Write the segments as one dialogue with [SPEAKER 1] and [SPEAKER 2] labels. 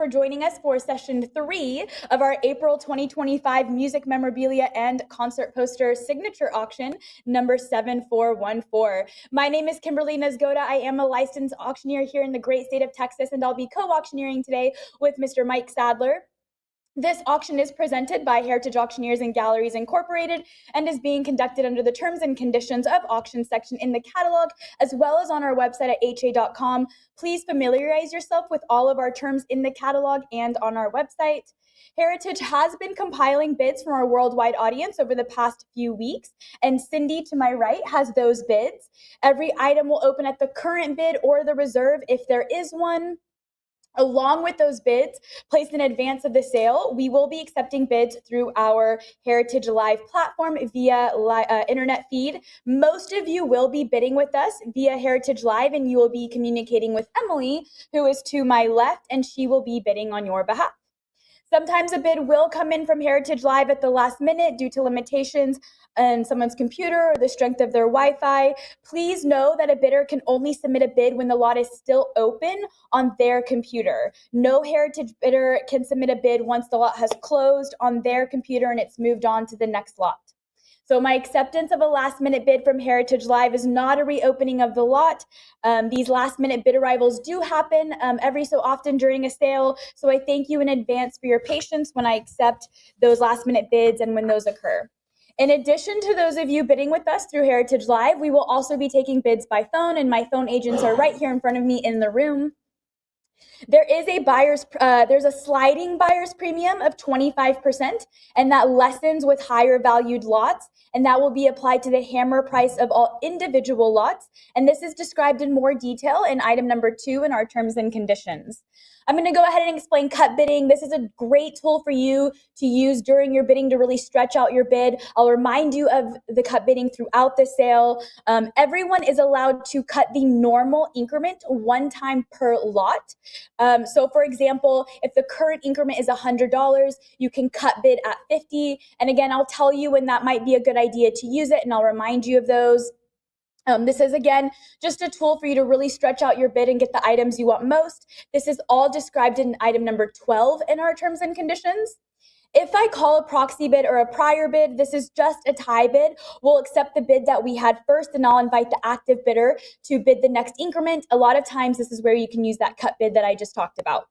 [SPEAKER 1] For joining us for session 3 of our April 2025 music memorabilia and concert poster signature auction number 7414. My name is Kimberly Nezgoda. I am a licensed auctioneer here in the great state of Texas, and I'll be co-auctioneering today with Mr. Mike Sadler. This auction is presented by Heritage Auctioneers and Galleries Incorporated and is being conducted under the terms and conditions of auction section in the catalog, as well as on our website at ha.com. Please familiarize yourself with all of our terms in the catalog and on our website. Heritage has been compiling bids from our worldwide audience over the past few weeks, and Cindy to my right has those bids. Every item will open at the current bid or the reserve if there is one. Along with those bids placed in advance of the sale, we will be accepting bids through our Heritage Live platform via internet feed. Most of you will be bidding with us via Heritage Live, and you will be communicating with Emily, who is to my left, and she will be bidding on your behalf. Sometimes a bid will come in from Heritage Live at the last minute due to limitations on someone's computer or the strength of their Wi-Fi. Please know that a bidder can only submit a bid when the lot is still open on their computer. No Heritage bidder can submit a bid once the lot has closed on their computer and it's moved on to the next lot. So my acceptance of a last-minute bid from Heritage Live is not a reopening of the lot. These last-minute bid arrivals do happen every so often during a sale, so I thank you in advance for your patience when I accept those last-minute bids and when those occur. In addition to those of you bidding with us through Heritage Live, we will also be taking bids by phone, and my phone agents are right here in front of me in the room. There is there's a sliding buyer's premium of 25%, and that lessens with higher valued lots, and that will be applied to the hammer price of all individual lots. And this is described in more detail in item number 2 in our terms and conditions. I'm going to go ahead and explain cut bidding. This is a great tool for you to use during your bidding to really stretch out your bid. I'll remind you of the cut bidding throughout the sale. Everyone is allowed to cut the normal increment one time per lot. So for example, if the current increment is $100, you can cut bid at 50. And again, I'll tell you when that might be a good idea to use it, and I'll remind you of those. This is, again, just a tool for you to really stretch out your bid and get the items you want most. This is all described in item number 12 in our terms and conditions. If I call a proxy bid or a prior bid, this is just a tie bid. We'll accept the bid that we had first, and I'll invite the active bidder to bid the next increment. A lot of times, this is where you can use that cut bid that I just talked about.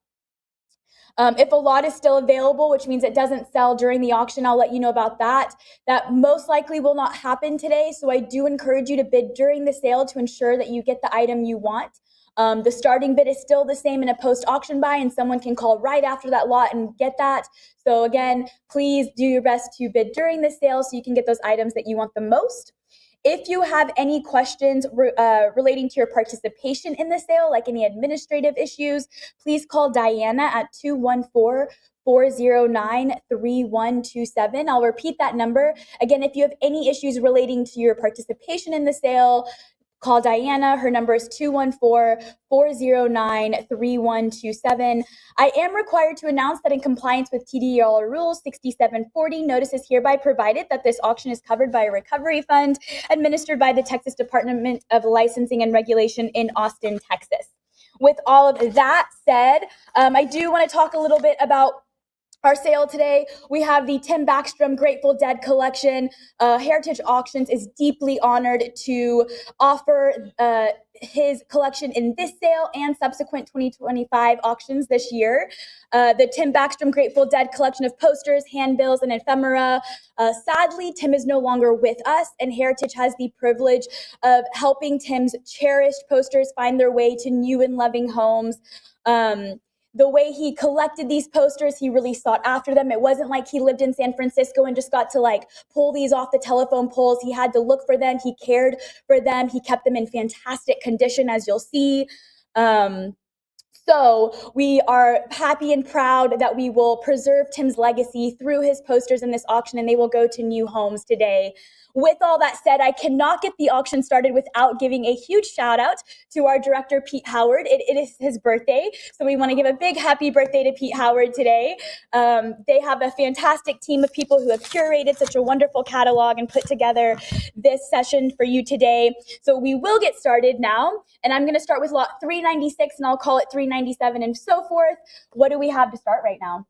[SPEAKER 1] If a lot is still available, which means it doesn't sell during the auction, I'll let you know about that. That most likely will not happen today, so I do encourage you to bid during the sale to ensure that you get the item you want. The starting bid is still the same in a post-auction buy, and someone can call right after that lot and get that. So again, please do your best to bid during the sale so you can get those items that you want the most. If you have any questions relating to your participation in the sale, like any administrative issues, please call Diana at 214-409-3127. I'll repeat that number. Again, if you have any issues relating to your participation in the sale, call Diana. Her number is 214-409-3127. I am required to announce that in compliance with TDR Rule 6740, notice is hereby provided that this auction is covered by a recovery fund administered by the Texas Department of Licensing and Regulation in Austin, Texas. With all of that said, I do want to talk a little bit about our sale today. We have the Tim Backstrom Grateful Dead collection. Heritage Auctions is deeply honored to offer his collection in this sale and subsequent 2025 auctions this year. The Tim Backstrom Grateful Dead collection of posters, handbills, and ephemera. Sadly, Tim is no longer with us, and Heritage has the privilege of helping Tim's cherished posters find their way to new and loving homes. The way he collected these posters, he really sought after them. It wasn't like he lived in San Francisco and just got to pull these off the telephone poles. He had to look for them. He cared for them. He kept them in fantastic condition, as you'll see. So we are happy and proud that we will preserve Tim's legacy through his posters in this auction, and they will go to new homes today. With all that said, I cannot get the auction started without giving a huge shout out to our director, Pete Howard. It is his birthday, so we want to give a big happy birthday to Pete Howard today. They have a fantastic team of people who have curated such a wonderful catalog and put together this session for you today. So we will get started now, and I'm going to start with lot 396, and I'll call it 397 and so forth. What do we have to start right now?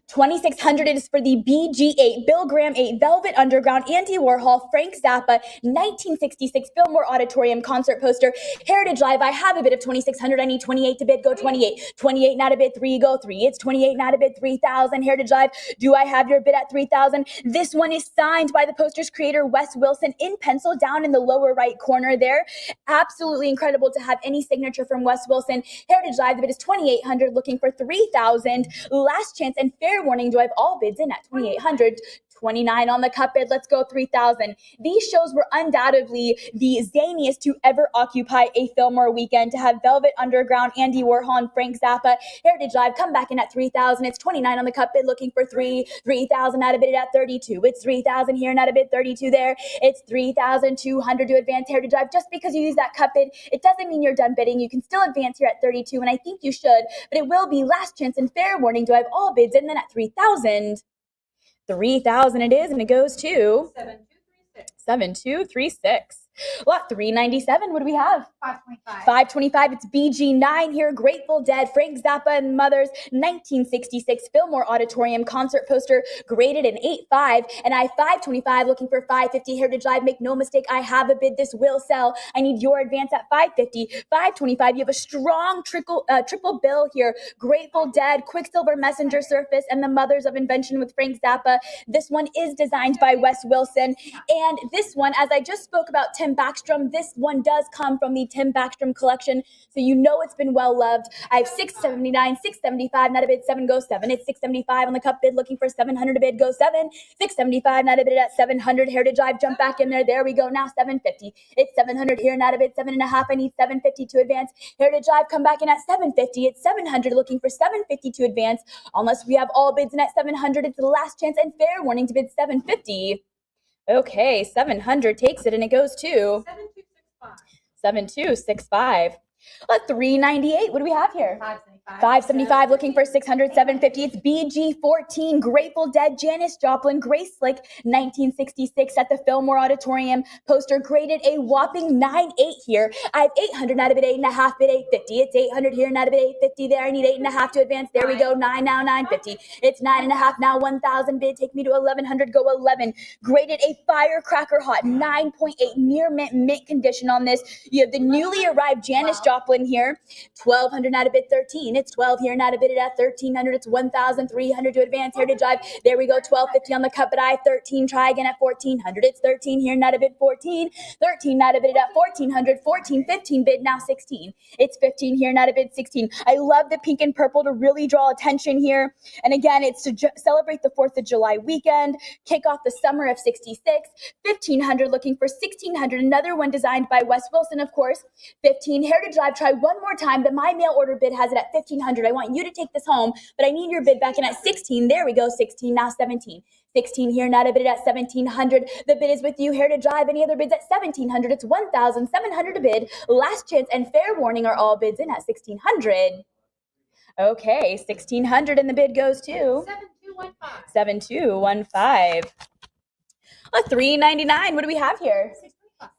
[SPEAKER 1] 2600 is for the BG8, Bill Graham 8, Velvet Underground, Andy Warhol, Frank Zappa, 1966 Fillmore Auditorium concert poster, Heritage Live. I have a bid of 2600. I need 28 to bid. Go 28. 28 not a bid. 3 go 3. It's 28 not a bid. 3000. Heritage Live. Do I have your bid at 3000? This one is signed by the poster's creator, Wes Wilson, in pencil down in the lower right corner there. Absolutely incredible to have any signature from Wes Wilson. Heritage Live. The bid is 2800. Looking for 3000. Last chance and fair warning. Do I have all bids in at 2800? 29 on the cut bid. Let's go 3000. These shows were undoubtedly the zaniest to ever occupy a Fillmore weekend. To have Velvet Underground, Andy Warhol, and Frank Zappa, Heritage Live come back in at 3000. It's 29 on the cut bid. Looking for 3000 out of bid at 32. It's 3000 here and out of bid 32 there. It's 3200 to advance Heritage Live. Just because you use that cut bid, it doesn't mean you're done bidding. You can still advance here at 32, and I think you should, but it will be last chance and fair warning. Do I have all bids in then at 3000? 3000 it is, and it goes to 7236. 7236. Lot 397, what do we have?
[SPEAKER 2] 525.
[SPEAKER 1] 525, it's BG9 here, Grateful Dead, Frank Zappa and Mothers, 1966 Fillmore Auditorium concert poster, graded an 8.5, and I 525, looking for 550, Heritage Live. Make no mistake, I have a bid, this will sell. I need your advance at 550, 525, you have a strong triple bill here, Grateful Dead, Quicksilver Messenger Surface, and the Mothers of Invention with Frank Zappa. This one is designed by Wes Wilson, and this one, as I just spoke about Tim Backstrom, this one does come from the Tim Backstrom collection, so you know it's been well loved. I have 679, 675, not a bid, 7 goes 7. It's 675 on the cup bid, looking for 700 a bid, go 7. 675, not a bid at 700. Heritage Live, jump back in there. There we go. Now 750. It's 700 here, not a bid, 7.5. I need 750 to advance. Heritage Live, come back in at 750. It's 700, looking for 750 to advance. Unless we have all bids in at 700, it's the last chance and fair warning to bid 750. Okay, 700 takes it, and it goes to
[SPEAKER 2] 7265.
[SPEAKER 1] 7265. 398. What do we have here?
[SPEAKER 2] 575.
[SPEAKER 1] 575, looking for 600, 750. It's BG14, Grateful Dead, Janis Joplin, Grace Slick, 1966 at the Fillmore Auditorium. Poster graded a whopping 9.8 here. I have 800, not a bid, 8.5, bid 850. It's 800 here, not a bid, 850 there. I need 8.5 to advance. There we go. 9 now, 950. It's 9.5 now, 1,000 bid. Take me to 1,100, go 11. Graded a firecracker hot 9.8, near mint condition on this. You have the newly arrived Janis Joplin here. 1,200, not a bid, 13. It's 12 here, not a bid at 1,300. It's 1,300 to advance. Heritage Live. There we go. 1,250 on the cut, but I have 13. Try again at 1,400. It's 13 here, not a bid, 14. 13, not a bid at 1,400. 14, 15 bid, now 16. It's 15 here, not a bid, 16. I love the pink and purple to really draw attention here. And again, it's to celebrate the 4th of July weekend, kick off the summer of 66. 1,500, looking for 1,600. Another one designed by Wes Wilson, of course. 15. Heritage Live. Try one more time, but my mail order bid has it at 1,500. I want you to take this home, but I need your bid back in at 16. There we go. 16, now 17. 16 here, not a bid at 1,700. The bid is with you. Heritage Live. Any other bids at 1,700? It's 1,700 a bid. Last chance and fair warning are all bids in at 1,600. Okay, 1,600, and the bid goes to
[SPEAKER 2] 7215.
[SPEAKER 1] 7215. 399. What do we have here?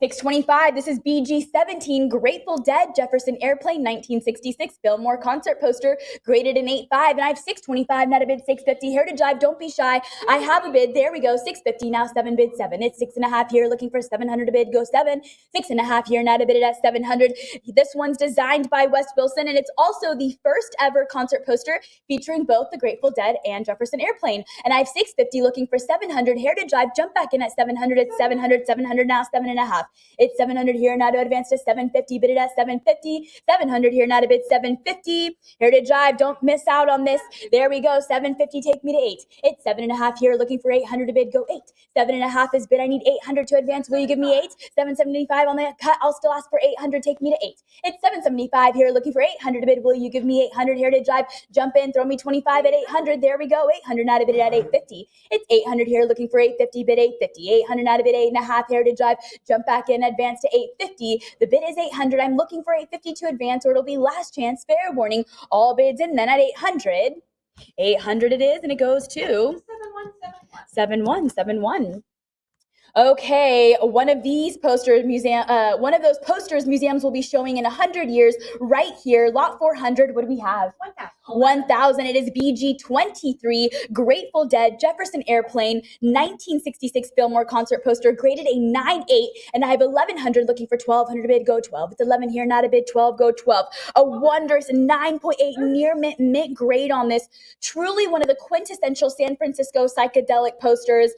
[SPEAKER 1] 625. This is BG17, Grateful Dead, Jefferson Airplane, 1966 Fillmore concert poster, graded an 8.5, and I have 625, not a bid, 650. Heritage Live, don't be shy. I have a bid. There we go. 650 now, 7 bid, 7. It's 6.5 here, looking for 700 a bid, go 7. 6.5 here, not a bid at 700. This one's designed by Wes Wilson, and it's also the first ever concert poster featuring both the Grateful Dead and Jefferson Airplane. And I have 650, looking for 700. Heritage Live, jump back in at 700. It's 700, 700 now, 7.5. 7.5. It's 700 here, now to advance to 750, bid it at 750. 700 here, now to bid 750. Here to drive, don't miss out on this. There we go, 750, take me to 8. It's 7.5 here, looking for 800 to bid, go 8. 7.5 is bid, I need 800 to advance, will you give me 8? 775 on the cut, I'll still ask for 800, take me to 8. It's 775 here, looking for 800 to bid, will you give me 800? Here to drive, jump in, throw me 25 at 800, there we go, 800, now to bid it at 850. It's 800 here, looking for 850, bid 850. 800, now to bid 8.5, here to drive, jump back in, advance to 850. The bid is 800, I'm looking for 850 to advance, or it'll be last chance, fair warning, all bids in then at 800. 800 it is, and it goes to 7171. Okay, one of those posters museums will be showing in 100 years right here. Lot 400, what do we have? 1,000. It is BG23, Grateful Dead, Jefferson Airplane, 1966 Fillmore concert poster, graded a 9.8, and I have 1,100 looking for 1,200 to bid, go 12. It's 11 here, not a bid, 12, go 12. A wondrous 9.8 near mint grade on this. Truly one of the quintessential San Francisco psychedelic posters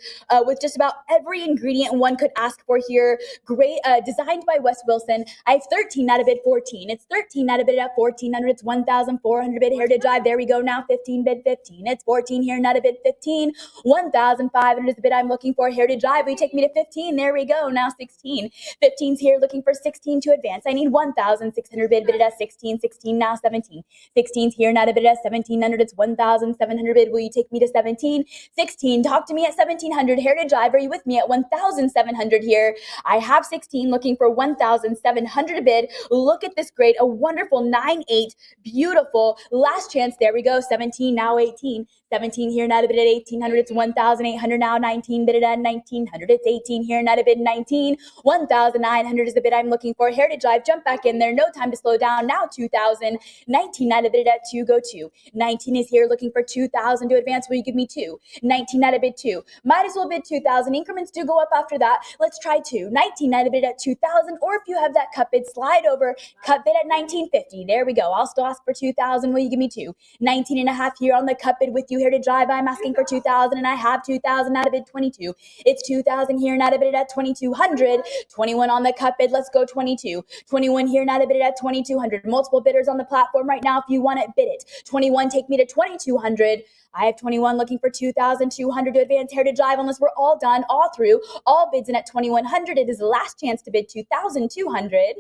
[SPEAKER 1] with just about every ingredient one could ask for here. Great, designed by Wes Wilson. I have 13, not a bid, 14. It's 13, not a bid at 1,400. It's 1,400 bid, here to drive. There we go, now 15 bid, 15. It's 14 here, not a bid, 15. 1,500 is the bid I'm looking for, here to drive. Will you take me to 15? There we go, now 16. 15's here, looking for 16 to advance. I need 1,600 bid it at 16. 16, now 17. 16's here, not a bid at 1,700. It's 1,700 bid. Will you take me to 17? 16, talk to me at 1,700. Here to drive. Are you with me at 1,700 here? I have 16, looking for 1,700 to bid. Look at this grade, a wonderful 9.8, beautiful. Last chance, there we go, 17, now 18. 17 here, not a bid at 1,800. It's 1,800 now, 19 bid it at 1,900. It's 18 here, not a bid, 19. 1,900 is the bid I'm looking for. Here to drive, jump back in there, no time to slow down. Now 2,000. 19, not a bid at 2, go 2. 19 is here, looking for 2,000 to advance. Will you give me 2? 19, not a bid, 2. Might as well bid 2,000. Increments do go up after that. Let's try 2. 19, not a bid at 2,000. Or if you have that cut bid, slide over, cut bid at 1950. There we go. I'll still ask for 2,000. Will you give me 2? 19.5 here on the cut bid with you, here to drive. I'm asking for 2,000, and I have 2,000, not a bid, 22. It's 2,000 here, not a bid at 2,200. 21 on the cut bid. Let's go 22. 21 here, not a bid at 2,200. Multiple bidders on the platform right now. If you want it, bid it. 21, take me to 2,200. I have 21, looking for 2,200 to advance, here to drive. Unless we're all done, all through, all bids in at 2,100. It is the last chance to bid 2,200.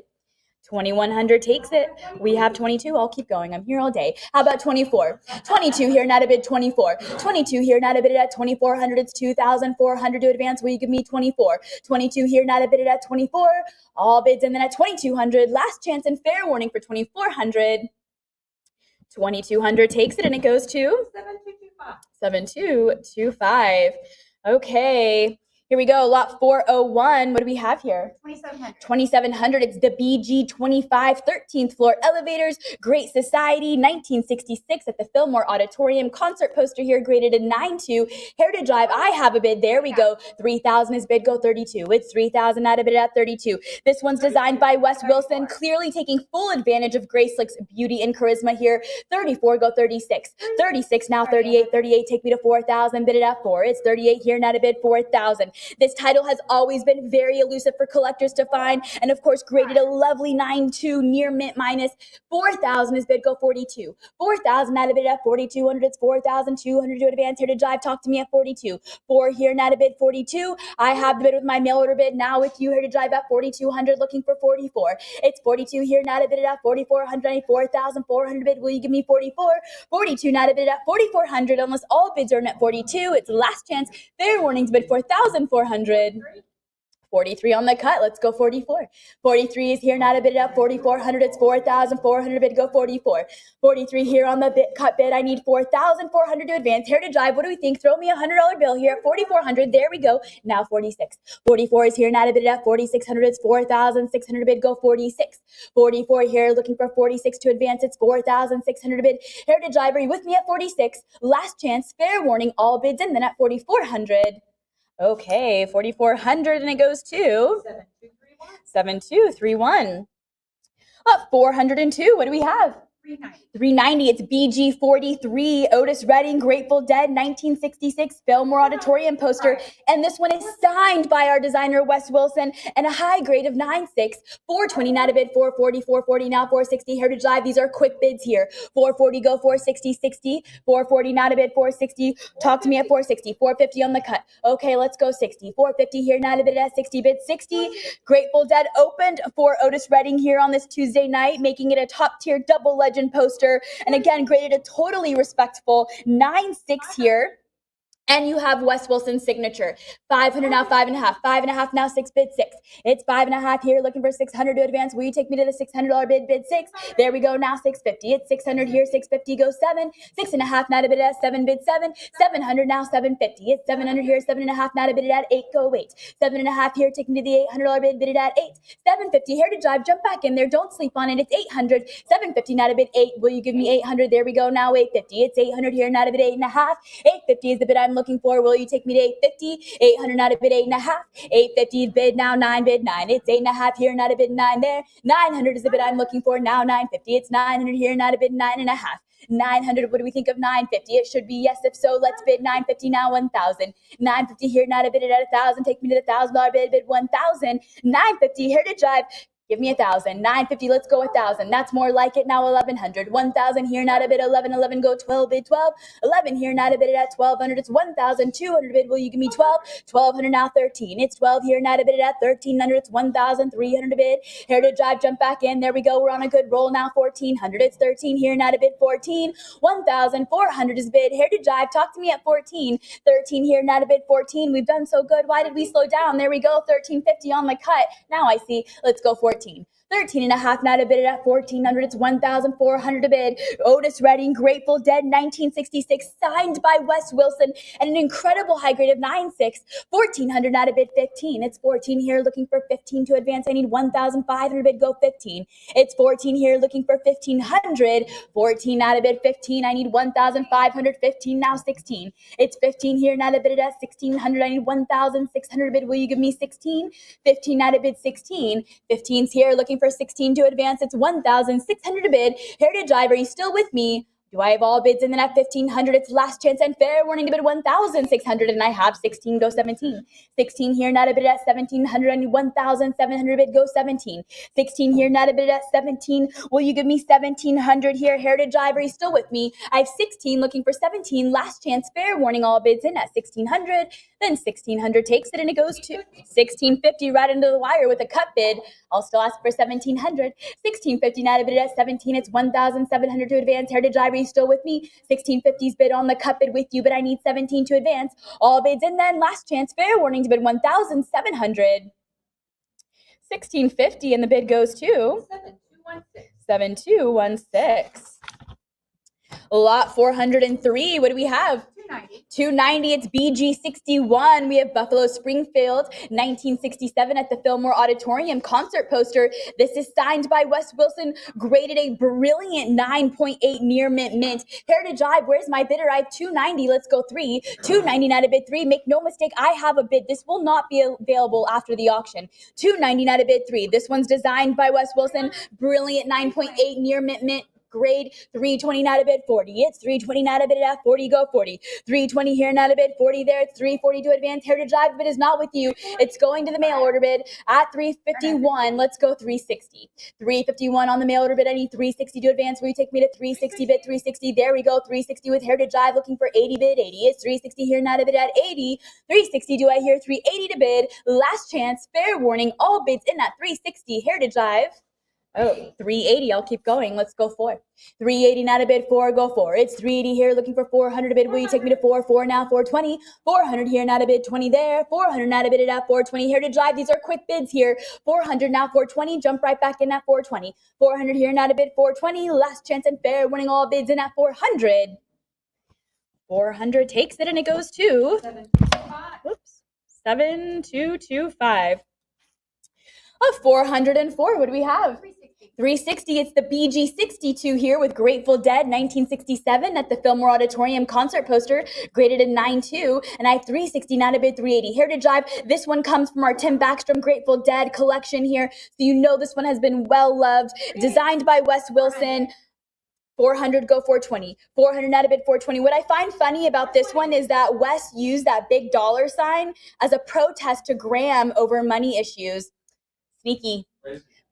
[SPEAKER 1] 2,100 takes it. We have 22. I'll keep going. I'm here all day. How about 24? 22 here, not a bid, 24. 22 here, not a bid at 2,400. It's 2,400 to advance. Will you give me 24? 22 here, not a bid at 24. All bids and then at 2,200. Last chance and fair warning for 2,400. 2,200 takes it, and it goes to 7225. Okay. Here we go, lot 401. What do we have here?
[SPEAKER 2] 2,700.
[SPEAKER 1] 2,700. It's the BG25 13th floor elevators, Great Society, 1966 at the Fillmore Auditorium. Concert poster here, graded a 9.2. Heritage Drive. I have a bid. There we go. 3,000 is bid. Go 32. It's 3,000 at a bid at 32. This one's designed by Wes Wilson, clearly taking full advantage of Grace Slick's beauty and charisma here. 34. Go 36. 36 now. 38. 38. Take me to 4,000. Bid it at 4. It's 38 here. Not a bid. 4,000. This title has always been very elusive for collectors to find, and of course graded a lovely 9.2, near mint minus. 4,000 is bid. Go 42. 4,000 at a bid at 4,200. It's 4,200 to advance. Here to drive. Talk to me at 42. 4 here, not a bid. 42. I have the bid with my mail order bid. Now with you, here to drive at 4,200, looking for 44. It's 42 here, not a bid at 4,400. 4,400 bid. Will you give me 44? 42, not a bid at 4,400. Unless all bids are in at 42. It's last chance. Fair warnings bid 4,400. 43 on the cut. Let's go 44. 43 is here, not a bid at 4,400. It's 4,400 bid. Go 44. 43 here on the cut bid. I need 4,400 to advance. Here to drive. What do we think? Throw me a $100 bill here at 4,400. There we go. Now 46. 44 is here, not a bid at 4,600. It's 4,600 bid. Go 46. 44 here, looking for 46 to advance. It's 4,600 bid. Here to drive. Are you with me at 46? Last chance. Fair warning. All bids in then at 4,400. Okay, 4,400, and it goes to
[SPEAKER 2] 7231.
[SPEAKER 1] 7231. 402. What do we have? 390, it's BG43, Otis Redding, Grateful Dead, 1966, Fillmore Auditorium poster. And this one is signed by our designer, Wes Wilson, and a high grade of 96. 420, not a bid, 440, 440, now 460, Heritage Live. These are quick bids here. 440, go 460, 60, 440, not a bid, 460. Talk to me at 460, 450 on the cut. Okay, let's go 60. 450 here, not a bid at 60 bid, 60. Grateful Dead opened for Otis Redding here on this Tuesday night, making it a top tier double legend poster. And again, graded a totally respectable 9.6 here. And you have Wes Wilson's signature. 500 now, 5.5. 5.5 now, 6 bid 6. It's 5.5 here, looking for 600 to advance. Will you take me to the $600 bid, bid 6? There we go, now 650. It's 600 here, 650, go 7. 6.5 now to bid at 7, bid 7. 700 now, 750. It's 700 here, 7.5 now to bid it at 8, go 8. 7.5 here, take me to the $800 bid, bid it at 8. 750 here to drive, jump back in there, don't sleep on it. It's 800. 750 now to bid 8. Will you give me 800? There we go, now 850. It's 800 here, now to bid 8.5. 850 is the bid I'm looking for. Will you take me to 850? 800 not a bid 8.5. 850 bid now 9 bid 9. It's 8.5 here, not a bid 9 there. 900 is the bid I'm looking for now. 950. It's 900 here, not a bid 9.5. 900. What do we think of 950? It should be yes. If so, let's bid 950 now. 1,000. 950 here, not a bid it at 1,000. Take me to the $1,000 bid. Bid 1,000. 950 here to drive. Give me 1,000. 950, let's go 1,000. That's more like it now. 1,100. 1,000 here, not a bid. 11. 11, go 12 bid 12. 11 here, not a bid at 1,200. It's 1,200 bid. Will you give me 12? 1,200 now 13. It's 12 here, not a bid at 1,300. It's 1,300 bid. Here to drive, jump back in. There we go. We're on a good roll now. 1,400. It's 13 here, not a bid. 14. 1,400 is bid. Here to drive. Talk to me at 14. 13 here, not a bid. 14. We've done so good. Why did we slow down? There we go. 1350 on the cut. Now I see. Let's go 14. 13.5 now to bid it at 1,400. It's 1,400 to bid. Otis Redding, Grateful Dead, 1966, signed by Wes Wilson, and an incredible high grade of 9.6. 1,400 now to bid 15. It's 14 here, looking for 15 to advance. I need 1,500 bid, go 15. It's 14 here, looking for 1,500. 14 now to bid 15. I need 1,500. 15 now 16. It's 15 here, now to bid it at 1,600. I need 1,600 bid. Will you give me 16? 15 now to bid 16. 15's here, looking for 16 to advance. It's 1,600 to bid. Heritage Live, are you still with me? Do I have all bids in then at 1,500? It's last chance and fair warning to bid 1,600, and I have 16, go 17. 16 here, not a bid at 1,700. I need 1,700 bid, go 17. 16 here, not a bid at 17. Will you give me 1,700 here? Heritage Live, are you still with me? I have 16, looking for 17. Last chance, fair warning, all bids in at 1,600. Then 1,600 takes it, and it goes to 1,650 right into the wire with a cut bid. I'll still ask for 1,700. 1,650 not a bid at 17. It's 1,700 to advance. Heritage Live, are you still with me? 1,650's bid on the cut bid with you, but I need 17 to advance. All bids in then. Last chance, fair warning to bid 1,700. 1,650, and the bid goes to 7,216. Lot 403. What do we have? 290. It's BG61. We have Buffalo Springfield, 1967 at the Fillmore Auditorium concert poster. This is signed by Wes Wilson, graded a brilliant 9.8 near mint. Heritage Live, where's my bidder? I have 290. Let's go 3. 290 not a bid 3. Make no mistake, I have a bid. This will not be available after the auction. 290 not a bid 3. This one's designed by Wes Wilson, brilliant 9.8 near mint. Grade 320 not a bid 40. It's 320 not a bid at 40. Go 40. 320 here not a bid 40 there. It's 340 to advance. Heritage Live bid is not with you. It's going to the mail order bid at 351. Let's go 360. 351 on the mail order bid. I need 360 to advance. Will you take me to 360 bid? 360. There we go. 360 with Heritage Live looking for 80 bid 80. It's 360 here not a bid at 80. 360. Do I hear 380 to bid? Last chance. Fair warning. All bids in at 360. Heritage Live. Oh, 380. I'll keep going. Let's go 4. 380 not a bid 4. Go 4. It's 380 here looking for 400 a bid. Will you take me to 4? 4 now 420. 400 here not a bid 20 there. 400 not a bid at 420. Here to drive. These are quick bids here. 400 now 420. Jump right back in at 420. 400 here not a bid 420. Last chance and fair winning all bids in at 400. 400 takes it, and it goes to 7,225. 404. What do we have? 360. It's the BG62 here with Grateful Dead, 1967 at the Fillmore Auditorium concert poster, graded a 9.2. And I have 360, not a bid 380. Heritage Live. This one comes from our Tim Backstrom Grateful Dead collection here. So you know this one has been well loved. Designed by Wes Wilson. 400, go 420. 400 out of bid 420. What I find funny about this one is that Wes used that big dollar sign as a protest to Graham over money issues. Sneaky.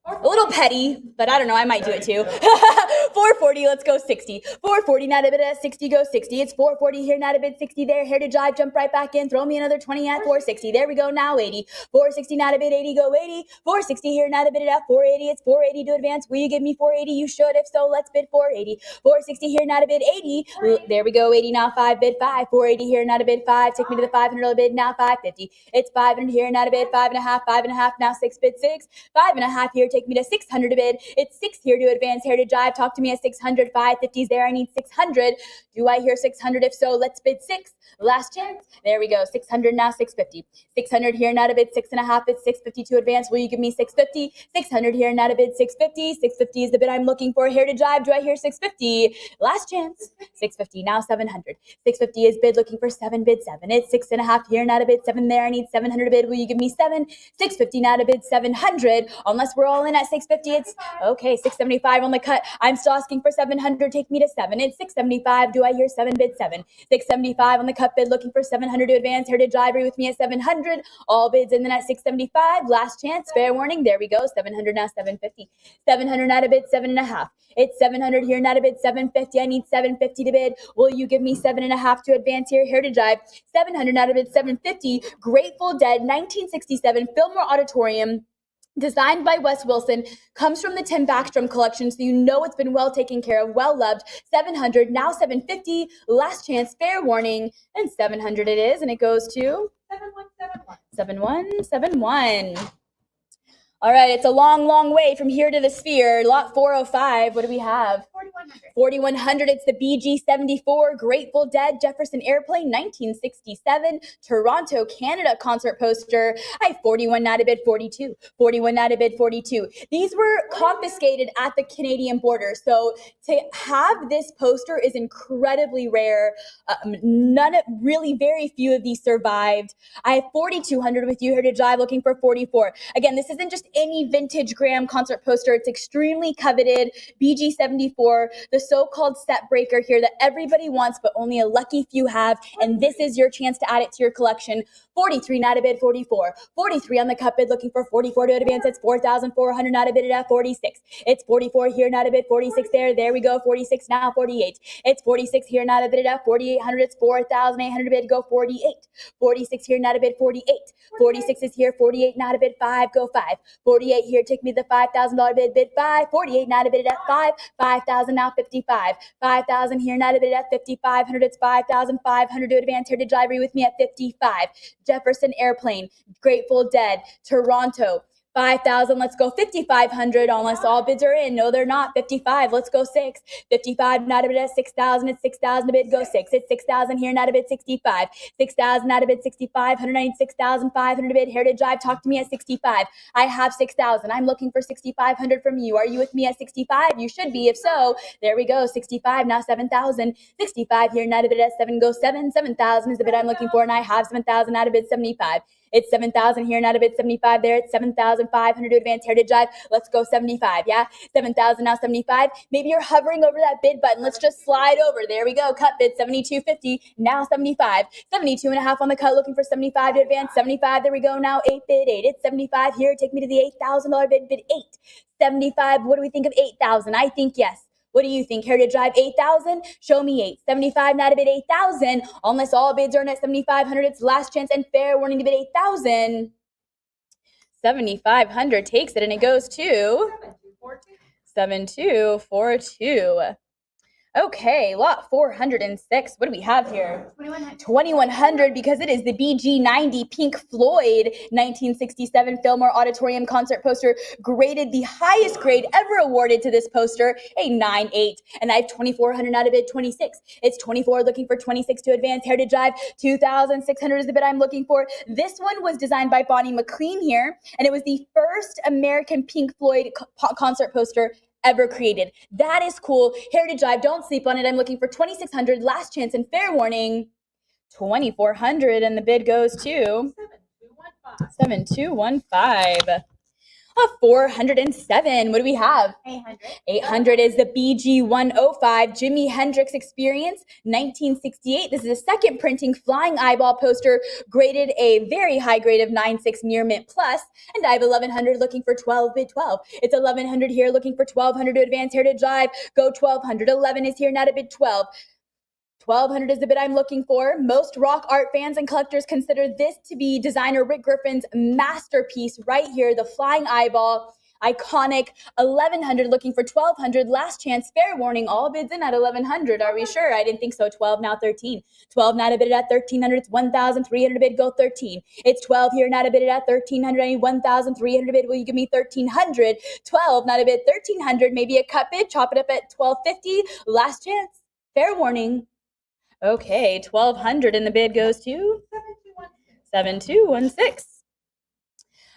[SPEAKER 1] A little petty, but I don't know. I might do it too. 440, let's go 60. 440, not a bid at 60, go 60. It's 440 here, not a bid 60 there. Heritage Drive, jump right back in. Throw me another 20 at 460. There we go, now 80. 460, not a bid 80, go 80. 460 here, not a bid at 480. It's 480 to advance. Will you give me 480? You should. If so, let's bid 480. 460 here, not a bid 80. There we go, 80 now, 5 bid 5. 480 here, not a bid 5. Take me to the $500 bid now, 550. It's 500 here, not a bid 5.5. 5.5 now, 6 bid 6. 5.5 here, take me to 600 a bid. It's 6 here to advance. Heritage Drive, talk to me at 600. 550's there. I need 600. Do I hear 600? If so, let's bid 6. Last chance. There we go. 600 now, 650. 600 here, not a bid 6.5. It's 650 to advance. Will you give me 650? 600 here, not a bid 650. 650 is the bid I'm looking for. Heritage Drive, do I hear 650? Last chance. 650 now, 700. 650 is bid looking for 7 bid 7. It's 6.5 here, not a bid 7 there. I need 700 a bid. Will you give me 7? 650 not a bid 700. Unless we're all in at 650, it's okay. 675 on the cut. I'm still asking for 700. Take me to 7. It's 675. Do I hear 7 bid 7? 675 on the cut bid looking for 700 to advance. Heritage Drive with me at 700. All bids in then at 675. Last chance. Fair warning. There we go. 700 now, 750. 700 not a bid 7.5. It's 700 here, not a bid 750. I need 750 to bid. Will you give me 7.5 to advance here? Heritage Drive. 700 not a bid 750. Grateful Dead 1967 Fillmore Auditorium. Designed by Wes Wilson, comes from the Tim Backstrom collection, so you know it's been well taken care of, well loved. 700, now 750, last chance, fair warning, and 700 it is, and it goes to
[SPEAKER 2] 7171.
[SPEAKER 1] 7171. All right, it's a long, long way from here to the Sphere. Lot 405, what do we have?
[SPEAKER 2] 4100.
[SPEAKER 1] 4100, it's the BG-74 Grateful Dead Jefferson Airplane 1967 Toronto, Canada concert poster. I have 41 not a bid 42. 41 not a bid 42. These were confiscated at the Canadian border, so to have this poster is incredibly rare. Very few of these survived. I have 4200 with you, Heritage Drive, looking for 44. Again, this isn't just any vintage Graham concert poster. It's extremely coveted. BG-74, the so-called set breaker here that everybody wants, but only a lucky few have. And this is your chance to add it to your collection. 43 not a bid 44. 43 on the cut bid looking for 44 to advance. It's 4,400 not a bid at 46. It's 44 here, not a bid 46 there. There we go. 46 now, 48. It's 46 here, not a bid at 4,800. It's 4,800 bid, go 48. 46 here, not a bid 48. 46 is here, 48 not a bid 5, go 5. 48 here, take me the $5,000 bid 5. 48 not a bid at 5. 5,000 now, 55. 5,000 here, not a bid at 5,500. It's 5,500 to advance. Here to Drive with me at 55. Jefferson Airplane, Grateful Dead, Toronto. 5,000, let's go 5,500, unless all bids are in. No, they're not. 55, let's go 6. 55, not a bid at 6,000. It's 6,000 a bid, go 6. It's 6,000 here, not a bid 65. 6,000, not a bid 65. 196,500 a bid. Heritage Drive, talk to me at 65. I have 6,000. I'm looking for 6,500 from you. Are you with me at 65? You should be. If so, there we go. 65, now 7,000. 65 here, not a bid at 7, go 7. 7,000 is the bid I'm looking for, and I have 7,000, not a bid 75. It's 7,000 here, not a bid 75 there. It's 7,500 to advance. Heritage Drive. Let's go 75. Yeah, 7,000 now 75. Maybe you're hovering over that bid button. Let's just slide over. There we go. Cut bid 72.50. Now 75. 72.5 on the cut. Looking for 75 to advance. 75. There we go. Now 8 bid 8. It's 75 here. Take me to the $8,000 bid 8. 75. What do we think of 8,000? I think yes. What do you think? Heritage Drive 8,000? Show me 8. 75 not a bid 8,000. Unless all bids are in at 7,500, it's last chance and fair warning to bid 8,000. 7,500 takes it, and it goes to 7242. Okay, lot 406. What do we have here? 2,100, because it is the BG-90 Pink Floyd 1967 Fillmore Auditorium concert poster, graded the highest grade ever awarded to this poster, a 9.8. And I have 2,400 out of bid 26. It's 24 looking for 26 to advance. Heritage Drive, 2,600 is the bid I'm looking for. This one was designed by Bonnie McLean here, and it was the first American Pink Floyd concert poster ever created. That is cool. Heritage Drive, don't sleep on it. I'm looking for 2,600, last chance and fair warning. 2,400, and the bid goes to 7215. 407. What do we have?
[SPEAKER 2] 800.
[SPEAKER 1] 800 is the BG105 Jimi Hendrix Experience 1968. This is a second printing flying eyeball poster, graded a very high grade of 9.6 near mint plus. And I have 1100 looking for 12 bid 12. It's 1100 here looking for 1200 to advance Heritage Live. Go 1200. 11 is here, not a bid 12. 1200 is the bid I'm looking for. Most rock art fans and collectors consider this to be designer Rick Griffin's masterpiece right here, the flying eyeball. Iconic. 1100 looking for 1200. Last chance, fair warning, all bids in at 1100. Are we sure? I didn't think so. 12 now 13. 12 now to bid it at 1300. It's 1300 bid. Go 13. It's 12 here now to bid it at 1300. I need 1300 bid. Will you give me 1300? 12 now to bid 1300. Maybe a cut bid. Chop it up at 1250. Last chance, fair warning. Okay, 1200 and the bid goes to 7216.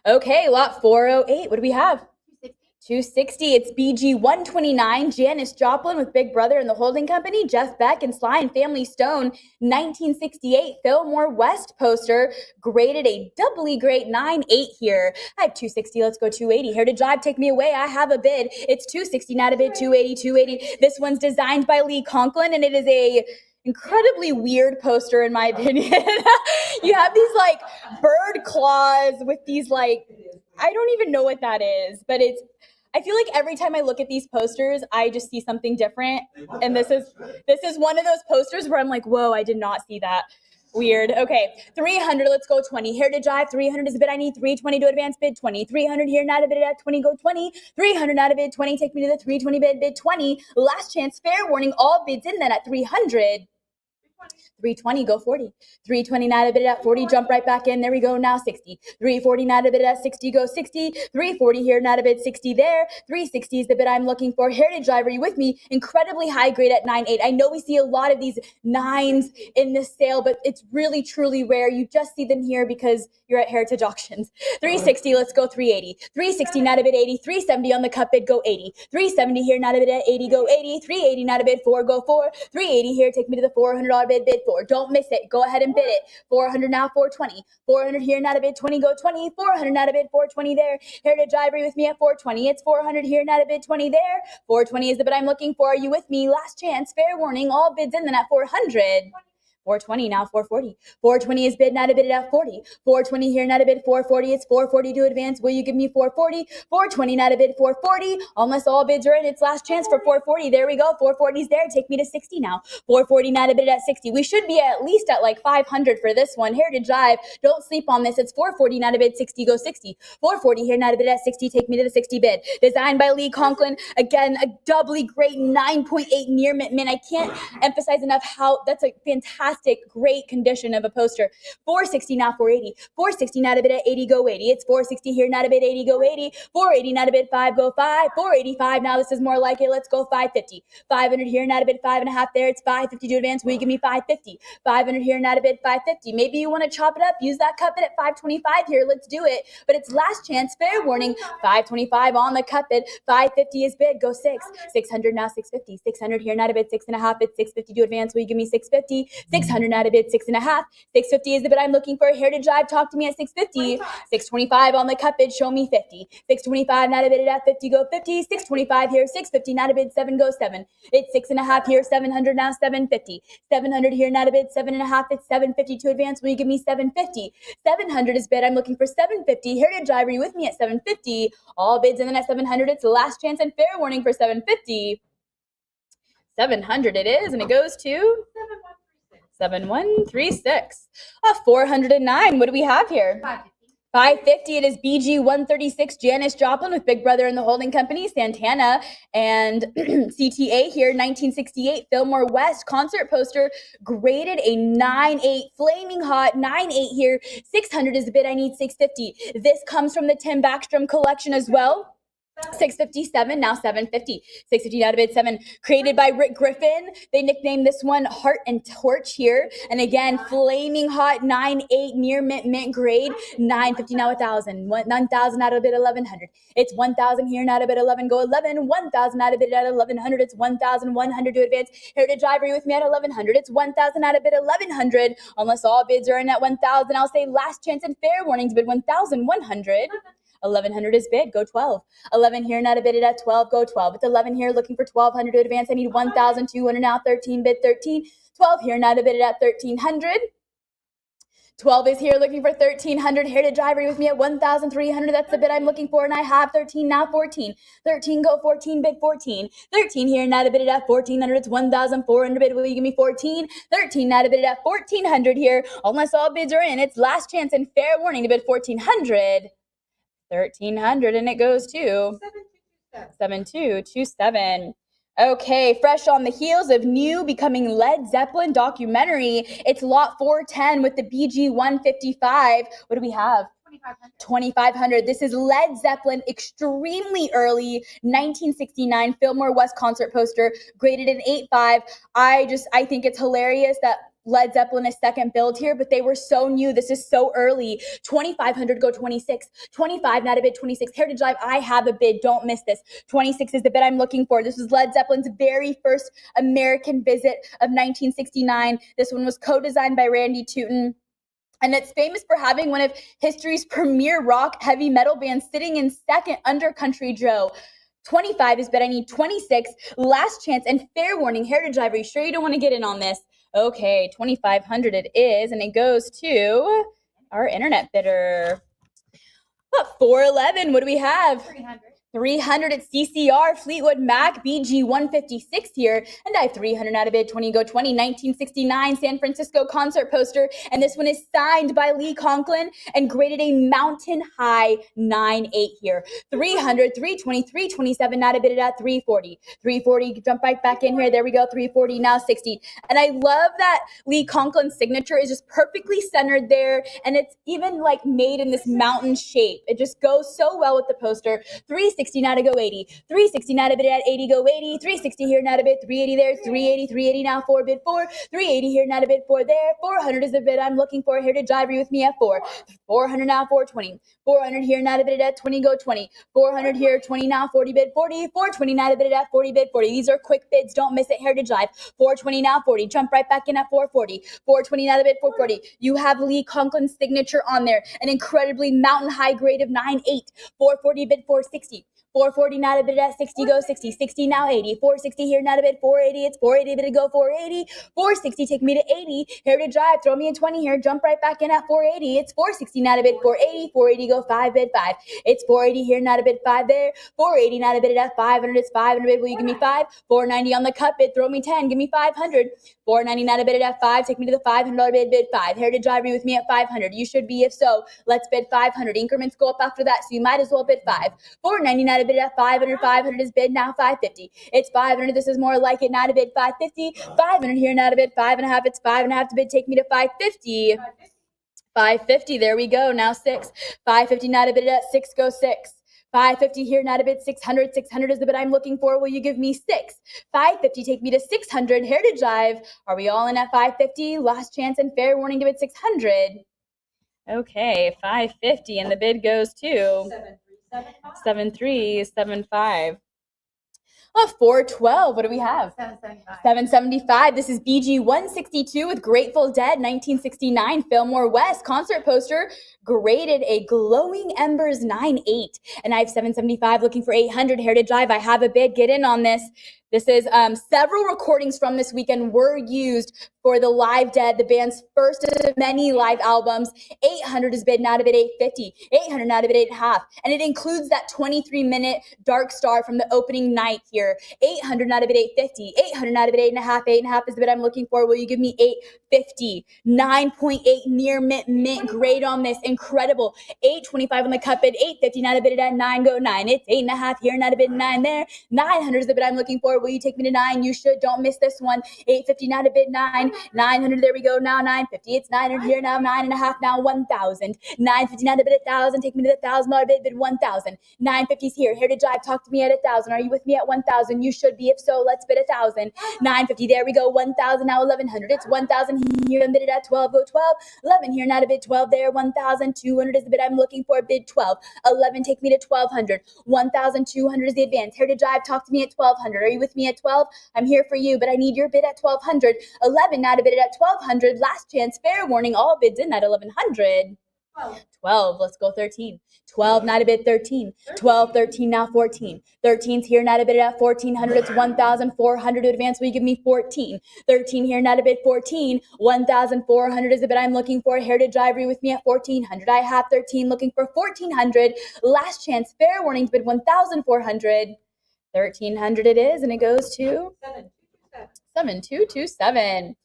[SPEAKER 1] Okay, lot 408. What do we have? 260. It's BG 129. Janis Joplin with Big Brother and the Holding Company. Jeff Beck and Sly and Family Stone. 1968 Fillmore West poster. Graded a doubly great 9.8 here. I have 260. Let's go 280. Heritage Live, take me away. I have a bid. It's 260, not a bid. 280, 280. This one's designed by Lee Conklin, and it is a incredibly weird poster in my opinion. You have these like bird claws with these like, I don't even know what that is, but I feel like every time I look at these posters, I just see something different. And this is one of those posters where I'm like, whoa, I did not see that. Weird. Okay, 300, let's go 20. Heritage Live, 300 is a bid I need. 320 to advance bid 20. 300 here, not a bid at 20, go 20. 300, not a bid 20, take me to the 320 bid 20. Last chance, fair warning, all bids in then at 300. 320, go 40. 320, not a bid at 40, jump right back in. There we go, now 60. 340, not a bid at 60, go 60. 340 here, not a bid, 60 there. 360 is the bid I'm looking for. Heritage Live, are you with me? Incredibly high grade at 9.8. I know we see a lot of these 9s in this sale, but it's really, truly rare. You just see them here because you're at Heritage Auctions. 360, let's go 380. 360, not a bid 80. 370 on the cut bid, go 80. 370 here, not a bid at 80, go 80. 380, not a bid 4, go 4. 380 here, take me to the $400 bid 4. Don't miss it. Go ahead and bid it. 400 now, 420. 400 here, not a bid 20, go 20. 400, not a bid 420 there. Heritage Ivory with me at 420. It's 400 here, not a bid 20 there. 420 is the bid I'm looking for. Are you with me? Last chance, fair warning, all bids in then at 400. 420 now, 440. 420 is bid, not a bid at 40. 420 here, not a bid, 440. It's 440 to advance. Will you give me 440? 420, not a bid, 440. Almost all bids are in. It's last chance for 440. There we go. 440 is there. Take me to 60 now. 440, not a bid at 60. We should be at least at like 500 for this one. Heritage Live, don't sleep on this. It's 440, not a bid, 60, go 60. 440 here, not a bid at 60. Take me to the 60 bid. Designed by Lee Conklin. Again, a doubly great 9.8 near mint. I can't emphasize enough how that's a fantastic, great condition of a poster. 460 now, 480. 460 not a bid at 80, go 80. It's 460 here, not a bid 80, go 80. 480 not a bid 5, go 5. 485 now, this is more like it. Let's go 550. 500 here, not a bid 5.5 there. It's 550 to advance. Will you give me 550? 500 here, not a bid 550. Maybe you want to chop it up. Use that cut bid at 525 here. Let's do it. But it's last chance, fair warning. 525 on the cut bid. 550 is bid. Go 6. 600 now, 650. 600 here, not a bid 6.5. It's 650 to advance. Will you give me 650? 600 not a bid 6.5. 650 is the bid I'm looking for. Heritage Live, talk to me at 650. 625 on the cut bid. Show me 50. 625 not a bid at 50. Go 50. 625 here. 650 not a bid 7. Go 7. It's 6.5 here. 700 now, 750. 700 here, not a bid 7.5. It's 750 to advance. Will you give me 750? 700 is bid. I'm looking for 750. Heritage Live, are you with me at 750? All bids in then at 700. It's the last chance and fair warning for 750. 700 it is, and it goes to 7136. 409. What do we have here? 550. It is BG 136 Janis Joplin with Big Brother and the Holding Company, Santana and CTA here. 1968 Fillmore West concert poster, graded a 9.8, flaming hot 9.8 here. 600 is the bid I need. 650. This comes from the Tim Backstrom collection as well. 657 now, 750. 650 out of bid 7. Created by Rick Griffin. They nicknamed this one Heart and Torch here. And again, flaming hot 9.8 near mint grade. 950 now, 1,000. 9,000 out of bid 1,100. It's 1,000 here, not a bid 11. Go 11. 1,000 out of bid at 1,100. It's 1,100 to advance. Heritage Ivory with me at 1,100. It's 1,000 out of bid 1,100. Almost all bids are in at 1,000. I'll say last chance and fair warning to bid 1,100. 1100 is bid, go 12. 11 here, not a bid at 12, go 12. It's 11 here, looking for 1200 to advance. I need 1200 now, 13 bid, 13. 12 here, not a bid at 1300. 12 is here, looking for 1300. Here to drive. Are you with me at 1300? That's the bid I'm looking for, and I have 13 now, 14. 13, go 14, bid 14. 13 here, not a bid at 1400. It's 1400 bid. Will you give me 14? 13, not a bid at 1400 here. Almost all bids are in. It's last chance and fair warning to bid 1400. 1300, and it goes to 7227. Okay, fresh on the heels of new becoming Led Zeppelin documentary. It's lot 410 with the BG 155. What do we have? 2500. This is Led Zeppelin, extremely early 1969 Fillmore West concert poster, graded an 8.5. I think it's hilarious that Led Zeppelin is second billed here, but they were so new. This is so early. 2500, go 26. 25, not a bid, 26. Heritage Live, I have a bid. Don't miss this. 26 is the bid I'm looking for. This was Led Zeppelin's very first American visit of 1969. This one was co-designed by Randy Tootin. And it's famous for having one of history's premier rock heavy metal bands sitting in second under Country Joe. 25 is bid. I need 26. Last chance and fair warning. Heritage Live, are you sure you don't want to get in on this? Okay, 2500 it is, and it goes to our internet bidder. 411, what do we have? 300 at CCR, Fleetwood Mac, BG 156 here, and I have 300 out of bid, 20, go 20, 1969 San Francisco concert poster, and this one is signed by Lee Conklin and graded a mountain high 9.8 here. 300, 320, 327 out of bid at 340. 340, jump right back in here, there we go, 340, now 60. And I love that Lee Conklin's signature is just perfectly centered there, and it's even like made in this mountain shape. It just goes so well with the poster. 360 now to go 80. 360 now to bid at 80, go 80. 360 here now to bid, 380 there, 380, 380 now 4 bid 4. 380 here now to bid 4 there. 400 is the bid I'm looking for here to drive with me at 4. 400 now 420. 400 here now to bid at 20, go 20. 400 here, 20 now, 40 bid 40. 420 now to bid at 40 bid 40. These are quick bids, don't miss it. Heritage Live. 420 now 40. Jump right back in at 440. 420 now to bid 440. You have Lee Conklin's signature on there. An incredibly mountain high grade of 9.8. 440 bid 460. 440 now to bid at 60, go 60. 60 now 80. 460 here now to bid 480. It's 480 bid to go 480. 460 take me to 80. Heritage Drive, throw me a 20 here. Jump right back in at 480. It's 460 now to bid 480. 480 go 5 bid 5. It's 480 here now to bid 5 there. 480 now to bid at 500. It's 500 bid. Will you give me 5? 490 on the cut bid. Throw me 10. Give me 500. 490 now to bid at 5. Take me to the $500 bid 5. Heritage Drive, are you with me at 500? You should be. If so, let's bid 500. Increments go up after that, so you might as well bid 5. 490 now to bid at 500. 500 is bid now 550. It's 500. This is more like it now to bid 550. 500 here now to bid 5.5. It's 5.5 to bid. Take me to 550. 550. There we go. Now 6. 550 now to bid at 6. Go 6. 550 here, not a bid, 600. 600 is the bid I'm looking for. Will you give me 6? 550, take me to 600. Heritage Live. Are we all in at 550? Last chance and fair warning to bid 600. Okay, 550, and the bid goes to 7375. 412. What do we have? 775. This is BG 162 with Grateful Dead 1969 Fillmore West concert poster, graded a glowing embers 9.8. And I have 775 looking for 800. Heritage Live, I have a bid. Get in on this. This is several recordings from this weekend were used for the Live Dead, the band's first of many live albums. 800 is bid now to bid 850. 800 now to bid 8.5. And it includes that 23-minute Dark Star from the opening night here. 800 now to bid 850. 800 now to bid 8.5. 8.5 is the bid I'm looking for. Will you give me 850? 9.8 near mint grade on this. Incredible. 825 on the cut bid. 850 now to bid it at 9. Go 9. It's 8.5 here, now to bid 9 there. 900 is the bid I'm looking for. Will you take me to 9? You should. Don't miss this one. 850 now to bid 9. 900, there we go. Now 950. It's 900 here, now 9.5, now 1,000. 950 now to bid 1,000. Take me to the $1,000 bid 1,000. 950's here. Heritage Drive, talk to me at 1,000. Are you with me at 1,000? You should be. If so, let's bid 1,000. 950, there we go. 1,000, now 1,100. It's 1,000 here and bid it at 12. Go 12. 11 here, now to bid 12 there. 1,200 is the bid I'm looking for. Bid 12. 11, take me to 1,200. 1,200 is the advance. Heritage Drive, talk to me at 1,200. Are you with me at 12? I'm here for you, but I need your bid at 1,200. 11, now to bid it at 1,200. Last chance, fair warning, all bids in at 1,100. 12. Let's go 13. 12, not a bid, 13. 12, 13, now 14. 13's here, not a bid at 1400. It's 1,400 to advance. Will you give me 14? 13 here, not a bid, 14. 1,400 is the bid I'm looking for. Heritage Ivory with me at 1,400. I have 13 looking for 1,400. Last chance, fair warning to bid 1,400. 1,300 it is, and it goes to 7227.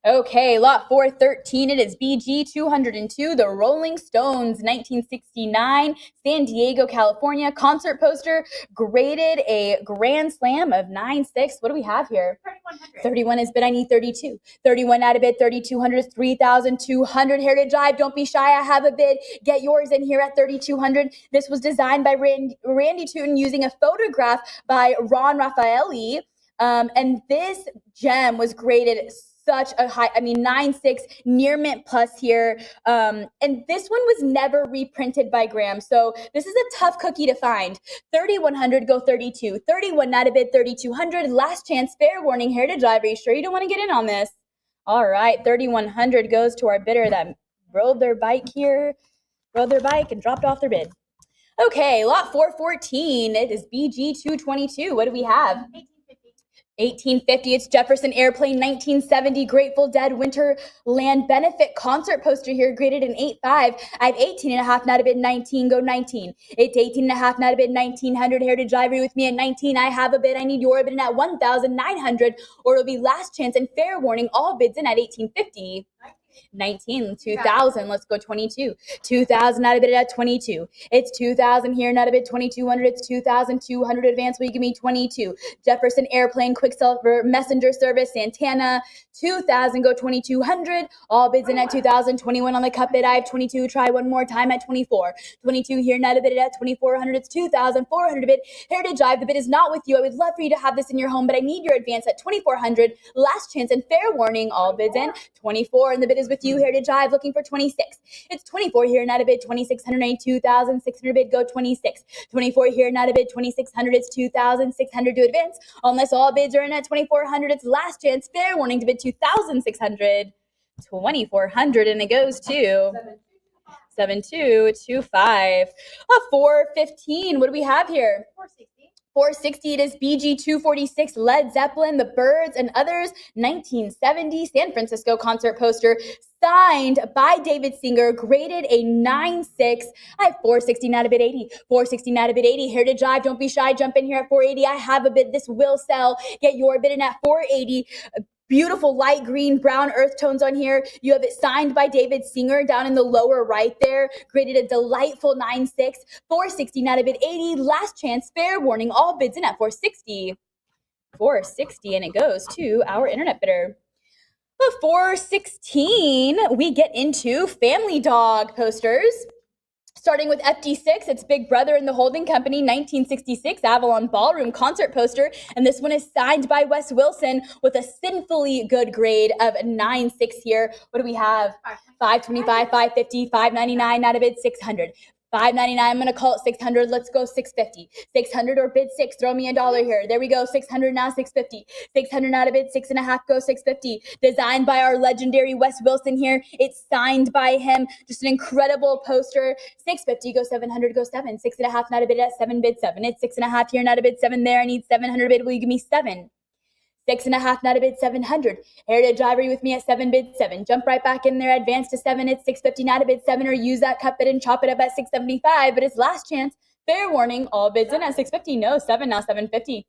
[SPEAKER 1] Okay, lot 413, it is BG 202, the Rolling Stones, 1969, San Diego, California. Concert poster, graded a Grand Slam of 9.6. What do we have here?
[SPEAKER 2] 3,100.
[SPEAKER 1] 31 is bid, I need 32. 31 out of bid, 3,200 is 3,200. Heritage Drive, don't be shy, I have a bid. Get yours in here at 3,200. This was designed by Randy Tootin using a photograph by Ron Raffaelli. And this gem was graded such a high, 9.6, near mint plus here. And this one was never reprinted by Graham. So this is a tough cookie to find. 3,100, go 32. 31, not a bid, 3,200. Last chance, fair warning, Heritage Drive. Are you sure you don't want to get in on this? All right, 3,100 goes to our bidder that rode their bike and dropped off their bid. Okay, lot 414, it is BG 222. What do we have? 1850, it's Jefferson Airplane, 1970, Grateful Dead Winterland Benefit concert poster here, graded an 8.5. I have 18.5, not a bid, 19, go 19. It's 18.5, not a bid, 1,900. Heritage Ivory with me at 19. I have a bid, I need your bid in at 1,900, or it'll be last chance and fair warning, all bids in at 1850. 19, 2,000, let's go 22. 2,000, not a bid at 22. It's 2,000 here, not a bid, 2,200. It's 2,200 advance. Will you give me 22? Jefferson Airplane, Quicksilver Messenger Service, Santana, 2,000, go 2,200. All bids in at 2,000. 21 on the cup bid. I have 22. Try one more time at 24. 22 here, not a bid at 2,400. It's 2,400 bid. Heritage Drive, the bid is not with you. I would love for you to have this in your home, but I need your advance at 2,400. Last chance and fair warning. All bids in 24, and the bid is with you. Heritage Drive looking for 26. It's 24 here, not a bid, 2,600, 2,600 bid, go 26. 24 here, not a bid, 2,600, it's 2,600 to advance. Unless all bids are in at 2,400, it's last chance, fair warning to bid 2,600. 2,400, and it goes to 7225. 415, what do we have here?
[SPEAKER 2] 460.
[SPEAKER 1] 460, it is BG 246, Led Zeppelin, The Byrds, and Others, 1970 San Francisco concert poster, signed by David Singer, graded a 9.6. I have 460, not a bid, 80. 460, not a bid, 80. Heritage Drive, don't be shy, jump in here at 480. I have a bid, this will sell. Get your bid in at 480. Beautiful light green, brown earth tones on here. You have it signed by David Singer down in the lower right there. Graded a delightful 9.6. 460, not a bid, 80. Last chance, fair warning, all bids in at 460. 460, and it goes to our internet bidder. 416, we get into Family Dog posters. Starting with FD6, it's Big Brother and the Holding Company, 1966 Avalon Ballroom concert poster. And this one is signed by Wes Wilson with a sinfully good grade of 9.6 here. What do we have? 525, 550, 599, not a bid, 600. 599, I'm going to call it 600. Let's go 650. 600 or bid 6. Throw me $1 here. There we go. 600 now, 650. 600 not a bid, 6.5, go 650. Designed by our legendary Wes Wilson here. It's signed by him. Just an incredible poster. 650, go 700, go 7. 6.5 not a bid at 7, bid 7. It's 6.5 here, not a bid, 7 there. I need 700 bid. Will you give me 7? 6.5, not a bid, 700. Heritage Ivory with me at 7, bid 7. Jump right back in there, advance to 7. It's 650, not a bid, 7, or use that cut bid and chop it up at 675. But it's last chance. Fair warning, all bids in at 650. No, 7 now, 750.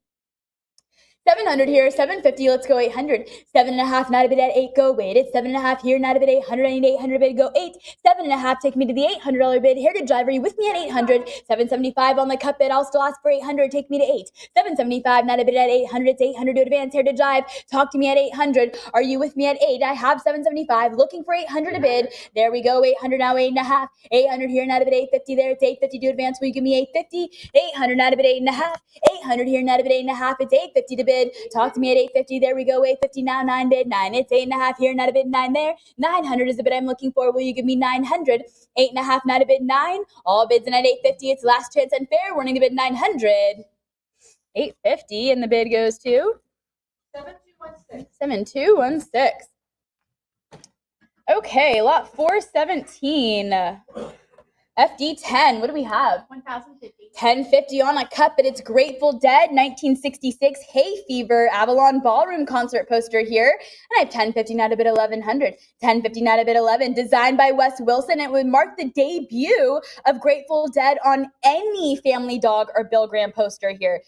[SPEAKER 1] 700 here, 750, let's go 800. 7.5, not a bid at 8, go wait. It's 7.5 here, not a bid, 800. I need 800 bid, go 8. 7.5, take me to the $800 bid. Heritage Driver, you with me at 800. 775 on the cut bid, I'll still ask for 800. Take me to 8. 775, not a bid at 800. It's 800 to advance. Heritage Drive, talk to me at 800. Are you with me at 8? I have 775, looking for 800 a bid. There we go, 800 now, 8.5. 800 here, not a bid, 850 there. It's 850 to advance. Will you give me 850? 800, not a bid, 8.5. 800 here, not a bid, 8.5. It's 850 to bid. Talk to me at 850. There we go. 850 now. 9 bid 9. It's 8.5 here. Not a bid 9 there. 900 is the bid I'm looking for. Will you give me 900? 8.5. Not a bid 9. All bids in at 850. It's last chance and fair. Warning to bid 900. 850 and the bid goes to
[SPEAKER 2] 7216.
[SPEAKER 1] 7216. Okay, lot 417. FD10, what do we have?
[SPEAKER 2] 1,050.
[SPEAKER 1] 1050 on a cup, but it's Grateful Dead, 1966, Hay Fever, Avalon Ballroom concert poster here. And I have 1050 out of bid 1100. 1050 out of bid 11, designed by Wes Wilson. It would mark the debut of Grateful Dead on any Family Dog or Bill Graham poster here.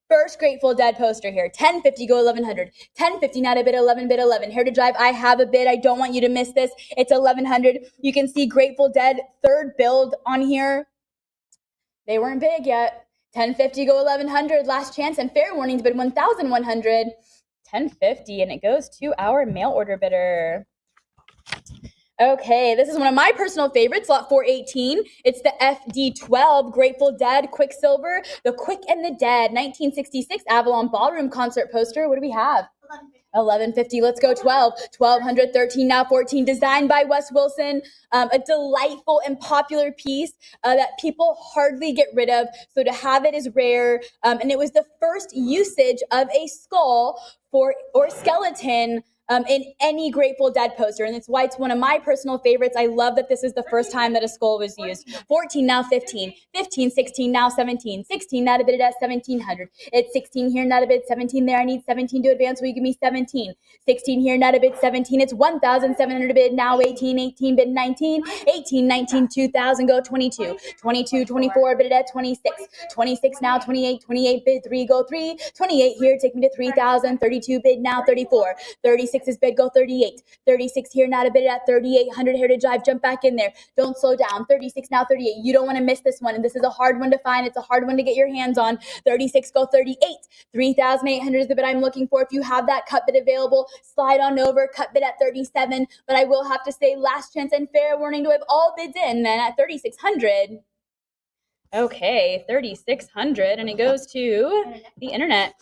[SPEAKER 1] First Grateful Dead poster here. 1050 go 1100. 1050 out of bid 11, bid 11. Here to drive. I have a bid. I don't want you to miss this. It's 1100. You can see Grateful Dead third build on here. They weren't big yet. 1050 go 1100. Last chance and fair warnings bid 1100. 1050 and it goes to our mail order bidder. Okay, this is one of my personal favorites, lot 418. It's the FD12 Grateful Dead Quicksilver, The Quick and the Dead, 1966 Avalon Ballroom concert poster. What do we have? 1150. Let's go 12. 1200, 13, now 14. Designed by Wes Wilson. A delightful and popular piece that people hardly get rid of. So to have it is rare. And it was the first usage of a skull or skeleton in any Grateful Dead poster. And that's why it's one of my personal favorites. I love that this is the first time that a skull was used. 14, now 15. 15, 16, now 17. 16, now to bid it at 1700. It's 16 here, not a bid 17 there. I need 17 to advance. Will you give me 17? 16 here, not a bid 17. It's 1,700 to bid. Now 18, 18 bid 19. 18, 19, 2,000 go 22. 22, 24 bid it at 26. 26 now 28. 28 bid 3 go 3. 28 here, take me to 3,000. 32 bid now 34. 36 is bid, go 38. 36 here, now to bid it at 3,800 here to drive, jump back in there. Don't slow down. 36 now 38. You don't want to miss this one. And this is a hard one to find. It's a hard one to get your hands on. 36 go 38. 3,800 is the bid I'm looking for. If you have that cut bid available, slide on over, cut bid at 37. But I will have to say last chance and fair warning to have all bids in. And at 3,600. Okay, 3,600. And it goes to the internet.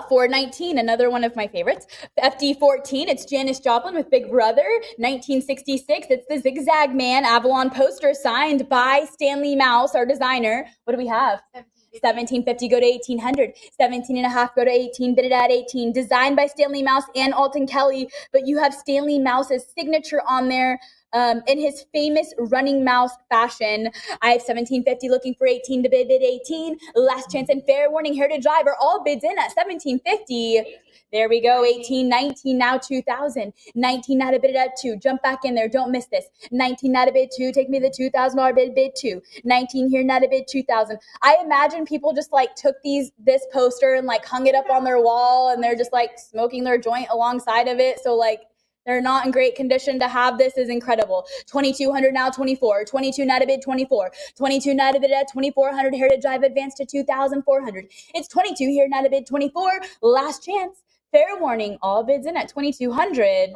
[SPEAKER 1] 419, another one of my favorites. FD14, it's Janis Joplin with Big Brother. 1966, it's the Zigzag Man Avalon poster signed by Stanley Mouse, our designer. What do we have? 1750 go to 1800. 17 and a half go to 18, bid it at 18. Designed by Stanley Mouse and Alton Kelly, but you have Stanley Mouse's signature on there. In his famous running mouse fashion. I have 1750 looking for 18 to bid 18. Last chance and fair warning here to drive are all bids in at 1750. There we go. 18, 19, now 2,000. 19 now to bid it at 2. Jump back in there. Don't miss this. 19 now to bid 2. Take me the $2,000 bid 2. 19 here now to bid 2,000. I imagine people just like took this poster and like hung it up on their wall and they're just like smoking their joint alongside of it. So like they're not in great condition. To have this is incredible. 2,200 now 24. 22 now to bid 24. 22 now to bid at 2,400. Here to drive advance to 2,400. It's 22 here now to bid 24. Last chance. Fair warning. All bids in at 2,200.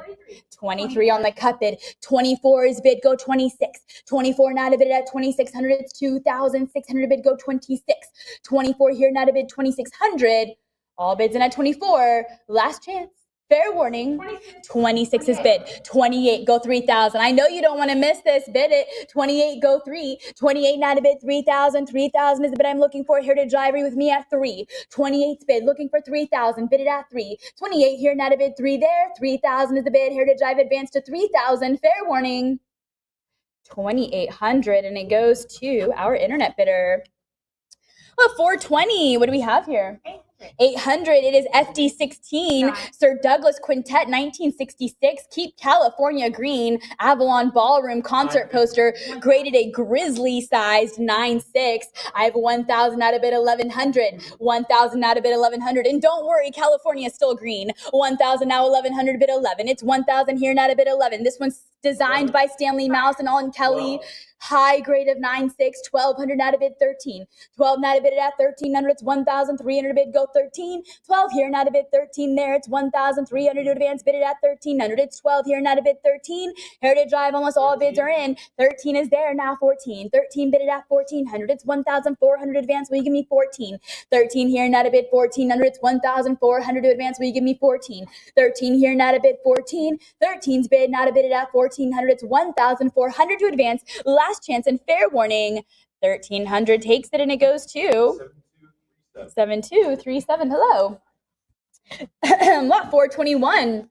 [SPEAKER 1] 23 on the cut bid. 24 is bid. Go 26. 24 now to bid at 2,600. It's 2,600 bid. Go 26. 24 here now to bid 2,600. All bids in at 24. Last chance. Fair warning, 26 is bid. 28, go 3,000. I know you don't want to miss this. Bid it. 28, go 3. 28, now to bid 3,000. 3,000 is the bid I'm looking for. Here to drive with me at 3. 28's bid, looking for 3,000. Bid it at 3. 28 here, now to bid 3 there. 3,000 is the bid. Here to drive advance to 3,000. Fair warning, 2,800. And it goes to our internet bidder. Well, 420. What do we have here? 800. It is FD16, Sir Douglas Quintet, 1966. Keep California Green, Avalon Ballroom concert poster, graded a grizzly-sized 9.6. I have 1,000 out of bid 1,100. 1,000 out of bid 1,100. And don't worry, California is still green. 1,000 now 1,100 bid 11. It's 1,000 here now to bid 11. This one's designed by Stanley Mouse and Alton Kelly. High grade of 9.6, 1,200 now to bid 13. 12 now to bid it at 1,300. It's 1,300 bid, go 13. 12 here now to bid 13 there. It's 1,300 to advance, bid it at 1,300. It's 12 here now to bid 13. Heritage Drive, almost all bids are in. 13 is there, now 14. 13 bid it at 1,400. It's 1,400 advance, will you give me 14? 13 here now to bid 1,400. It's 1,400 to advance, will you give me 14? 13 here now to bid 14. 13's bid, now to bid it at 1,400. It's 1,400 to advance. Last chance and fair warning. 1,300 takes it and it goes to 7237. Hello. Lot 421.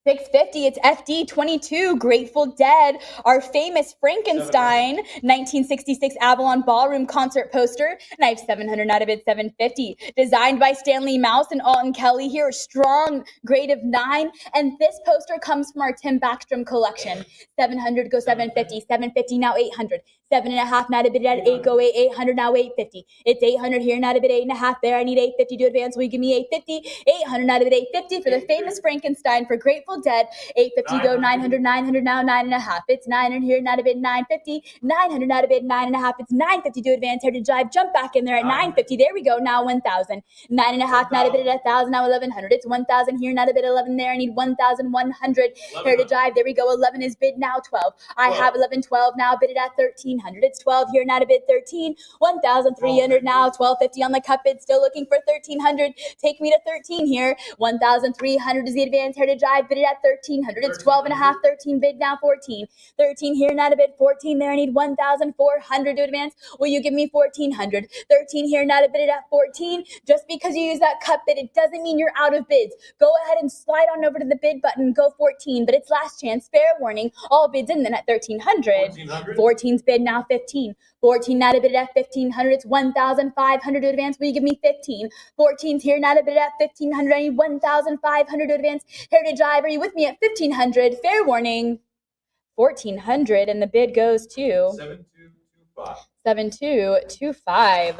[SPEAKER 1] 650, it's FD 22, Grateful Dead, our famous Frankenstein 1966 Avalon Ballroom concert poster, and I have 700 out of it, 750. Designed by Stanley Mouse and Alton Kelly here, a strong grade of 9, and this poster comes from our Tim Backstrom collection. 700 go 750, 750 now 800, 7.5 now to bid at 8 go 800 now 850. It's 800 here now to bid 8.5 there. I need 850 to advance. Will you give me 850? 800 now to bid 850 for the famous Frankenstein for Grateful Dead. 850 go 900, 900 now 9.5. It's 900 here now to bid 950. 900 now to bid 9.5. It's 950 to advance. Heritage Drive. Jump back in there at 950. There we go. Now 1,000. 9.5 now to bid at 1,000. Now 1,100. It's 1,000 here now to bid 11 there. I need 1,100. Heritage Drive. There we go. 11 is bid now 12. I have 11, 12 now bid it at 1,300. It's 12 here now to bid 13. 1,300 now. 1,250 on the cup bid. Still looking for 1,300. Take me to 13 here. 1,300 is the advance. Heritage Drive. Bid it at 1,300. It's 12.5. 13 bid now 14. 13 here now to bid 14 there. I need 1,400 to advance. Will you give me 1,400? 13 here now to bid it at 14. Just because you use that cup bid, it doesn't mean you're out of bids. Go ahead and slide on over to the bid button. Go 14, but it's last chance. Fair warning. All bids in then at 1,300. 14's bid now 15. 14 now to bid at 1,500. It's 1,500 to advance. Will you give me 15? 14's here now to bid at 1,500. I need 1,500 to advance. Heritage Drive, are you with me at 1,500? Fair warning. 1,400, and the bid goes to
[SPEAKER 3] 7225.
[SPEAKER 1] 7225.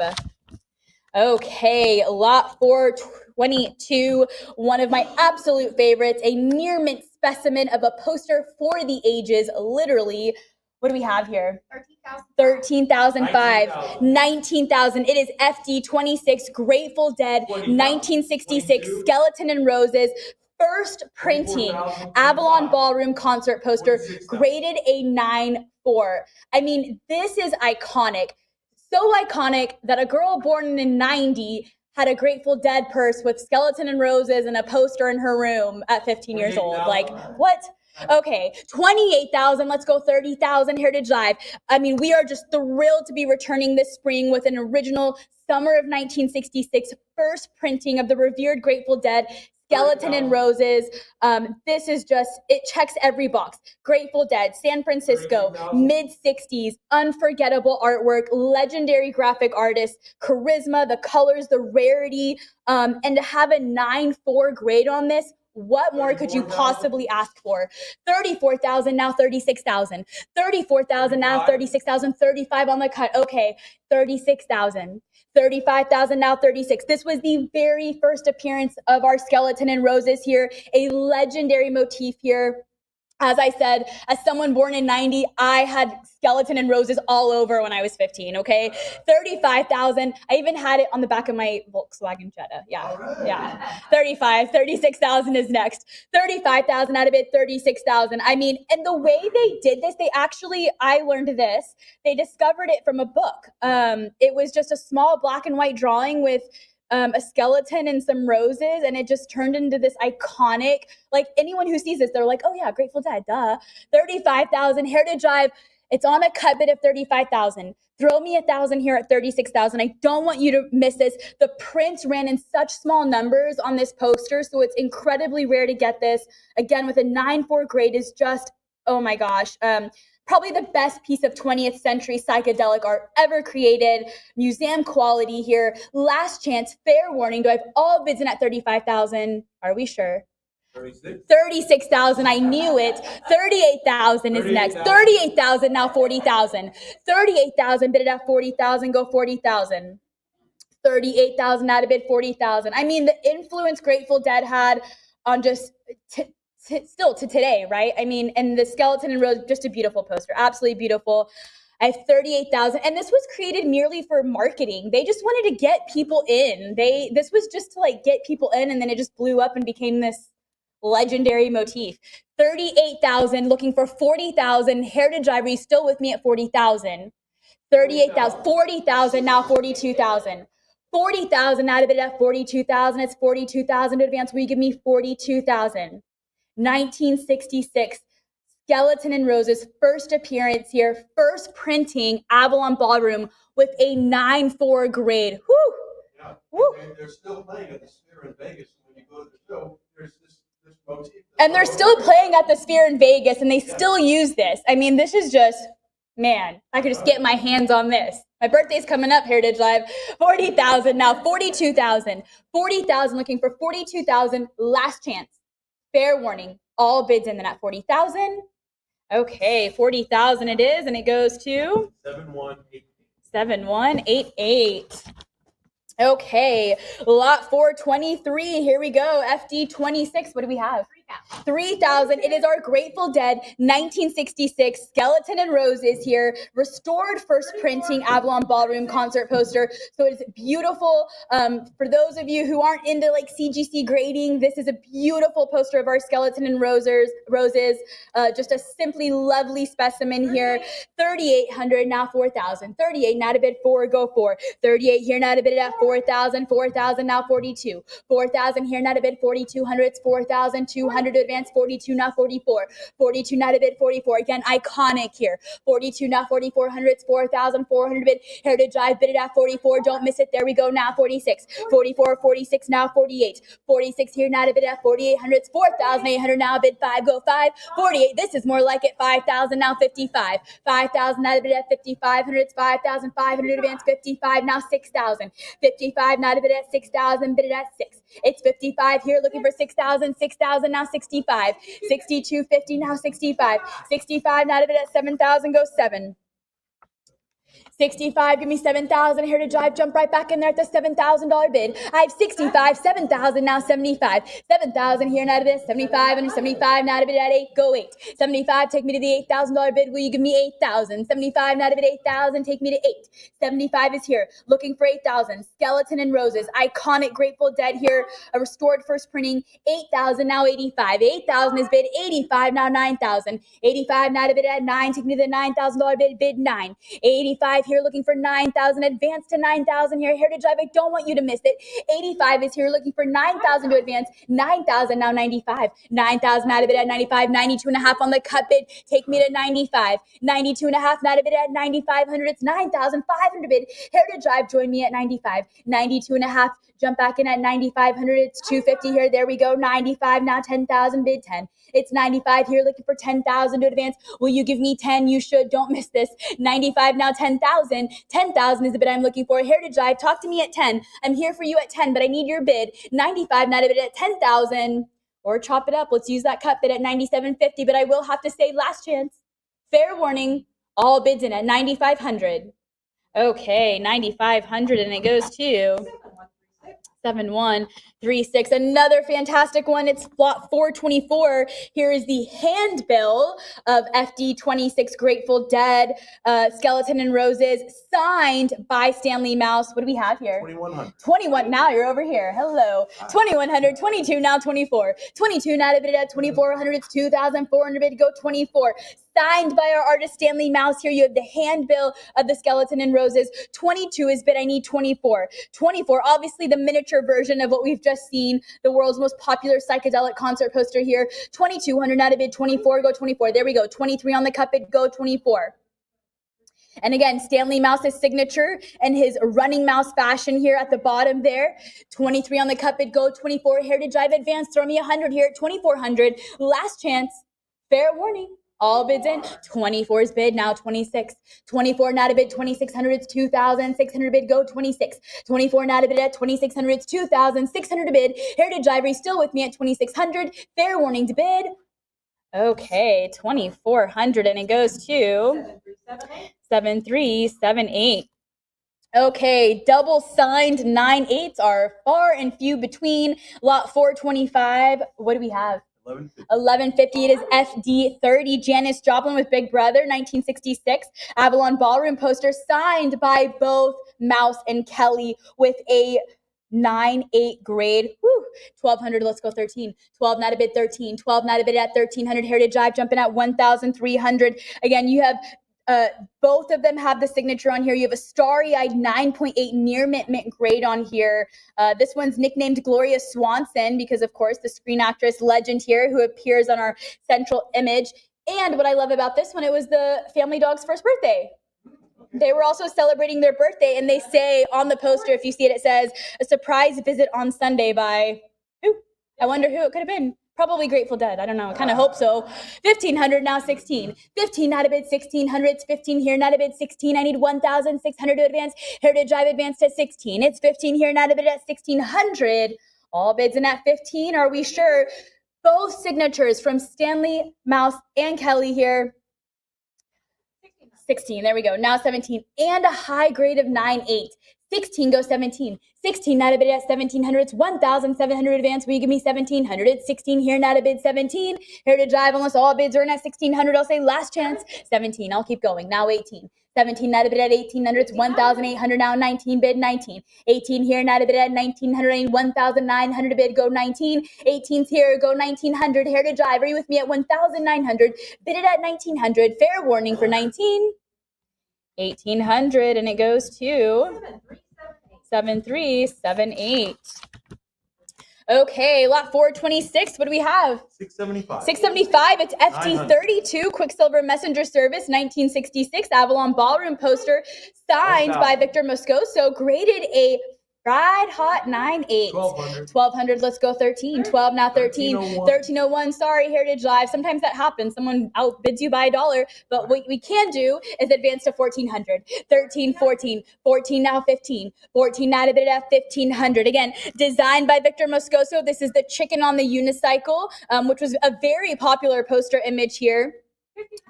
[SPEAKER 1] Okay, lot 422, one of my absolute favorites, a near mint specimen of a poster for the ages, literally. What do we have here? 13,005. 19,000. It is FD 26, Grateful Dead, 1966, Skeleton and Roses. First printing, Avalon Ballroom concert poster, graded a 9.4. I mean, this is iconic. So iconic that a girl born in 90 had a Grateful Dead purse with Skeleton and Roses and a poster in her room at 15 years old. Like, what? Okay, 28,000. Let's go 30,000. Heritage Live. I mean, we are just thrilled to be returning this spring with an original summer of 1966 first printing of the revered Grateful Dead, Skeleton and Roses. This is just, it checks every box. Grateful Dead, San Francisco, mid-60s, unforgettable artwork, legendary graphic artists, charisma, the colors, the rarity, and to have a 9.4 grade on this, what more could you possibly ask for? 34,000, now 36,000. 34,000, now 36,000. 35 on the cut. Okay, 36,000. 35,000, now 36. This was the very first appearance of our Skeleton and Roses here, a legendary motif here. As I said, as someone born in 90, I had Skeleton and Roses all over when I was 15, okay? 35,000. I even had it on the back of my Volkswagen Jetta. Yeah. 36,000 is next. 35,000 out of it, 36,000. I mean, and the way they did this, I learned this. They discovered it from a book. It was just a small black and white drawing with a skeleton and some roses, and it just turned into this iconic, like anyone who sees this, they're like, oh yeah, Grateful Dead, duh. 35,000, Heritage Drive, it's on a cut bid of 35,000. Throw me 1,000 here at 36,000. I don't want you to miss this. The prints ran in such small numbers on this poster, so it's incredibly rare to get this. Again, with a 9.4 grade is just, oh my gosh. Probably the best piece of 20th century psychedelic art ever created. Museum quality here. Last chance, fair warning. Do I have all bids in at 35,000? Are we sure? 36,000. I knew it. 38,000 is next. 38,000, now 40,000. 38,000, bid it at 40,000, go 40,000. 38,000 out of bid, 40,000. I mean, the influence Grateful Dead had on just still to today, right? I mean, and the Skeleton and Rose, just a beautiful poster, absolutely beautiful. I have 38,000, and this was created merely for marketing. They just wanted to get people in. This was just to like get people in, and then it just blew up and became this legendary motif. 38,000, looking for 40,000. Heritage Ivory still with me at 40,000. 38,000, 40,000, now 42,000. 40,000 out of it at 42,000. It's 42,000 to advance. Will you give me 42,000? 1966, Skeleton and Roses, first appearance here, first printing, Avalon Ballroom with a 9.4 grade. Woo!
[SPEAKER 3] Yeah,
[SPEAKER 1] Woo!
[SPEAKER 3] they're still playing at the Sphere in Vegas. When you go to the show, there's this
[SPEAKER 1] And they're still playing at the Sphere in Vegas, and they still use this. I mean, this is just, man, I could just get my hands on this. My birthday's coming up, Heritage Live. 40,000 now, 42,000. 40,000, looking for 42,000. Last chance. Fair warning. All bids in then at 40,000. Okay, 40,000 it is, and it goes to
[SPEAKER 3] 7188.
[SPEAKER 1] 7188. Okay, lot 423. Here we go. FD 26. What do we have? 3,000. It is our Grateful Dead 1966 Skeleton and Roses here. Restored first printing Avalon Ballroom concert poster. So it's beautiful. For those of you who aren't into like CGC grading, this is a beautiful poster of our Skeleton and Roses. Just a simply lovely specimen here. 3,800, now 4,000. 38, now to bid 4, go 4. 38 here, now to bid it at 4,000. 4,000, now 42. 4,000 here, now to bid 4,200. It's 4,200 to advance. 42, now 44. 42, now to bid 44. Again, iconic here. 42, now 4,400. It's 4,400 bid. Heritage Drive, bid it at 44. Don't miss it. There we go. Now 46. 44, 46, now 48. 46 here, now to bid at 4,800. It's 4,800, now bid 5, go 5. 48, this is more like it. 5,000, now 55. 5,000, now to bid at 5,500. It's 5,500 advance. 55, now 6,000. 55, now to bid at 6,000. Bid it at 6. It's 55 here, looking for 6,000. 6,000, now 65. 62.50, now 65. 65, now to bid at 7,000. Go 7. 65, give me 7,000. Here to drive, jump right back in there at the $7,000 bid. I have 65, 7,000, now 75. 7,000 here, now to bid 75, and 75, now to bid at 8, go 8. 75, take me to the $8,000 bid. Will you give me 8,000? 75, now to bid 8,000, take me to 8. 75 is here, looking for 8,000. Skeleton and Roses, iconic Grateful Dead here, a restored first printing. 8,000, now 85. 8,000 is bid. 85, now 9,000. 85, now to bid at 9, take me to the $9,000 bid. Bid 9. 85 here, looking for 9,000. Advance to 9,000 here. Heritage Drive, I don't want you to miss it. 85 is here, looking for 9,000 to advance. 9,000, now 95. 9,000, now to bid at 95. 92 and a half on the cut bid. Take me to 95. 92 and a half, now to bid at 9,500. It's 9,500 bid. Heritage Drive, join me at 95. 92 and a half, jump back in at 9,500. It's 250 here. There we go. 95, now 10,000, bid 10. It's 95 here, looking for 10,000 to advance. Will you give me 10? You should. Don't miss this. 95, now 10,000. 10,000 is the bid I'm looking for. Heritage Drive, talk to me at 10. I'm here for you at 10, but I need your bid. 95, now to bid at 10,000. Or chop it up. Let's use that cut bid at 97.50, but I will have to say last chance. Fair warning, all bids in at 9,500. Okay, 9,500, and it goes to 7136. Another fantastic one. It's lot 424. Here is the handbill of FD 26 Grateful Dead, Skeleton and Roses, signed by Stanley Mouse. What do we have here?
[SPEAKER 3] 2100.
[SPEAKER 1] 21. Now you're over here. Hello. 2100. 22. Now 24. 22. Now to bid at 2,400. It's 2,400 bid. Go 24. Signed by our artist Stanley Mouse. Here you have the handbill of the Skeleton and Roses. 22 is bid. I need 24. 24, obviously the miniature version of what we've just seen, the world's most popular psychedelic concert poster here. 2,200, now to bid 24, go 24. There we go. 23 on the cut bid, go 24. And again, Stanley Mouse's signature and his running mouse fashion here at the bottom there. 23 on the cut bid, go 24. Heritage Drive advance, throw me 100 here at 2,400. Last chance, fair warning. All bids in. 24's bid, now 26. 24 now to bid 2,600. It's 2,600 bid, go 26. 24 now to bid at 2,600. It's 2,600 to bid. Heritage Library still with me at 2,600. Fair warning to bid. Okay, 2,400, and it goes to 7378. Okay, double signed 9/8 are far and few between. Lot 425. What do we have? 1150. It is FD 30. Janis Joplin with Big Brother, 1966. Avalon Ballroom poster signed by both Mouse and Kelly with a 9/8 grade. Woo. 1,200. Let's go 13. 12 now to bid 13. 12 now to bid at 1,300. Heritage Drive jumping at 1,300. Again, you have both of them have the signature on here. You have a starry-eyed 9.8 near mint grade on here. This one's nicknamed Gloria Swanson because, of course, the screen actress legend here who appears on our central image. And what I love about this one, it was the family dog's first birthday. They were also celebrating their birthday, and they say on the poster, if you see it, it says, a surprise visit on Sunday by who? I wonder who it could have been. Probably Grateful Dead. I don't know. I kind of hope so. 1,500, now 16. 15 not a bid, 1,600. It's 15 here, not a bid, 16. I need 1,600 to advance. Heritage Drive advance to 16. It's 15 here, not a bid at 1,600. All bids in at 15. Are we sure? Both signatures from Stanley, Mouse, and Kelly here. 16, there we go. Now 17, and a high grade of 9.8. 16 goes 17. 16 not a bid at 1,700. It's 1,700 advance. Will you give me 1,700? It's 16 here, not a bid, 17. Here to drive, unless all bids are in at 1,600. I'll say last chance. 17. I'll keep going. Now 18. 17 not a bid at 1,800. It's 1,800 now. 19 bid, 19. 18 here, not a bid at 1,900. I need 1,900 to bid. Go 19. 18's here. Go 1,900. Here to drive. Are you with me at 1,900? Bid it at 1,900. Fair warning for 19. 1,800, and it goes to 7,378. Okay, lot 426. What do we have?
[SPEAKER 3] 675.
[SPEAKER 1] 675. It's FD32 Quicksilver Messenger Service 1966 Avalon Ballroom poster signed by Victor Moscoso. Graded a fried hot 9.8. 1,200. Let's go 13. 12 now 13. 1301. Sorry, Heritage Live. Sometimes that happens. Someone outbids you by $1. But what we can do is advance to 1,400. 13, 14. 14 now 15. 14 now to bid at 1,500. Again, designed by Victor Moscoso. This is the chicken on the unicycle, which was a very popular poster image here.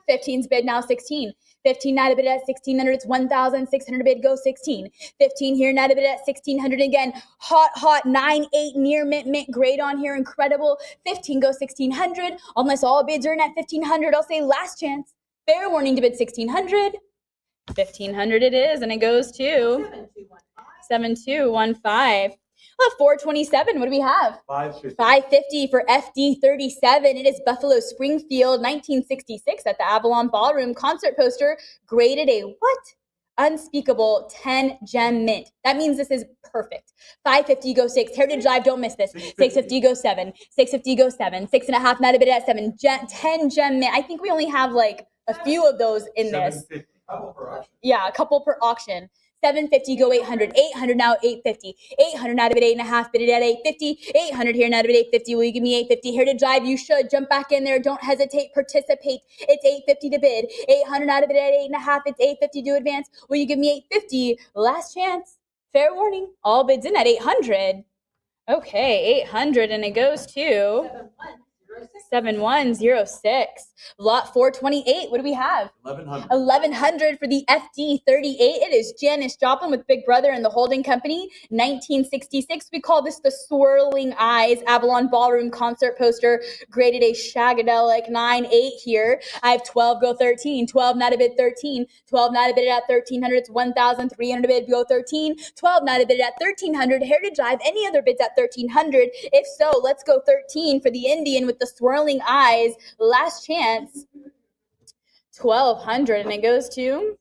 [SPEAKER 1] 15's bid now 16. 15 not a bid at 1,600. It's 1,600 bid. Go 16. 15 here, not a bid at 1,600 again. Hot 9.8 near mint grade on here. Incredible. 15 go 1,600. Unless all bids are in at 1,500, I'll say last chance. Fair warning to bid 1,600. 1,500 it is, and it goes to 7,215. Well, 427. What do we have?
[SPEAKER 3] 550.
[SPEAKER 1] 550 for FD37. It is Buffalo Springfield 1966 at the Avalon Ballroom concert poster. Graded a what? Unspeakable 10 gem mint. That means this is perfect. 550 go 6. Heritage Live, don't miss this. 650 go 7. 650 go 7. 6.5 not a bid at 7. 10 gem mint. I think we only have like a few of those in this.
[SPEAKER 3] 750. Couple per auction.
[SPEAKER 1] Yeah, a couple per auction. 750 go 800. 800 now 850. 800 now to bid 8.5. Bid it at 850. 800 here now to bid 850. Will you give me 850? Here to drive. You should jump back in there. Don't hesitate. Participate. It's 850 to bid. 800 now to bid at 8.5. It's 850 to advance. Will you give me 850? Last chance. Fair warning. All bids in at 800. Okay, 800, and it goes to 7106. Lot 428. What do we have?
[SPEAKER 3] 1,100.
[SPEAKER 1] 1,100 for the FD38. It is Janice Joplin with Big Brother and the Holding Company. 1966. We call this the Swirling Eyes Avalon Ballroom concert poster. Graded a shagadelic 9.8 here. I have 12 go 13. 12 not a bid 13. 12 not a bid at 1,300. It's 1,300 bid go 13. 12 not a bid at 1,300. Heritage Drive. Any other bids at 1,300? If so, let's go 13 for the Indian with the swirling eyes. Last chance. 1,200, and it goes to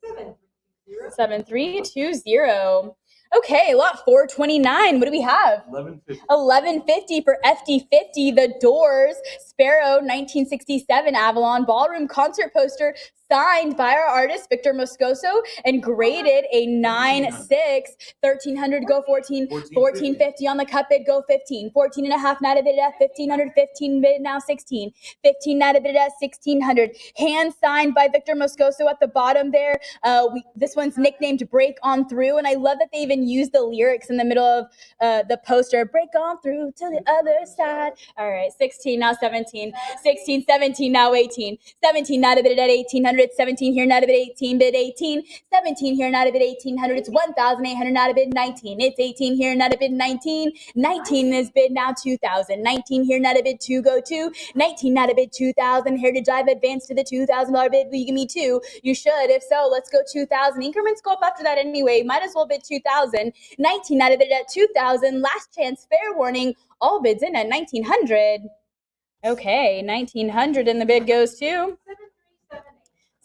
[SPEAKER 1] 7,320. Okay, lot 429. What do we have?
[SPEAKER 3] 1,150.
[SPEAKER 1] 1,150 for FD50. The Doors Sparrow 1967 Avalon Ballroom concert poster signed by our artist Victor Moscoso and graded a 9.6. 1,300 go 14. 1,450 on the cut bid. Go 15. 14.5 not a bid at 1,500. 15 bid now 16. 15 not a bid at 1,600. Hand signed by Victor Moscoso at the bottom there. This one's nicknamed Break On Through, and I love that they even use the lyrics in the middle of the poster. Break on through to the other side. All right, 16 now 17. 16, 17 now 18. 17 not a bid at 1,800. 17 here not a bid 18 bid 18. 17 here not a bid 1,800. It's 1,800 not a bid 19. It's 18 here not a bid 19. 19 is bid now 2,000. 19 here not a bid 2 go 2. 19 not a bid 2,000. Here to drive advance to the $2,000 bid. Will you give me 2? You should. If so, let's go 2,000. Increments go up after that anyway. Might as well bid 2,000. 19 not a bid at 2,000. Last chance. Fair warning. All bids in at 1,900. Okay, 1,900, and the bid goes to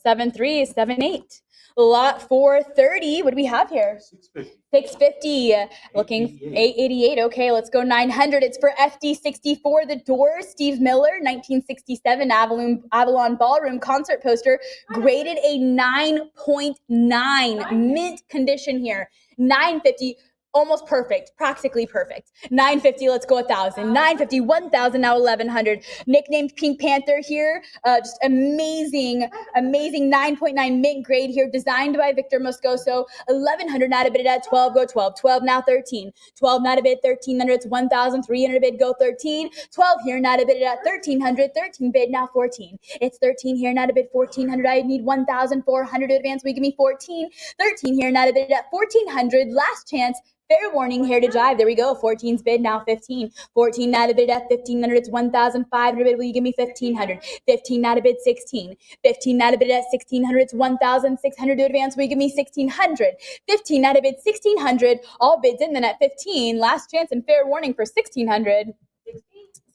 [SPEAKER 1] 7,378. Lot 430. What do we have here?
[SPEAKER 3] 650.
[SPEAKER 1] 650. Looking 888. Okay, let's go 900. It's for FD64. The Doors, Steve Miller, 1967 Avalon Ballroom concert poster. Graded a 9.9. Mint condition here. 950. almost perfect, practically perfect. 950, let's go 1,000. 950, 1,000, now 1,100. Nicknamed Pink Panther here. Just amazing 9.9 mint grade here, designed by Victor Moscoso. 1,100, not a bid at 12, go 12. 12, now 13. 12, not a bid, 1,300, it's 1,300 bid, go 13. 12 here, not a bid at 1,300, 13 bid, now 14. It's 13 here, not a bid, 1,400, I need 1,400 to advance, we give me 14. 13 here, not a bid at 1,400, last chance. Fair warning, here to drive. There we go. 14's bid, now 15. 14 not a bid at 1,500. It's 1,500 bid. Will you give me 1,500? 15 not a bid, 16. 15 not a bid at 1,600. It's 1,600 to advance. Will you give me 1,600? 15 not a bid, 1,600. All bids in then at 15. Last chance and fair warning for 1,600.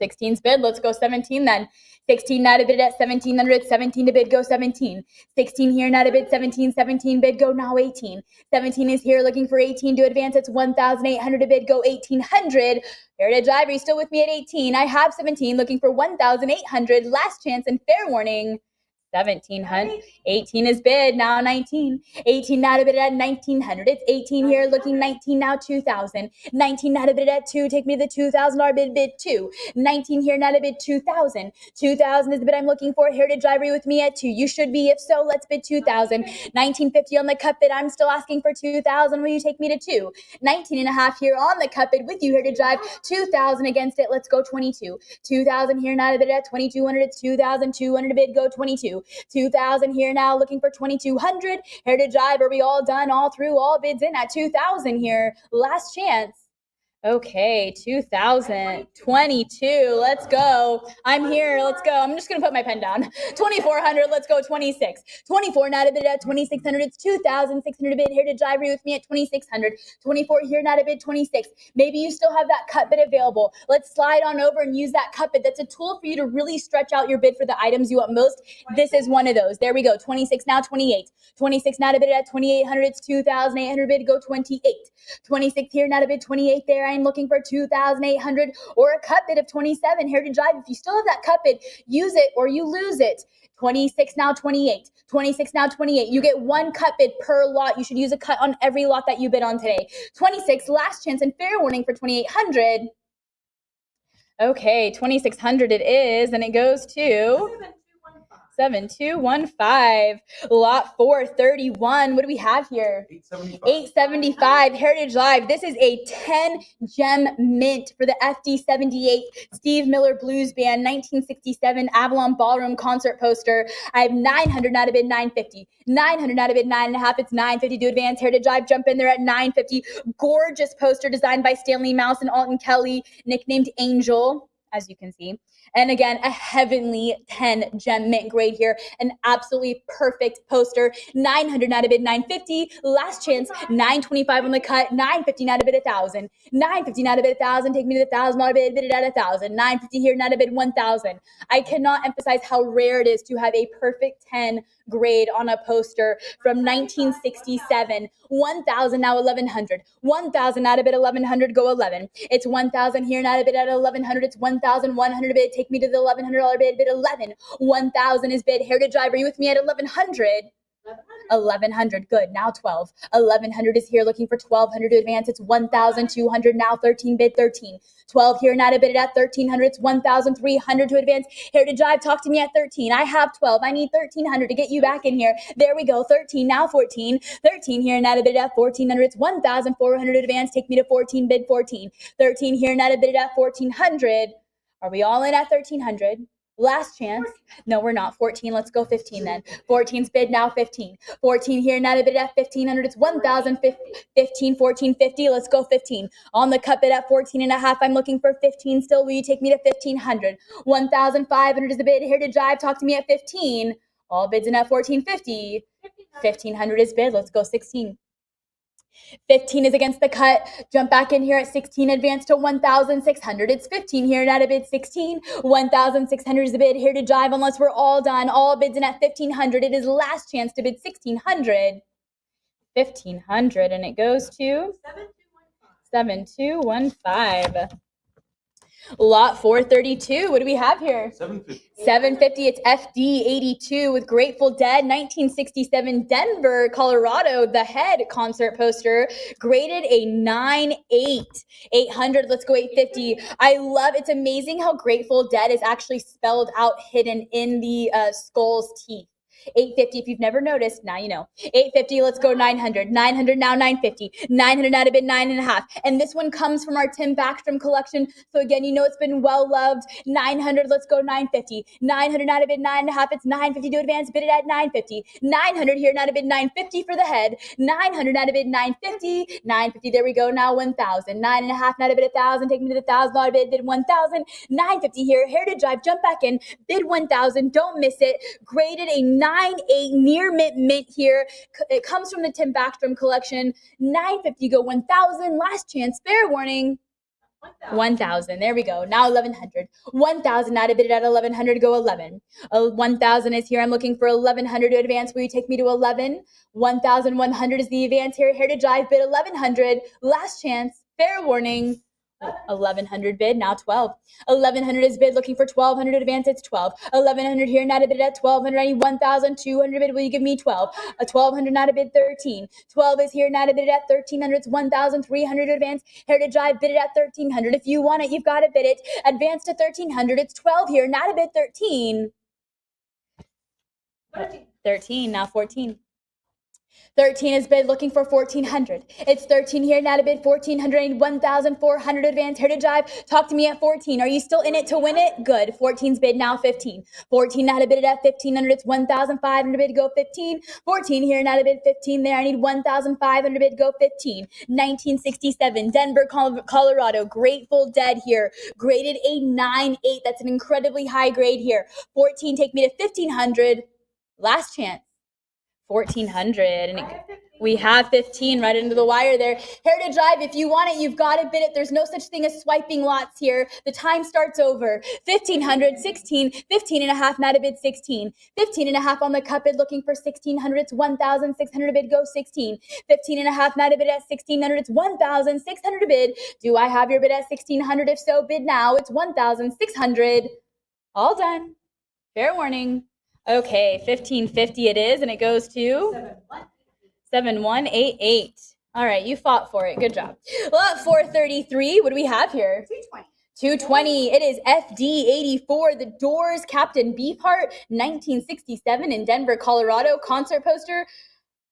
[SPEAKER 1] 16's bid. Let's go 17 then. 16 not a bid at 1,700. 17 to bid, go 17. 16 here, not a bid, 17. 17 bid, go now 18. 17 is here looking for 18 to advance. It's 1,800 to bid, go 1,800. Heritage Drive, are you still with me at 18? I have 17 looking for 1,800. Last chance and fair warning. 1,700. 18 is bid, now 19. 18 not a bid at 1,900. It's 18 here looking 19, now 2,000. 19 not a bid at 2. Take me to the $2,000 bid 2. 19 here, not a bid, 2,000. 2,000 is the bid I'm looking for. Heritage Drive, are you with me at 2? You should be. If so, let's bid 2,000. 1950 on the cut bid. I'm still asking for 2,000. Will you take me to 2? 19 and a half here on the cut bid with you, Heritage Drive. 2,000 against it. Let's go 22. 2,000 here, not a bid at 2,200. It's 2,200 to bid, go 22. 2,000 here now looking for 2,200. Heritage Drive, are we all done? All through, all bids in at 2,000 here. Last chance. Okay, 2022. Let's go. I'm here. Let's go. I'm just going to put my pen down. 2,400. Let's go. 26. 24 not a bid at 2,600. It's 2,600 a bid. Here to drive with me at 2,600. 24 here, not a bid. 26. Maybe you still have that cut bid available. Let's slide on over and use that cut bid. That's a tool for you to really stretch out your bid for the items you want most. This is one of those. There we go. 26 now, 28. 26 not a bid at 2,800. It's 2,800 bid. Go 28. 26 here, not a bid. 28 there. I'm looking for 2,800 or a cut bid of 27. Heritage Drive, if you still have that cut bid, use it or you lose it. 26 now, 28. 26 now, 28. You get one cut bid per lot. You should use a cut on every lot that you bid on today. 26, last chance and fair warning for 2,800. Okay, 2,600 it is, and it goes to 7215. Lot 431. What do we have here? 875. Heritage Live. This is a 10 gem mint for the FD78 Steve Miller Blues Band 1967 Avalon Ballroom concert poster. I have 900 not a bid, 950. 900 not a bid, 9.5. It's 950 to advance. Heritage Live, jump in there at 950. Gorgeous poster designed by Stanley Mouse and Alton Kelly, nicknamed Angel, as you can see. And again, a heavenly 10 gem mint grade here. An absolutely perfect poster. 900 not a bid, 950. Last chance, 925 on the cut. 950 not a bid, 1,000. 950 not a bid, 1,000. Take me to the $1,000 bid, bid it at 1,000. 950 here, not a bid, 1,000. I cannot emphasize how rare it is to have a perfect 10 grade on a poster from 1967. 1,000 now, 1,100. 1,000 not a bid, 1,100, go 11. It's 1,000 here, not a bid at 1,100. It's 1,100 bid. Take me to the $1,100 bid, bid 11. 1,000 is bid. Heritage Drive, are you with me at 1,100? 1,100, good. Now 12. 1,100 is here looking for 1,200 to advance. It's 1,200 now, 13 bid, 13. 12 here, not a bid at 1,300. It's 1,300 to advance. Heritage Drive, talk to me at 13. I have 12. I need 1,300 to get you back in here. There we go. 13 now, 14. 13 here, not a bid at 1,400. It's 1,400 to advance. Take me to 14 bid, 14. 13 here, not a bid at 1,400. Are we all in at 1,300? Last chance. No, we're not. 14. Let's go 15 then. 14's bid now, 15. 14 here, not a bid at 1,500. It's 1,015, 1450. Let's go 15. On the cut bid at 14 and a half. I'm looking for 15 still. Will you take me to 1,500? 1,500 is the bid. Here to drive. Talk to me at 15. All bids in at 1,450. 1,500 is bid. Let's go 16. 15 is against the cut. Jump back in here at 16, advance to 1,600. It's 15 here, not a bid, 16. 1,600 is the bid. Here to drive unless we're all done. All bids in at 1,500. It is last chance to bid 1,600. 1,500, and it goes to 7215. Lot 432. What do we have here?
[SPEAKER 3] 750.
[SPEAKER 1] 750. It's FD82 with Grateful Dead, 1967, Denver, Colorado. The Head concert poster, graded a 9.8. 800. Let's go 850. I love. It's amazing how Grateful Dead is actually spelled out hidden in the skull's teeth. 850. If you've never noticed, now you know. 850. Let's go 900. 900 now 950. 900 now to bid 9.5. And this one comes from our Tim Backstrom collection. So again, you know it's been well loved. 900. Let's go 950. 900 now to bid 9.5. It's 950 to advance. Bid it at 950. 900 here now to bid 950 for the Head. 900 now to bid 950. 950. There we go. Now 1,000. 9.5 now to bid 1,000. Take me to the $1,000 bid 1,000. 950 here. Heritage Drive. Jump back in. Bid 1,000. Don't miss it. Graded a 9.8, near mint here. It comes from the Tim Backstrom collection. 950 go 1,000. Last chance. Fair warning. 1,000. There we go. Now 1,100. 1,000 now to bid it at 1,100 to go 11. 1,000 is here. I'm looking for 1,100 to advance. Will you take me to 11? 1,100 is the advance here. Here to drive. Bid 1,100. Last chance. Fair warning. 1,100 bid, now 12. 1,100 is bid, looking for 1,200 advance, it's 12. 1,100 here, now to bid at 1,200, I need 1,200 bid, will you give me 12? 1,200 now to bid 13. 12 is here, now to bid it at 1,300, it's 1,300 advance. Heritage Drive, bid it at 1,300. If you want it, you've got to bid it. Advance to 1,300, it's 12 here, now to bid 13. 13, now 14. 13 is bid, looking for 1,400. It's 13 here, now to bid 1,400. I need 1,400 advance. Here to drive. Talk to me at 14. Are you still in it to win it? Good. 14's bid, now 15. 14 now to bid it at 1,500. It's 1,500 bid, go 15. 14 here, now to bid 15 there. I need 1,500 bid, go 15. 1967, Denver, Colorado. Grateful Dead here. Graded a 9.8. That's an incredibly high grade here. 14, take me to 1,500. Last chance. 1,400, and we have 15 right into the wire there. Heritage Drive, if you want it, you've got to bid it. There's no such thing as swiping lots here. The time starts over. 1,500, 16, 15 and a half, now to bid 16. 15 and a half on the cup bid, looking for 1,600. It's 1,600 bid, go 16. 15 and a half, now to bid at 1,600. It's 1,600 bid. Do I have your bid at 1,600? If so, bid now. It's 1,600. All done. Fair warning. Okay, 1,550 it is, and it goes to 7,188. All right, you fought for it. Good job. Lot 433. What do we have here?
[SPEAKER 2] 220.
[SPEAKER 1] 220. It is FD84, The Doors, Captain Beefheart, 1967 in Denver, Colorado. Concert poster.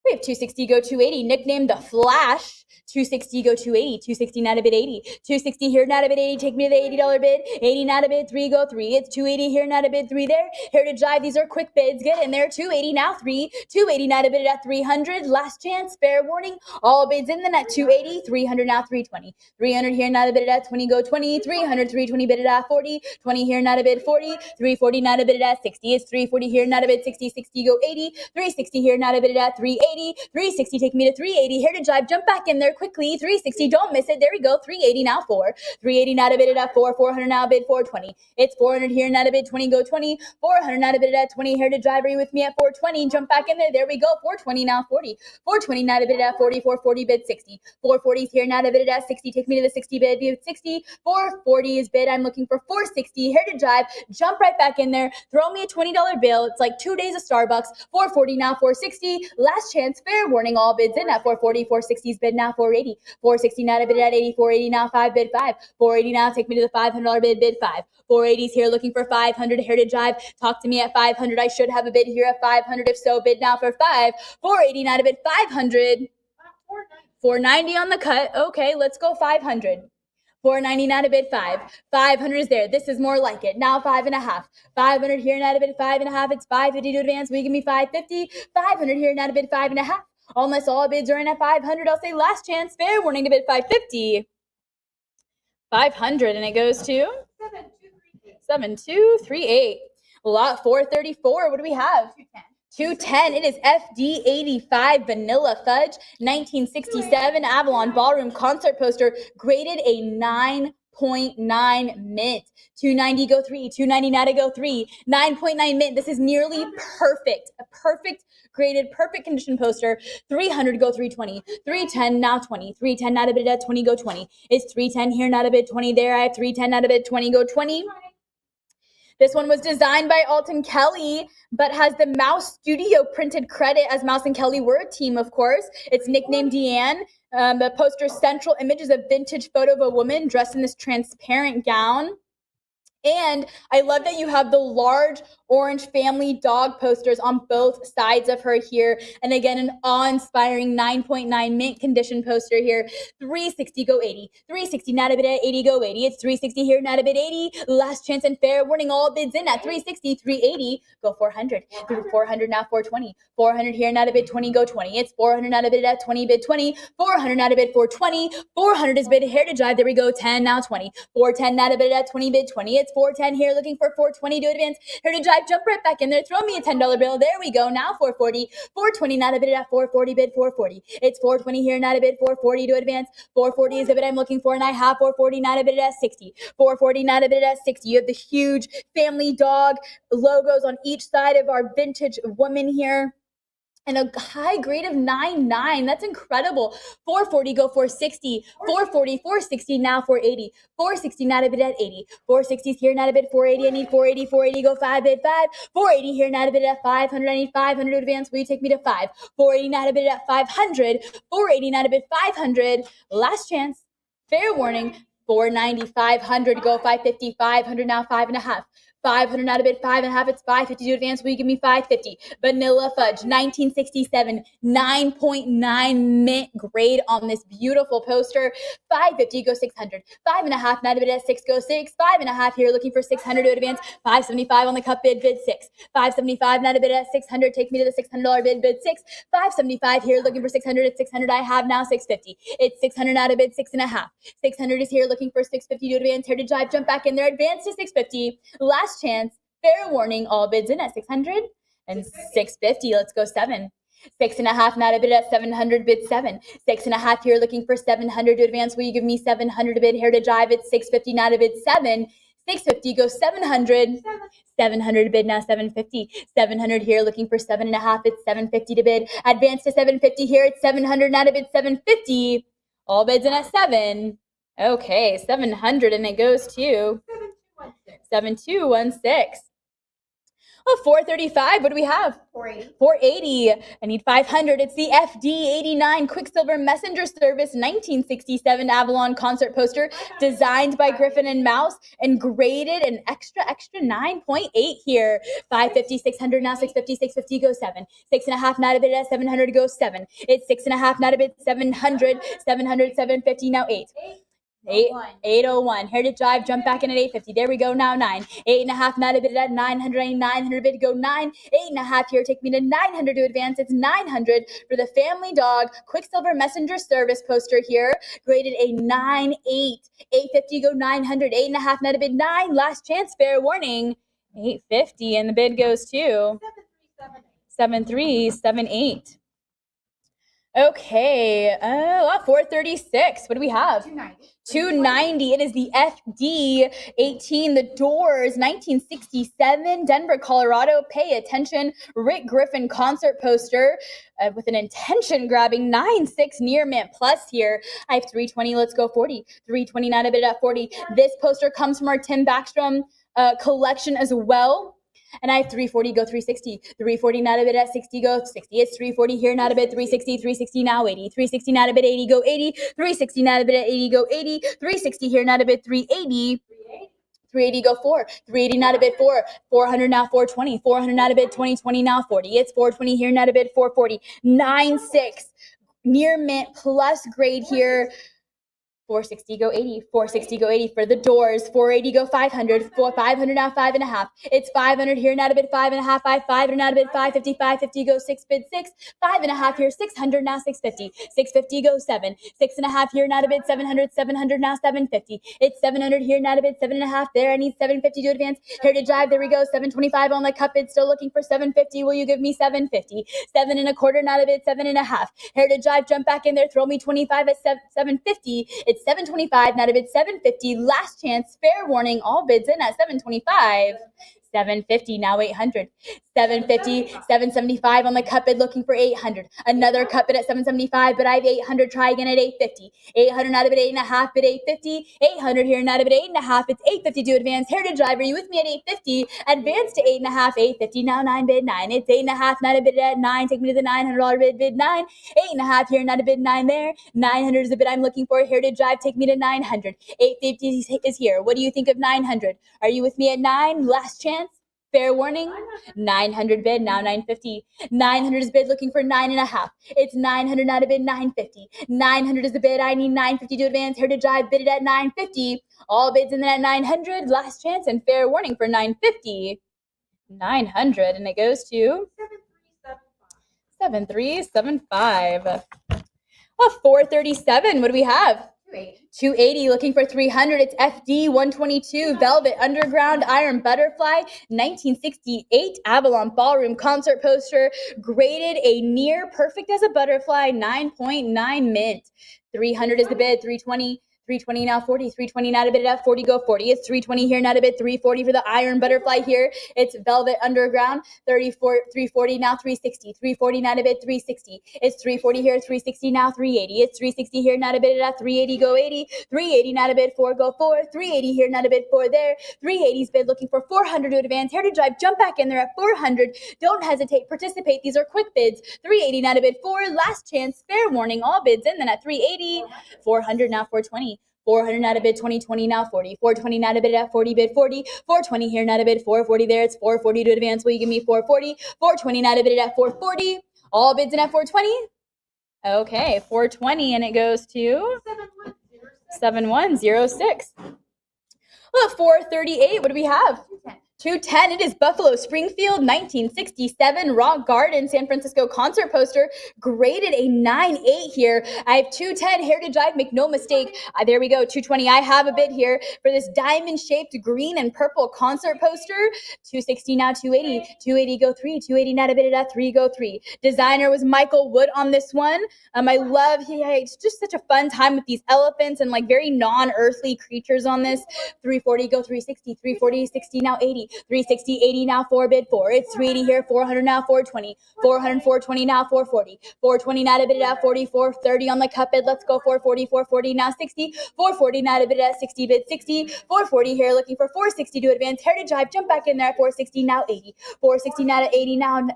[SPEAKER 1] We have 260 go 280, nicknamed The Flash. 260 go 280, 260 now to bid 80. 260 here now to bid 80, take me to the $80 bid. 80 now to bid 3, go 3. It's 280 here now to bid 3 there. Heritage Drive, these are quick bids. Get in there. 280 now 3. 280 now to bid it at 300. Last chance, fair warning. All bids in the net. 280, 300 now 320. 300 here now to bid it at 20, go 20. 300, 320 bid it at 40. 20 here now to bid 40. 340 now to bid it at 60. It's 340 here now to bid 60. 60 go 80. 360 here now to bid it at 380. 360, take me to 380. Heritage Drive, jump back in there quickly. 360, don't miss it. There we go. 380 now 4. 380 now to bid it at 4. 400 now bid 420. It's 400 here now to bid 20, go 20. 400 now to bid it at 20. Heritage Drive, are you with me at 420? Jump back in there. There we go. 420 now 40. 420 now to bid it at 40. 440 bid 60. 440 is here now to bid it at 60. Take me to the 60 bid. Bid 60. 440 is bid. I'm looking for 460. Heritage Drive, jump right back in there. Throw me a $20 bill. It's like 2 days of Starbucks. 440 now 460. Last chance. Fair warning. All bids in at 440. 460 is bid now 480. 460 now to bid at 80. 480 now 5 bid 5. 480 now take me to the $500 bid. Bid 5. 480 is here looking for 500. Heritage Drive, talk to me at 500. I should have a bid here at 500. If so, bid now for 5. 480 now to bid 500. 490 on the cut. Okay, let's go 500. 490 now to bid 5. 500 is there. This is more like it. Now 5.5. 500 here now to bid 5.5. It's 550 to advance. Will you give me 550? 500 here now to bid 5.5. Almost all bids are in at 500. I'll say last chance. Fair warning to bid 550. 500, and it goes to 7238. Lot 434. What do we have? 210. It is FD85 Vanilla Fudge, 1967 Avalon Ballroom concert poster, graded a 9.9 mint. 290 go 3. 290 now to go 3. 9.9 mint. This is nearly perfect. A perfect graded, perfect condition poster. 300, go 320. 310, now 20. 310, not a bid at 20, go 20. It's 310 here, not a bid 20 there. I have 310, not a bid 20, go 20. This one was designed by Alton Kelly, but has the Mouse Studio printed credit, as Mouse and Kelly were a team, of course. It's nicknamed Deanne. The poster's central image is a vintage photo of a woman dressed in this transparent gown. And I love that you have the large orange family dog posters on both sides of her here. And again, an awe-inspiring 9.9 mint condition poster here. 360, go 80. 360, not a bid at 80, go 80. It's 360 here, not a bid 80. Last chance and fair warning, all bids in at 360, 380, go 400. Through 400, now 420. 400 here, not a bid 20, go 20. It's 400, not a bid at 20, bid 20. 400, not a bid 420. 400 is bid here to drive. There we go, 10, now 20. 410, not a bid at 20, bid 20. It's 410 here, looking for 420 to advance. Here to drive, jump right back in there. Throw me a $10 bill. There we go. Now 440. 420, not a bid at 440, bid 440. It's 420 here, not a bid 440 to advance. 440 is the bid I'm looking for, and I have 440, not a bid at 60. 440, not a bid at 60. You have the huge family dog logos on each side of our vintage woman here. And a high grade of 9.9. That's incredible. 440, go 460. 440, 460, now 480. 460, not a bid at 80. 460 is here, not a bid 480. I need 480, 480, go 5, bid 5. 480 here, not a bid at 500. I need 500 to advance. Will you take me to 5? 480, not a bid at 500. 480, not a bid 500. Last chance. Fair warning. 490, 500, go 550, 500, now 5.5. 500, not a bid 5.5. It's 550 to advance. Will you give me 550? Vanilla Fudge, 1967, 9.9 mint grade on this beautiful poster. 550, go 600. 5.5, not a bid at 6, go 6. 5.5 here, looking for 600 to advance. 575 on the cup bid, bid 6. 575, not a bid at 600. Take me to the $600 bid, bid 6. 575 here, looking for 600 at 600. I have now 650. It's 600, not a bid 6.5. 600 is here, looking for 650 to advance. Here to drive, jump back in there, advance to 650. Last chance, fair warning, all bids in at 600 and 650. Let's go 7. 6.5, not a bid at 700, bid 7. 6.5 here, looking for 700 to advance. Will you give me 700 to bid? Here to drive, it's 650, not a bid 7. 650, go 700. 700 to bid, now 750. 700 here, looking for 7.5. It's 750 to bid. Advance to 750 here. It's 700, not a bid 750. All bids in at 7. Okay, 700, and it goes to 7216. Oh, 435. What do we have?
[SPEAKER 2] 480.
[SPEAKER 1] 480. I need 500. It's the FD89 Quicksilver Messenger Service 1967 Avalon concert poster, designed by Griffin and Mouse and graded an extra 9.8 here. 550, 600, now 650, 650, go 7. 6.5, not a bid at 700, go 7. It's 6.5, not a bid 700, 700, 750, now 8. 801. Here to drive, jump back in at 850. There we go, now 9. 8.5, not a bid at 900. I need 900 bid to go 9. 8.5 here, take me to 900 to advance. It's 900 for the family dog Quicksilver Messenger Service poster here. Graded a 9.8. 850, go 900. 8.5, not a bid 9. Last chance, fair warning. 850, and the bid goes to 7378. Okay, 436. What do we have? 290. It is the FD18, The Doors, 1967, Denver, Colorado. Pay attention. Rick Griffin concert poster with an attention-grabbing 9.6 near mint plus here. I have 320. Let's go 40. 320, not a bid at 40. This poster comes from our Tim Backstrom collection as well. And I have 340, go 360. 340, not a bid at 60, go 60. It's 340 here, not a bid, 360, 360, now 80. 360, not a bid, 80, go 80. 360, not a bid at 80, go 80. 360 here, not a bid, 380. 380, go 4. 380, not a bid, 4. 400, now 420. 400, not a bid, 2020, now 40. It's 420 here, not a bid, 440. 9.6, near mint plus grade here. 460, go 80. 460, go 80 for The Doors. 480, go 500. 500, now 5.5. It's 500 here, not a bid, 5.5. 500, not a bid, 550. 550, go 6, bid 6. 5.5 here, 600, now 650. 650, go 7. 6.5 here, not a bid, 700. 700, now 750. It's 700 here, not a bid, 7.5 there. I need 750 to advance. Here to drive, there we go. 725 on the cup bid, still looking for 750. Will you give me 750? 7.25, not a bid, 7.5. Here to drive, jump back in there, throw me 25 at 750. It's 725, not a bid, 750. Last chance, fair warning, all bids in at 725. 750, now 800. 750, 775 on the cup bid looking for 800. Another cup bid at 775, but I have 800. Try again at 850. 800 out of it, 8.5 bid 850. 800 here and out of it, 8.5. It's 850 to advance. Heritage Drive, are you with me at 850? Advance to 8.5, 850. Now 9 bid 9. It's 8.5, not a bid at 9. Take me to the $900 bid 9. 8.5 here, not a bid 9 there. 900 is the bid I'm looking for. Heritage Drive, take me to 900. 850 is here. What do you think of 900? Are you with me at 9? Last chance. Fair warning. 900 bid, now 950. 900 is bid looking for 9.5. It's 900, not a bid, 950. 900 is the bid. I need 950 to advance. Heritage Drive, bid it at 950. All bids in at 900. Last chance and fair warning for 950. 900, and it goes to 7375. Well, 437. What do we have? 280, looking for 300. It's FD 122 Velvet Underground Iron Butterfly 1968 Avalon Ballroom concert poster, graded a near perfect as a butterfly, 9.9 mint. 300 is the bid. 320. 320 now 40. 320 not a bid at 40. Go 40. It's 320 here, not a bid. 340 for the Iron Butterfly here. It's Velvet Underground. 340 now 360. 340 not a bid. 360. It's 340 here. 360 now 380. It's 360 here, not a bid at 380. Go 80. 380 not a bid. 4. Go 4. 380 here, not a bid. 4 there. 380's bid looking for 400 to advance. Heritage Drive, jump back in there at 400. Don't hesitate. Participate. These are quick bids. 380 not a bid. 4. Last chance. Fair warning. All bids in then at 380. 400 now 420. 400 not a bid, 2020 now 40. 420 not a bid at 40 bid 40. 420 here, not a bid, 440 there. It's 440 to advance. Will you give me 440? 420 not a bid at 440. All bids in at 420. Okay, 420, and it goes to 7106. Well, 438. What do we have? 210. It is Buffalo Springfield 1967 Rock Garden San Francisco concert poster, graded a 9.8 here. I have 210 Heritage Drive, make no mistake. There we go, 220. I have a bid here for this diamond-shaped green and purple concert poster. 260 now 280. 280 go 3. 280 not a bid at 3. Go 3. Designer was Michael Wood on this one. I love, it's just such a fun time with these elephants and like very non-earthly creatures on this. 340 go 360. 340 60 now 80. 360, 80 now 4 bid 4. It's 380 here, 400 now 420. 400, 420 now 440. 420 not a bid at 40. 430 on the cup bid. Let's go 440. 440 now 60. 440 not a bid at 60 bid 60. 440 here, looking for 460 to advance. Heritage Drive, jump back in there at 460 now 80. 460 not at 80 now.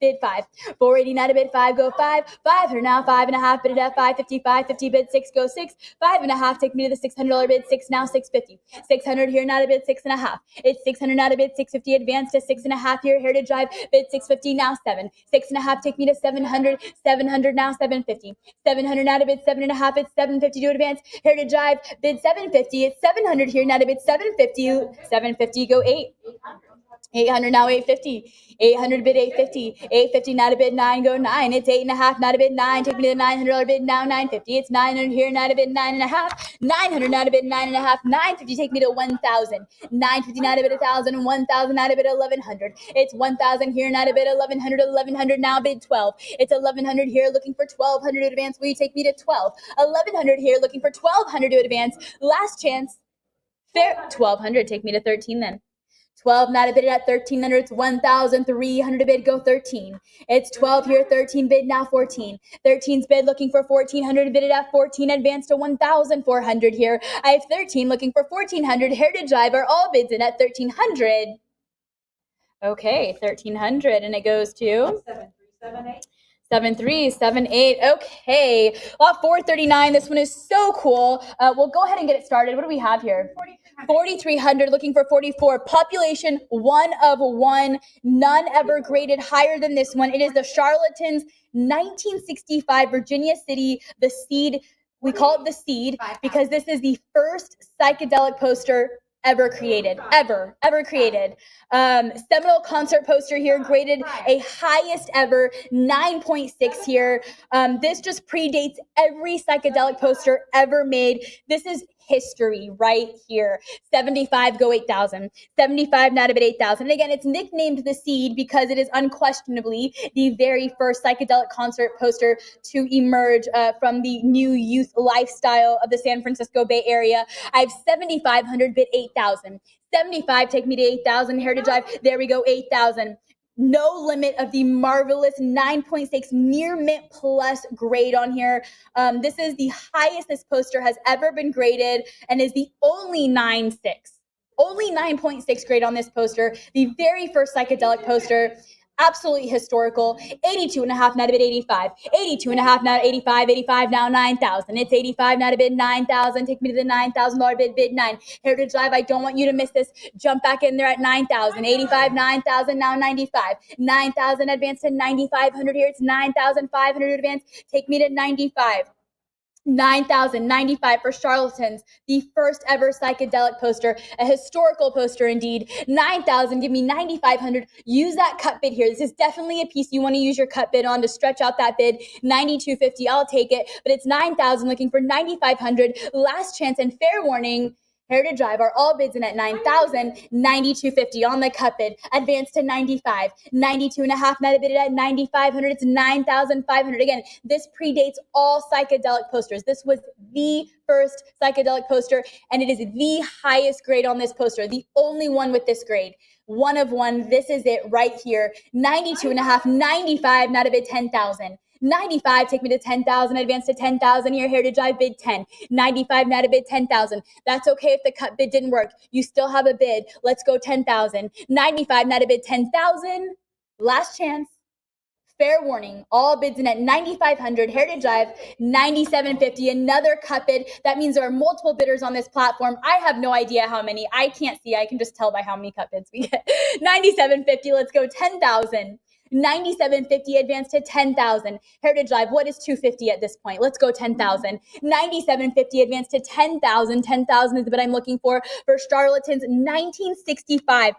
[SPEAKER 1] Bid 5. 480 not a bid 5. Go 5. 5 or now 5.5 bid at 550. 550 bid 6. Go 6. 5.5. Take me to the $600 bid 6. Now 650. 600 here, not a bid 6.5. It's 600 not a bid 650. Advance to 6.5 here. Heritage Drive bid 650 now 7. 6.5. Take me to 700. 700 now 750. 700 not a bid 7.5. It's 750 to advance. Heritage Drive bid 750. It's 700 here, not a bid 750. 750 go 8. 800 now 850. 800 bid 850. 850 not a bid 9 go 9. It's 8.5 not a bid 9. Take me to the $900 bid now 950. It's 900 here, not a bid 9.5. 900 not a bid 9.5. 950 take me to 1,000. 950 not a bid 1,000. 1,000 not a bid 1,100. It's 1,000 here, not a bid 1,100. 1,100 now bid 12. It's 1,100 here, looking for 1,200 to advance. Will you take me to 12? 1,100 here, looking for 1,200 to advance. Last chance. Fair. 1,200. Take me to 13 then. 12 not a bid at 1,300. It's 1,300 a bid. Go 13. It's 12 here. 13 bid now 14. 13's bid looking for 1,400 bid at 14. Advance to 1,400 here. I have 13 looking for 1,400. Heritage Drive are all bids in at 1,300. Okay, 1,300, and it goes to
[SPEAKER 2] 7378.
[SPEAKER 1] 7378. Okay, lot 439. This one is so cool. We'll go ahead and get it started. What do we have here? 4,300, looking for 44. Population 1 of 1. None ever graded higher than this one. It is the Charlatans 1965 Virginia City, the Seed. We call it the Seed because this is the first psychedelic poster ever created. Ever created. Seminole concert poster here, graded a highest ever 9.6 here. This just predates every psychedelic poster ever made. This is history right here. 75 go 8,000. 75 not a bit 8,000. And again, it's nicknamed the Seed because it is unquestionably the very first psychedelic concert poster to emerge from the new youth lifestyle of the San Francisco Bay Area. I have 7,500 bid 8,000. 75, take me to 8,000. Heritage Drive, there we go, 8,000. No limit of the marvelous 9.6 near mint plus grade on here. This is the highest this poster has ever been graded and is the only 9.6. Only 9.6 grade on this poster. The very first psychedelic poster. Absolutely historical. 82 and a half, now to bid 85. 82 and a half, now to 85. 85 now 9,000. It's 85 now to bid 9,000. Take me to the $9,000 bid, bid 9. Heritage Live, I don't want you to miss this. Jump back in there at 9,000. 85, 9,000, now 95. 9,000 advance to 9,500 here. It's 9,500 advance. Take me to 95. 9,095 for Charlatans, the first ever psychedelic poster, a historical poster indeed. 9,000, give me 9,500. Use that cut bid here. This is definitely a piece you want to use your cut bid on to stretch out that bid. 9,250, I'll take it, but it's 9,000 looking for 9,500. Last chance and fair warning. Heritage Drive are all bids in at 9,000, 9,250 on the cut bid. Advance to 95, 92 and a half, now bid at 9,500. It's 9,500. Again, this predates all psychedelic posters. This was the first psychedelic poster, and it is the highest grade on this poster. The only one with this grade. One of one. This is it right here. 92 and a half, 95, now to bid 10,000. 95, take me to 10,000, advance to 10,000 here, Heritage Drive, bid 10. 95, now to bid 10,000. That's okay if the cut bid didn't work. You still have a bid. Let's go 10,000. 95, now to bid 10,000. Last chance. Fair warning, all bids in at 9,500, Heritage Drive, 9,750, another cut bid. That means there are multiple bidders on this platform. I have no idea how many. I can't see. I can just tell by how many cut bids we get. 9,750, let's go 10,000. 9,750 advance to 10,000. Heritage Live, what is 250 at this point? Let's go 10,000. 9,750 advance to 10,000. 10,000 is the bid I'm looking for Charlatans. 1965.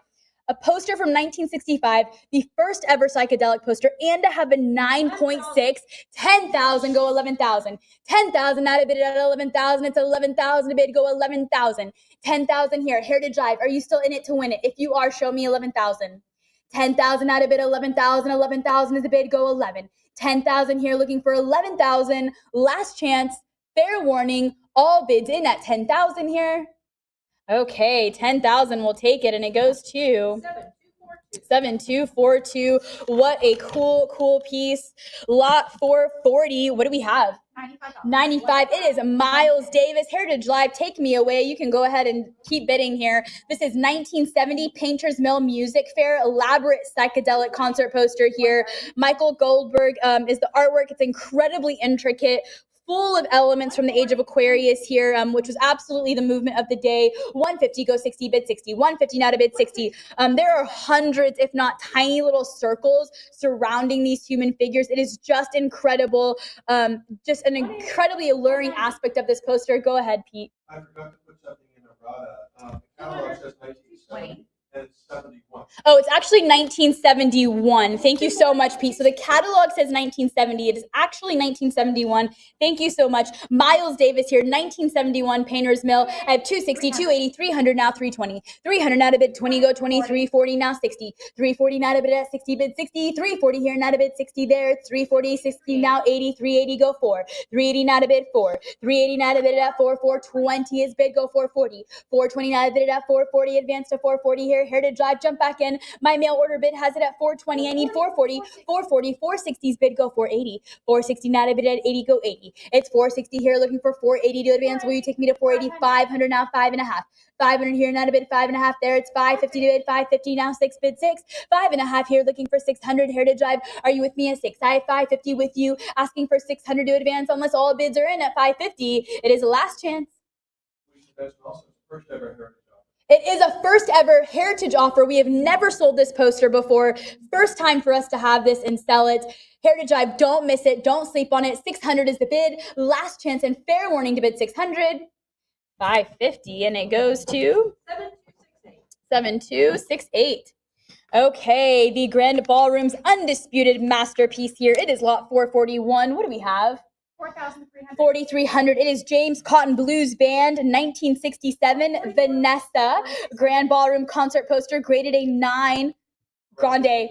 [SPEAKER 1] A poster from 1965, the first ever psychedelic poster, and to have a 9.6, 10,000, go 11,000. 10,000, not a bid at 11,000, it's 11,000, a bid, go 11,000. 10,000 here, Heritage Live, are you still in it to win it? If you are, show me 11,000. 10,000 out of bid, 11,000. 11,000 is the bid, go 11. 10,000 here, looking for 11,000. Last chance, fair warning, all bids in at 10,000 here. Okay, 10,000, we'll take it, and it goes to 7242. What a cool piece. Lot 440. What do we have? 95. It is Miles Davis. Heritage Live, take me away. You can go ahead and keep bidding here. This is 1970 Painters Mill Music Fair, elaborate psychedelic concert poster here. Michael Goldberg is the artwork. It's incredibly intricate, full of elements from the age of Aquarius here, which was absolutely the movement of the day. 150, go 60, bid 60. 150, now to bid 60. There are hundreds, if not tiny little circles surrounding these human figures. It is just incredible. Just an incredibly alluring aspect of this poster. Go ahead, Pete.
[SPEAKER 3] I forgot to put something in errata. The catalog says 1970. And it's 71.
[SPEAKER 1] Oh, it's actually 1971. Thank you so much, Pete. So the catalog says 1970. It is actually 1971. Thank you so much. Miles Davis here, 1971 Painters Mill. I have 260, 280, 300, now 320. 300 now to bid 20, go 20, 340, now 60. 340 now to bid at 60, bid 60. 340 here, now to bid 60 there. It's 340, 60, now 80. 380, go 4. 380 now to bid 4. 380 now to bid at 4. 420 is bid, go 440. 420 now to bid at 440, advance to 440 here. Heritage Drive, jump back in. My mail order bid has it at 420. I need 440. 440, 460's bid, go 480. 460 now to bid at 80, go 80. It's 460 here, looking for 480 to advance. Will you take me to 480? 500 now, 5.5. 500 here, now to bid 5.5 there. It's 550 to bid, 550 now, 6 bid 6. 5.5 here, looking for 600. Heritage Drive, are you with me at 6? I have 550 with you, asking for 600 to advance. Unless all bids are in at 550, it is a last chance.
[SPEAKER 3] That's also first ever Heritage.
[SPEAKER 1] It is a first ever Heritage offer. We have never sold this poster before. First time for us to have this and sell it. Heritage Drive, don't miss it. Don't sleep on it. 600 is the bid. Last chance and fair warning to bid 600. 550, and it goes to 7268. Okay, the Grand Ballroom's undisputed masterpiece here. It is lot 441. What do we have? 4,300. It is James Cotton Blues Band, 1967. Vanessa, Grand Ballroom concert poster, graded a 9. Grande,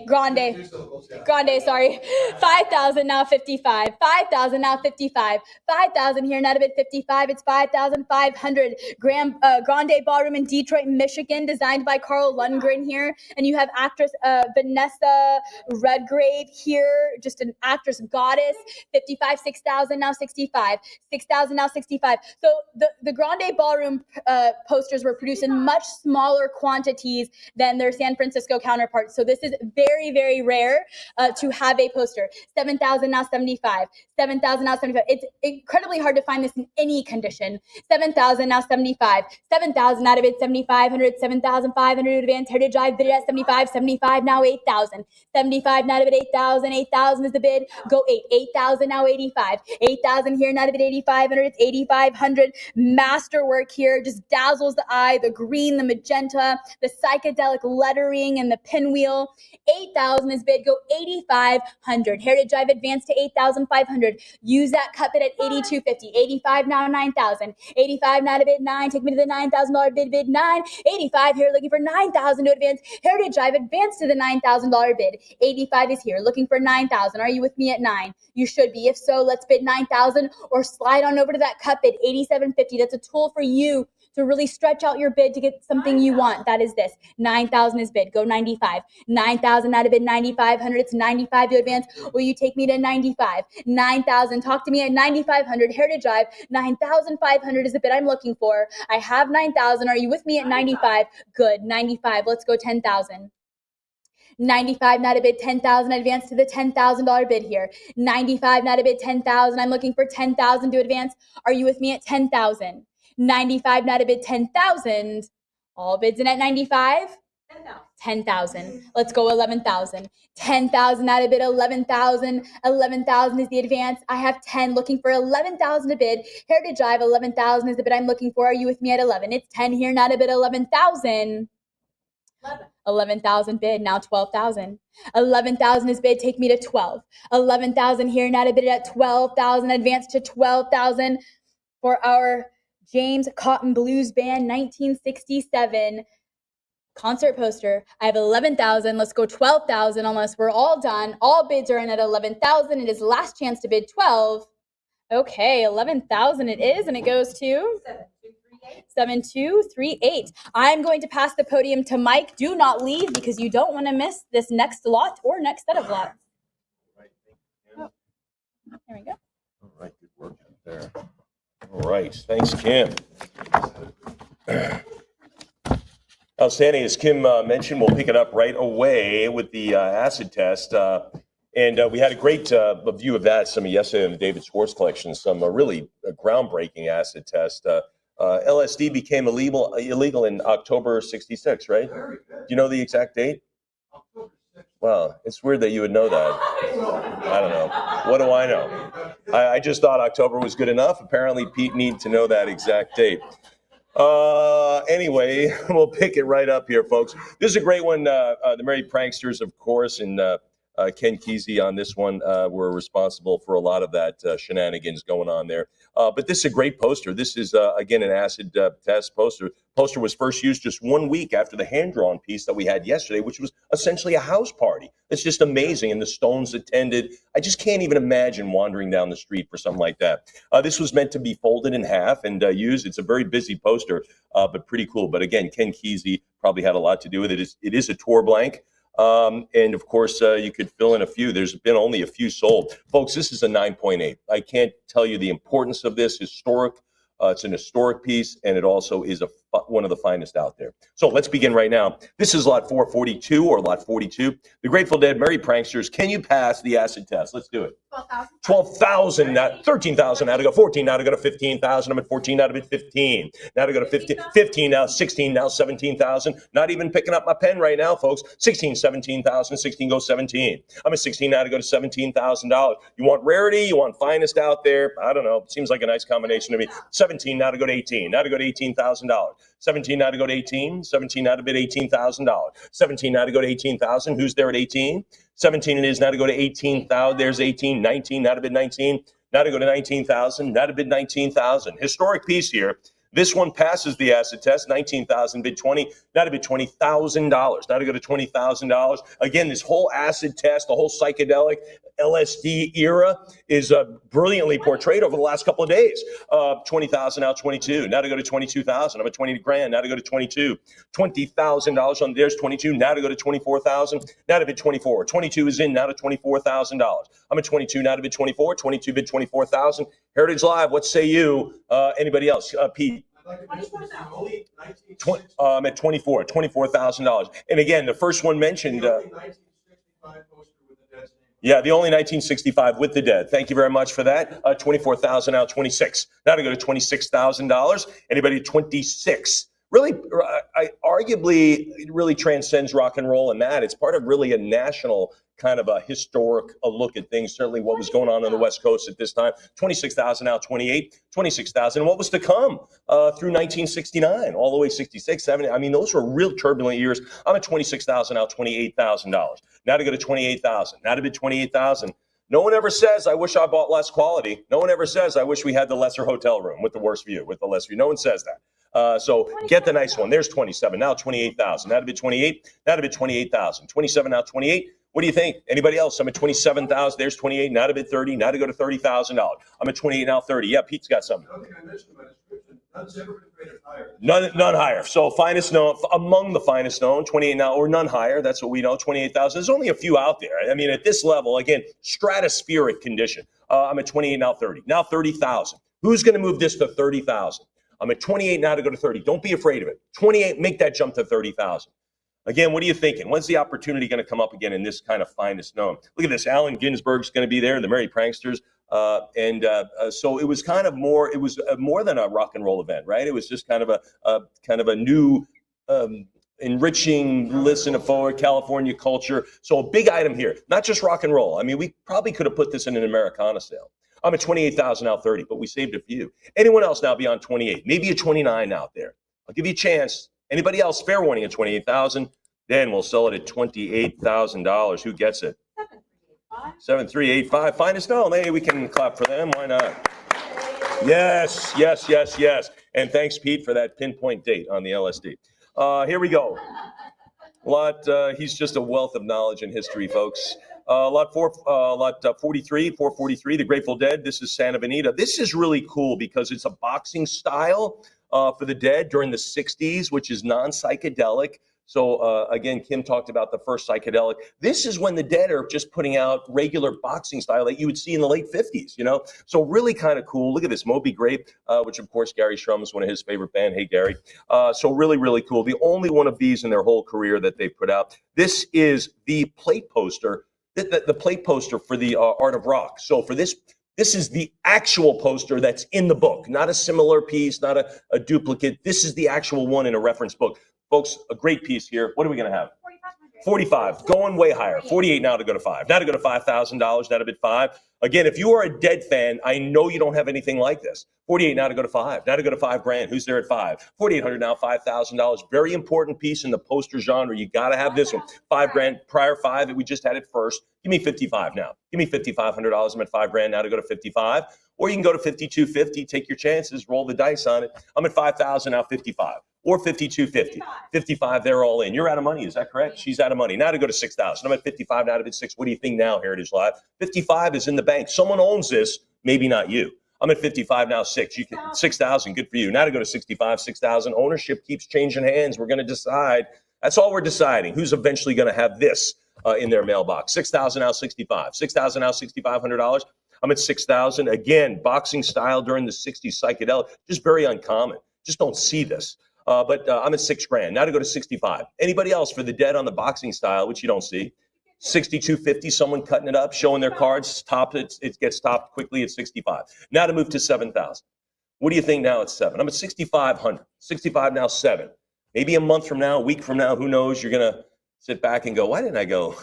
[SPEAKER 1] sorry. 5,000, now 55. 5,000, now 55. 5,000 here, not a bit 55. It's 5,500. Grande Ballroom in Detroit, Michigan, designed by Carl Lundgren here. And you have actress Vanessa Redgrave here, just an actress goddess. 55, 6,000, now 65. 6,000, now 65. So the Grande Ballroom posters were produced in much smaller quantities than their San Francisco counterparts. So this is very, very rare to have a poster. 7,000, now 75. 7,000, now 75. It's incredibly hard to find this in any condition. 7,000, now 75. 7,000 out of it, 7,500. 7,500 advanced heritage drive bid at 75. 75, now 8,000. 75, now out of it, 8,000. 8,000 is the bid. Go 8. 8,000, now 85. 8,000 here, not of it, 8,500. It's 8,500. Masterwork here, just dazzles the eye. The green, the magenta, the psychedelic lettering, and the pinwheel. 8,000 is bid. Go 8,500. Heritage Drive advanced to 8,500. Use that cut bid at 8,250. 85, now 9,000. 85, now to bid 9. Take me to the $9,000 bid 9. 85 here, looking for 9,000 to advance. Heritage Drive advanced to the $9,000 bid. 85 is here, looking for 9,000. Are you with me at 9? You should be. If so, let's bid 9,000 or slide on over to that cut bid 8,750. That's a tool for you to really stretch out your bid to get something you want. That is this. 9,000 is bid. Go 95. 9,000 out of bid 9,500. It's 95 to advance. Will you take me to 95? 9,000. Talk to me at 9,500. Heritage Drive. 9,500 is the bid I'm looking for. I have 9,000. Are you with me at 95? Good. 95. Let's go 10,000. 95, not a bid 10,000. Advance to the $10,000 bid here. 95, not a bid 10,000. I'm looking for 10,000 to advance. Are you with me at 10,000? 95, not a bid 10,000. All bids in at 95. 10,000. Let's go 11,000. 10,000 out of bid 11,000. 11,000 is the advance. I have 10 looking for 11,000 to bid. Heritage Drive 11,000 is the bid I'm looking for. Are you with me at 11? It's 10 here, not a bid 11,000. 11,000 bid, now 12,000. 11,000 is bid, take me to 12. 11,000 here, not a bid at 12,000. Advance to 12,000 for our James Cotton Blues Band 1967 concert poster. I have 11,000. Let's go 12,000 unless we're all done. All bids are in at 11,000. It is last chance to bid 12. Okay, 11,000 it is, and it goes to 7238. I'm going to pass the podium to Mike. Do not leave because you don't want to miss this next lot or next set of lots. Oh, there we go.
[SPEAKER 4] All right, good work out there. All right, thanks, Kim. Outstanding. As Kim mentioned, we'll pick it up right away with the acid test. And we had a great view of that some yesterday in the David Schwartz collection, some really groundbreaking acid test. LSD became illegal in October 66, right? Do you know the exact date? Wow, it's weird that you would know that. I don't know. What do I know? I just thought October was good enough. Apparently, Pete needed to know that exact date. Anyway, we'll pick it right up here, folks. This is a great one. The Merry Pranksters, of course, and Ken Kesey on this one were responsible for a lot of that shenanigans going on there. But this is a great poster. This is, again, an acid test poster. Poster was first used just 1 week after the hand-drawn piece that we had yesterday, which was essentially a house party. It's just amazing. And the Stones attended. I just can't even imagine wandering down the street for something like that. This was meant to be folded in half and used. It's a very busy poster, but pretty cool. But again, Ken Kesey probably had a lot to do with it. It is a tour blank. And of course, you could fill in a few. There's been only a few sold. Folks, this is a 9.8. I can't tell you the importance of this. Historic. It's an historic piece, and it also is one of the finest out there. So let's begin right now. This is lot 442 or lot 42. The Grateful Dead, Merry Pranksters. Can you pass the acid test? Let's do it. 12,000. 13,000. Now to go 14. Now to go to 15,000. I'm at 14. Now to bid 15. Now to go to 15. 15. Now 16. Now 17,000. Not even picking up my pen right now, folks. 16, 17,000. 16 goes 17. I'm at 16 now to go to $17,000. You want rarity? You want finest out there? I don't know. Seems like a nice combination to me. 17 now to go to 18. Now to go to $18,000. 17 now to go to 18. 17 now to bid $18,000. 17 now to go to 18,000. Who's there at 18? 17 it is now to go to 18,000. There's 18. 19 now to bid 19. Now to go to 19,000. Now to bid 19,000. Historic piece here. This one passes the acid test, 19,000, bid 20, now to bid $20,000, now to go to $20,000. Again, this whole acid test, the whole psychedelic LSD era is brilliantly portrayed over the last couple of days. 20,000, now 22, now to go to 22,000. I'm at 20 grand, now to go to 22. $20,000 on there's 22, now to go to 24,000, now to bid 24. 22 is in, now to $24,000. I'm at 22, now to bid 24. 22 bid 24,000. Heritage Live, what say you? Anybody else? Pete?
[SPEAKER 3] I'd like to mention this is only 1960.
[SPEAKER 4] I'm at 24, $24,000. And again, the first one mentioned.
[SPEAKER 3] The only 1965 poster with the Dead's name.
[SPEAKER 4] Yeah, the only 1965 with the Dead. Thank you very much for that. 24,000 now, 26. Now to go to $26,000. Anybody 26? Really, arguably, it really transcends rock and roll, and that it's part of really a national kind of a historic look at things. Certainly, what was going on the West Coast at this time. 26,000 now, 28, 26,000. And what was to come through 1969, all the way 66, 70. I mean, those were real turbulent years. I'm at 26,000 now, $28,000. Now to go to 28,000. Now to bid 28,000. No one ever says, I wish I bought less quality. No one ever says, I wish we had the lesser hotel room with the worst view, with the less view. No one says that. So get the nice one. There's 27. Now 28,000. Now to bid 28. Now to bid 28,000. 27. Now 28. What do you think? Anybody else? I'm at 27,000. There's 28. Now to bid 30. Now to go to $30,000. I'm at 28. Now 30. Yeah, Pete's got something.
[SPEAKER 3] I don't think I mentioned in my description. None's ever been rated higher.
[SPEAKER 4] None higher. So finest known, among the finest known, 28 now, or none higher. That's what we know. 28,000. There's only a few out there. I mean, at this level, again, stratospheric condition. I'm at 28 now 30. Now 30,000. Who's going to move this to 30,000? I'm at 28 now to go to 30. Don't be afraid of it. 28, make that jump to 30,000. Again, what are you thinking? When's the opportunity going to come up again in this kind of finest known? Look at this. Allen Ginsberg's going to be there, the Merry Pranksters. So it was kind of more, it was more than a rock and roll event, right? It was just kind of a new, enriching, listen to forward California culture. So a big item here, not just rock and roll. I mean, we probably could have put this in an Americana sale. I'm at 28,000 now 30, but we saved a few. Anyone else now beyond 28? Maybe a 29 out there. I'll give you a chance. Anybody else? Fair warning at 28,000. Then we'll sell it at $28,000. Who gets it? 7385. Finest known. Hey, we can clap for them. Why not? Yes, yes, yes, yes. And thanks, Pete, for that pinpoint date on the LSD. Here we go. He's just a wealth of knowledge and history, folks. Lot 43, 443, The Grateful Dead. This is Santa Bonita. This is really cool because it's a boxing style for the Dead during the 60s, which is non-psychedelic. So again, Kim talked about the first psychedelic. This is when the Dead are just putting out regular boxing style that you would see in the late 50s, you know? So really kind of cool. Look at this, Moby Grape, which of course Gary Shrum is one of his favorite band. Hey, Gary. So really, really cool. The only one of these in their whole career that they've put out. This is the plate poster, the plate poster for the Art of Rock. So for this is the actual poster that's in the book, not a similar piece, not a duplicate. This is the actual one in a reference book. Folks, a great piece here. What are we going to have? 45, going way higher. 48 now to go to 5. Now to go to $5,000, now to bid 5. Again, if you are a Dead fan, I know you don't have anything like this. 48 now to go to 5. Now to go to 5 grand. Who's there at 5? 4,800 now, $5,000. Very important piece in the poster genre. You got to have this one. 5 grand, prior 5. We just had it first. Give me 55 now. Give me $5,500. I'm at 5 grand now to go to 55. Or you can go to 5250. Take your chances. Roll the dice on it. I'm at 5,000 now, 55. Or 5250. 55, they're all in. You're out of money, is that correct? She's out of money. Now to go to 6,000. I'm at 55, now to bid 6. What do you think now, Heritage Live? 55 is in the bank. Someone owns this, maybe not you. I'm at 55 now, 6. You can 6,000, good for you. Now to go to 65, 6,000. Ownership keeps changing hands. We're going to decide. That's all we're deciding. Who's eventually going to have this in their mailbox? 6,000 now, 65. 6,000 now, $6,500. I'm at 6,000. Again, boxing style during the 60s, psychedelic, just very uncommon. Just don't see this. But I'm at 6 grand. Now to go to 65. Anybody else for the Dead on the boxing style, which you don't see? 6250, someone cutting it up, showing their cards. Top it gets topped quickly at 65. Now to move to 7,000. What do you think now at 7? I'm at 6,500. 65 now, 7. Maybe a month from now, a week from now, who knows? You're going to sit back and go, why didn't I go?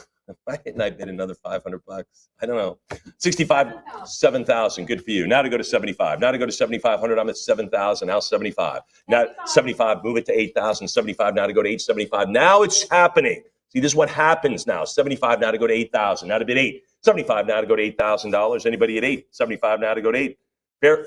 [SPEAKER 4] Why didn't I bid another $500? I don't know. 65, 7,000. Good for you. Now to go to 75. Now to go to 7,500. I'm at 7,000. Now 75. Now 75. Move it to 8,000. 75. Now to go to 875. Now it's happening. See, this is what happens now. 75. Now to go to 8,000. Now to bid 8. 75. Now to go to $8,000. Anybody at 8? 75. Now to go to 8. Fair,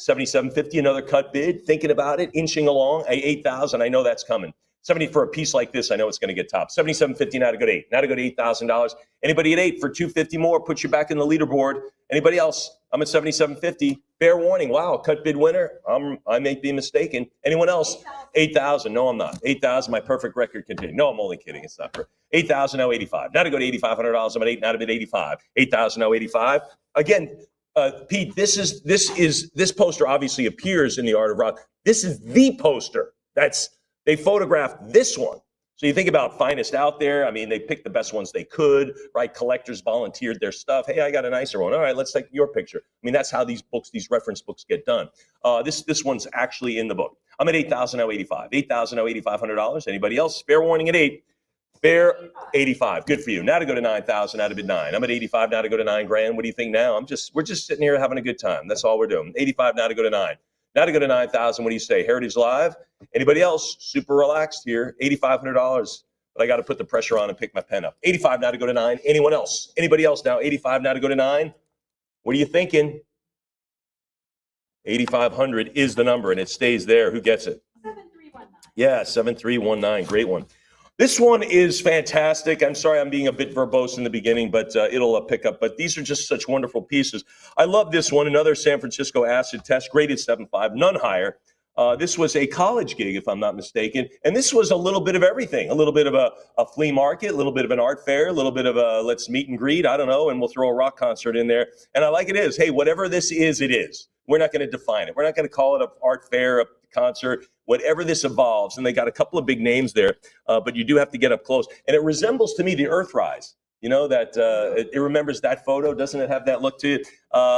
[SPEAKER 4] 77.50, another cut bid. Thinking about it, inching along. 8,000. I know that's coming. 70 for a piece like this. I know it's going to get topped. 77.50. Now to go to 8. Now to go to $8,000. Anybody at 8 for 250 more? Put you back in the leaderboard. Anybody else? I'm at 77.50. Fair warning. Wow, cut bid winner. I may be mistaken. Anyone else? 8,000. No, I'm not. 8,000. My perfect record continues. No, I'm only kidding. It's not perfect. 8,000 now 85. Now to go to $8,500. I'm at 8. Now to bid 85. 8,000 now 85. Again. Pete, this poster obviously appears in the Art of Rock. This is the poster. They photographed this one. So you think about finest out there. I mean, they picked the best ones they could, right? Collectors volunteered their stuff. Hey, I got a nicer one. All right, let's take your picture. I mean, that's how these reference books get done. This one's actually in the book. I'm at 8,000 now 85. 8,000 now $8,500. Anybody else? Fair warning at 8. Fair 85. Good for you. Now to go to 9,000 out of bid 9. I'm at 85 now to go to $9,000. What do you think now? We're just sitting here having a good time. That's all we're doing. 85 now to go to 9. Now to go to 9,000. What do you say? Heritage Live. Anybody else? Super relaxed here. $8,500. But I got to put the pressure on and pick my pen up. 85 now to go to 9. Anyone else? Anybody else now? 85 now to go to 9. What are you thinking? 8,500 is the number and it stays there. Who gets it?
[SPEAKER 2] 7319.
[SPEAKER 4] Yeah, 7319. Great one. This one is fantastic. I'm sorry I'm being a bit verbose in the beginning, but it'll pick up. But these are just such wonderful pieces. I love this one. Another San Francisco acid test, graded 7.5, none higher. This was a college gig, if I'm not mistaken. And this was a little bit of everything. A little bit of a flea market, a little bit of an art fair, a little bit of a let's meet and greet. I don't know. And we'll throw a rock concert in there. And I like it is. Hey, whatever this is, it is. We're not going to define it. We're not going to call it an art fair, a concert, whatever this evolves. And they got a couple of big names there, but you do have to get up close. And it resembles to me the Earthrise. You know, that it remembers that photo. Doesn't it have that look to it?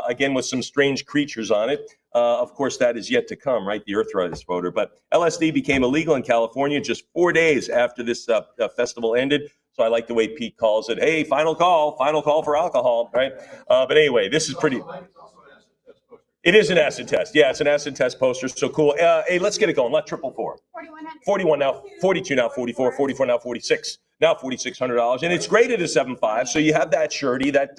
[SPEAKER 4] Again, with some strange creatures on it. Of course, that is yet to come, right? The Earthrise photo. But LSD became illegal in California just 4 days after this festival ended. So I like the way Pete calls it. Hey, final call for alcohol, right? But anyway, this is pretty. It is an acid test. Yeah, it's an acid test poster. So cool. Hey, let's get it going. Let 444. 41 now, 42 now, 44, 44 now, 46. Now $4,600, and it's graded as 7.5. So you have that surety, that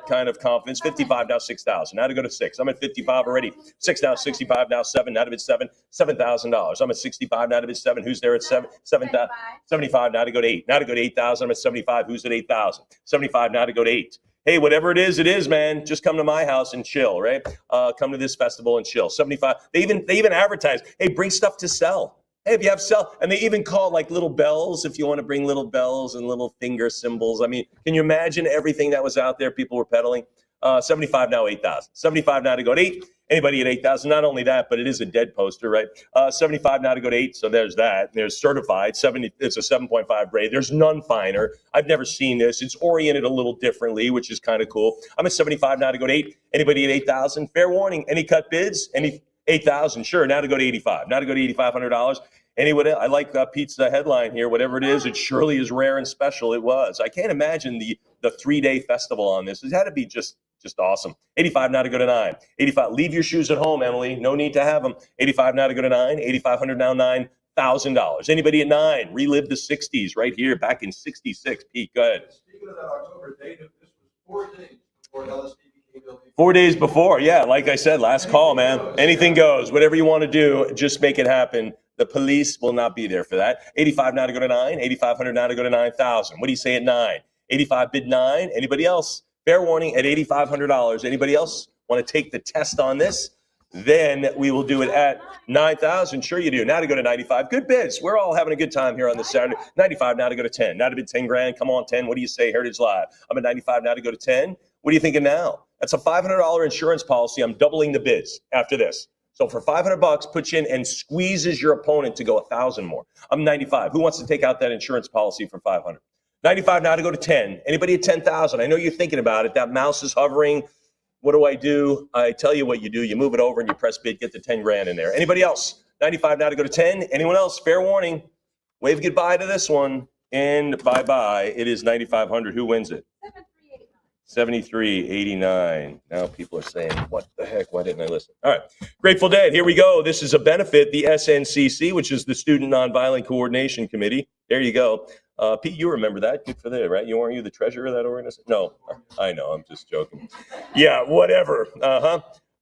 [SPEAKER 4] kind of confidence. 55 now 6,000. Now to go to 6. I'm at 55 already. 6 now 65 now 7. Now to bid 7. $7,000. I'm at 65 now to bid 7. Who's there at 7? 75 now to go to 8. Now to go to 8,000. I'm at 75. Who's at 8,000? 75 now to go to 8. Hey, whatever it is, man. Just come to my house and chill, right? Come to this festival and chill. 75. They even advertise. Hey, bring stuff to sell. Hey, if you have sell, and they even call like little bells if you want to bring little bells and little finger symbols. I mean, can you imagine everything that was out there? People were peddling. 75 now 8,000. 75 now to go to 8. Anybody at 8,000? Not only that, but it is a dead poster, right? 75 now to go to 8. So there's that. There's certified 70. It's a 7.5 grade. There's none finer. I've never seen this. It's oriented a little differently, which is kind of cool. I'm at 75 now to go to 8. Anybody at 8,000? Fair warning. Any cut bids? Any 8,000? Sure. Now to go to 85. Now to go to $8,500. Anyway, I like Pete's headline here. Whatever it is, it surely is rare and special. It was. I can't imagine the 3-day festival on this. It had to be just awesome. 85 now to go to 9. 85. Leave your shoes at home, Emily. No need to have them. 85 now to go to 9. 8,500 now $9,000. Anybody at 9? Relive the 60s right here, back in 66. Pete, go ahead.
[SPEAKER 3] Speaking of that October date, this was 4 days before LSD became illegal.
[SPEAKER 4] 4 days before, yeah. Like I said, last call, man. Anything goes. Whatever you want to do, just make it happen. The police will not be there for that. 85 now to go to 9. 8,500 now to go to 9,000. What do you say at 9? 85 bid 9. Anybody else? Fair warning at $8,500. Anybody else want to take the test on this? Then we will do it at 9,000. Sure you do. Now to go to 95. Good bids. We're all having a good time here on this Saturday. 95 now to go to 10. Now to bid 10 grand. Come on, 10. What do you say? Heritage Live. I'm at 95 now to go to 10. What are you thinking now? That's a $500 insurance policy. I'm doubling the bids after this. So for $500, puts you in and squeezes your opponent to go 1,000 more. I'm 95. Who wants to take out that insurance policy for 500? 95 now to go to 10. Anybody at 10,000? I know you're thinking about it. That mouse is hovering. What do? I tell you what you do. You move it over and you press bid, get the 10 grand in there. Anybody else? 95 now to go to 10. Anyone else? Fair warning. Wave goodbye to this one. And bye-bye. It is 9,500. Who wins it? 73.89. Now people are saying, what the heck? Why didn't I listen? All right. Grateful Dead. Here we go. This is a benefit, the SNCC, which is the Student Nonviolent Coordination Committee. There you go. Pete, you remember that. Good for that, right? Weren't you the treasurer of that organization? No, I know. I'm just joking. Yeah, whatever.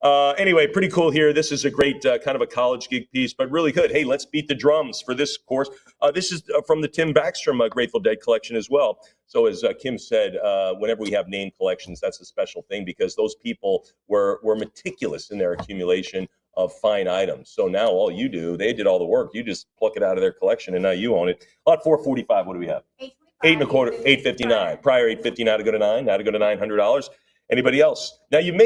[SPEAKER 4] Anyway, pretty cool here. This is a great kind of a college gig piece, but really good. Hey, let's beat the drums for this course. This is from the Tim Backstrom Grateful Dead collection as well. So as Kim said, whenever we have name collections, that's a special thing because those people were meticulous in their accumulation of fine items. So now all you do, they did all the work. You just pluck it out of their collection and now you own it. Lot 445, what do we have? 8.25, 859. Prior 859 to go to 9, now to go to $900. Anybody else? Now you may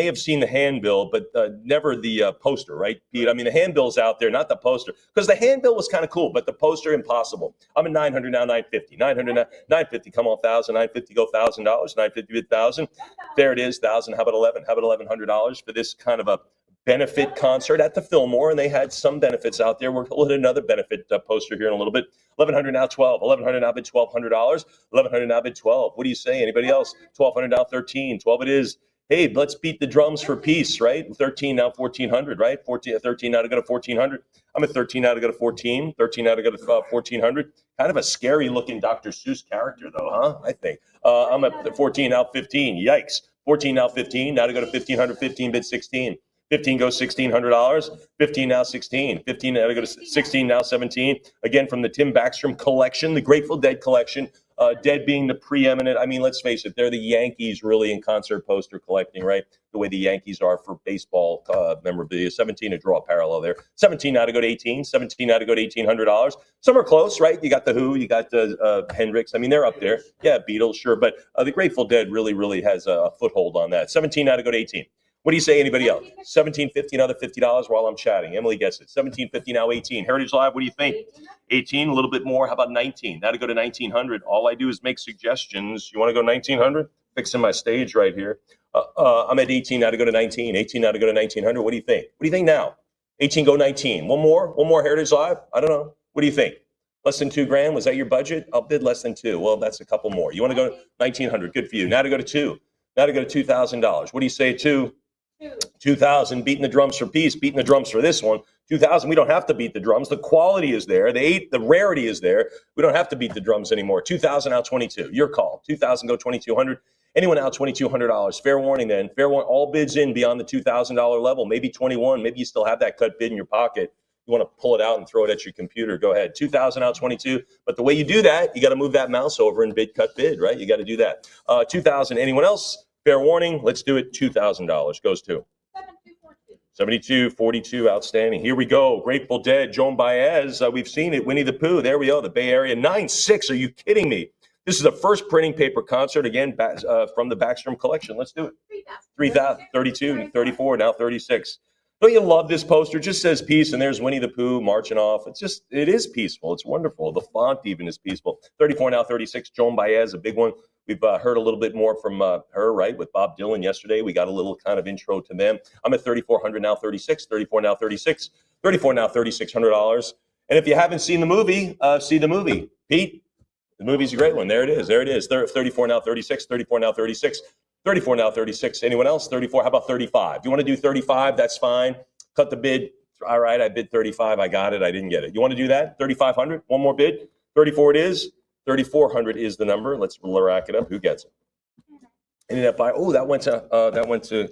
[SPEAKER 4] have seen the handbill, but never the poster, right, Pete? I mean, the handbill's out there, not the poster, because the handbill was kind of cool, but the poster impossible. I'm at 900 now, 950, 900 now, 950. Come on, 1,000, 950, go $1,000, 950 bid 1,000. There it is, 1,000. How about 11? How about $1,100 for this kind of a benefit concert at the Fillmore, and they had some benefits out there. We'll hit another benefit poster here in a little bit. 1,100 now, 12. 1,100 now bid $1,200. 1,100 now bid 12. What do you say? Anybody else? 1,200 now, 13. 12 it is. Hey, let's beat the drums for peace, right? 13 now, 1,400, right? 13 now to go to 1,400. I'm at 13 now to go to 14. 13 now to go to 1,400. Kind of a scary looking Dr. Seuss character, though, huh? I think. I'm at 14 now, 15. Yikes. 14 now, 15. Now to go to 1,500. 15 bid 16. 15 goes $1,600. 15 now 16. 15 now to go to 16 now 17. Again, from the Tim Backstrom collection, the Grateful Dead collection. Dead being the preeminent. I mean, let's face it, they're the Yankees really in concert poster collecting, right? The way the Yankees are for baseball memorabilia. 17 to draw a parallel there. 17 now to go to 18. 17 now to go to $1,800. Some are close, right? You got the Who, you got the Hendrix. I mean, they're up there. Yeah, Beatles, sure, but the Grateful Dead really has a foothold on that. 17 now to go to 18. What do you say, anybody else? 17.50, another $50 while I'm chatting. Emily gets it. 17.50 now 18. Heritage Live, what do you think? 18, a little bit more. How about 19? Now to go to 1900. All I do is make suggestions. You want to go 1900? Fixing my stage right here. I'm at 18 now to go to 19. 18 now to go to 1900. What do you think? What do you think now? 18 go 19. One more Heritage Live? I don't know. What do you think? Less than $2,000? Was that your budget? I'll bid less than 2. Well, that's a couple more. You want to go 1900? Good for you. Now to go to 2. Now to go to $2,000. What do you say, 2? 2,000, beating the drums for peace, beating the drums for this one. 2,000, we don't have to beat the drums. The quality is there. The rarity is there. We don't have to beat the drums anymore. 2,000 out 22. Your call. 2,000 go 2,200. Anyone out $2,200. Fair warning then. Fair warning. All bids in beyond the $2,000 level. Maybe 21. Maybe you still have that cut bid in your pocket. You want to pull it out and throw it at your computer. Go ahead. 2,000 out 22. But the way you do that, you got to move that mouse over and bid cut bid, right? You got to do that. 2,000. Anyone else? Fair warning, let's do it. $2,000 goes to 72.42. Outstanding. Here we go. Grateful Dead, Joan Baez. We've seen it. Winnie the Pooh. There we go. The Bay Area. 9.6. Are you kidding me? This is the first printing paper concert again from the Backstrom collection. Let's do it. 3,000. 32, 34, now 36. Don't you love this poster? It just says peace, and there's Winnie the Pooh marching off. It is peaceful. It's wonderful. The font even is peaceful. 34, now 36. Joan Baez, a big one. We've heard a little bit more from her, right, with Bob Dylan yesterday. We got a little kind of intro to them. I'm at 3,400 now 36, 34 now 36, 34 now $3,600. And if you haven't seen the movie, see the movie. Pete, the movie's a great one. There it is. 34 now 36, 34 now 36, 34 now 36. Anyone else? 34. How about 35? You want to do 35? That's fine. Cut the bid. All right, I bid 35. I got it. I didn't get it. You want to do that? 3,500? One more bid? 34 it is. 3,400 is the number. Let's rack it up. Who gets it? Internet buyer. Oh, that went to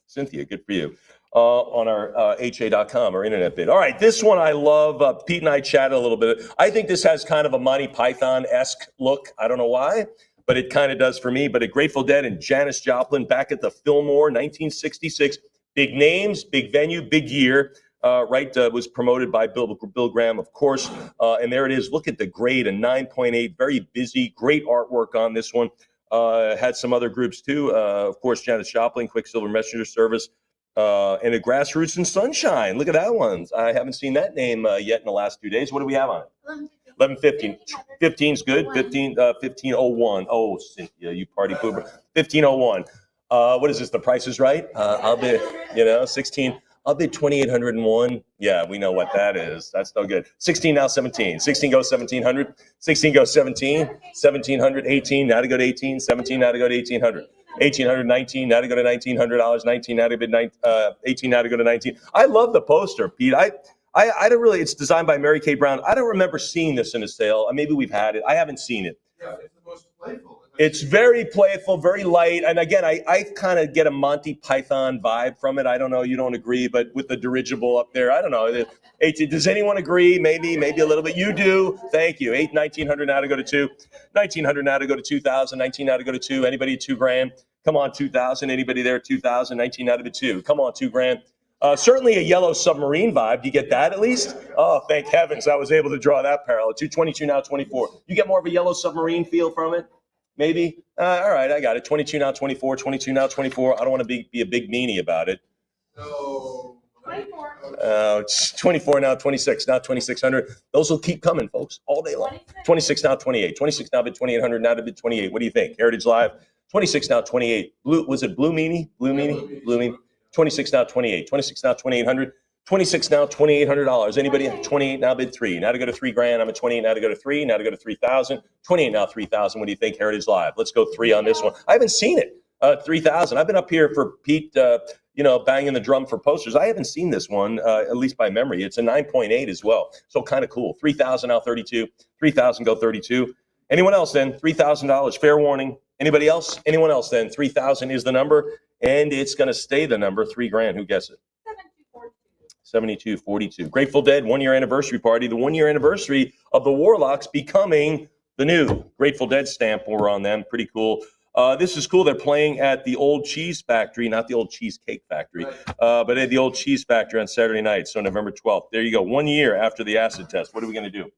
[SPEAKER 4] Cynthia. Good for you. On our HA.com, our internet bid. All right, this one I love. Pete and I chatted a little bit. I think this has kind of a Monty Python-esque look. I don't know why, but it kind of does for me. But a Grateful Dead and Janis Joplin back at the Fillmore, 1966. Big names, big venue, big year. Was promoted by Bill Graham, of course. And there it is. Look at the grade, a 9.8. Very busy. Great artwork on this one. Had some other groups too. Of course, Janis Joplin, Quicksilver Messenger Service, and a Grassroots and Sunshine. Look at that one. I haven't seen that name yet in the last 2 days. What do we have on it? 11:15. 15's good. 15:01. Oh, Cynthia, you party pooper. 15:01. What is this? The Price is Right. I'll bid, 16. I'll bid 2,801. Yeah, we know what that is. That's no good. 16 now 17. 16 goes 1,700. 16 goes 17. 1,700. 18 now to go to 18. 17 now to go to 1,800. 1,800. 19 now to go to $1,900. 19 now to bid 18 now to go to 19. I love the poster, Pete. I don't really. It's designed by Mary Kay Brown. I don't remember seeing this in a sale. Maybe we've had it. I haven't seen it.
[SPEAKER 3] Yeah, it's the most playful.
[SPEAKER 4] It's very playful, very light. And again, I kind of get a Monty Python vibe from it. I don't know. You don't agree, but with the dirigible up there, I don't know. Does anyone agree? Maybe a little bit. You do. Thank you. 1900 now to go to 2. 1900 now to go to 2000. 19 now to go to 2. Anybody at $2,000? Come on, 2000. Anybody there? 2000. 19 now to the 2. Come on, $2,000. Certainly a yellow submarine vibe. Do you get that at least? Oh, thank heavens I was able to draw that parallel. 222 now 24. You get more of a yellow submarine feel from it? Maybe? All right, I got it. 22 now 24. 22 now 24. I don't want to be a big meanie about it.
[SPEAKER 2] No. 24.
[SPEAKER 4] It's 24 now 26. Now 2600. Those will keep coming, folks, all day long. 26 now 28. 26 now bid 2800. Now to bid 28. What do you think? Heritage Live. 26 now 28. Blue, was it Blue Meanie? Blue Meanie? Blue Meanie. 26 now 28. 26 now 2800. 26 now $2,800. Anybody? 28 now bid 3. Now to go to $3,000. I'm at 28 now to go to 3. Now to go to 3,000. 28 now 3,000. What do you think? Heritage Live. Let's go 3 on this one. I haven't seen it. 3,000. I've been up here for Pete, banging the drum for posters. I haven't seen this one, at least by memory. It's a 9.8 as well. So kind of cool. 3,000 now 32. 3,000 go 32. Anyone else then? $3,000. Fair warning. Anybody else? Anyone else then? 3,000 is the number, and it's going to stay the number. $3,000. Who guesses it? 7242. Grateful Dead 1-year anniversary party. The 1-year anniversary of the Warlocks becoming the new Grateful Dead stamp. We're on them. Pretty cool. This is cool. They're playing at the old cheese factory, not the old cheesecake factory, but at the old cheese factory on Saturday night. So November 12th. There you go. 1 year after the acid test. What are we going to do?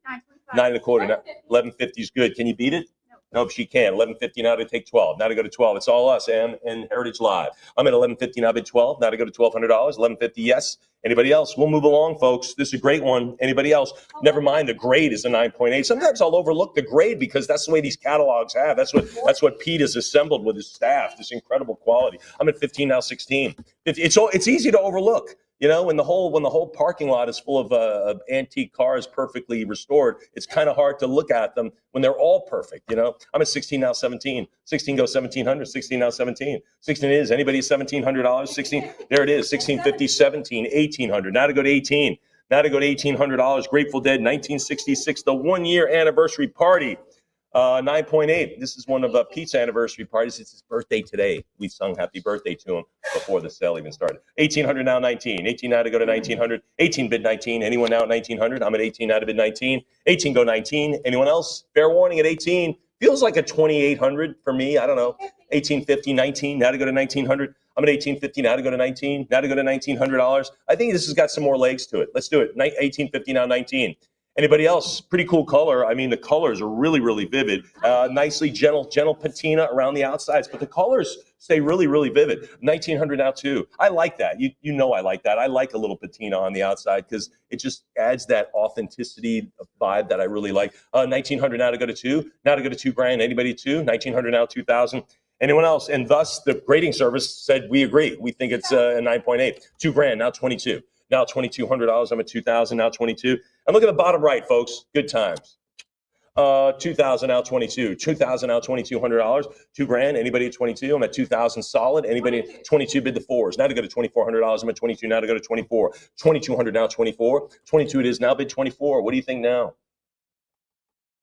[SPEAKER 4] 9.25. 1150 is good. Can you beat it? Nope, she can't. 1150 now to take 12. Now to go to 12. It's all us, and Heritage Live. I'm at 1150 now bid 12. Now to go to $1,200. 1150, yes. Anybody else? We'll move along, folks. This is a great one. Anybody else? Never mind, the grade is a 9.8. Sometimes I'll overlook the grade because that's the way these catalogs have. That's what Pete has assembled with his staff. This incredible quality. I'm at 15 now 16. It's easy to overlook. When the whole parking lot is full of antique cars perfectly restored, it's kind of hard to look at them when they're all perfect. I'm at 16 now 17. 16 goes 1700. 16 now 17. 16 is anybody $1,700. 16 there it is. 1650, 17, 1800. Now to go to 18. Now to go to $1,800. Grateful Dead 1966, the 1-year anniversary party. 9.8. This is one of Pete's anniversary parties. It's his birthday today. We sung happy birthday to him before the sale even started. 1,800 now 19. 18 now to go to 1,900. 18 bid 19. Anyone now at 1,900? I'm at 18 now to bid 19. 18 go 19. Anyone else? Fair warning at 18. Feels like a 2,800 for me. I don't know. 1850, 19. Now to go to 1,900. I'm at 1850 now to go to 19. Now to go to $1,900. I think this has got some more legs to it. Let's do it. 1850 now 19. Anybody else? Pretty cool color. I mean, the colors are really, really vivid. Nicely gentle patina around the outsides, but the colors stay really, really vivid. 1900 now too. I like that. You know I like that. I like a little patina on the outside because it just adds that authenticity vibe that I really like. 1900 now to go to 2. Now to go to $2,000. Anybody 2? 1900 now 2000. Anyone else? And thus the grading service said we agree. We think it's a 9.8. $2,000 now 22. Now $2,200. I'm at 2,000 now 22. And look at the bottom right, folks. Good times. 2,000 now 22. 2,000 now $2,200. $2,000. Anybody at 22? I'm at 2,000 solid. Anybody at 22 bid the 4s. Now to go to $2,400. I'm at 22. Now to go to 24. 2,200 now 24. 22 it is now bid 24. What do you think now?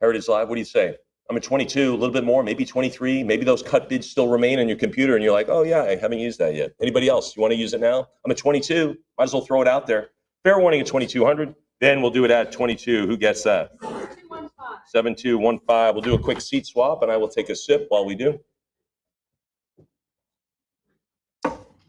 [SPEAKER 4] Heritage Live. What do you say? I'm at 22, a little bit more, maybe 23. Maybe those cut bids still remain on your computer and you're like, oh yeah, I haven't used that yet. Anybody else? You want to use it now? I'm at 22. Might as well throw it out there. Fair warning at 2,200. Then we'll do it at 22. Who gets that? 7215. We'll do a quick seat swap and I will take a sip while we do.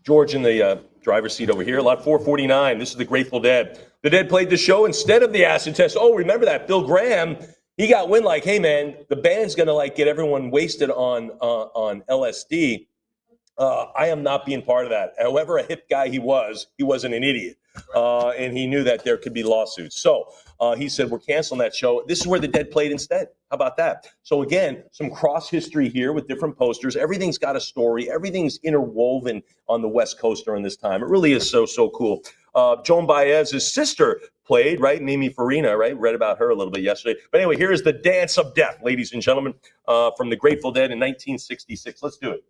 [SPEAKER 4] George in the driver's seat over here. Lot 449. This is the Grateful Dead. The Dead played the show instead of the acid test. Oh, remember that. Bill Graham, he got wind like, hey man, the band's going to get everyone wasted on LSD. I am not being part of that. However, a hip guy he wasn't an idiot. And he knew that there could be lawsuits. So he said, we're canceling that show. This is where the Dead played instead. How about that? So again, some cross history here with different posters. Everything's got a story. Everything's interwoven on the West Coast during this time. It really is so cool. Joan Baez's sister played, right? Mimi Farina, right? Read about her a little bit yesterday. But anyway, here is the Dance of Death, ladies and gentlemen, from the Grateful Dead in 1966. Let's do it.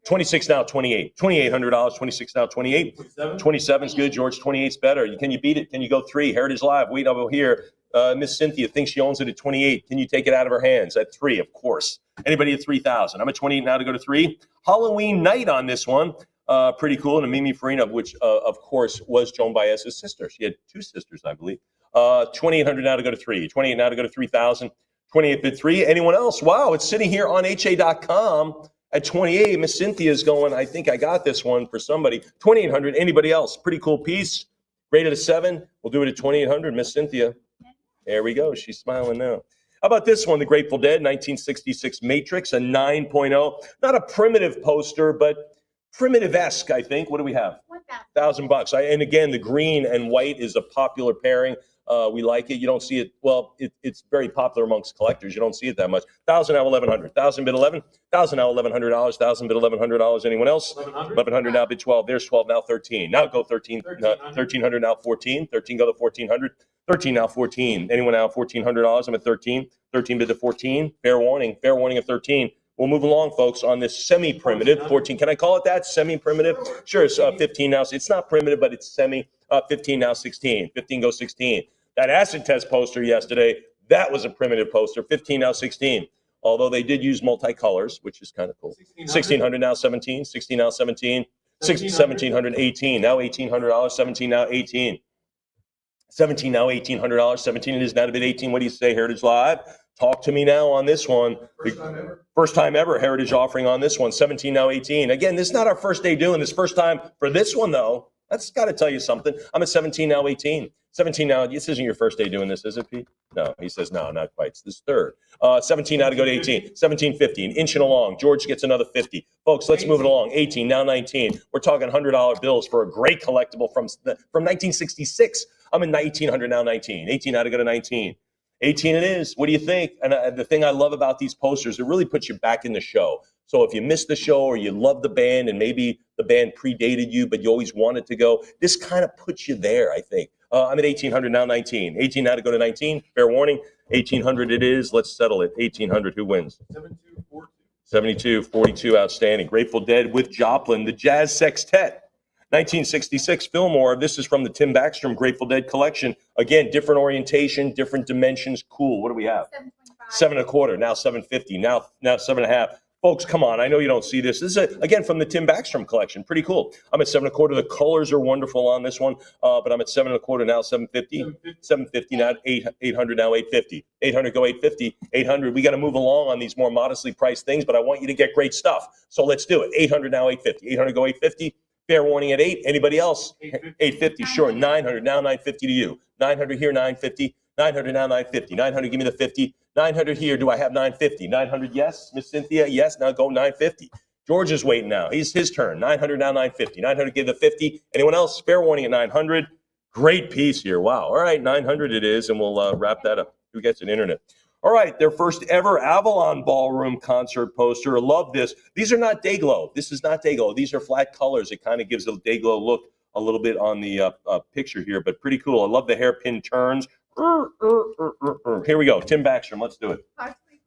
[SPEAKER 4] 26 now, 28. $2,800, 26 now, 28. 27 is good, George. 28's better. Can you beat it? Can you go 3? Heritage Live, wait over here. Miss Cynthia thinks she owns it at 28. Can you take it out of her hands? At 3, of course. Anybody at 3,000? I'm at 28 now to go to 3. Halloween night on this one. Pretty cool. And Mimi Farina, which, of course, was Joan Baez's sister. She had 2 sisters, I believe. 2,800 now to go to 3. 28 now to go to 3,000. 28 bid 3. Anyone else? Wow, it's sitting here on HA.com at 28. Miss Cynthia's going, I think I got this one for somebody. 2,800. Anybody else? Pretty cool piece. Rated a 7. We'll do it at 2,800. Miss Cynthia. There we go. She's smiling now. How about this one, the Grateful Dead, 1966 Matrix, a 9.0. Not a primitive poster, but primitive-esque, I think. What do we have? $1,000. And again, the green and white is a popular pairing. We like it. You don't see it. Well, it's very popular amongst collectors. You don't see it that much. 1,000 now, 1,100. 1,000 bid 11. 1,000 now, $1,100. 1,000 bid $1,100. Anyone else? 1,100 now, bid 12. There's 12 now, 13. Now go 13. 1,300 now, 14. 13 go to 1,400. 13 now, 14. Anyone now, $1,400? I'm at 13. 13 bid to 14. Fair warning. Fair warning of 13. We'll move along, folks, on this semi-primitive. 14. Can I call it that? Semi-primitive? Sure. It's 15 now. It's not primitive, but it's semi. 15 now, 16. 15 goes 16. That acid test poster yesterday, that was a primitive poster. 15 now, 16. Although they did use multicolors, which is kind of cool. 1,600 now, 17. 16 now, 17. 1,700, 18. Now $1,800. 17 now, 18. 17 now, $1,800. 17 it is now to bid 18. What do you say, Heritage Live? Talk to me now on this one. First time ever Heritage offering on this one. 17 now, 18. Again, this is not our first day doing this. First time for this one, though. That's got to tell you something. I'm at 17 now, 18. 17 now. This isn't your first day doing this, is it, Pete? No. He says, no, not quite. It's this third. 17 now to go to 18. 17, 15. Inching along. George gets another 50. Folks, let's move it along. 18, now 19. We're talking $100 bills for a great collectible from 1966. I'm in 1,900 now, 19. 18 now to go to 19. 18 it is. What do you think? And the thing I love about these posters, it really puts you back in the show. So if you missed the show or you love the band and maybe the band predated you, but you always wanted to go, this kind of puts you there, I think. I'm at 1,800 now, 19. 18 now to go to 19. Fair warning. 1,800 it is. Let's settle it. 1,800. Who wins? 72, 42. Outstanding. Grateful Dead with Joplin. The Jazz Sextet. 1966 Fillmore. This is from the Tim Backstrom Grateful Dead collection. Again, different orientation, different dimensions. Cool. What do we have? 7.25. Now 750. Now 7.5. Folks, come on. I know you don't see this. This is, again, from the Tim Backstrom collection. Pretty cool. I'm at 7.25. The colors are wonderful on this one, but I'm at 7.25 now, 750. 750 now, 800 now, 850. 800 go 850. 800. We got to move along on these more modestly priced things, but I want you to get great stuff. So let's do it. 800 now, 850. 800 go 850. Fair warning at 8. Anybody else? 850. Sure. 900 now, 950 to you. 900 here, 950. 900 now, 950. 900, give me the 50. 900 here. Do I have 950? 900, yes. Miss Cynthia, yes. Now go 950. George is waiting now. He's his turn. 900 now, 950. 900, give the 50. Anyone else? Fair warning at 900. Great piece here. Wow. All right, 900 it is, and we'll wrap that up. Who gets an internet? All right, their first ever Avalon Ballroom concert poster. I love this. These are not Dayglow. This is not Dayglow. These are flat colors. It kind of gives a Dayglow look a little bit on the picture here, but pretty cool. I love the hairpin turns. Here we go. Tim Backstrom. Let's do it.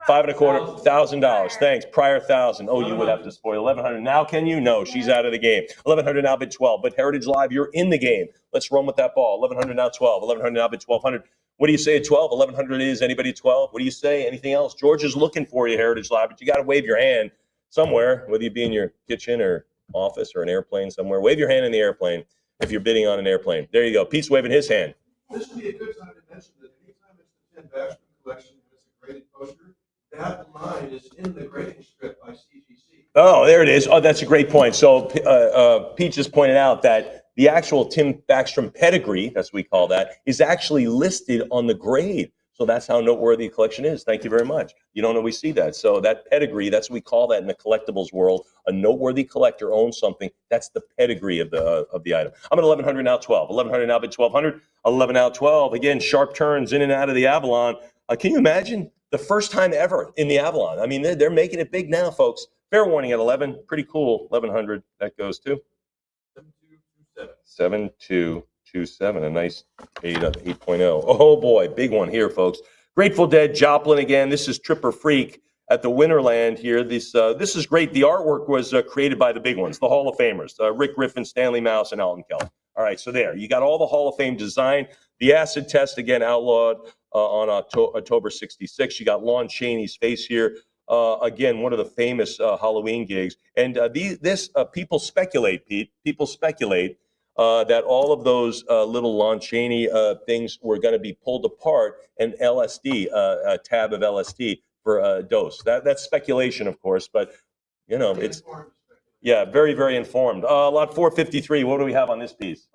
[SPEAKER 4] 5.25. $1,000. Thanks. Prior 1,000. Oh, you would have to spoil 1,100. Now can you? No, she's out of the game. 1,100 now bid 12. But Heritage Live, you're in the game. Let's run with that ball. 1,100 now 12. 1,100 now bid 1,200. What do you say at 12? 1,100 is anybody 12? What do you say? Anything else? George is looking for you, Heritage Live, but you got to wave your hand somewhere, whether you be in your kitchen or office or an airplane somewhere. Wave your hand in the airplane if you're bidding on an airplane. There you go. Pete's waving his hand.
[SPEAKER 3] This would be a good time to mention that anytime it's the Tim Backstrom collection and it's a graded poster, that line is in the grading strip by CGC.
[SPEAKER 4] Oh, there it is. Oh, that's a great point. So Pete just pointed out that the actual Tim Backstrom pedigree, that's what we call that, is actually listed on the grade. So that's how noteworthy the collection is. Thank you very much. You don't always see that. So that pedigree, that's what we call that in the collectibles world. A noteworthy collector owns something. That's the pedigree of the item. I'm at 1,100 now 12. 1,100 now bid 1,200. 11 now 12. Again, sharp turns in and out of the Avalon. Can you imagine the first time ever in the Avalon? I mean, they're making it big now, folks. Fair warning at 11. Pretty cool. 1,100. That goes to 7227. A nice 8.0. Oh boy, big one here, folks. Grateful Dead, Joplin again. This is Tripper Freak at the Winterland here. This is great. The artwork was created by the big ones, the Hall of Famers, Rick Griffin, Stanley Mouse, and Alton Kelly. All right, so there. You got all the Hall of Fame design. The acid test, again, outlawed. on October 66. You got Lon Chaney's face here. Again, one of the famous Halloween gigs. And people speculate, Pete, that all of those little Lon Chaney things were going to be pulled apart and LSD, a tab of LSD for a dose. That's speculation, of course, but you know, it's, yeah, very, very informed. Lot 453, what do we have on this piece?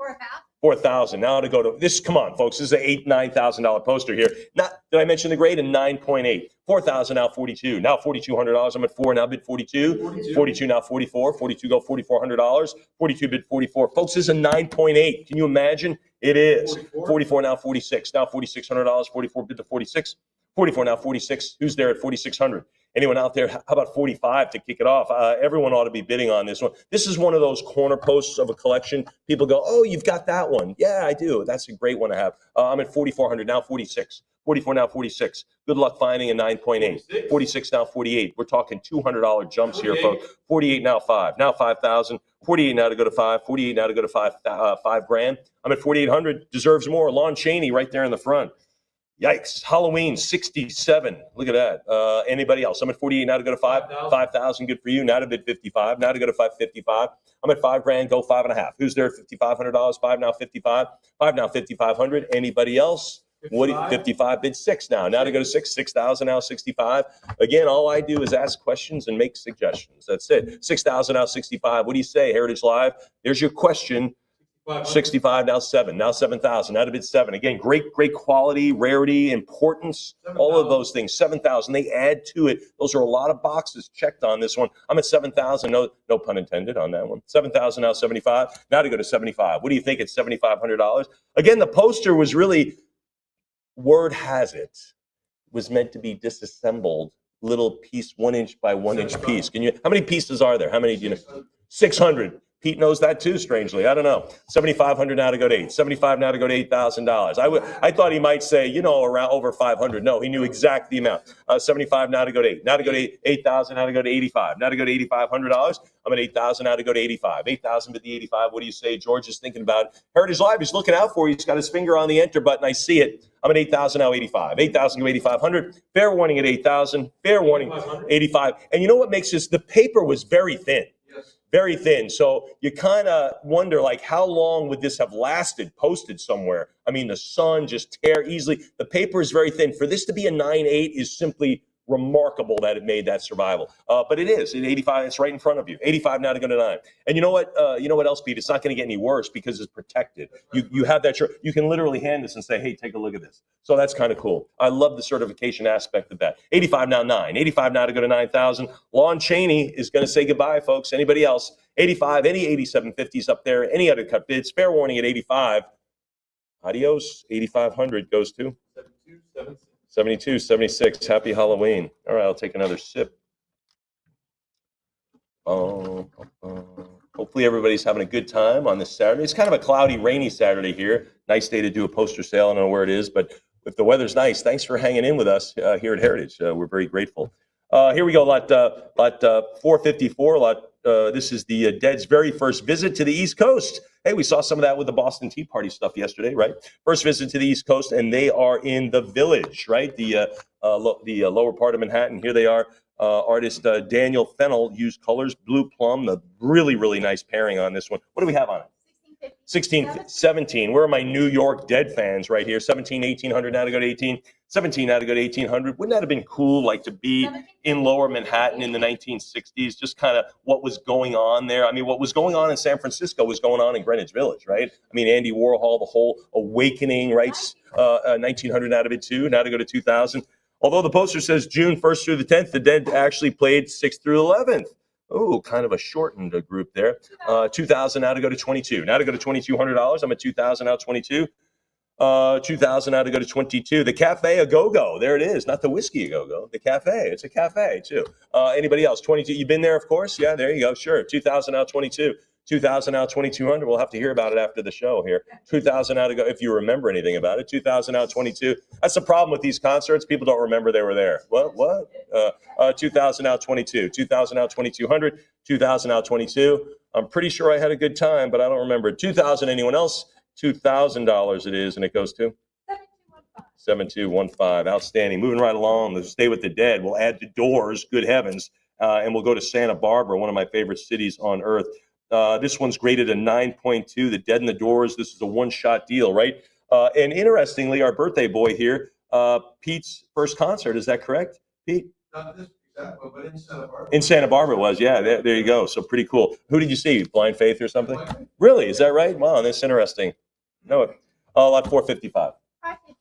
[SPEAKER 4] 4,000. Now to go to this. Come on, folks. This is an $9,000 poster here. Not did I mention the grade? A 9.8. 4,000 now 42. Now $4,200. I'm at 4. Now bid 42. 42 now 44. 42 go $4,400. 42 bid 44. Folks, this is a 9.8. Can you imagine? It is. 44 now 46. Now $4,600. 44 bid to 46. 44 now 46. Who's there at 4,600? Anyone out there? How about 45 to kick it off? Everyone ought to be bidding on this one. This is one of those corner posts of a collection. People go, oh, you've got that one. Yeah, I do. That's a great one to have. I'm at 4,400, now 46. 44 now 46. Good luck finding a 9.8. 46 now 48. We're talking $200 jumps here, folks. 48 now 5. Now 5,000. 48 now to go to 5. 48 now to go to 5 grand. I'm at 4,800. Deserves more. Lon Chaney right there in the front. Yikes. Halloween, 67. Look at that. Anybody else? I'm at 48 now to go to 5,000. Good for you. Now to bid 55. Now to go to 555. I'm at 5 grand. Go 5.5. Who's there at $5,500? 5 now 55. 5 now 5,500. Anybody else? 55 bid 6 now. Now to go to 6,000 now 65. Again, all I do is ask questions and make suggestions. That's it. 6,000 now 65. What do you say, Heritage Live? There's your question. 65 now 7. Now 7,000. Now to bid 7. Again, great quality, rarity, importance, all of those things. 7,000. They add to it. Those are a lot of boxes checked on this one. I'm at 7,000. No pun intended on that one. 7,000 now 75. Now to go to 75. What do you think? It's $7,500. Again, the poster was really, word has it, was meant to be disassembled, little piece, 1 inch by 1 inch piece. How many pieces are there? How many do you know? 600. Pete knows that too, strangely. I don't know. 7,500 now to go to 8. 75 now to go to $8,000. I thought he might say, around over 500. No, he knew exact the amount. 75 now to go to 8. Now to go to 8,000. Now to go to 85. Now to go to $8,500. I'm at 8,000 now to go to 85. 8,000 but the 85. What do you say? George is thinking about it. Heritage Live. He's looking out for you. He's got his finger on the enter button. I see it. I'm at 8,000 now 85. 8,000 to 8,500. Fair warning at 8,000. Fair warning 85. And you know what makes this? The paper was very thin. Very thin. So you kind of wonder, like, how long would this have lasted posted somewhere? I mean, the sun just tear easily. The paper is very thin. For this to be a 9.8 is simply remarkable that it made that survival. But it is. At 85, it's right in front of you. 85 now to go to 9. And you know what? You know what else, Pete? It's not going to get any worse because it's protected. You have that shirt. You can literally hand this and say, hey, take a look at this. So that's kind of cool. I love the certification aspect of that. 85 now 9. 85 now to go to 9,000. Lon Chaney is going to say goodbye, folks. Anybody else? 85, any 8750s up there, any other cut bids. Fair warning at 85. Adios. 8,500 goes to 72, 76. Happy Halloween. All right, I'll take another sip. Hopefully everybody's having a good time on this Saturday. It's kind of a cloudy, rainy Saturday here. Nice day to do a poster sale. I don't know where it is, but if the weather's nice, thanks for hanging in with us here at Heritage. We're very grateful. Here we go, lot 454. This is the Dead's very first visit to the East Coast. Hey, we saw some of that with the Boston Tea Party stuff yesterday, right? First visit to the East Coast, and they are in the Village, right? The lower part of Manhattan. Here they are. Artist Daniel Fennell used colors, blue plum, the really, really nice pairing on this one. What do we have on it? 17. Where are my New York Dead fans right here? 17, 1,800 now to go to 18. 17 now to go to 1,800. Wouldn't that have been cool, like, to be in lower Manhattan in the 1960s? Just kind of what was going on there. I mean, what was going on in San Francisco was going on in Greenwich Village, right? I mean, Andy Warhol, the whole awakening, right? 1,900 out of it too. Now to go to 2,000. Although the poster says June 1st through the 10th, the Dead actually played 6th through 11th. Oh, kind of a shortened group there. 2,000 now to go to 22. Now to go to $2,200. I'm at 2,000 now 22. 2,000 now to go to 22. The Cafe A Go-Go. There it is. Not the Whiskey A Go-Go. The cafe. It's a cafe too. Anybody else? 22. You've been there, of course. Yeah, there you go. Sure. 2,000 now 22. 2,000 now 2,200. We'll have to hear about it after the show here. 2,000 now to go. If you remember anything about it. 2,000 now 22. That's the problem with these concerts. People don't remember they were there. What? 2,000 now 22. 2,000 now 2,200. 2,000 now 22. I'm pretty sure I had a good time, but I don't remember. 2,000. Anyone else? $2,000 it is, and it goes to 7215. Outstanding. Moving right along. Let's stay with the dead. We'll add the doors. Good heavens. And we'll go to Santa Barbara, one of my favorite cities on earth. This one's graded a 9.2. The Dead in the Doors. This is a one-shot deal, right? And interestingly, our birthday boy here, Pete's first concert. Is that correct, Pete?
[SPEAKER 3] Not this exact one, but in Santa Barbara.
[SPEAKER 4] In Santa Barbara it was, yeah. There you go. So pretty cool. Who did you see? Blind Faith or something? Really? Is that right? Wow, that's interesting. No, lot 455.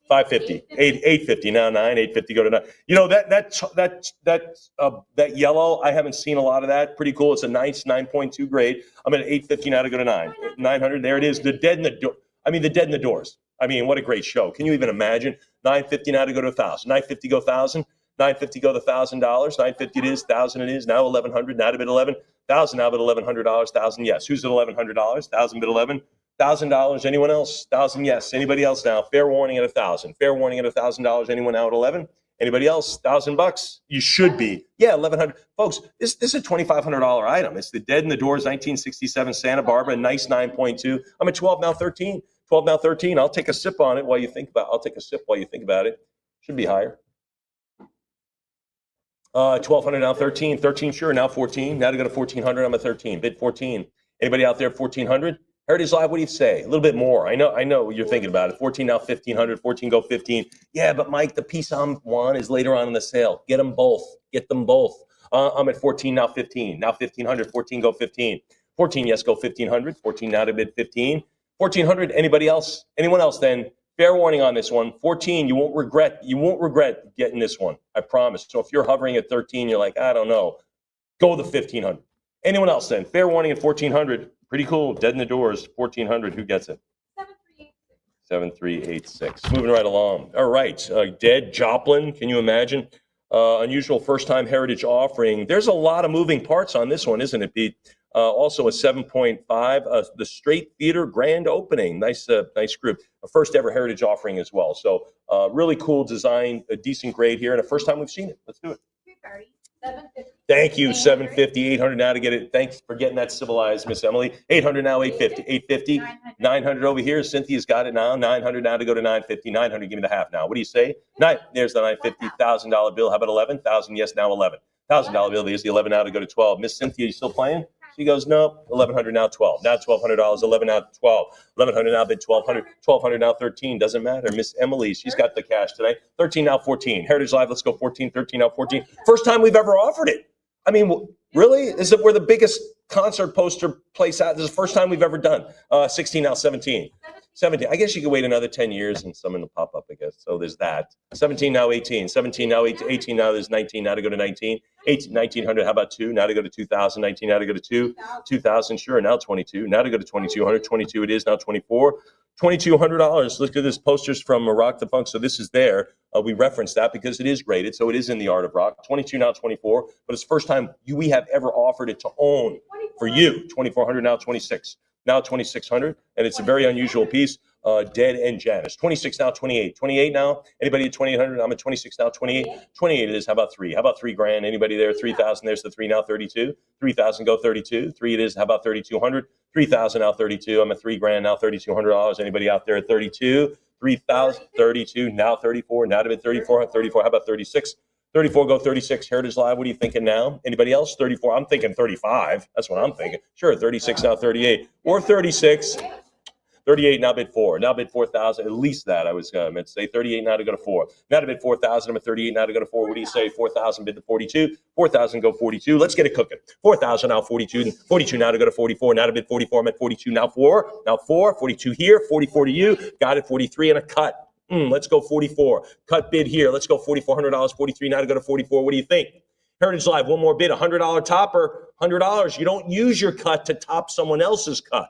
[SPEAKER 4] 550, 850 now, 850 go to 9. You know that yellow. I haven't seen a lot of that. Pretty cool. It's a nice 9.2 grade. I'm at 850 now to go to 900. There it is. The Dead in the Door. The Dead in the Doors. What a great show. Can you even imagine? 950 now to go to 1,000. 950 go 1,000. 950 go to $1,000. 950 it is. 1,000 it is. Now 1,100. Now to bid 11. 1,000 now bid $1,100. 1,000 yes. Who's at $1,100? 1,000 bid 11. $1,000. Anyone else? 1,000 yes. Anybody else now? Fair warning at 1,000. Fair warning at $1,000. Anyone now at 11? Anybody else? $1,000. You should be. Yeah, 1,100. Folks, this is a $2,500 item. It's the Dead in the Doors 1967 Santa Barbara, nice 9.2. I'm at 12 now, 13. 12 now, 13. I'll take a sip on it while you think about. I'll take a sip while you think about it. Should be higher. 1,200 now, 13. 13 sure. Now 14. Now to go to 1,400. I'm at 13. Bid 14. Anybody out there? 1,400. Heritage Live, what do you say? A little bit more. I know what you're thinking about it. 14 now, 1,500. 14 go 15. Yeah, but Mike, the piece I'm on is later on in the sale. Get them both. Get them both. I'm at 14 now, 15. Now 1,500. 14 go 15. 14 yes, go 1,500. 14 now to bid 15. 1,400. Anybody else? Anyone else then? Fair warning on this one. 14, you won't regret getting this one. I promise. So if you're hovering at 13, you're like, I don't know. Go the 1,500. Anyone else then? Fair warning at 1,400. Pretty cool. Dead in the Doors, 1,400. Who gets it? 7386. Moving right along. All right. Dead Joplin. Can you imagine? Unusual first-time heritage offering. There's a lot of moving parts on this one, isn't it, Pete? Also a 7.5. The Straight Theater grand opening. Nice group. A first ever heritage offering as well. So really cool design, a decent grade here, and a first time we've seen it. Let's do it.
[SPEAKER 1] 750.
[SPEAKER 4] Thank you. 750, 800 now to get it. Thanks for getting that civilized, Miss Emily. 800 now, 850. 850. 900 over here. Cynthia's got it now. 900 now to go to 950. 900, give me the half now. What do you say? There's the $950. $1,000 bill. How about 11? 1,000, yes, now 11. $1,000 bill. There's the 11 now to go to 12. Miss Cynthia, you still playing? She goes, no. 1,100 now 12. Now $1,200. 11 now 12. 1,100 now bid 1,200. 1,200 now 13. Doesn't matter. Miss Emily, she's got the cash today. 13 now 14. Heritage Live, let's go 14. 13 now 14. First time we've ever offered it. Really? We're the biggest concert poster place out. This is the first time we've ever done. 16 now 17. 17. I guess you could wait another 10 years and someone will pop up, I guess. So there's that. 17 now 18. 17 now 18 now there's 19 now to go to 19. 1,900, how about 2? Now to go to 2,000. 19 now to go to 2. 2,000, sure. Now 22. Now to go to 2,200. 22 it is. Now 24. $2,200. Look at this. Posters from Rock the Funk. So this is there. We referenced that because it is graded. So it is in the art of rock. 22 now 24. But it's the first time we have ever offered it to own for you. 2,400 now 26. Now 2,600. And it's a very unusual piece. Dead and Janice. 26 now 28. 28 now. Anybody at 2,800? I'm at 26 now 28. 28 it is. How about 3? How about $3,000? Anybody there? 3,000. There's the 3 now 32. 3,000 go 32. 3 it is. How about 3,200? 3,000 now 32. I'm at $3,000 now $3,200. Anybody out there at 32? 3,000, 32, now 34, now to bid 34, 34. How about 36? 34, go 36. Heritage Live, what are you thinking now? Anybody else? 34, I'm thinking 35. That's what I'm thinking. Sure, 36, now 38. Or 36. 38, now bid 4. Now bid 4,000. At leant that I was meant to say. 38, now to go to 4. Now to bid 4,000. I'm at 38, now to go to 4. What do you say? 4,000, bid to 42. 4,000, go 42. Let's get it cooking. 4,000, now 42. 42, now to go to 44. Now to bid 44. I'm at 42, now 4. Now 4. 42 here. 44 to you. Got it. 43 and a cut. Let's go 44. Cut bid here. Let's go $4,400. 43, now to go to 44. What do you think? Heritage Live, one more bid. $100 topper. $100. You don't use your cut to top someone else's cut.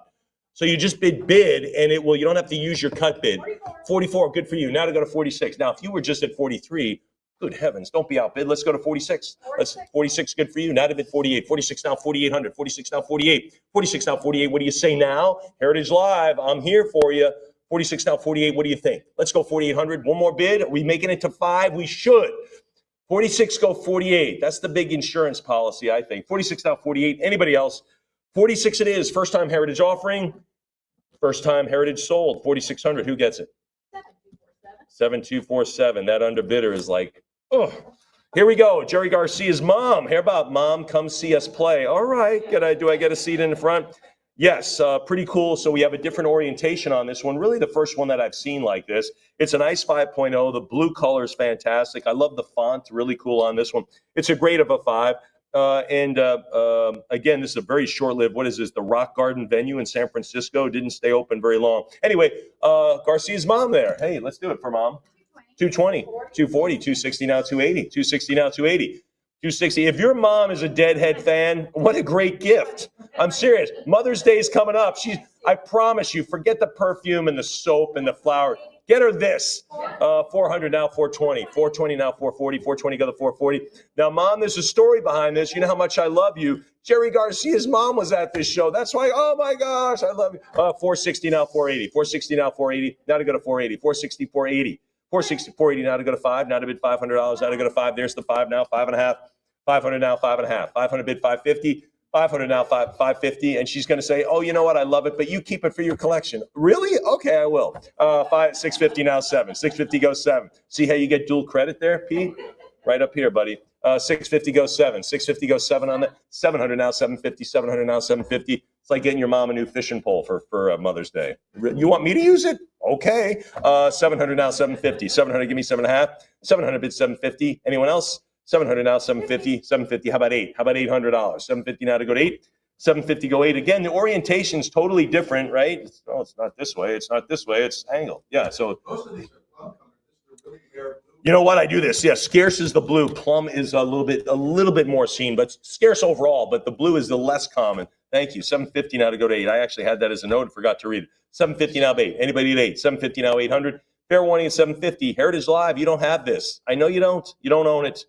[SPEAKER 4] So you just bid, and you don't have to use your cut bid. 44, good for you. Now to go to 46. Now, if you were just at 43, good heavens, don't be outbid. Let's go to 46. 46, good for you. Now to bid 48. 46 now, 4,800. 46 now, 48. 46 now, 48. What do you say now? Heritage Live, I'm here for you. 46 now, 48. What do you think? Let's go 4,800. One more bid. Are we making it to 5? We should. 46, go 48. That's the big insurance policy, I think. 46 now, 48. Anybody else? 46 it is. First time heritage offering. First time heritage sold. 4,600. Who gets it? 7247. That underbidder is like, oh. Here we go. Jerry Garcia's mom. How about mom? Come see us play. All right. Do I get a seat in the front? Yes. Pretty cool. So we have a different orientation on this one. Really the first one that I've seen like this. It's an Ice 5.0. The blue color is fantastic. I love the font. Really cool on this one. It's a grade of a 5. Again, this is a very short-lived, what is this, the Rock Garden venue in San Francisco. Didn't stay open very long. Anyway, Garcia's mom there. Hey, let's do it for mom. 220, 240, 260 now, 280, 260 now, 280, 260. If your mom is a Deadhead fan, what a great gift. I'm serious. Mother's Day is coming up. I promise you, forget the perfume and the soap and the flower. Get her this. 400 now, 420. 420 now, 440. 420 go to 440. Now, Mom, there's a story behind this. You know how much I love you. Jerry Garcia's mom was at this show. That's why, oh my gosh, I love you. 460 now, 480. 460 now, 480. Now to go to 480. 460, 480. 460, 480 now to go to 5. Now to bid $500. Now to go to 5. There's the 5 now, 5.5. 500 now, 5.5. 500 bid 550. 500 now, 550, and she's going to say, oh, you know what, I love it, but you keep it for your collection. Really? Okay, I will. 650 now, 7. 650 goes 7. See how you get dual credit there, Pete? Right up here, buddy. 650 goes 7. 650 goes 7 on that. 700 now, 750. 700 now, 750. It's like getting your mom a new fishing pole for Mother's Day. You want me to use it? Okay. 700 now, 750. 700, give me 7.5. 700 bid 750. Anyone else? 700 now, 750, 750. How about 8? How about $800? 750 now to go to 8. 750 go 8. Again, the orientation's totally different, right? It's not this way. It's not this way. It's angled. Yeah. So
[SPEAKER 3] Most of these are plum colors. They're really rare blue.
[SPEAKER 4] you know what? I do this. Yeah. Scarce is the blue. Plum is a little bit more seen, but scarce overall. But the blue is the less common. Thank you. 750 now to go to 8. I actually had that as a note and forgot to read it. 750 now to 8. Anybody at 8? 750 now 800. Fair warning at 750. Heritage Live. You don't have this. I know you don't. You don't own it.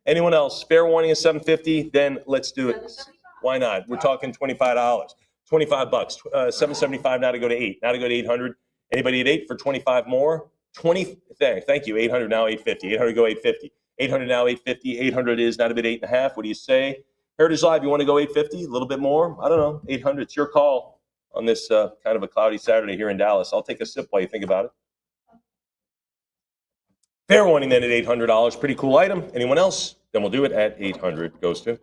[SPEAKER 4] Anyone else? Fair warning is $750. Then let's do it. Why not? We're talking $25. $25. 775 now to go to 8. Now to go to 800. Anybody at 8 for 25 more? 20. Thank you. 800 now 850. 800 go 850. 800 now 850. 800 is not a bit 8.5. What do you say? Heritage Live. You want to go 850? A little bit more? I don't know. 800. It's your call on this kind of a cloudy Saturday here in Dallas. I'll take a sip while you think about it. Fair warning then at $800. Pretty cool item. Anyone else? Then we'll do it at 800. Goes to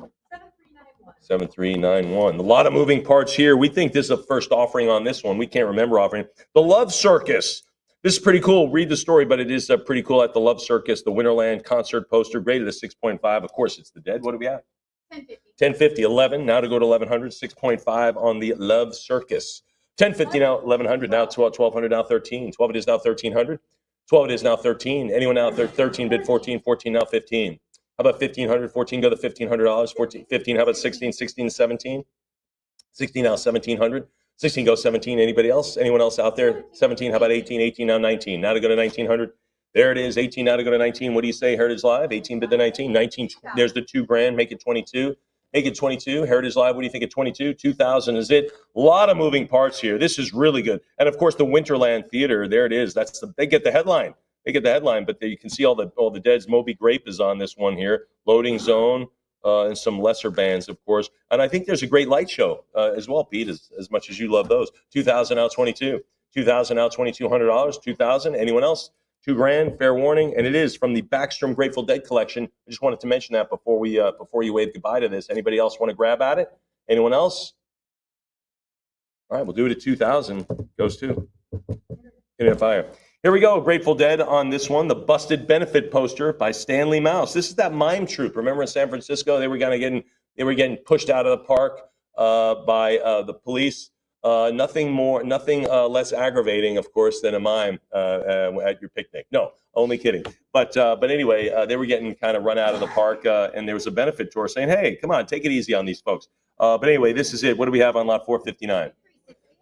[SPEAKER 4] 7391. A lot of moving parts here. We think this is a first offering on this one. We can't remember offering. The Love Circus. This is pretty cool. Read the story, but it is pretty cool at the Love Circus. The Winterland concert poster graded a 6.5. Of course, it's the Dead. What do we have? 1050. 11. Now to go to 1100. 6.5 on the Love Circus. 1050 now. 1100 now. 1200 now. 13. 12 it is now. 1300. 12 it is now 13. Anyone out there? 13 bid 14. 14 now 15. How about 1500? 14 go to $1,500. 14, 15. How about 16? 16 to 17. 16 now 1700. 16 go 17. Anybody else? Anyone else out there? 17. How about 18? 18 now 19. Now to go to 1900. There it is. 18 now to go to 19. What do you say? Heritage Live. 18 bid to 19. 19. There's the $2,000. Make it 22. Make it 22. Heritage Live. What do you think at 22? 2,000 is it. A lot of moving parts here. This is really good. And of course, the Winterland Theater. There it is. They get the headline. They get the headline, but you can see all the Dead's. Moby Grape is on this one here. Loading Zone and some lesser bands, of course. And I think there's a great light show as well, Pete, as much as you love those. 2,000 out 22. 2,000 out $2,200. 2,000. Anyone else? $2,000. Fair warning, and it is from the Backstrom Grateful Dead collection. I just wanted to mention that before you wave goodbye to this. Anybody else want to grab at it? Anyone else? All right, we'll do it at 2,000. Goes to get it fire. Here we go. Grateful Dead on this one. The Busted Benefit poster by Stanley Mouse. This is that mime troupe. Remember in San Francisco, they were getting pushed out of the park by the police. Nothing less aggravating, of course, than a mime at your picnic. No, only kidding. But anyway, they were getting kind of run out of the park, and there was a benefit tour saying, "Hey, come on, take it easy on these folks." But anyway, this is it. What do we have on lot 459?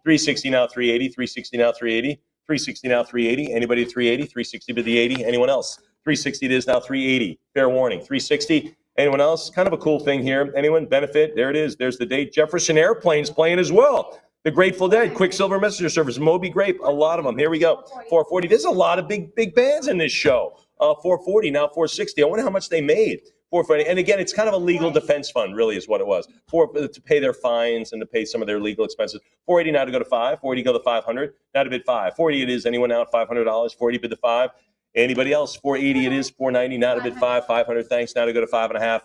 [SPEAKER 4] 360 now, 380. 360 now, 380. 360 now, 380. Anybody at 380? 360 to the 80. Anyone else? 360 it is now, 380. Fair warning. 360. Anyone else? Kind of a cool thing here. Anyone? Benefit. There it is. There's the date. Jefferson Airplane's playing as well. The Grateful Dead, Quicksilver Messenger Service, Moby Grape, a lot of them. Here we go. 440. There's a lot of big bands in this show. 440, now 460. I wonder how much they made. 440. And again, it's kind of a legal defense fund, really, is what it was. To pay their fines and to pay some of their legal expenses. 480 now to go to 5. 480 go to 500. Now to bid 5. 480 it is. Anyone out? $500. 480 bid to 5. Anybody else? 480 it is, 490, now to bid 500, thanks. Now to go to 5.5,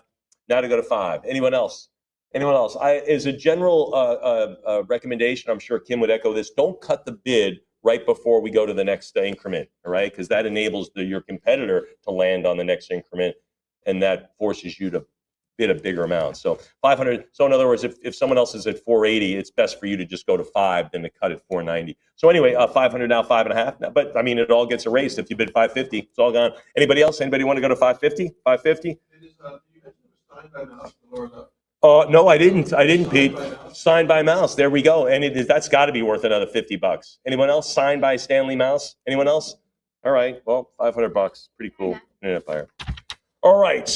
[SPEAKER 4] now to go to 5. Anyone else? Anyone else? As a general recommendation, I'm sure Kim would echo this, don't cut the bid right before we go to the next increment, all right? Because that enables your competitor to land on the next increment, and that forces you to bid a bigger amount. So 500. So in other words, if someone else is at 480, it's best for you to just go to 5 than to cut at 490. So anyway, 500 now, 5.5. Now, but I mean, it all gets erased if you bid 550. It's all gone. Anybody else? Anybody want to go to 550? 550?
[SPEAKER 3] It is, you mentioned it was signed by mouse, the lower left.
[SPEAKER 4] No, I didn't, Pete. Signed by Mouse. There we go. And that's got to be worth another $50. Anyone else? Signed by Stanley Mouse. Anyone else? All right. Well, $500. Pretty cool. Internet buyer. All right.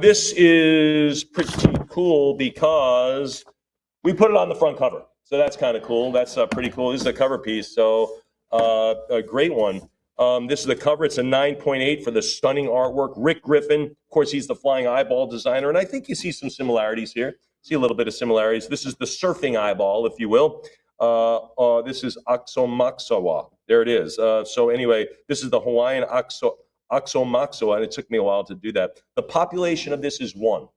[SPEAKER 4] This is pretty cool because we put it on the front cover. So that's kind of cool. That's pretty cool. This is a cover piece. So a great one. This is the cover. It's a 9.8 for the stunning artwork. Rick Griffin, of course, he's the flying eyeball designer, and I think you see some similarities here. See a little bit of similarities. This is the surfing eyeball, if you will. This is Axomaxoa. There it is. So anyway, this is the Hawaiian Axomaxoa, and it took me a while to do that. The population of this is 1.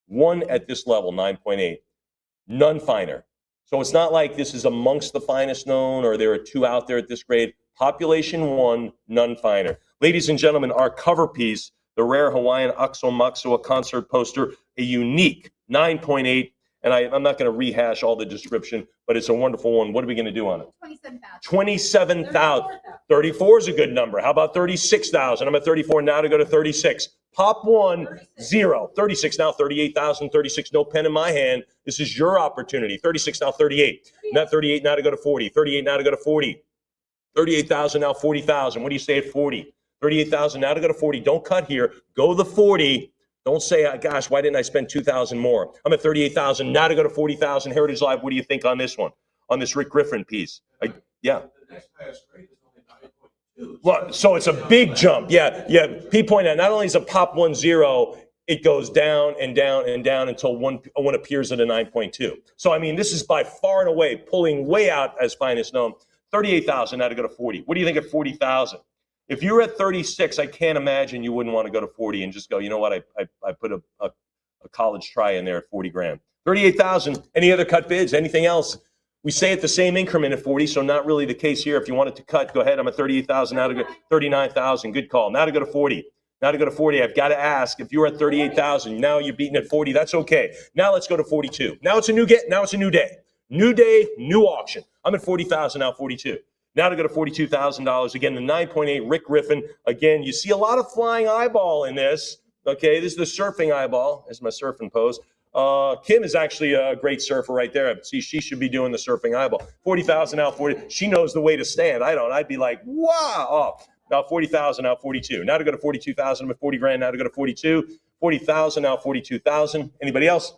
[SPEAKER 4] 1 at this level, 9.8. None finer. So it's not like this is amongst the finest known or there are 2 out there at this grade. Population 1, none finer. Ladies and gentlemen, our cover piece, the rare Hawaiian Axomaxoa concert poster, a unique 9.8. And I'm not going to rehash all the description, but it's a wonderful one. What are we going to do on it?
[SPEAKER 5] 27,000.
[SPEAKER 4] 27,000. 34 is a good number. How about 36,000? I'm at 34 now to go to 36. Pop 1, 0. 36 now, 38,000. 36, no pen in my hand. This is your opportunity. 36 now, 38. Not 38 now to go to 40. 38 now to go to 40. 38,000 now, 40,000. What do you say at 40? 38,000 now to go to 40. Don't cut here. Go the 40. Don't say, gosh, why didn't I spend 2,000 more? I'm at 38,000 now to go to 40,000. Heritage Live, what do you think on this one? On this Rick Griffin piece? Yeah.
[SPEAKER 3] The next highest grade is only 9.2.
[SPEAKER 4] Well, so it's a big jump. Yeah. Pete pointed out, not only is a pop 1-0, it goes down and down and down until one appears at a 9.2. So, I mean, this is by far and away pulling way out as finest known. 38,000 now to go to 40. What do you think at 40,000? If you're at 36, I can't imagine you wouldn't want to go to 40 and just go, you know what, I put a college try in there at 40 grand. 38,000, any other cut bids, anything else? We say at the same increment at 40, so not really the case here. If you wanted to cut, go ahead. I'm at 38,000 now to go, 39,000, good call. Now to go to 40. Now to go to 40, I've got to ask, if you're at 38,000, now you're beating at 40, that's okay. Now let's go to 42. Now it's a new day. New day, new auction. I'm at 40,000 now, 42. Now to go to $42,000. Again, the 9.8 Rick Griffin. Again, you see a lot of flying eyeball in this. Okay, this is the surfing eyeball. This is my surfing pose. Kim is actually a great surfer right there. See, she should be doing the surfing eyeball. 40,000 now, 40. She knows the way to stand. I don't. I'd be like, wow. Oh, now 40,000, now 42. Now to go to 42,000. I'm at 40 grand. Now to go to 42. 40,000, now 42,000. Anybody else?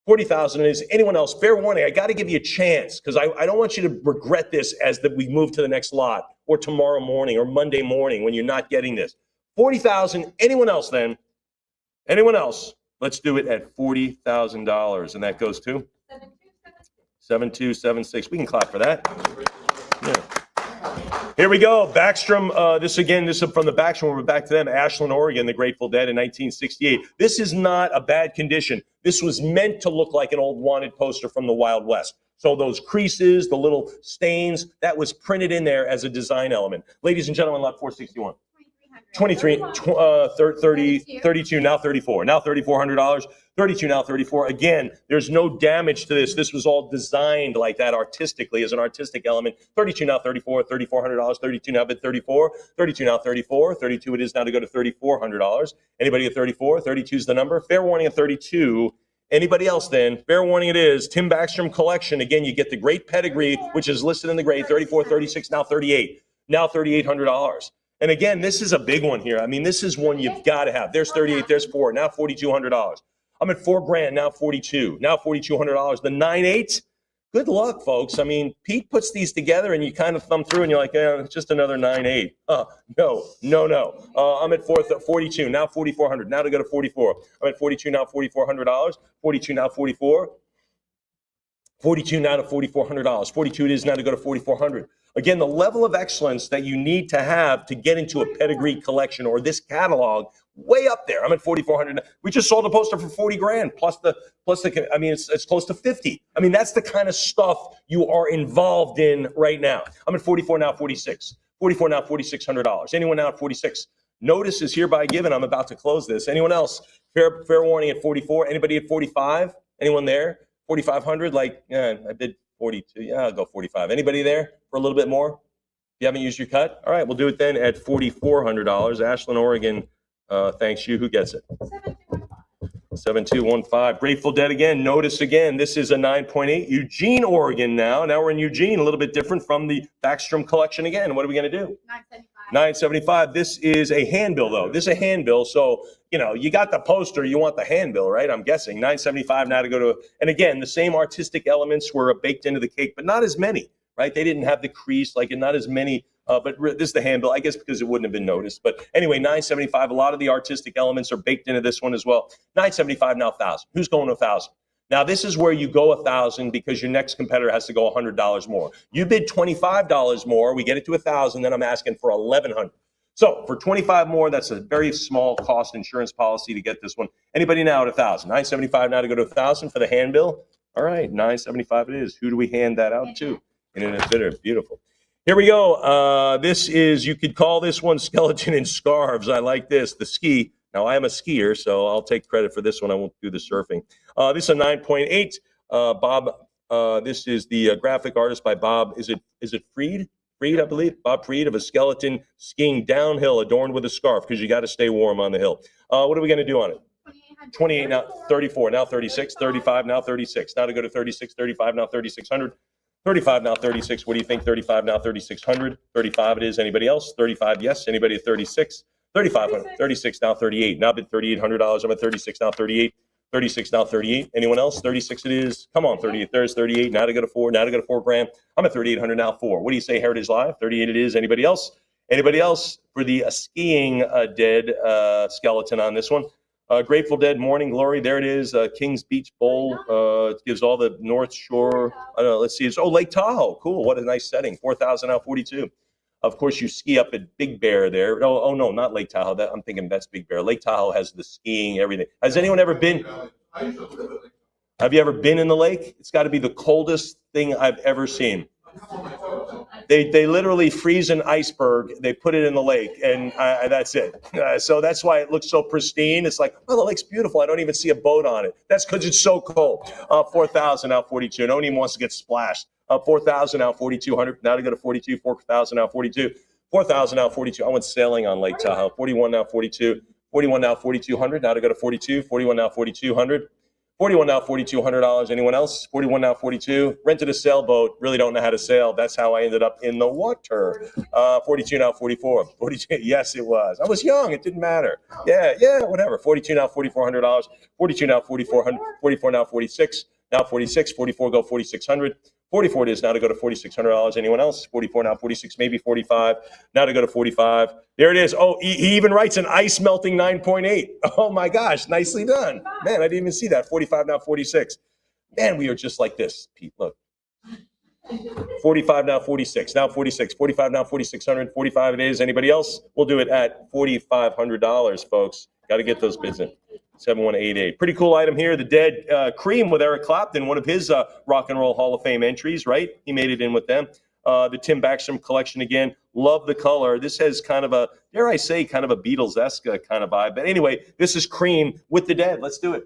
[SPEAKER 4] 40,000 is anyone else? Fair warning, I got to give you a chance because I don't want you to regret this as that we move to the next lot or tomorrow morning or Monday morning when you're not getting this. 40,000, anyone else then? Anyone else? Let's do it at $40,000. And that goes to? 7276. We can clap for that. Yeah. Here we go. Backstrom. This is from the Backstrom. We're back to them. Ashland, Oregon, the Grateful Dead in 1968. This is not a bad condition. This was meant to look like an old wanted poster from the Wild West. So those creases, the little stains, that was printed in there as a design element. Ladies and gentlemen, lot 461. 23, 30, 32, now 34. Now $3,400. 32, now 34. Again, there's no damage to this. This was all designed like that artistically as an artistic element. 32, now 34, $3,400. 32, now bid 34. 32, now 34. 32 it is now to go to $3,400. Anybody at 34? 32 is the number. Fair warning at 32. Anybody else then? Fair warning it is. Tim Backstrom Collection. Again, you get the great pedigree, which is listed in the grade. 34, 36, now 38. Now $3,800. And again, this is a big one here. I mean, this is one you've got to have. There's 38, there's 4, now $4,200. I'm at 4 grand, now 42, now $4,200. The 9.8, good luck, folks. I mean, Pete puts these together and you kind of thumb through and you're like, it's just another 9.8. No. I'm at 42, now 4,400. Now to go to 44. I'm at 42, now $4,400. 42, now 44. 42 now to $4,400. 42 it is now to go to 4,400. Again, the level of excellence that you need to have to get into a pedigree collection or this catalog, way up there. I'm at 4,400. We just sold a poster for 40 grand plus the. I mean, it's close to 50. I mean, that's the kind of stuff you are involved in right now. I'm at 44 now, 46. 44 now, $4,600. Anyone now at 46? Notice is hereby given. I'm about to close this. Anyone else? Fair warning at 44. Anybody at 45? Anyone there? 4,500? Like, I bid 42. Yeah, I'll go 45. Anybody there for a little bit more? If you haven't used your cut? All right, we'll do it then at $4,400. Ashland, Oregon, thanks you. Who gets it? 7215. Grateful Dead again. Notice again, this is a 9.8. Eugene, Oregon now. Now we're in Eugene, a little bit different from the Backstrom collection again. What are we going to do? 975. This is a handbill, though. This is a handbill. So, you got the poster, you want the handbill, right? I'm guessing. 975 now to go to, and again, the same artistic elements were baked into the cake, but not as many, right? They didn't have the crease, not as many. But this is the handbill, I guess, because it wouldn't have been noticed. But anyway, 975. A lot of the artistic elements are baked into this one as well. 975 now 1,000. Who's going to 1,000? Now this is where you go 1,000 because your next competitor has to go $100 more. You bid $25 more. We get it to 1,000. Then I'm asking for 1,100. So for 25 more, that's a very small cost insurance policy to get this one. Anybody now at 1,000? 975 now to go to 1,000 for the handbill. All right, 975 it is. Who do we hand that out to? Internet bidder. Beautiful. Here we go. This is, you could call this one skeleton in scarves. I like this, the ski. Now, I am a skier, so I'll take credit for this one. I won't do the surfing. This is a 9.8. Bob, this is the graphic artist by Bob. Is it Freed? Freed, I believe. Bob Freed of a skeleton skiing downhill adorned with a scarf because you got to stay warm on the hill. What are we going to do on it? 28 now, 34 now, 36, 35 now, 36. Now to go to 36, 35 now, 3,600. 35 now, 36. What do you think? 35 now, 3,600. 35 it is. Anybody else? 35, yes. Anybody at 36? 3,500. 36 now, 38. Now bid $3,800. I'm at 36 now, 38. 36 now, 38. Anyone else? 36 it is. Come on, 38. There's 38. Now to go to 4. Now to go to 4 grand. I'm at 3,800 now, 4. What do you say? Heritage Live. 38 it is. Anybody else? Anybody else for the skiing dead skeleton on this one? Grateful Dead, Morning Glory. There it is. Kings Beach Bowl. It gives all the North Shore. Let's see. It's Lake Tahoe. Cool. What a nice setting. 4,000 now, 42. Of course, you ski up at Big Bear there. Oh no, not Lake Tahoe. I'm thinking that's Big Bear. Lake Tahoe has the skiing, everything. Has anyone ever been? Have you ever been in the lake? It's got to be the coldest thing I've ever seen. They literally freeze an iceberg, they put it in the lake, and that's it. So that's why it looks so pristine. It's like, oh, the lake's beautiful. I don't even see a boat on it. That's because it's so cold. 4,000 now, 42. No one even wants to get splashed. 4,000 now, 4,200. Now to go to 42. 4,000 now, 42. 4,000 now, 42. I went sailing on Lake Tahoe. 41 now, 42. 41 now, 4,200. Now to go to 42. 41 now, 4,200. 41 now, $4,200. Anyone else? 41 now, 42. Rented a sailboat. Really don't know how to sail. That's how I ended up in the water. 42 now, 44. 42. Yes, it was. I was young. It didn't matter. Yeah, whatever. 42 now, $4,400. 42 now, 4,400. 44 now, 46. Now 46. 44 go 4,600. 44 it is now to go to $4,600. Anyone else? 44 now, 46, maybe 45. Now to go to 45. There it is. Oh, he even writes an ice melting 9.8. Oh my gosh, nicely done. Man, I didn't even see that. 45 now, 46. Man, we are just like this, Pete. Look. 45 now, 46. Now 46. 45 now, 4,600. 45 it is. Anybody else? We'll do it at $4,500, folks. Got to get those bids in. 7188. Pretty cool item here. The Dead Cream with Eric Clapton, one of his Rock and Roll Hall of Fame entries, right? He made it in with them. The Tim Backstrom collection again. Love the color. This has kind of a, dare I say, kind of a Beatles-esque kind of vibe. But anyway, this is Cream with the Dead. Let's do it.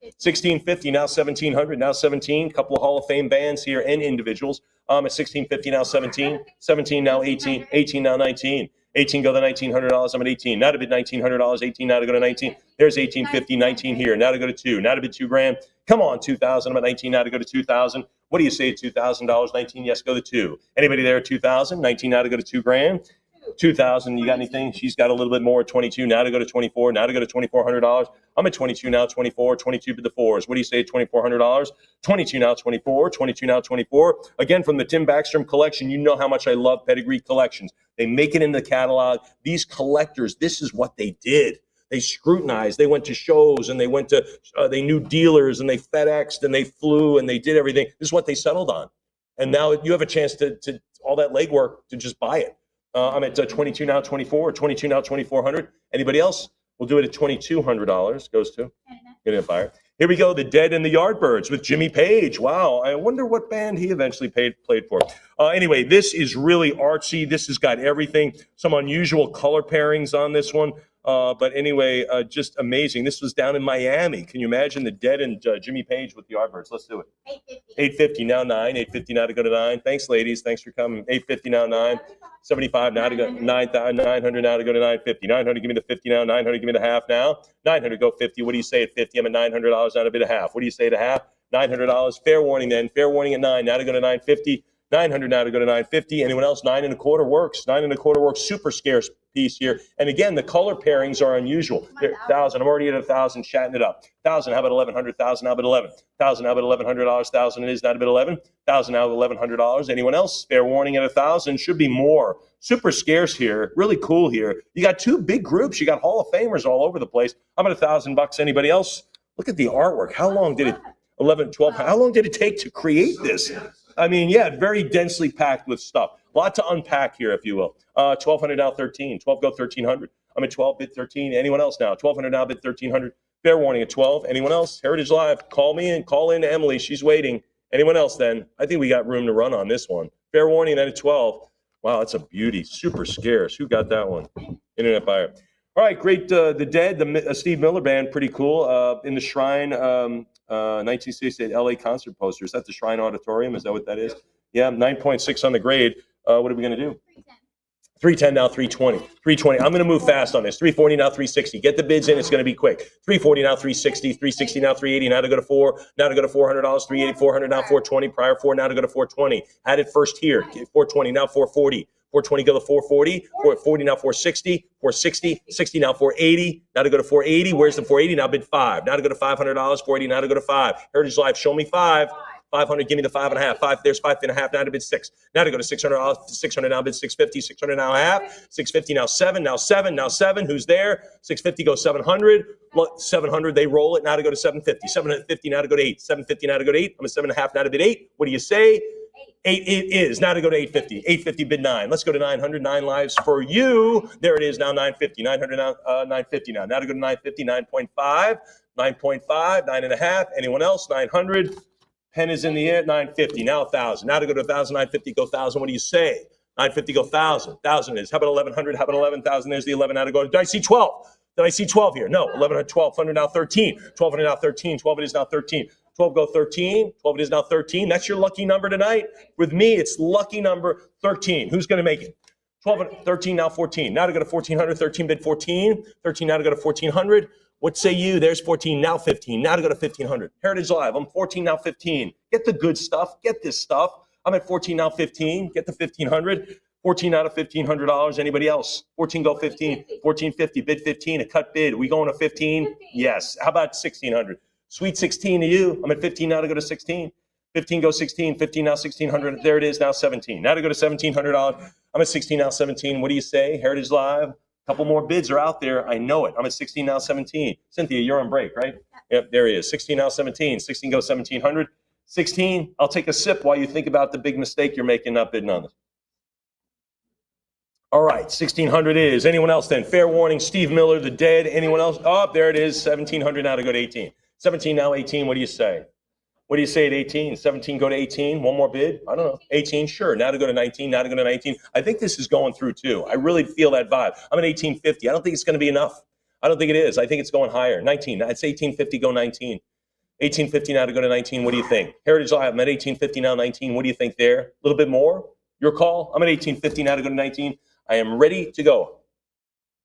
[SPEAKER 4] 1650, now 1700, now 17. Couple of Hall of Fame bands here and individuals. At 1650, now 17. 17, now 18. 18, now 19. 18 go to $1,900. I'm at 18. Now to bid $1,900. 18 now to go to 19. There's 1850. 19 here. Now to go to 2. Now to bid $2 grand. Come on, 2,000. I'm at 19 now to go to 2,000. What do you say? $2,000. 19. Yes, go to 2. Anybody there at 2,000? 19 now to go to 2 grand. 2,000. You got anything? She's got a little bit more. 22. Now to go to 24. Now to go to $2,400. I'm at 22 now. 24. 22 bid the 4s. What do you say? $2,400. 22 now. 24. 22 now. 24. Again, from the Tim Backstrom collection, you know how much I love pedigree collections. They make it in the catalog. These collectors, this is what they did. They scrutinized. They went to shows and they went to, they knew dealers and they FedExed and they flew and they did everything. This is what they settled on. And now you have a chance to all that legwork to just buy it. I'm at 22 now, 24, 22 now, 2,400. Anybody else? We'll do it at $2,200. Goes to get a buyer. Here we go. The Dead and the Yardbirds with Jimmy Page. Wow. I wonder what band he eventually played for. Anyway, this is really artsy. This has got everything. Some unusual color pairings on this one. But anyway, just amazing. This was down in Miami. Can you imagine the Dead and Jimmy Page with the Yardbirds? Let's do it. 850 now 9. 850 now to go to 9. Thanks, ladies. Thanks for coming. 850 now 9. 75 now to go 900 now to go to 950. 900, give me the 50 now. 900, give me the half now. 900, go 50. What do you say at 50? I'm at $900 now to bid a half. What do you say to half? $900. Fair warning then. Fair warning at 9. Now to go to 950. 900 now to go to 950. Anyone else? 9 1/4 works. 9 1/4 works. Super scarce piece here. And again, the color pairings are unusual. 1,000. I'm already at 1,000, chatting it up. 1,000. How about 1,100? 1,000. How about 11? 1,000. How about $1,100? 1,000. It is now to bid 11. 1,000 now $1,100. Anyone else? Fair warning at 1,000. Should be more. Super scarce here. Really cool here. You got two big groups. You got Hall of Famers all over the place. How about $1,000? Anybody else? Look at the artwork. How long did it? 11, 12. How long did it take to create this? I mean, yeah, very densely packed with stuff. A lot to unpack here, if you will. 1,200 now, 13. 12 go 1,300. I'm at 12, bid 13. Anyone else now? 1,200 now, bid 1,300. Fair warning at 12. Anyone else? Heritage Live. Call me and call in to Emily. She's waiting. Anyone else then? I think we got room to run on this one. Fair warning then at 12. Wow, that's a beauty. Super scarce. Who got that one? Internet buyer. All right, great. The Dead, the Steve Miller Band, pretty cool. In the Shrine, 1968 LA concert posters. That's the Shrine Auditorium. Is that what that is? Yeah, 9.6 on the grade. What are we going to do? 310 now, 320. 320. I'm going to move fast on this. 340 now, 360. Get the bids in. It's going to be quick. 340 now, 360. 360 now, 380. Now to go to 4. Now to go to $400. 380, 400 now, 420. Prior 4 now to go to 420. Had it first here. 420 now, 440. 420 go to 440, 440 now 460, 460, 60 now 480, now to go to 480. Where's the 480? Now bid 5. Now to go to $500, 480 now to go to 5. Heritage Live, show me 5. 500, give me the 5.5. 5, there's 5.5, now to bid 6. Now to go to $600, 600 now bid 650, 600 now half, 650 now 7, now 7, now 7. Who's there? 650 goes 700. 700, they roll it. Now to go to 750. 750 now to go to 8. 750 now to go to 8. I'm at 7.5 now to bid 8. What do you say? 8 it is. Now to go to 850. 850 bid 9. Let's go to 900. 9 lives for you. There it is. Now 950. 900 now 950 now. Now to go to 950. 9.5. 9.5. 9.5. Anyone else? 900. Pen is in the air. 950. Now 1,000. Now to go to 1,000. 950 go 1,000. What do you say? 950 go 1,000. 1,000 is. How about 1,100? How about 11,000? There's the 11. Now to go. Did I see 12? Did I see 12 here? No. 1,100. 1,200 now 13. 1,200 now 13. 12 it is now 13. 12 go 13. 12 it is now 13. That's your lucky number tonight. With me, it's lucky number 13. Who's going to make it? 12, 13 now 14. Now to go to 1,400. 13 bid 14. 13 now to go to 1,400. What say you? There's 14 now 15. Now to go to 1,500. Heritage Live. I'm 14 now 15. Get the good stuff. Get this stuff. I'm at 14 now 15. Get the 1,500. 14 out of $1,500. Anybody else? 14 go 15. 1450 bid 15. A cut bid. We going to 15? Yes. How about 1,600? Sweet 16 to you. I'm at 15 now to go to 16. 15 go 16. 15 now 1,600. There it is now 17. Now to go to $1,700. I'm at 16 now 17. What do you say? Heritage Live. A couple more bids are out there. I know it. I'm at 16 now 17. Cynthia, you're on break, right? Yep, there he is. 16 now 17. 16 go 1,700. 16. I'll take a sip while you think about the big mistake you're making not bidding on this. All right, 1,600 is. Anyone else then? Fair warning, Steve Miller, the Dead. Anyone else? Oh, there it is. 1,700 now to go to 18. 17 now 18. What do you say? What do you say at 18? 17 go to 18. One more bid? I don't know. 18, sure. Now to go to 19. Now to go to 19. I think this is going through too. I really feel that vibe. I'm at 1850. I don't think it's going to be enough. I don't think it is. I think it's going higher. 19. It's 1850. Go 19. 1850 now to go to 19. What do you think? Heritage Live. I'm at 1850 now 19. What do you think there? A little bit more? Your call. I'm at 1850 now to go to 19. I am ready to go.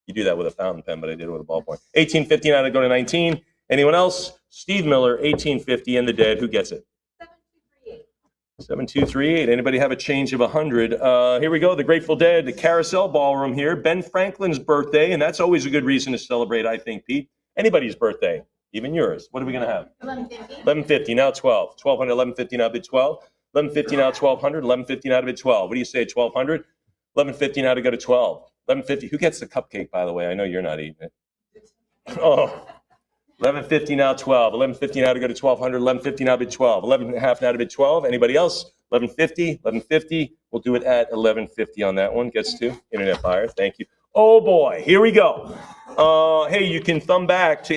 [SPEAKER 4] You do that with a fountain pen, but I did it with a ballpoint. 1850 now to go to 19. Anyone else? Steve Miller, 1850, and the Dead. Who gets it? 7238. Anybody have a change of 100? Here we go. The Grateful Dead, the Carousel Ballroom here. Ben Franklin's birthday, and that's always a good reason to celebrate, I think, Pete. Anybody's birthday, even yours. What are we going to have? 1150, now 12. 1200, 1150, now bid 12. 1150, now 1200. 1150, now to bid 12. What do you say, 1200? 1150 now to go to 12. 1150. Who gets the cupcake, by the way? I know you're not eating it. Oh, 1150 now 12. 1150 now to go to 1200. 1150 now bid 12. 11 and a half now to bid 12. Anybody else? 1150. 1150. We'll do it at 1150 on that one. Gets to internet buyer. Thank you. Oh boy, here we go. Hey, you can thumb back to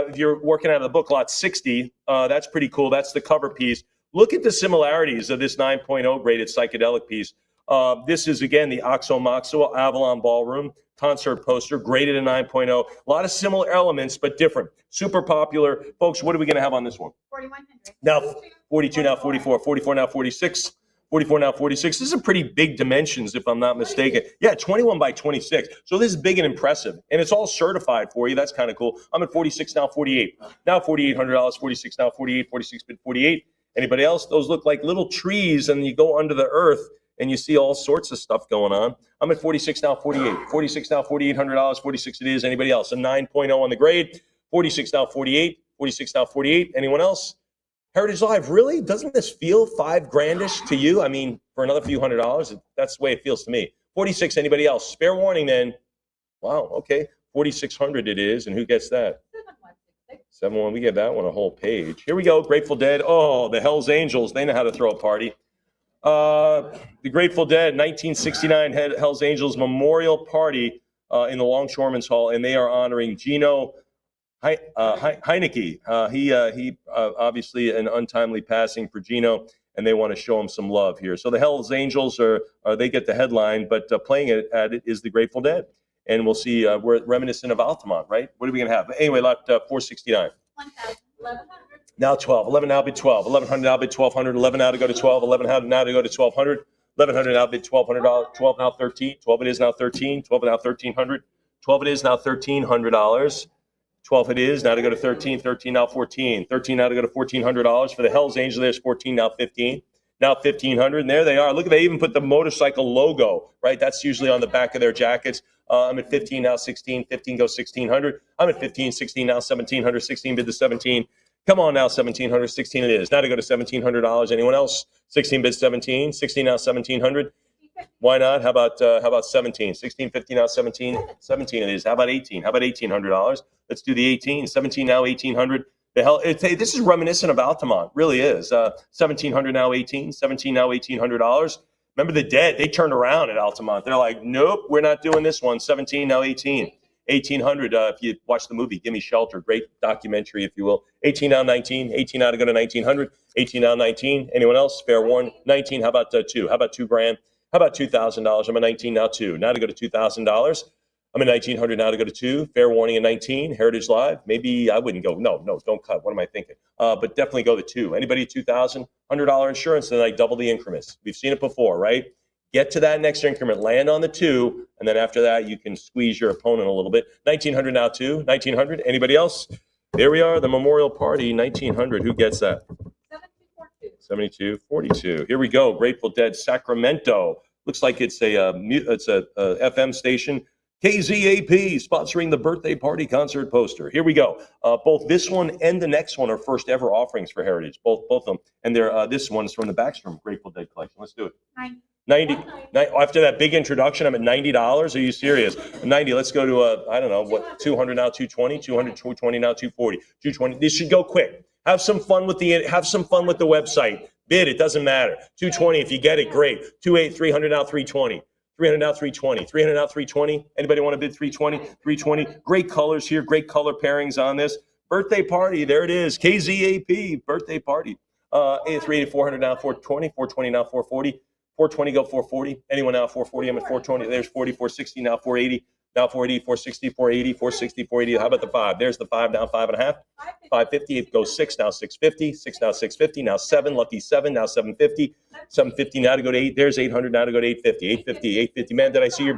[SPEAKER 4] if you're working out of the book lot 60. That's pretty cool. That's the cover piece. Look at the similarities of this 9.0 graded psychedelic piece. This is, again, the Oxo Moxo Avalon Ballroom concert poster, graded a 9.0. A lot of similar elements, but different. Super popular. Folks, what are we going to have on this one?
[SPEAKER 1] 4,100.
[SPEAKER 4] Now 42, now 44, 44 now 46, 44 now 46. This is some pretty big dimensions, if I'm not mistaken. Yeah, 21 by 26. So this is big and impressive. And it's all certified for you. That's kind of cool. I'm at 46 now 48. Now $4,800, 46 now 48, 46 bid 48. Anybody else? Those look like little trees, and you go under the earth and you see all sorts of stuff going on. I'm at 46 now 48. 46 now $4,800, 46 it is. Anybody else? A 9.0 on the grade. 46 now 48. 46 now 48. Anyone else? Heritage Live, really? Doesn't this feel $5,000-ish to you? I mean, for another few $100s, that's the way it feels to me. 46, anybody else? Spare warning then. Wow, okay. 4,600 it is, and who gets that? 7-1, we get that one a whole page. Here we go, Grateful Dead. Oh, the Hells Angels, they know how to throw a party. The Grateful Dead, 1969 Hells Angels Memorial Party in the Longshoremen's Hall, and they are honoring Gino Heineke. He obviously an untimely passing for Gino, and they want to show him some love here. So the Hells Angels they get the headline, but playing it at it is the Grateful Dead, and we'll see. We're reminiscent of Altamont, right? What are we gonna have? Anyway, lot 469.
[SPEAKER 1] 1,100.
[SPEAKER 4] Now 12. 11 now bid 12. 1100 now bid 1200. 11 now to go to 12. 1100 now to go to 1200. 1100 now bid $1,200. 12 now 13. 12 it is now 13. 12 now 1300. 12 it is now $1,300. 12 it is now to go to 13. 13 now 14. 13 now to go to $1,400 for the Hells Angels. There's 14 now 15. Now 1,500, and there they are. Look, they even put the motorcycle logo, right? That's usually on the back of their jackets. I'm at 15 now 16. 15 goes 1,600. I'm at 15. 16 now 1,700. 16 bid to 17. Come on now, 1,700. 16 it is. Now to go to $1,700. Anyone else? 16 bid 17. 16 now 1,700. Why not? How about 17? 1650 now 17. 17 it is. How about 18? How about $1,800? Let's do the 18. 17 now 1,800. The hell, this is reminiscent of Altamont. Really is. 1,700 now 18. 17 now $1,800. Remember the Dead? They turned around at Altamont. They're like, nope, we're not doing this one. 17 now 18. 1,800. If you watch the movie Gimme Shelter, great documentary, if you will. 18 now 19. 18 now to go to 1,900. 18 now 19. Anyone else? Fair warning. 19. How about two? How about $2,000? How about $2,000? I'm at 19 now 2. Now to go to $2,000. I'm at 1,900 now to go to 2. Fair warning at 19. Heritage Live. Maybe I wouldn't go. No, don't cut. What am I thinking? But definitely go to 2. Anybody at 2,000? $100 insurance, and then I double the increments. We've seen it before, right? Get to that next increment, land on the 2, and then after that, you can squeeze your opponent a little bit. 1,900 now 2. 1,900. Anybody else? There we are, the memorial party, 1,900. Who gets that? 7242. Here we go. Grateful Dead, Sacramento. Looks like it's a FM station. KZAP sponsoring the birthday party concert poster. Here we go. Both this one and the next one are first ever offerings for Heritage. Both of them. And they're this one's from the Backstrom Grateful Dead collection. Let's do it. 90. After that big introduction, I'm at $90. Are you serious? 90. Let's go to I don't know what, 200 now 220, 200 220 now 240, 220. This should go quick. Have some fun with the website. Bid, it doesn't matter. 220 if you get it, great. 28, 300 now 320. 300 now 320. 300 now 320. Anybody want to bid 320? 320. Great colors here. Great color pairings on this. Birthday party. There it is. KZAP birthday party. 380, 400 now 420. 420 now 440. 420 go 440. Anyone now 440? I'm at 420. There's 40. 460 now 480. Now 480, 460, 480, 460, 480. How about the 5? There's the 5 now 5.5. 550. It goes 6 now 650. 6 now 650. Now 7. Lucky 7 now 750. 750 now to go to 8. There's 800 now to go to 850. 850. 850. Man, did I see your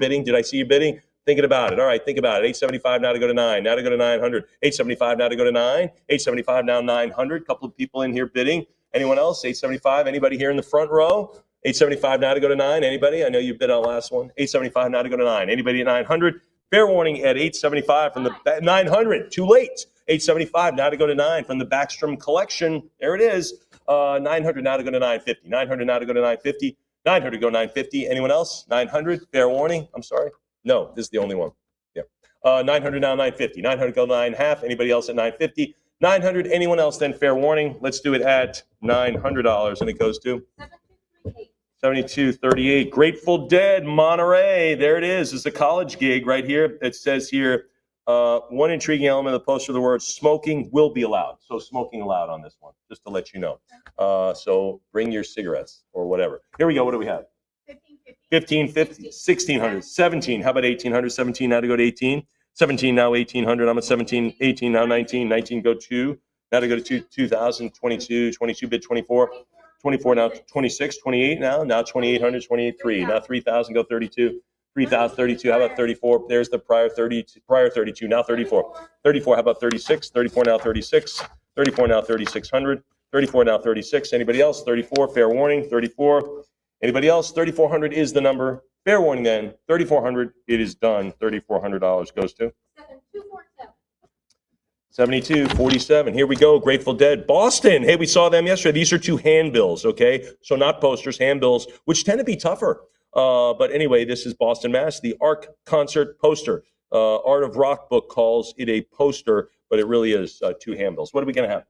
[SPEAKER 4] bidding? Thinking about it. All right, think about it. 875 now to go to 9. Now to go to 900. 875 now to go to 9. 875 now 900. Couple of people in here bidding. Anyone else? 875. Anybody here in the front row? 875 now to go to 9. Anybody? I know you bid on the last one. 875 now to go to 9. Anybody at 900? Fair warning at 875 from the 900. Too late. 875 now to go to 9 from the Backstrom collection. There it is. 900 now to go to 950. 900 now to go to 950. 900 to go 950. Anyone else? 900. Fair warning. I'm sorry. No, this is the only one. Yeah. 900 now, 950. 900 go 9.5. Anybody else at 950? 900. Anyone else? Then fair warning. Let's do it at $900, and it goes to 7238. Grateful Dead, Monterey. There it is. It's a college gig right here. It says here, one intriguing element of the poster, the word smoking will be allowed. So smoking allowed on this one, just to let you know. So bring your cigarettes or whatever. Here we go. What do we have? 1550, 1600, 17. How about 1800? 17 now to go to 18. 17 now 1800. I'm at 17, 18 now 19. 19 go 2. Now to go to 2000, 22, 22 bid 24. 24 now 26, 28 now 2800, 28 3. Now 3000 go 32. 3000, 32. How about 34? There's the prior 32. Now 34. 34. How about 36? 34 now 36. 34 now 3600. 34 now 36. Anybody else? 34. Fair warning. 34. Anybody else? 3,400 is the number. Fair warning then. 3,400. It is done. $3,400 goes to 7247. Here we go. Grateful Dead. Boston. Hey, we saw them yesterday. These are 2 handbills, okay? So not posters, handbills, which tend to be tougher. But anyway, this is Boston, Mass. The ARC concert poster. Art of Rock book calls it a poster, but it really is 2 handbills. What are we going to have?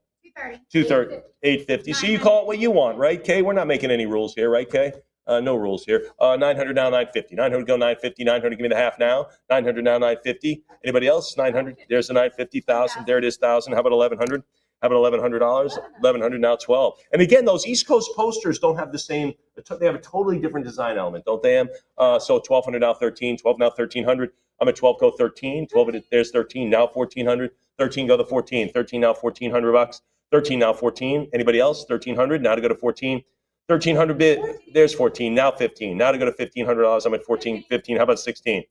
[SPEAKER 4] 230, 850. So you call it what you want, right, Kay? We're not making any rules here, right, Kay? No rules here. 900 now, 950. 900 go 950. 900, give me the half now. 900 now, 950. Anybody else? 900. There's the 950,000. There it is, 1,000. How about 1,100? How about $1,100? 1,100 now, 12. And again, those East Coast posters don't have the same. They have a totally different design element, don't they? So 1,200 now, 13. 12 now, 1,300. I'm at 12 go 13. 12 there's 13 now, 1,400. 13 go to 14. 13 now, $1,400. 13 now, 14. Anybody else? 1,300 now to go to 14. 1,300 bid. There's 14 now, 15. Now to go to $1,500. I'm at 14, 15. How about 16?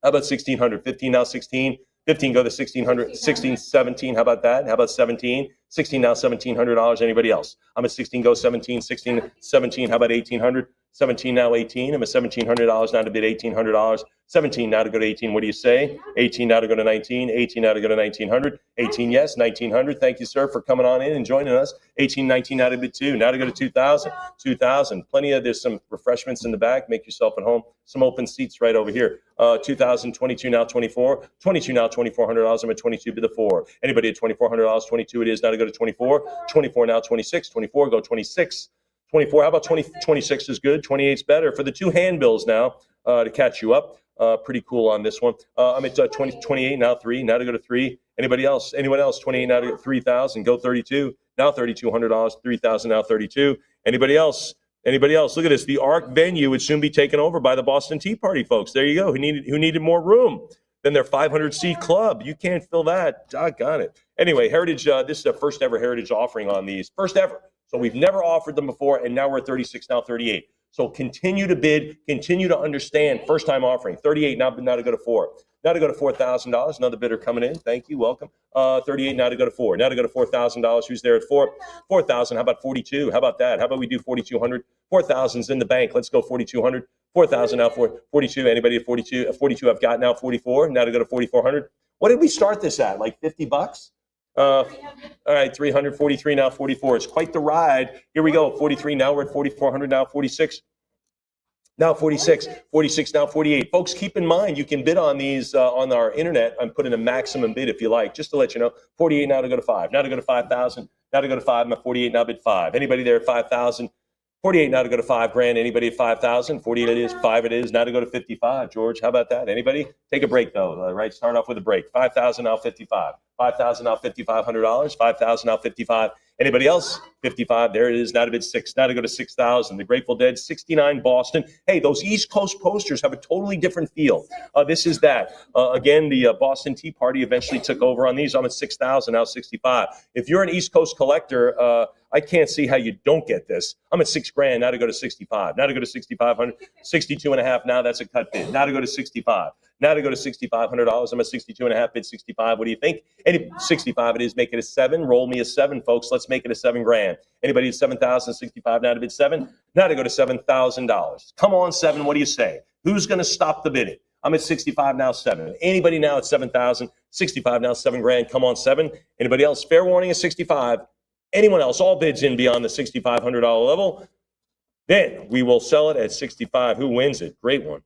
[SPEAKER 4] How about 1,600? 15 now, 16. 15 go to 1,600. 16, 17. How about that? How about 17? 16 now, $1,700. Anybody else? I'm at 16 go 17. 16, 17. How about 1,800? 17 now, 18. I'm at $1,700 now to bid $1,800. 17 now to go to 18. What do you say? 18 now to go to 19. 18 now to go to 1,900. 18 yes, 1,900. Thank you, sir, for coming on in and joining us. 18, 19 now to bid 2. Now to go to 2,000. 2,000. Plenty of, there's some refreshments in the back. Make yourself at home. Some open seats right over here. 2,000, 22 now, 24. 22 now, $2,400. I'm at 22 bid the 4. Anybody at $2,400? 22 it is. Now to go to 24. 24 now, 26. 24 go 26. 24. How about 20? 26 is good. 28 is better. For the 2 handbills now to catch you up. Pretty cool on this one. I'm at 28 now, 3. Now to go to 3. Anybody else? Anyone else? 28 now to go 3,000. Go 32. Now $3,200. 3,000 now 32. Anybody else? Anybody else? Look at this. The ARC venue would soon be taken over by the Boston Tea Party folks. There you go. Who needed more room than their 500-seat club? You can't fill that. Doggone it. Anyway, Heritage. This is the first ever Heritage offering on these. First ever. So we've never offered them before, and now we're at 36, now 38. So continue to bid, continue to understand. First time offering, 38, now to go to 4. Now to go to $4,000. Another bidder coming in. Thank you, welcome. 38, now to go to 4. Now to go to $4,000. Who's there at 4? 4,000. How about 42? How about that? How about we do 4,200? 4,000's in the bank. Let's go 4,200. 4,000 now, 42. Anybody at 42? 42 I've got now, 44. Now to go to 4,400. What did we start this at? Like $50? All right, 343 now, 44. It's quite the ride. Here we go. 43 now, we're at 4,400 now, 46. Now 46, 46 now 48. Folks, keep in mind you can bid on these on our internet. I'm putting a maximum bid if you like, just to let you know. 48 now to go to 5. Now to go to 5,000. Now to go to 5. I'm at 48 now bid 5. Anybody there at 5,000? 48 now to go to $5,000. Anybody at 5,000? 48 it is. 5 it is. Now to go to 55. George, how about that? Anybody? Take a break though. Right, start off with a break. 5,000 now 55. 5,000 now $5,500. 5,000 now 55. Anybody else? 55. There it is. Now to bid 6. Now to go to 6,000. The Grateful Dead, 69 Boston. Hey, those East Coast posters have a totally different feel. This is that. Again, the Boston Tea Party eventually took over on these. I'm at 6,000 now 65. If you're an East Coast collector, I can't see how you don't get this. I'm at $6,000. Now to go to 65. Now to go to 6,500. 62 and a half. Now that's a cut bid. Now to go to 65. Now to go to $6,500. I'm at 62 and a half, bid 65. What do you think? 65 it is. Make it a 7. Roll me a 7, folks. Let's make it a $7,000. Anybody at 7,065 now to bid 7? Now to go to $7,000. Come on, 7. What do you say? Who's going to stop the bidding? I'm at 65 now, 7. Anybody now at 7,000? 65 now, $7,000. Come on, 7. Anybody else? Fair warning at 65. Anyone else? All bids in beyond the $6,500 level. Then we will sell it at 65. Who wins it? Great one.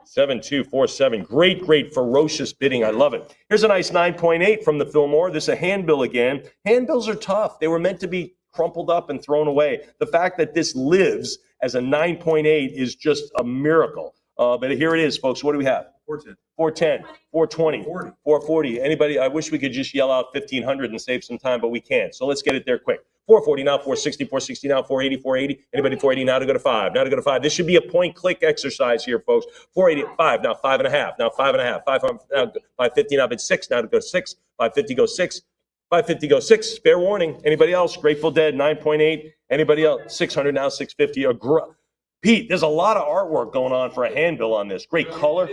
[SPEAKER 4] 7247. Great, ferocious bidding. I love it. Here's a nice 9.8 from the Fillmore. This is a handbill again. Handbills are tough. They were meant to be crumpled up and thrown away. The fact that this lives as a 9.8 is just a miracle. But here it is, folks. What do we have?
[SPEAKER 3] 410.
[SPEAKER 4] 410, 420,
[SPEAKER 3] 440.
[SPEAKER 4] 440. Anybody? I wish we could just yell out 1500 and save some time, but we can't. So let's get it there quick. 440 now, 460, 460 now, 480, 480. Anybody 480 now to go to 5. Now to go to 5. This should be a point click exercise here, folks. 480, 5, now 5.5, now 5.5, 5, now 550, now it's 6, now to go 6, 550 go 6, 550 go 6. Fair warning. Anybody else? Grateful Dead, 9.8. Anybody else? 600 now, 650. Pete, there's a lot of artwork going on for a handbill on this. Great color.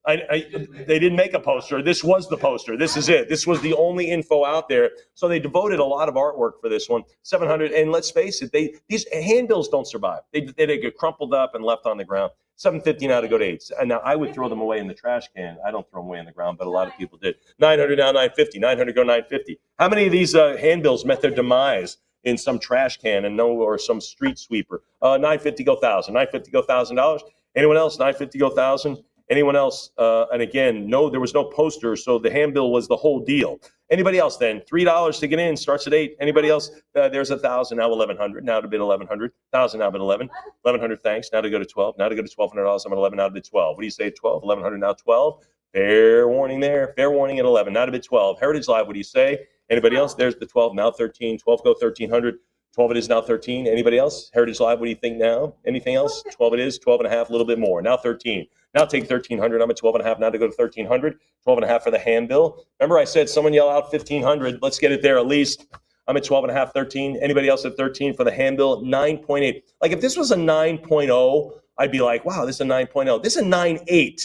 [SPEAKER 3] They didn't make a poster.
[SPEAKER 4] They didn't make a poster. This was the poster. This is it. This was the only info out there. So they devoted a lot of artwork for this one. 700. And let's face it, these handbills don't survive. They get crumpled up and left on the ground. 750 now to go to 8. And now I would throw them away in the trash can. I don't throw them away in the ground, but a lot of people did. 900 now, 950. 900 go 950. How many of these handbills met their demise in some trash can or some street sweeper? 950 go 1,000. 950 go $1,000. Anyone else? 950 go 1,000. Anyone else? And again, no, there was no poster, so the handbill was the whole deal. Anybody else then? $3 to get in, starts at 8. Anybody else? There's 1,000, now 1,100. Now to bid 1,100. 1,000 now bid 11. 1,100, thanks. Now to go to 12. Now to go to $1,200. I'm at 11. Now to bid 12. What do you say? 12. 1,100 now 12. Fair warning there. Fair warning at 11. Now to bid 12. Heritage Live. What do you say? Anybody else? There's the 12. Now 13. 12 go 1,300. 12 it is now 13. Anybody else? Heritage Live. What do you think now? Anything else? 12 it is. 12 and a half. A little bit more. Now 13. Now take 1,300. I'm at 12 and a half. Now to go to 1,300. 12 and a half for the handbill. Remember I said someone yell out 1,500. Let's get it there at least. I'm at 12 and a half, 13. Anybody else at 13 for the handbill? 9.8. Like if this was a 9.0, I'd be like, wow, this is a 9.0. This is a 9.8.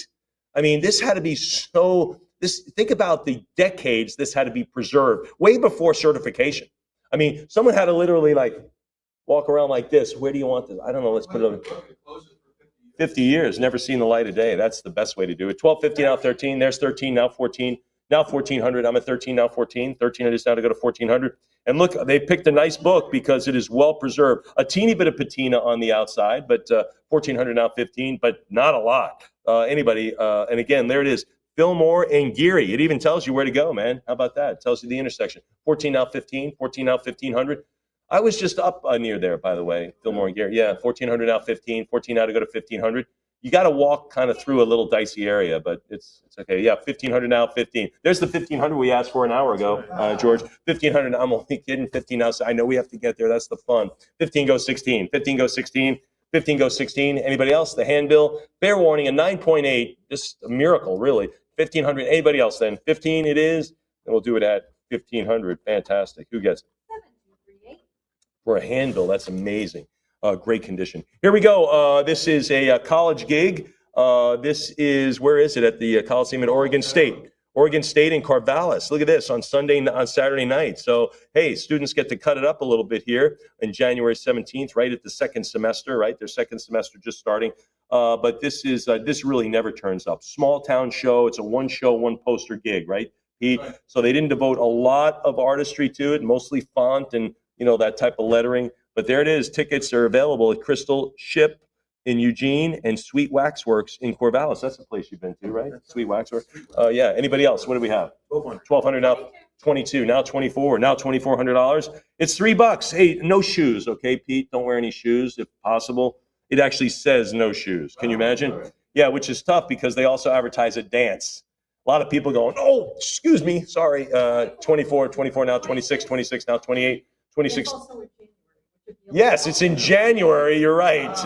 [SPEAKER 4] I mean, this had to be think about the decades this had to be preserved way before certification. I mean, someone had to literally like walk around like this. Where do you want this? I don't know. Let's put it on. 50 years, never seen the light of day. That's the best way to do it. 1250 now 13. There's 13 now 14. Now 1,400. I'm at 13 now 14. 1,300 is now to go to 1,400. And look, they picked a nice book because it is well preserved. A teeny bit of patina on the outside, but 1,400 now 15, but not a lot. Anybody? And again, there it is. Fillmore and Geary. It even tells you where to go, man. How about that? It tells you the intersection. 14 now 15. 14 now 1,500. I was just up near there, by the way, Fillmore and Geary. Yeah, 1,400 now 15. 14 now to go to 1,500. You got to walk kind of through a little dicey area, but it's okay. Yeah, 1,500 now 15. There's the 1,500 we asked for an hour ago, George. 1,500. I'm only kidding. 15 now. So I know we have to get there. That's the fun. 15 goes 16. 15 goes 16. 15 goes 16. Anybody else? The handbill. Fair warning, a 9.8. Just a miracle, really. 1,500. Anybody else then? 15 it is. And we'll do it at 1,500. Fantastic. Who gets it? For a handbill, that's amazing. Great condition. Here we go. This is a college gig. This is, where is it? At the Coliseum at Oregon State. Oregon State in Corvallis. Look at this on Saturday night. So, hey, students get to cut it up a little bit here on January 17th, right at the second semester, right? Their second semester just starting. But this really never turns up. Small town show. It's a one show, one poster gig, right, Pete? Right. So they didn't devote a lot of artistry to it, mostly font and, that type of lettering. But there it is. Tickets are available at Crystal Ship in Eugene and Sweet Waxworks in Corvallis. That's the place you've been to, right? Sweet Waxworks. Yeah. Anybody else? What do we have? 1,200 now. 22 now. 24 now. $2,400. It's $3. Hey, no shoes, okay, Pete? Don't wear any shoes if possible. It actually says no shoes. Can you imagine? Yeah, which is tough because they also advertise a dance. A lot of people going, oh, excuse me, sorry. 24 now. 26 now. 28. 26. Yes, it's in January. You're right.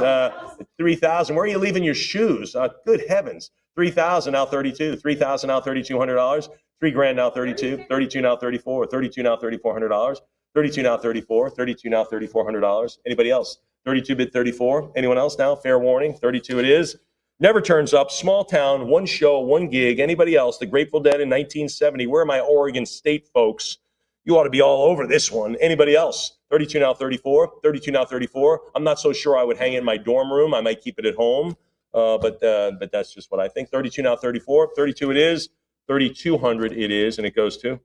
[SPEAKER 4] 3,000. Where are you leaving your shoes? Good heavens. 3,000 now 32. 3,000 now $3,200. $3,000 now 32. 32 now 34. 32 now $3,400. 32 now 34. 32 now $3,400. Anybody else? 32 bid 34. Anyone else now? Fair warning. 32 it is. Never turns up. Small town. One show. One gig. Anybody else? The Grateful Dead in 1970. Where are my Oregon State folks? You ought to be all over this one. Anybody else? 32 now 34. 32 now 34. I'm not so sure I would hang it in my dorm room. I might keep it at home. But that's just what I think. 32 now 34. 32 it is. 3,200 it is. And it goes to?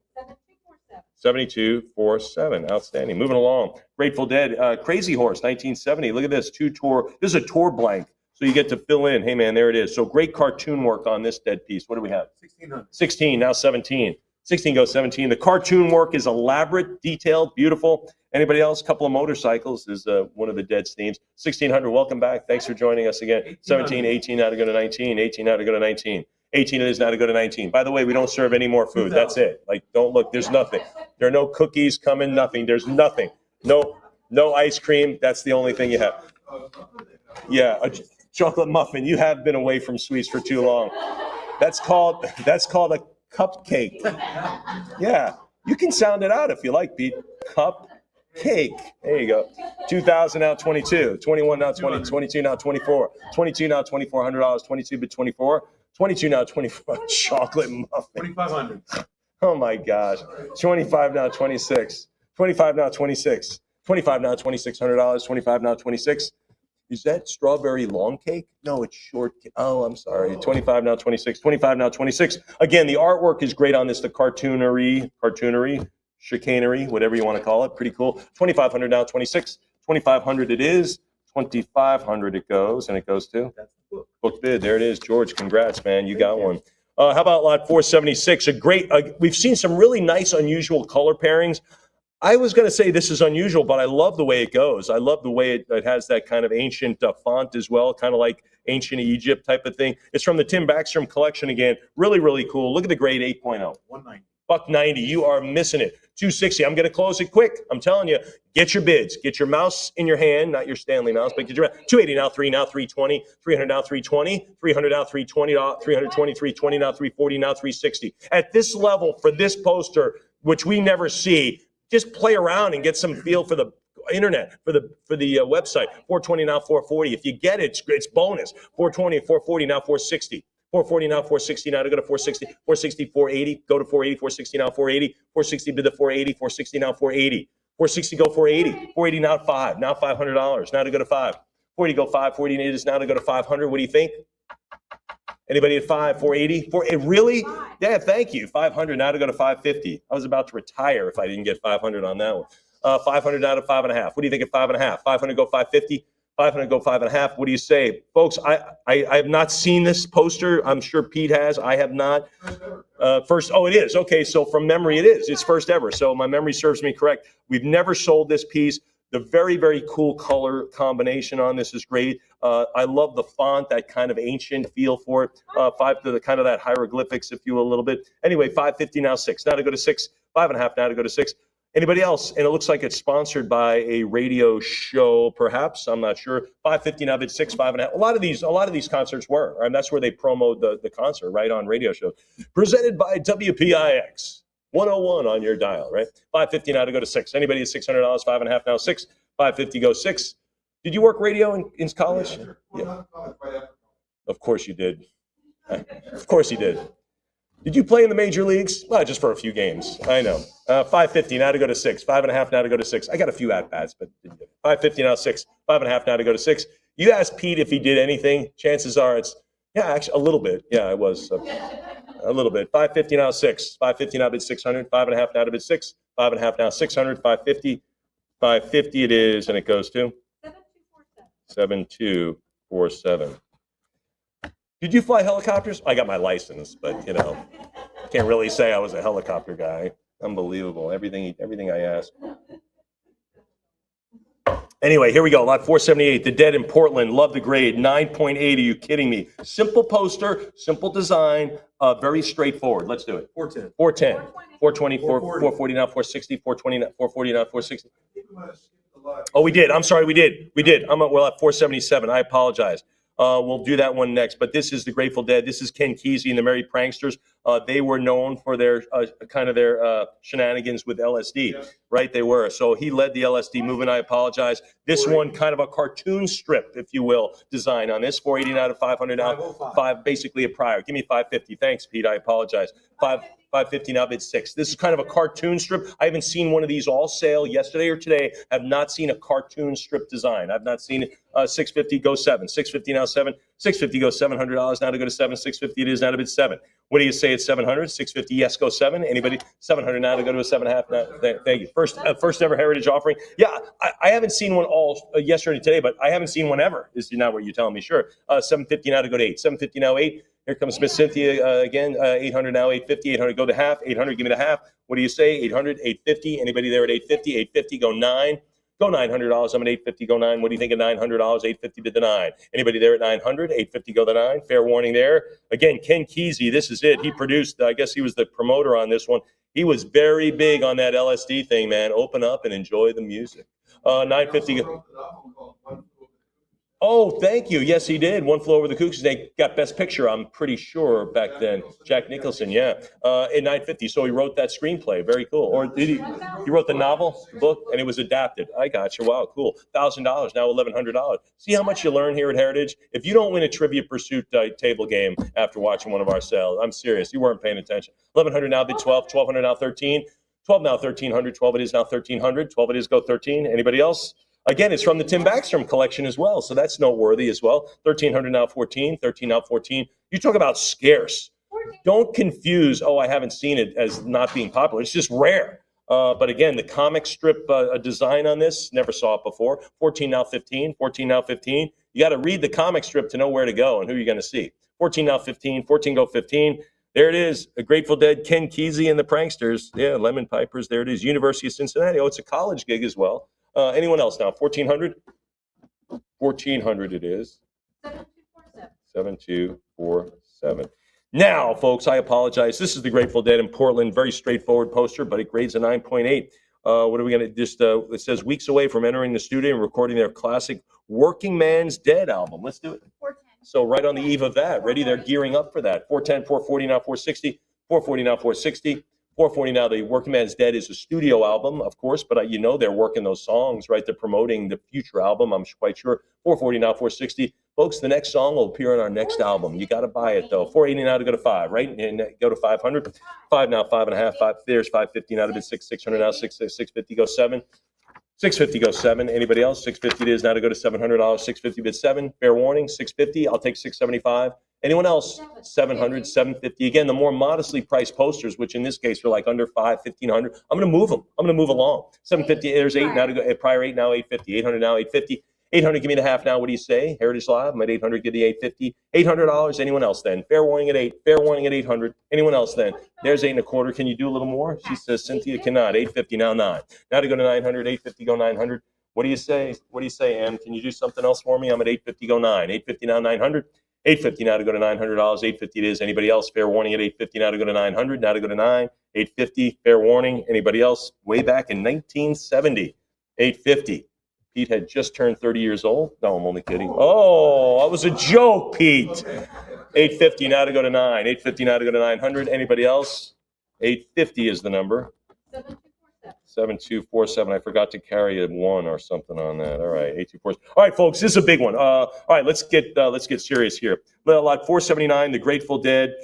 [SPEAKER 4] 7247. Outstanding. Moving along. Grateful Dead. Crazy Horse, 1970. Look at this. This is a tour blank. So you get to fill in. Hey, man, there it is. So great cartoon work on this dead piece. What do we have?
[SPEAKER 3] 1600.
[SPEAKER 4] 16, now 17. 16 goes 17. The cartoon work is elaborate, detailed, beautiful. Anybody else? Couple of motorcycles is one of the dead's themes. 1600, welcome back. Thanks for joining us again. 17, 18, now to go to 19. 18, now to go to 19. 18 it is now to go to 19. By the way, we don't serve any more food. That's it. Like, don't look. There's nothing. There are no cookies coming, nothing. There's nothing. No ice cream. That's the only thing you have. Yeah, a chocolate muffin. You have been away from sweets for too long. That's called a cupcake. Yeah, you can sound it out if you like, Pete. Cupcake. There you go. 2,000 now 22. 21 now 20. 22 now 24. 22 now $2,400. 22 bit 24. 22 now 24. Chocolate muffin.
[SPEAKER 3] 2,500.
[SPEAKER 4] Oh my gosh. 25 now 26. 25 now 26. 25 now $2,600. 25 now 26. Is that strawberry long cake? No, it's short cake. Oh, I'm sorry. 25 now 26. 25 now 26. Again, the artwork is great on this. The cartoonery, chicanery, whatever you want to call it. Pretty cool. 2,500 now 26. 2,500 it is. 2,500 it goes, and it goes to book bid. There it is, George. Congrats, man. You got one. How about lot 476? A great. We've seen some really nice, unusual color pairings. I was going to say this is unusual, but I love the way it goes. I love the way it has that kind of ancient font as well, kind of like ancient Egypt type of thing. It's from the Tim Backstrom collection again. Really, really cool. Look at the grade 8.0.
[SPEAKER 3] 190.
[SPEAKER 4] $190. You are missing it. 260. I'm going to close it quick. I'm telling you, get your bids. Get your mouse in your hand, not your Stanley mouse, but get your 280 now 3 now 320, 300 now 320, 300 now 320, 320 320 now 340 now 360. At this level for this poster, which we never see, just play around and get some feel for the internet, for the website. 420 now 440. If you get it, it's bonus. 420, 440 now 460. 440 now 460 now to go to 460. 460, 480. Go to 480. 460 now 480. 460 bid to 480. 460 now 480. 460 go 480. 480 now 5. Now $500. Now to go to 5. 480 go 5. 480 is now to go to 500. What do you think? Anybody at 5? 480? Really? Yeah, thank you. 500 now to go to 550. I was about to retire if I didn't get 500 on that one. 500 now to 5.5. What do you think at 5.5? 500 go 550. 500 go 5.5. What do you say, folks? I have not seen this poster. I'm sure Pete has. I have not. First. Oh, it is. Okay, so from memory, it is. It's first ever. So my memory serves me correct. We've never sold this piece. The very, very cool color combination on this is great. I love the font, that kind of ancient feel for it. 5 to the kind of that hieroglyphics, if you will, a little bit. Anyway, 550 now 6. Now to go to 6. 5.5 now to go to 6. Anybody else? And it looks like it's sponsored by a radio show, perhaps. I'm not sure. 550 now bid 6. 5.5. A lot of these concerts were, and that's where they promote the concert, right, on radio shows. Presented by WPIX. 101 on your dial, right? 550 now to go to 6. Anybody at $600, 5.5 now 6. 550 go 6. Did you work radio in college?
[SPEAKER 3] Yeah, sure.
[SPEAKER 4] Yeah.
[SPEAKER 3] Right after.
[SPEAKER 4] Of course you did. Of course you did. Did you play in the major leagues? Well, just for a few games. I know. 550 now to go to 6. 5.5 now to go to 6. I got a few at-bats, but 550 now 6. 5.5 now to go to 6. You asked Pete if he did anything. Chances are it's, yeah, actually a little bit. Yeah, it was. A little bit. 550 now 6. 550 now bid 600. 5.5 now to bid 6. 5.5 now 600. 550. 550 it is, and it goes to 7247. Did you fly helicopters? I got my license, but can't really say I was a helicopter guy. Unbelievable. Everything I asked. Anyway, here we go. Lot 478, The Dead in Portland. Love the grade. 9.8. Are you kidding me? Simple poster, simple design, very straightforward. Let's do it.
[SPEAKER 3] 410.
[SPEAKER 4] 410. 420, 440 now, 460, 420 now, 440 now, 460. Oh, we did. I'm sorry, we did. We're at 477. I apologize. We'll do that one next. But this is the Grateful Dead. This is Ken Kesey and the Merry Pranksters. They were known for their shenanigans with LSD, right? They were. So he led the LSD movement. I apologize. This one, kind of a cartoon strip, if you will, design on this. 480 now to 500 now. 5, basically a prior. Give me 550. Thanks, Pete. I apologize. 550 now bid 6. This is kind of a cartoon strip. I haven't seen one of these all sale yesterday or today. Have not seen a cartoon strip design. I've not seen it. 650 goes 7. 650 now 7. 650 goes $700 now to go to 7. 650 it is now to bid 7. What do you say say it's 700? 650, yes, go 7. Anybody? 700 now to go to a 7.5 now. Thank you. First ever heritage offering. Yeah, I haven't seen one all yesterday today, but I haven't seen one ever. Is not what you're telling me. Sure. 750 now to go to 8. 750 now 8. Here comes Miss Cynthia again. 800 now 850. 800 go to half. 800 give me the half. What do you say? 800, 850. Anybody there at 850? 850 go 9. Go $900. I'm at 850. Go 9. What do you think of $900? 850 to the 9. Anybody there at 900? 850 go the 9. Fair warning there. Again, Ken Kesey. This is it. He produced. I guess he was the promoter on this one. He was very big on that LSD thing, man. Open up and enjoy the music. 950. Oh, thank you. Yes, he did. One Flew Over the Cuckoo's Nest. Got Best Picture, I'm pretty sure, back then. Jack Nicholson, yeah. In 950. So he wrote that screenplay. Very cool. Or did he? He wrote the novel, the book, and it was adapted. I got you. Wow, cool. $1,000, now $1,100. See how much you learn here at Heritage? If you don't win a Trivia Pursuit table game after watching one of our sales, I'm serious. You weren't paying attention. 1,100 now bid 12. 1,200 now 13. 12 now 1,300. 12 it is now 1,300. 12 it is go 13. Anybody else? Again, it's from the Tim Backstrom collection as well, so that's noteworthy as well. 1,300 now 14, 13 now 14. You talk about scarce. Don't confuse, I haven't seen it as not being popular. It's just rare. But again, the comic strip design on this, never saw it before. 14 now 15, 14 now 15. You got to read the comic strip to know where to go and who you're going to see. 14 now 15, 14 go 15. There it is, a Grateful Dead, Ken Kesey and the Pranksters. Yeah, Lemon Pipers, there it is, University of Cincinnati. Oh, it's a college gig as well. Anyone else now? 1,400? 1,400 it is. 7247. Now, folks, I apologize. This is the Grateful Dead in Portland. Very straightforward poster, but it grades a 9.8. What are we going to just, it says weeks away from entering the studio and recording their classic Working Man's Dead album. Let's do it. 410. So right on the eve of that, ready, they're gearing up for that. 410, 440 now 460, 440 now 460. 440 now, the Working Man's Dead is a studio album, of course, but they're working those songs, right? They're promoting the future album, I'm quite sure. 440 now, 460. Folks, the next song will appear on our next album. You got to buy it, though. 480 now to go to 5, right? And go to 500. 5 now, 5.5. 5, there's 550 now to bid 6. 600 now, 650 go 7. 650 goes 7. Anybody else? 650 it is now to go to $700. 650 bid 7. Fair warning, 650. I'll take 675. Anyone else? 700, 750. Again, the more modestly priced posters, which in this case are like under 5, 1,500. I'm going to move them. I'm going to move along. 750. There's 8 now to go. Prior 8 now 850. 800 now 850. 800. Give me the half now. What do you say? Heritage Live. I'm at 800. Give the 850. $800. Anyone else then? Fair warning at 8. Fair warning at 800. Anyone else then? There's 8 1/4. Can you do a little more? She says Cynthia cannot. 850 now 9. Now to go to 900. 850 go 900. What do you say? What do you say, Em? Can you do something else for me? I'm at 850 go 9. 850 now 900. 850 now to go to $900. 850 it is. Anybody else? Fair warning at 850 now to go to 900. Now to go to 9. 850. Fair warning. Anybody else? Way back in 1970. 850. Pete had just turned 30 years old. No, I'm only kidding. Oh, that was a joke, Pete. 850 now to go to 9. 850 now to go to 900. Anybody else? 850 is the number. 7247. I forgot to carry a 1 or something on that. All right, 824. All right, folks, this is a big one. All right, let's get serious here. Lot 479, the Grateful Dead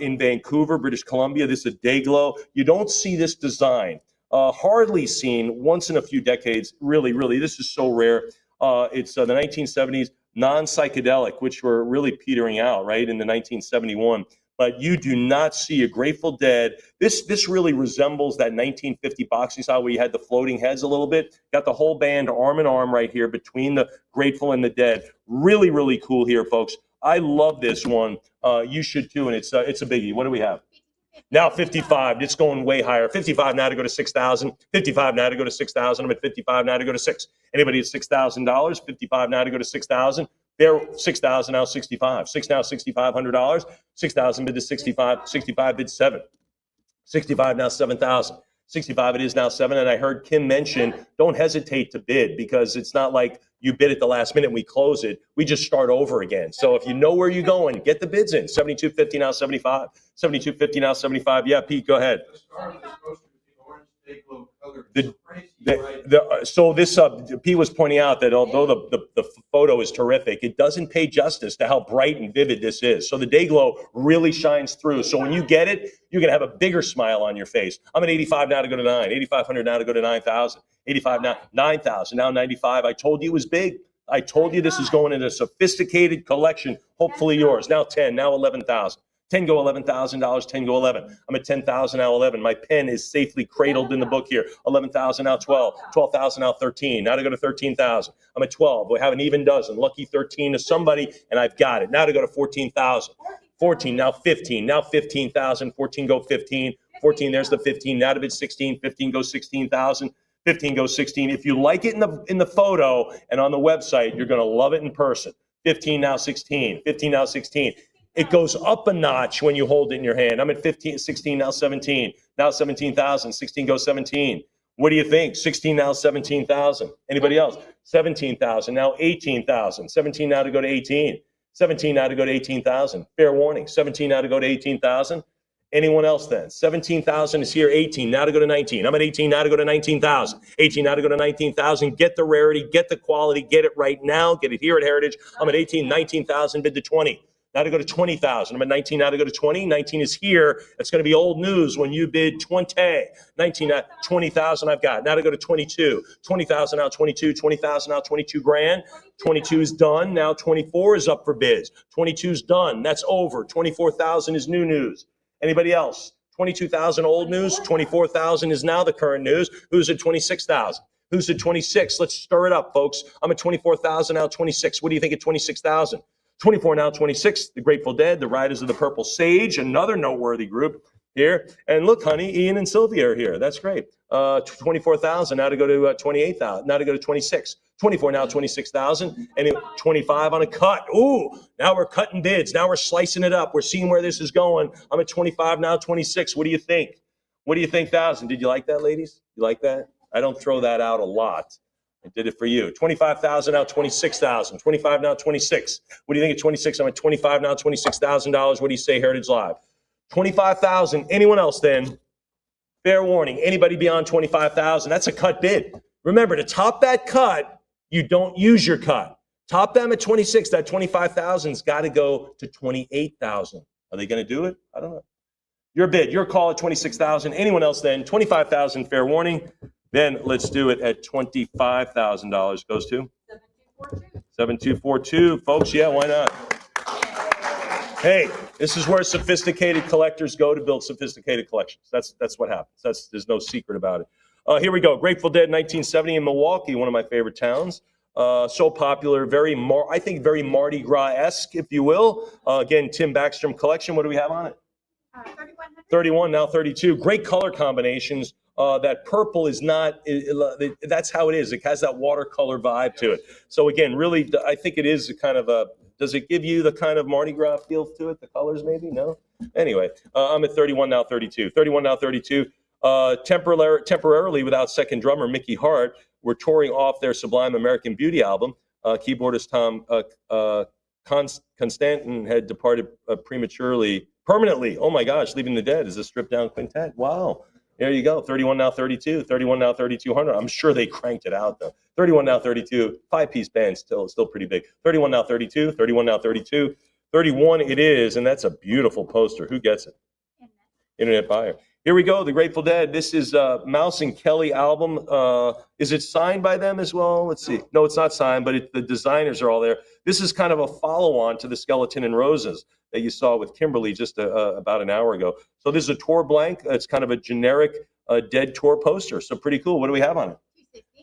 [SPEAKER 4] in Vancouver, British Columbia. This is a day glow. You don't see this design. Hardly seen once in a few decades. Really, this is so rare. It's the 1970s non-psychedelic, which were really petering out, right, in the 1971. But you do not see a Grateful Dead. This really resembles that 1950 boxing style where you had the floating heads a little bit. Got the whole band arm in arm right here between the Grateful and the Dead. Really cool here, folks. I love this one. You should too, and it's a biggie. What do we have? Now 55. It's going way higher. 55 now to go to 6,000. 55 now to go to 6,000. I'm at 55 now to go to 6. Anybody at $6,000? 55 now to go to 6,000. There, 6,000 now 65. 6 now $6,500. 6,000 bid to 65. 65 bid 7. 65 now 7,000. 65 it is now 7. And I heard Kim mention, don't hesitate to bid because it's not like you bid at the last minute and we close it. We just start over again. So if you know where you're going, get the bids in. 72.50 now 75. 72.50 now 75. Yeah, Pete, go ahead. So this Pete was pointing out that although the photo is terrific, it doesn't pay justice to how bright and vivid this is. So the day glow really shines through. So when you get it, you're gonna have a bigger smile on your face. I'm at 85 now to go to 9. 8,500 now to go to 9,000. 85 now 9,000 now 95. I told you it was big. I told you this is going in a sophisticated collection. Hopefully yours. Now 10. Now 11,000. 10 go $11,000, 10 go 11. I'm at 10,000 now 11. My pen is safely cradled in the book here. 11,000 now 12, 12,000 now 13. Now to go to 13,000. I'm at 12. We have an even dozen. Lucky 13 to somebody, and I've got it. Now to go to 14,000. 14, now 15, now 15,000. 14 go 15. 14, there's the 15. Now to bid 16. 15 goes 16,000. 15 goes 16. If you like it in the photo and on the website, you're going to love it in person. 15 now 16. 15 now 16. It goes up a notch when you hold it in your hand. I'm at 15, 16, now 17. Now 17,000. 16 goes 17. What do you think? 16 now 17,000. Anybody else? 17,000. Now 18,000. 17 now to go to 18. 17 now to go to 18,000. Fair warning. 17 now to go to 18,000. Anyone else then? 17,000 is here. 18 now to go to 19. I'm at 18 now to go to 19,000. 18 now to go to 19,000. Get the rarity, get the quality, get it right now. Get it here at Heritage. I'm at 18, 19,000, bid to 20. Now to go to 20,000. I'm at 19 now to go to 20. 19 is here. It's going to be old news when you bid 20. 19, 20,000 I've got. Now to go to 22. 20,000 now 22. 20,000 now 22 grand. 22 is done. Now 24 is up for bids. 22 is done. That's over. 24,000 is new news. Anybody else? 22,000 old news. 24,000 is now the current news. Who's at 26,000? Who's at 26? Let's stir it up, folks. I'm at 24,000 now 26. What do you think at 26,000? 24 now 26, the Grateful Dead, the Riders of the Purple Sage, another noteworthy group here. And look, honey, Ian and Sylvia are here. That's great. 24,000 now to go to 28,000. Now to go to 26. 24 now 26,000. And 25 on a cut. Ooh, now we're cutting bids. Now we're slicing it up. We're seeing where this is going. I'm at 25 now 26. What do you think? What do you think, thousand? Did you like that, ladies? You like that? I don't throw that out a lot. I did it for you. 25,000 now 26,000. 25 now 26. What do you think of 26? I'm at 25 now $26,000. What do you say, Heritage Live? 25,000. Anyone else then? Fair warning. Anybody beyond 25,000? That's a cut bid. Remember, to top that cut, you don't use your cut. Top them at 26. That 25,000's got to go to 28,000. Are they going to do it? I don't know. Your bid, your call at 26,000. Anyone else then? 25,000. Fair warning. Then let's do it at $25,000. Goes to 7242, folks. Yeah, why not? Hey, this is where sophisticated collectors go to build sophisticated collections. That's what happens. There's no secret about it. Here we go. Grateful Dead, 1970 in Milwaukee, one of my favorite towns. So popular, I think very Mardi Gras-esque, if you will. Again, Tim Backstrom collection. What do we have on it? 31, now 32. Great color combinations. That purple is not, that's how it is. It has that watercolor vibe to it. So again, really, I think it is a kind of a, does it give you the kind of Mardi Gras feel to it? The colors maybe? No? Anyway, I'm at 31, now 32. 31, now 32. Temporarily without second drummer Mickey Hart, we're touring off their Sublime American Beauty album. Keyboardist Tom Constantin had departed permanently. Oh my gosh, leaving the dead as a stripped down quintet. Wow. There you go. 31 now 32. 31 now 3200. I'm sure they cranked it out though. 31 now 32. 5-piece band still pretty big. 31 now 32. 31 now 32. 31 it is, and that's a beautiful poster. Who gets it? Internet buyer. Here we go. The Grateful Dead. This is Mouse and Kelly album. Is it signed by them as well? Let's see. No, it's not signed, but the designers are all there. This is kind of a follow-on to the Skeleton and Roses that you saw with Kimberly just about an hour ago. So this is a tour blank. It's kind of a generic Dead tour poster. So pretty cool. What do we have on it?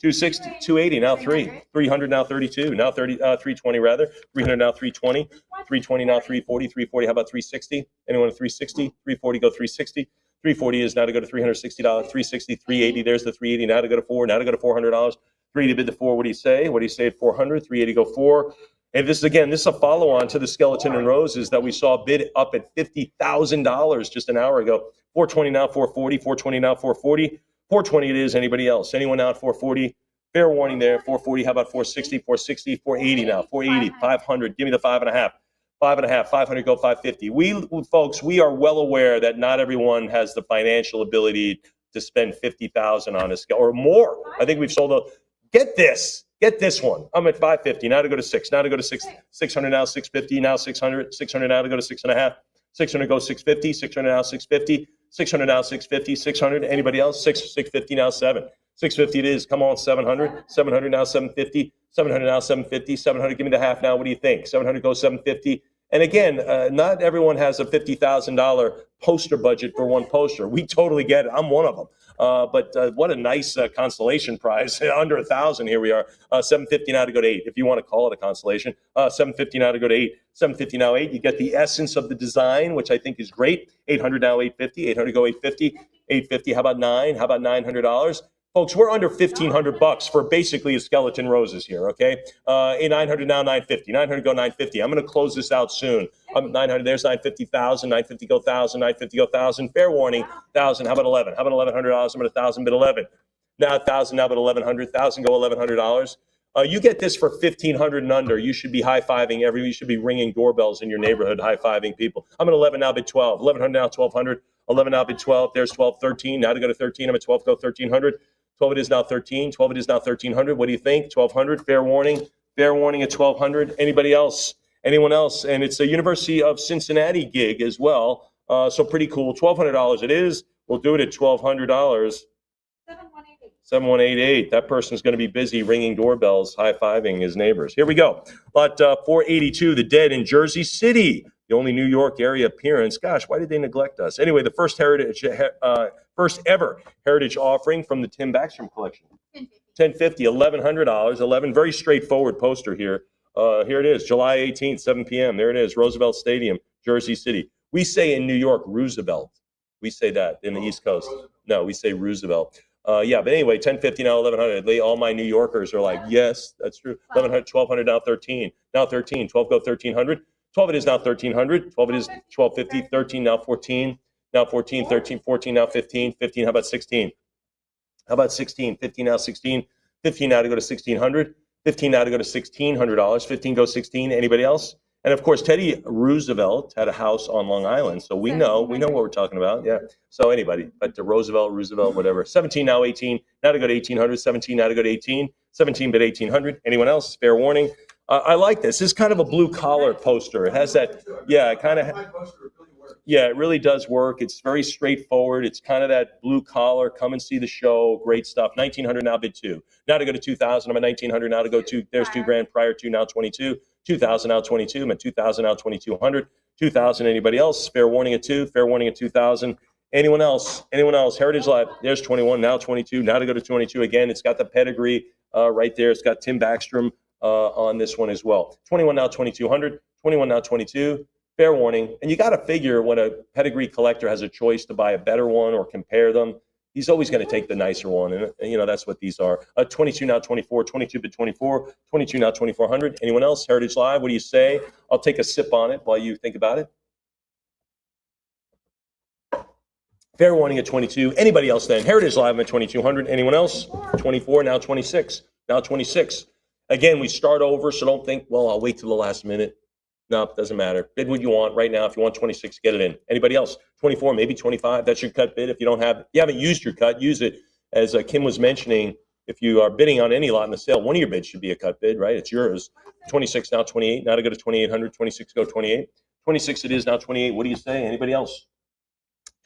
[SPEAKER 4] 260, 280, now 300 now 32, now 320 rather, 300 now 320, 320 now 340, 340. How about 360? Anyone at 360? 340 go 360. 340 is now to go to $360, 360, 380. There's the 380. Now to go to $400. Now to go to $400. 380 bid to 4. What do you say? What do you say at 400? 380 go 4. And this is a follow-on to the Skeleton and Roses that we saw bid up at $50,000 just an hour ago. 420 now 440. 420 now 440. 420 it is. Anybody else? Anyone now at 440? Fair warning there. 440. How about 460? 460. 480 now. 480. 500. Give me the 5.5. 5.5, 500 go 550. Folks, we are well aware that not everyone has the financial ability to spend $50,000 on a scale or more. I think we've sold get this one. I'm at 550. Now to go to 6. Now to go to 6. 600 now 650. Now 600. 600 now to go to 6.5. 600 go 650. 600 now 650. 600 now 650. 600. Anybody else? 650 now 7. 650 it is. Come on, 700. 700 now 750. 700 now 750. 700. Give me the half now. What do you think? 700 go 750. And again, not everyone has a $50,000 poster budget for one poster. We totally get it. I'm one of them. But what a nice consolation prize. Under 1,000, here we are. $750 now to go to 8. If you want to call it a consolation, $750 now to go to 8. $750 now 8. You get the essence of the design, which I think is great. $800 now 850. 800 go 850. 850. How about 9? How about $900? Folks, we're under $1,500 for basically a skeleton roses here, okay? 900 now 950. 900 go 950. I'm going to close this out soon. 900, there's 950,000. 950 go 1,000. 950 go 1,000. Fair warning, 1,000. How about 11? How about $1,100? I'm at 1,000, but 11. Now 1,000, now but 1,100. 1,000 go $1,100. You get this for 1,500 and under. You should be high-fiving you should be ringing doorbells in your neighborhood, high-fiving people. I'm at 11 now, bid 12. 1,100 now, 1,200. 11 now, bid 12. There's 12, 13. Now to go to 13. I'm at 12, go 1,300. 12 it is now 13. 12 it is now 1,300. What do you think? 1,200. Fair warning. Fair warning at 1,200. Anybody else? Anyone else? And it's a University of Cincinnati gig as well. So pretty cool. $1,200 it is. We'll do it at $1,200. 7188. That person's going to be busy ringing doorbells, high-fiving his neighbors. Here we go. Lot 482, The Dead in Jersey City. The only New York area appearance. Gosh, why did they neglect us? Anyway, the first ever heritage offering from the Tim Backstrom collection. $1,050, $1,100. 11. Very straightforward poster here. Here it is, July 18th, 7 p.m. There it is, Roosevelt Stadium, Jersey City. We say in New York, Roosevelt. We say that in the East Coast. No, we say Roosevelt. Yeah, but anyway, $1,050 now, $1,100. All my New Yorkers are like, yes, that's true. $1,100, $1,200 now, 13. Now 13. 12 go 1,300. 12 it is now 1,300. 12 it is 1,250. 13 now 14. Now 14. 13. 14 now 15. 15. How about 16? How about 16? 15 now 16. 15 now to go to 1,600. 15 now to go to $1,600. 15 go 16. Anybody else? And of course, Teddy Roosevelt had a house on Long Island, so we know what we're talking about. Yeah. So anybody, but to Roosevelt, whatever. 17 now 18. Now to go to 1,800. 17 now to go to 18. 17 but 1,800. Anyone else? Fair warning. I like this. This is kind of a blue collar poster. It has that. Yeah, it kind of. Yeah, it really does work. It's very straightforward. It's kind of that blue collar. Come and see the show. Great stuff. 1,900 now bid 2. Now to go to 2,000. I'm at 1,900 now to go to. There's $2,000 prior to now 22. 2,000 now 22. I'm at 2,000 now 2,200. 2,000. Anybody else? Fair warning at 2. Fair warning at 2,000. Anyone else? Anyone else? Heritage Live. There's 21. Now 22. Now to go to 22 again. It's got the pedigree right there. It's got Tim Backstrom on this one as well. 21 now 2,200. 21 now 22. Fair warning. And you got to figure when a pedigree collector has a choice to buy a better one or compare them, he's always going to take the nicer one. And that's what these are. 22 now 24. 22 bid 24. 22 now 2,400. Anyone else? Heritage Live. What do you say? I'll take a sip on it while you think about it. Fair warning at 22. Anybody else then? Heritage Live at 2,200. Anyone else? 24. Now 26. Now 26. Again, we start over, so don't think, well, I'll wait till the last minute. No, it doesn't matter. Bid what you want right now. If you want 26, get it in. Anybody else? 24, maybe 25. That's your cut bid. If you haven't used your cut, use it. As Kim was mentioning, if you are bidding on any lot in the sale, one of your bids should be a cut bid, right? It's yours. 26 now 28. Now to go to 2,800. 26 go 28. 26 it is now 28. What do you say? Anybody else?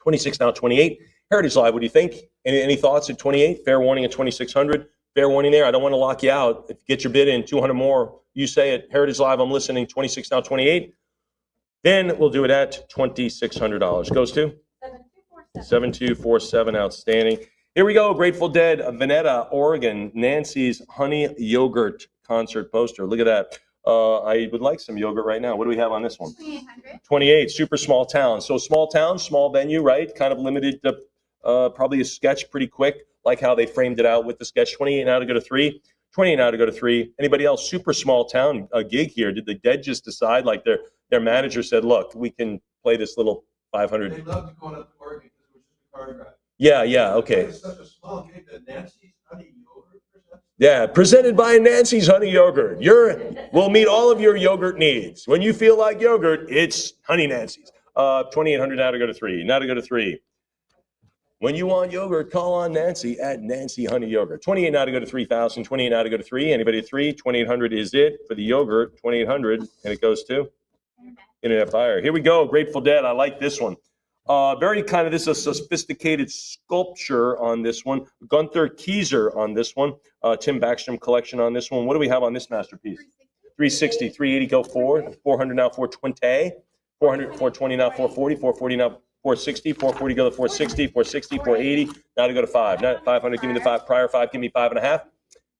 [SPEAKER 4] 26 now 28. Heritage Live. What do you think? Any thoughts at 28? Fair warning at 2,600. Fair warning there. I don't want to lock you out. If you get your bid in, 200 more. You say it. Heritage Live, I'm listening. 26 now 28. Then we'll do it at $2,600. Goes to 7247. Outstanding. Here we go. Grateful Dead, Veneta, Oregon. Nancy's Honey Yogurt concert poster. Look at that. I would like some yogurt right now. What do we have on this one?
[SPEAKER 1] 2,800.
[SPEAKER 4] 28. Super small town. So small town, small venue, right? Kind of limited to probably a sketch pretty quick. Like how they framed it out with the sketch. 28 now to go to 3. 28 now to go to 3. Anybody else? Super small town gig here. Did the Dead just decide, like their manager said, look, we can play this little 500.
[SPEAKER 3] They love to go up to Oregon because it was just a car drive.
[SPEAKER 4] Yeah, okay.
[SPEAKER 3] It's such a small gig that Nancy's Honey Yogurt presents.
[SPEAKER 4] Yeah, presented by Nancy's Honey Yogurt. We'll meet all of your yogurt needs. When you feel like yogurt, it's Honey Nancy's. 2,800 now to go to 3. Now to go to 3. When you want yogurt, call on Nancy at Nancy Honey Yogurt. 28 now to go to 3,000. 28 now to go to 3. Anybody at 3? 2,800 is it for the yogurt. 2,800, and it goes to Internet Buyer. Here we go. Grateful Dead. I like this one. Very kind of, this is a sophisticated sculpture on this one. Gunther Kieser on this one. Tim Backstrom collection on this one. What do we have on this masterpiece? 360, 380, go 4. 400 now, 420. 400, 420 now, 440. 440 now, 460. 440 go to 460. 460, 480. Now to go to 5. Now 500, give me the 5. Prior 5, give me 5.5.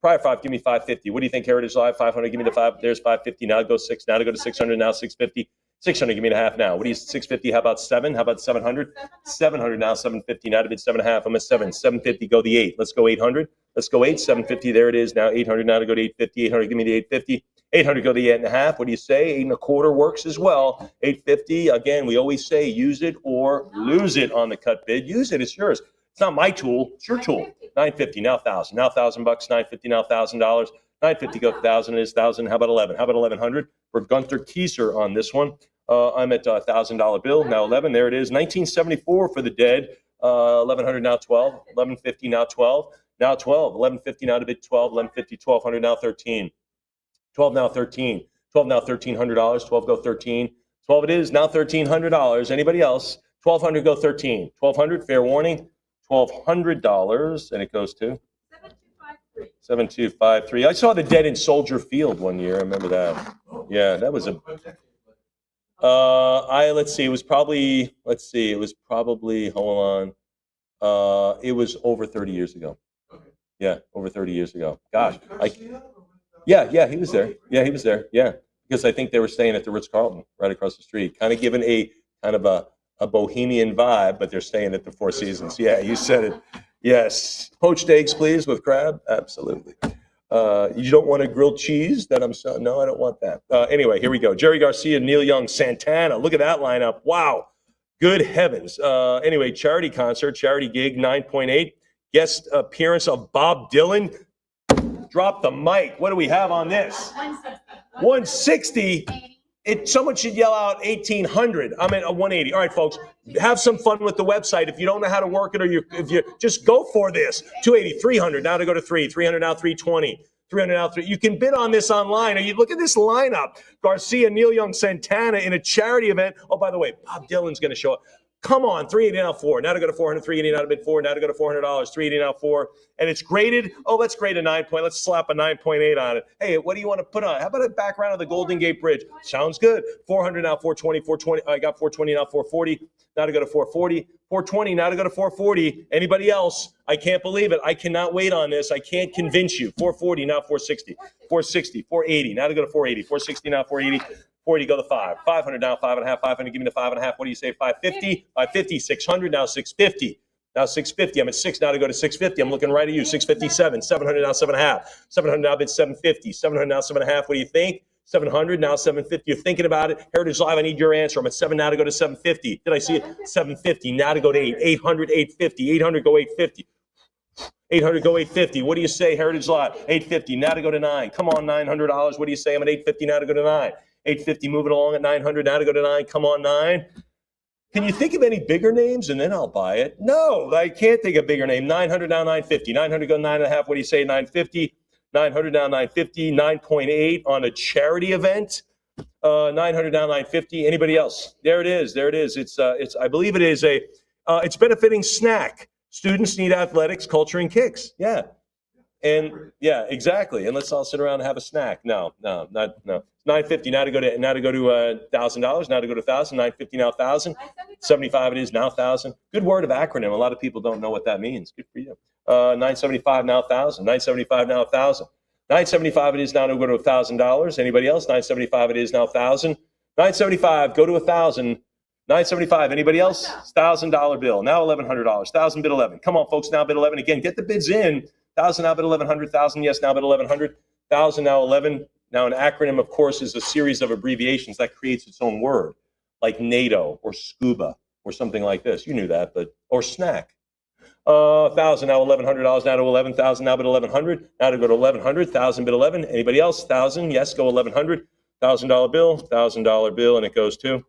[SPEAKER 4] Prior 5, give me 550. What do you think, Heritage Live? 500, give me the 5. There's 550. Now go 6. Now to go to 600. Now 650. 600, give me the half now. What do you, 650? How about 7? How about 700? 700 now, 750. Now to bid 7.5. I'm at 7. 750, go the 8. Let's go 800. Let's go 8. 750, there it is. Now 800, now to go to 850. 800, give me the 850. 800, go to the 8.5. What do you say? 8.25 works as well. 850, again, we always say use it or lose it on the cut bid. Use it, it's yours. It's not my tool, it's your tool. 950, now 1,000. Now $1,000, 950, now $1,000. 950, go 1,000 is 1,000. How about 11? How about 1,100 for Gunther Kieser on this one? I'm at $1,000 bill, now 11. There it is. 1974 for the dead. 1,100, now 12. 1,150, now 12. Now 12. 1,150, now to bid 12. 1,150, 1,200, now 13. 12 now 13. 12 now $1,300. 12 go 13. 12 it is now $1,300. Anybody else? 1,200 go 13. 1,200, fair warning. $1,200, and it goes to 7253. I saw the dead in Soldier Field one year. I remember that. Yeah, that was a. Let's see. It was probably. Hold on. It was over 30 years ago. Yeah, over 30 years ago. Gosh, yeah, he was there. Yeah, he was there. Yeah, because I think they were staying at the Ritz-Carlton right across the street, kind of giving a kind of a bohemian vibe, but they're staying at the Four Seasons. Yeah, you said it. Yes, poached eggs, please, with crab. Absolutely. You don't want a grilled cheese that I'm selling? No, I don't want that. Anyway, here we go. Jerry Garcia, Neil Young, Santana. Look at that lineup. Wow. Good heavens. Anyway, charity concert, charity gig, 9.8. Guest appearance of Bob Dylan. Drop the mic. What do we have on this? 160. Someone should yell out 1,800. I'm at a 180. All right, folks, have some fun with the website. If you don't know how to work it, or if you just go for this. 280, 300. Now to go to 3. 300 now 320. 300 now 3. You can bid on this online. You look at this lineup: Garcia, Neil Young, Santana in a charity event. Oh, by the way, Bob Dylan's going to show up. Come on, 380 now 4. Now to go to 400, 380 now to bid 4. Now to go to $400, 380 now 4. And it's graded. Oh, let's grade a 9 point. Let's slap a 9.8 on it. Hey, what do you want to put on? How about a background of the Golden Gate Bridge? Sounds good. 400 now 420, 420. I got 420 now 440. Now to go to 440. 420 now to go to 440. Anybody else? I can't believe it. I cannot wait on this. I can't convince you. 440 now 460. 460, 480. Now to go to 480. 460 now 480. 480, go to 5. 500 now, 5.5. 500, give me the 5.5. What do you say? 550? 550, 600 now 650. Now 650. I'm at 6 now to go to 650. I'm looking right at you. 657. 700 now 7.5. 700 now bid 750. 700 now 7.5. What do you think? 700 now 750. You're thinking about it. Heritage Live, I need your answer. I'm at 7 now to go to 750. Did I see it? 750 now to go to 8. 800, 850. 800, go 850. 800, go 850. What do you say, Heritage Live? 850 now to go to 9. Come on, $900. What do you say? I'm at 850 now to go to 9. 850 moving along at 900 now to go to 9. Come on, 9. Can you think of any bigger names? And then I'll buy it. No, I can't think of a bigger name. 900 now 950. 900 go 9.5. What do you say? 950. 900 now 950. 9.8 on a charity event. 900 now 950. Anybody else? There it is. There it is. It's I believe it is it's benefiting snack. Students need athletics, culture, and kicks. Yeah. And yeah, exactly. And let's all sit around and have a snack. No. 950 now to go to $1,000. Now to go to 1,000. $950 now 1,000. 75 it is now 1,000. Good word of acronym. A lot of people don't know what that means. Good for you. 975 now 1,000. 975 now 1,000. 975 it is now to go to $1,000. Anybody else? 975 it is now 1,000. 975 go to 1,000. 975. Anybody else? $1,000 bill. Now $1,100. 1,000 bid 11. Come on, folks. Now bid 11 again. Get the bids in. 1,000 now bid 1,100. 1,000 yes now bid 1,100. 1,000 now 11. Now an acronym, of course, is a series of abbreviations that creates its own word, like NATO or scuba or something like this. You knew that, but or snack. 1,000 now $1,100 now to 11,000 now bid 1,100. Now to go to 1,100. 1,000 bid 11. Anybody else? 1,000 yes go 1,100. $1,000 bill. $1,000 bill, and it goes to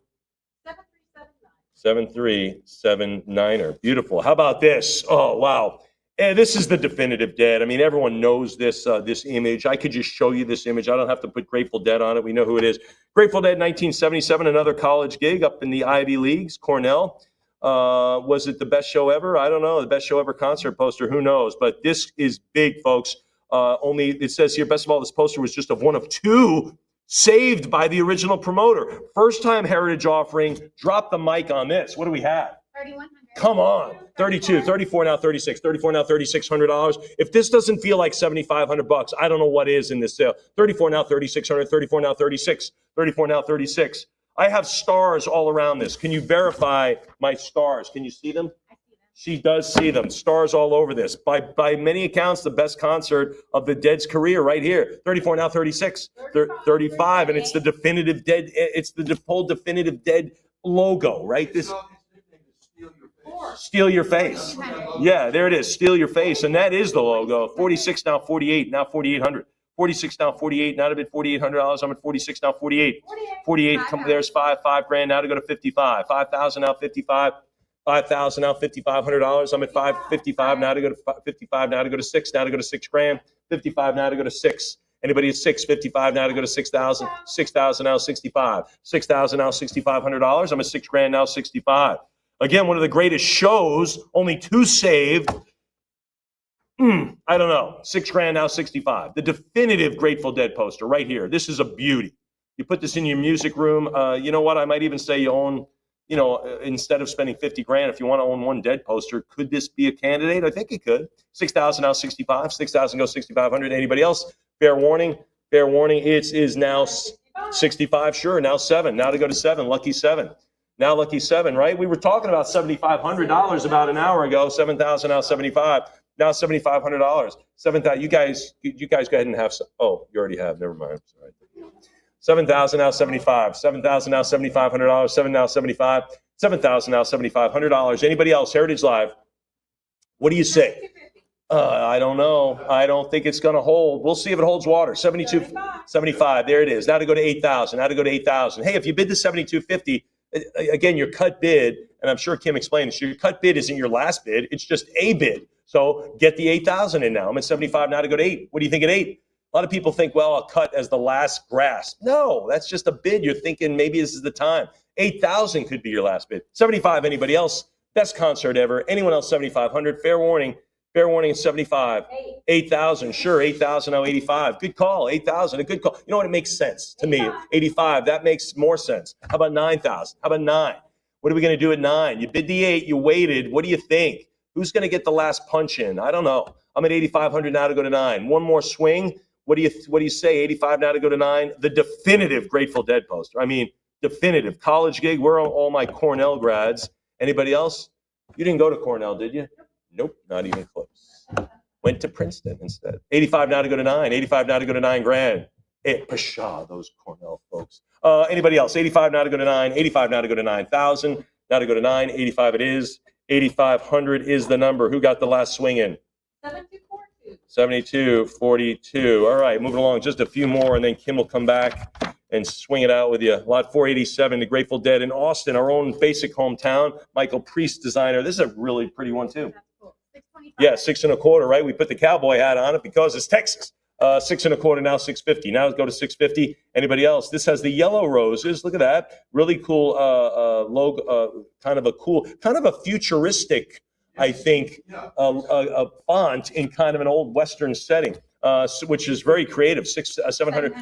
[SPEAKER 4] 7379er. Beautiful. How about this? Oh wow. And this is the definitive Dead. I mean, everyone knows this this image. I could just show you this image. I don't have to put Grateful Dead on it. We know who it is. Grateful Dead, 1977, another college gig up in the Ivy Leagues, Cornell. Was it the best show ever? I don't know. The best show ever concert poster, who knows? But this is big, folks. Only, it says here, best of all, this poster was just of one of 2 saved by the original promoter. First time Heritage offering. Drop the mic on this. What do we have?
[SPEAKER 1] 3,100.
[SPEAKER 4] Come on. 32, 34 now, 36, 34 now, $3,600. If this doesn't feel like $7,500, I don't know what is in this sale. 34 now, 3,600, 34 now, 36, 34 now, 36. I have stars all around this. Can you verify my stars? Can you see them? She does see them. Stars all over this. By many accounts, the best concert of the Dead's career right here. 34 now, 36, 35, and it's the definitive Dead. It's the whole definitive Dead logo, right? This. Steal your face. Yeah, there it is. Steal your face. And that is the logo. 46 now, 48, now 4,800. 46 now, 48, now to bid $4,800. I'm at 46 now, 48. 48, come there's $5 grand now to go to 55. 5,000 now, 55. 5,000 now, $5,500. I'm at 555 now to go to 55 now to go to 6 now to go to 6 grand. 55 now to go to 6. Anybody at 6, 55 now to go to 6,000. 6,000 now, 65. 6,000 now, $6,500. I'm at 6 grand now, 65. Again, one of the greatest shows, only 2 saved. I don't know. 6 grand now, 65. The definitive Grateful Dead poster right here. This is a beauty. You put this in your music room. You know what? I might even say you own, instead of spending 50 grand, if you want to own one Dead poster, could this be a candidate? I think it could. 6,000 now, 65. 6,000 goes 6,500. Anybody else? Fair warning. Fair warning. It is now 65. Sure. Now 7. Now to go to 7. Lucky 7. Now lucky 7, right? We were talking about $7,500 about an hour ago. 7,000 now 75. Now $7,500. 7,000. You guys go ahead and have some. Oh, you already have. Never mind. Sorry. 7,000 now 75. 7,000 now $7,500. 7 now 75. 7,000 now $7,500. Anybody else? Heritage Live. What do you say? I don't know. I don't think it's going to hold. We'll see if it holds water. 72, 75. There it is. Now to go to 8,000. Now to go to 8,000. Hey, if you bid the 7,250. Again, your cut bid, and I'm sure Kim explained this, your cut bid isn't your last bid. It's just a bid. So get the 8,000 in now. I'm at 75 now to go to 8. What do you think at 8? A lot of people think, well, I'll cut as the last grasp. No, that's just a bid. You're thinking maybe this is the time. 8,000 could be your last bid. 75, anybody else? Best concert ever. Anyone else, 7,500? Fair warning. Fair warning, 75. 8,000, sure, 8,000, now 85. Good call, 8,000, a good call. You know what, it makes sense to me. 85, that makes more sense. How about 9,000? How about 9? What are we going to do at 9? You bid the 8, you waited. What do you think? Who's going to get the last punch in? I don't know. I'm at 8,500 now to go to 9. One more swing. What do you say? 85 now to go to 9. The definitive Grateful Dead poster. I mean, definitive college gig. Where are all my Cornell grads? Anybody else? You didn't go to Cornell, did you? Nope, not even close. Went to Princeton instead. 85 now to go to 9. 85 now to go to 9 grand. Pshaw, those Cornell folks. Anybody else? 85 now to go to 9. 85 now to go to 9,000. Now to go to 9. 85 it is. 8,500 is the number. Who got the last swing in?
[SPEAKER 1] 7242.
[SPEAKER 4] 7242. All right, moving along. Just a few more, and then Kim will come back and swing it out with you. Lot 487, the Grateful Dead in Austin, our own basic hometown. Michael Priest designer. This is a really pretty one, too. Yeah, 6 1/4, right? We put the cowboy hat on it because it's Texas. 6 1/4 now, 650. Now let's go to 650. Anybody else? This has the yellow roses. Look at that. Really cool logo. Kind of a futuristic, I think, a font in kind of an old Western setting, which is very creative. 700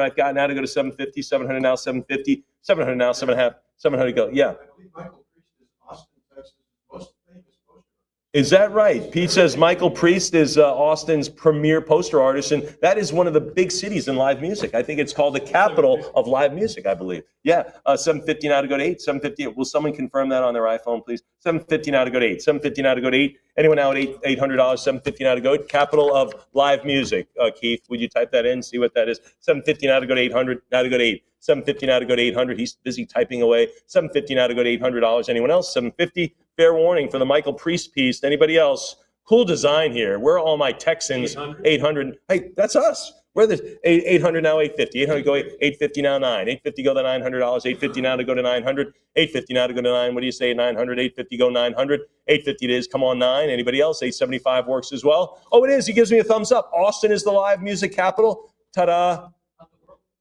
[SPEAKER 4] I've got now to go to 750. 700 now, 750. 700 now, 7.5. 700 go. Yeah.
[SPEAKER 3] I believe Michael Priest is Austin, Texas' most famous poster.
[SPEAKER 4] Is that right? Pete says Michael Priest is Austin's premier poster artist, and that is one of the big cities in live music. I think it's called the capital of live music, I believe. Yeah, 750 now to go to 8. 750. Will someone confirm that on their iPhone, please? 750 now to go to 8. 750 now to go to 8. Anyone now at $800? 750 now to go. Capital of live music. Keith, would you type that in? See what that is. 750 now to go to 800. Now to go to 8. 750 now to go to 800. He's busy typing away. 750 now to go to $800. Anyone else? 750. Fair warning for the Michael Priest piece. Anybody else? Cool design here. Where are all my Texans? 800. Hey, that's us. Where the 800 now, 850. 800 go 850 now 9. 850 go to $900. 850 now to go to 900. 850 now to go to 9. What do you say? 900. 850 go 900. 850 it is. Come on 9. Anybody else? 875 works as well. Oh, it is. He gives me a thumbs up. Austin is the live music capital. Ta-da.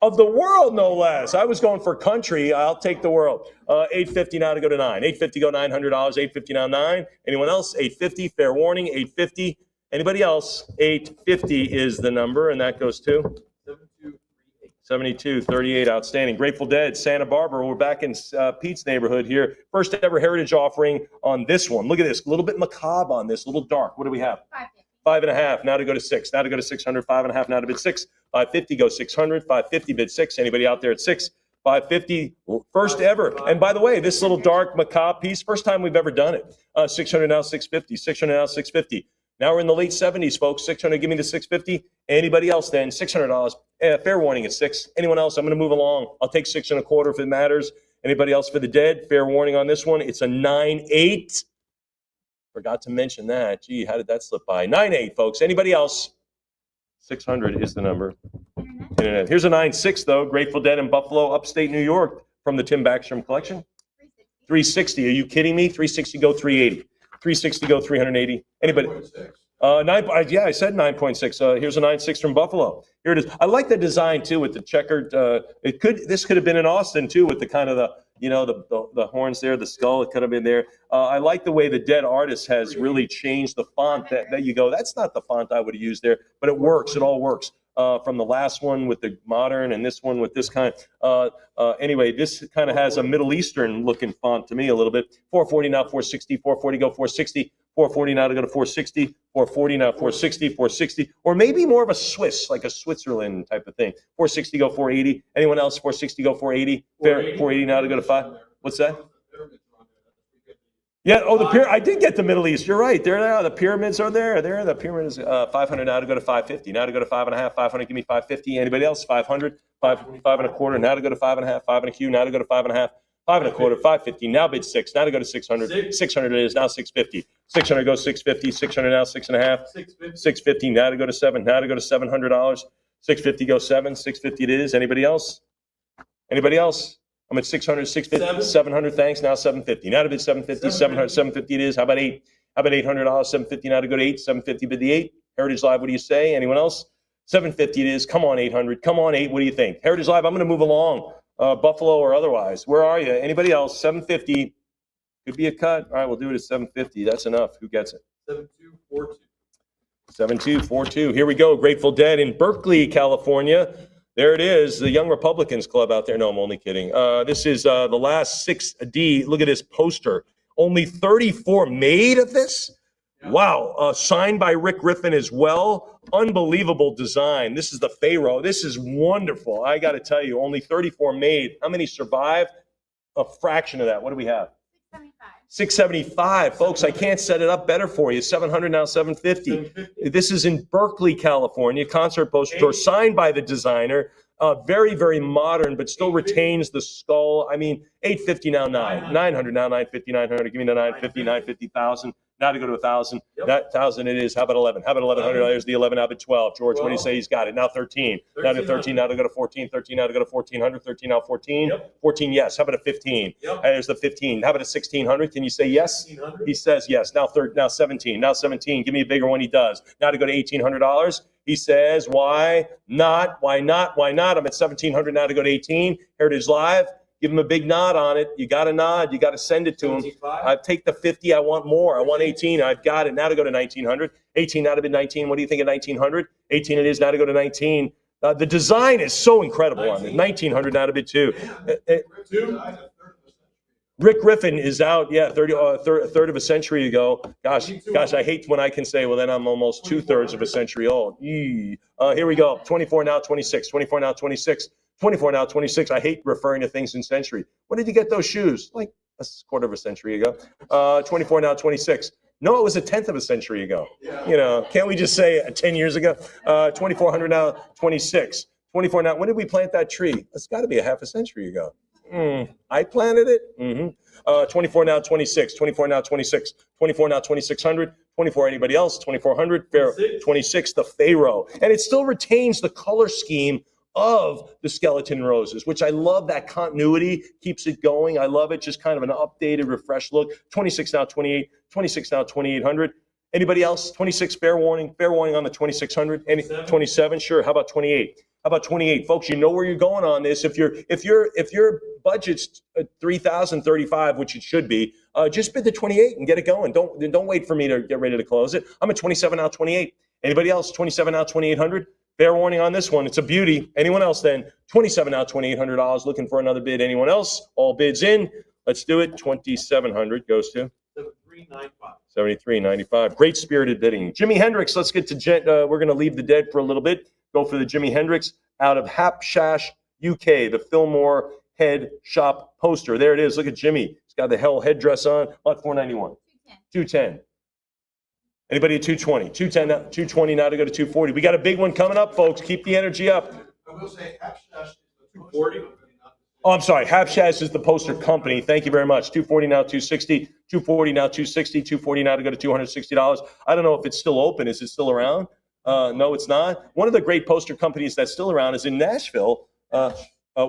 [SPEAKER 4] Of the world, no less. I was going for country. I'll take the world. 850 now to go to 9. 850 go $900. 850 now 9. Anyone else? 850. Fair warning. 850. Anybody else? 850 is the number, and that goes to 72, 38, outstanding. Grateful Dead, Santa Barbara. We're back in Pete's neighborhood here. First ever heritage offering on this one. Look at this, a little bit macabre on this, a little dark. What do we have? 5.5. Now to go to 6. Now to go to 600. 5.5. Now to bid 6. 550 goes 600. 550 bid 6. Anybody out there at 6? 550. First ever. And by the way, this little dark macabre piece, first time we've ever done it. 600 now 650. 600 now 650. Now we're in the late 70s, folks. 600, give me the 650. Anybody else then? $600. Fair warning at 6. Anyone else? I'm going to move along. I'll take 6.25 if it matters. Anybody else for the dead? Fair warning on this one. It's a 9.8. Forgot to mention that. Gee, how did that slip by? 9.8, folks. Anybody else? 600 is the number. Internet. Here's a 9.6, though. Grateful Dead in Buffalo, upstate New York, from the Tim Backstrom collection. 360. Are you kidding me? 360 go 380. 360 go 380. Anybody? 9. Yeah, I said 9.6. Here's a 9.6 from Buffalo. Here it is. I like the design too with the checkered. This could have been in Austin too with the kind of the horns there, the skull. It could have been there. I like the way the Dead artist has really changed the font. That you go. That's not the font I would have used there, but it works. It all works. From the last one with the modern and this one with this kind. Anyway, this kind of has a Middle Eastern looking font to me a little bit. 440 now 460. 440 go 460. 440 now to go to 460. 440 now 460. 460, or maybe more of a Swiss, like a Switzerland type of thing. 460 go 480. Anyone else? 460 go 480. 480 now to go to 5. What's that? Yeah. Oh, I did get the Middle East. You're right. There they are. The pyramids are there. There, the pyramids. 500 now to go to 550. Now to go to 5.5. 500. Give me 550. Anybody else? 500. 5.25. Now to go to 5.5. 5.25. Now to go to 5.5. 5.25. 550. Now bid 6. Now to go to 600. 600 it is now 650. 600 goes 650. 600 now 6.5. 650. Now to go to 7. Now to go to $700. 650 goes 7. 650 it is. Anybody else? Anybody else? I'm at 600, 650, 700. Thanks. Now 750. Now to bid 750, 700, 750 it is. How about 8? How about $800? 750 now to go to 8. 750 bid the 8. Heritage Live, what do you say? Anyone else? 750 it is. Come on, 800. Come on, 8. What do you think? Heritage Live, I'm going to move along. Buffalo or otherwise. Where are you? Anybody else? 750. Could be a cut. All right, we'll do it at 750. That's enough. Who gets it?
[SPEAKER 3] 7242.
[SPEAKER 4] 7242. Here we go. Grateful Dead in Berkeley, California. There it is, the Young Republicans Club out there. No, I'm only kidding. This is the last 6D. Look at this poster. Only 34 made of this? Yeah. Wow. Signed by Rick Griffin as well. Unbelievable design. This is the Pharaoh. This is wonderful. I got to tell you, only 34 made. How many survived? A fraction of that. What do we have? 675. Folks, I can't set it up better for you. 700 now 750. This is in Berkeley, California. Concert poster signed by the designer. Very, very modern, but still retains the skull. I mean, 850 now 9. 900 now 950, 900. Give me the 950, 950,000. Now to go to 1,000. Yep. That 1,000 it is. How about 11? How about 1,100? There's the 11. How about 12? George, what do you say? He's got it. Now 13. Now to 13. Now to go to 14. 13. Now to go to 1,400. 13. Now 14. Yep. 14. Yes. How about a 15? Yep. There's the 15. How about a 1,600? Can you say yes? He says yes. Now 17. Now 17. Give me a bigger one. He does. Now to go to $1,800. He says, why not? Why not? Why not? I'm at 1,700 now to go to 18. Heritage Live. Give him a big nod on it. You got to nod. You got to send it to him. I take the 50. I want more. I want 18. I've got it. Now to go to 1,900. 18 now to bid 19. What do you think of 1,900? 18 it is. Now to go to 19. The design is so incredible on it. 1,900 now to bid 2. Rick Griffin is out, a third of a century ago. Gosh, I hate when I can say, well, then I'm almost 2/3 of a century old. Here we go. 24 now 26. 24 now 26. 24 now 26. I hate referring to things in century. When did you get those shoes? Like a quarter of a century ago. 24 now 26. No, it was a 10th of a century ago. Can't we just say 10 years ago? 2,400 now 26. 24 now. When did we plant that tree? It's got to be a half a century ago. I planted it. 24 now 26. 24 now 26. 24 now 2,600. 24 anybody else? 2,400. 26 the Pharaoh, and it still retains the color scheme of the skeleton roses, which I love. That continuity keeps it going. I love it. Just kind of an updated, refreshed look. 26 now 28. 26 now 2,800. Anybody else? 26 fair warning on the 2,600. Any 27? Sure. How about 28? How about 28, folks? You know where you're going on this. If your budget's 3,035, which it should be, just bid the 28 and get it going. Don't wait for me to get ready to close it. I'm at 27 now 28. Anybody else? 27 now 2,800. Fair warning on this one. It's a beauty. Anyone else then? 27 now, $2,800. Looking for another bid. Anyone else? All bids in. Let's do it. 2,700 goes to 73.95. Great spirited bidding. Jimi Hendrix. Let's get to. We're going to leave the dead for a little bit. Go for the Jimi Hendrix out of Hapshash, UK. The Fillmore Head Shop poster. There it is. Look at Jimmy. He's got the hell headdress on. What? 491. 210. Anybody at 220? 210 now, 220 now to go to 240. We got a big one coming up, folks. Keep the energy up.
[SPEAKER 3] I will say, Hapshash is the
[SPEAKER 4] 240. Oh, I'm sorry. Hapshash is the poster company. Thank you very much. 240 now, 260. 240 now, 260. 240 now to go to $260. I don't know if it's still open. Is it still around? No, it's not. One of the great poster companies that's still around is in Nashville.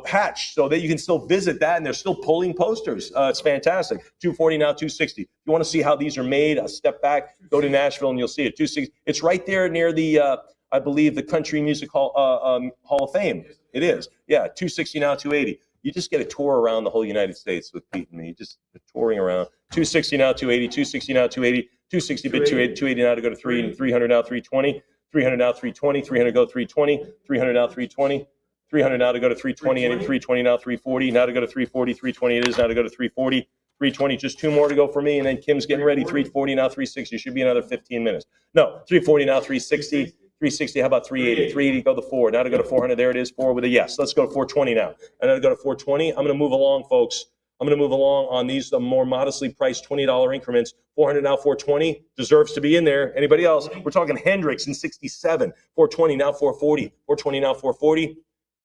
[SPEAKER 4] Hatch, so that you can still visit that, and they're still pulling posters. It's fantastic. 240 now, 260. If you want to see how these are made, step back, go to Nashville, and you'll see it. 260. It's right there near the, I believe, the Country Music Hall of Fame. It is. Yeah, 260 now, 280. You just get a tour around the whole United States with Pete and me. Just touring around. 260 now, 280. 260 now, 280. 260 bid 280. 280 now to go to 300 now, 320. 300 now, 320. 300 go 320. 300 now, 320. 300 now to go to 320, and 320 now 340, now to go to 340, 320 it is, now to go to 340, 320, just two more to go for me, and then Kim's getting ready, 340 now 360, should be another 15 minutes. No, 340 now 360, 360, how about 380, 380 go to 4, now to go to 400, there it is, 4 with a yes. Let's go to 420 now, and now to go to 420, I'm going to move along, folks. I'm going to move along on these more modestly priced $20 increments. 400 now, 420 deserves to be in there. Anybody else? We're talking Hendrix in 67, 420 now 440, 420 now 440.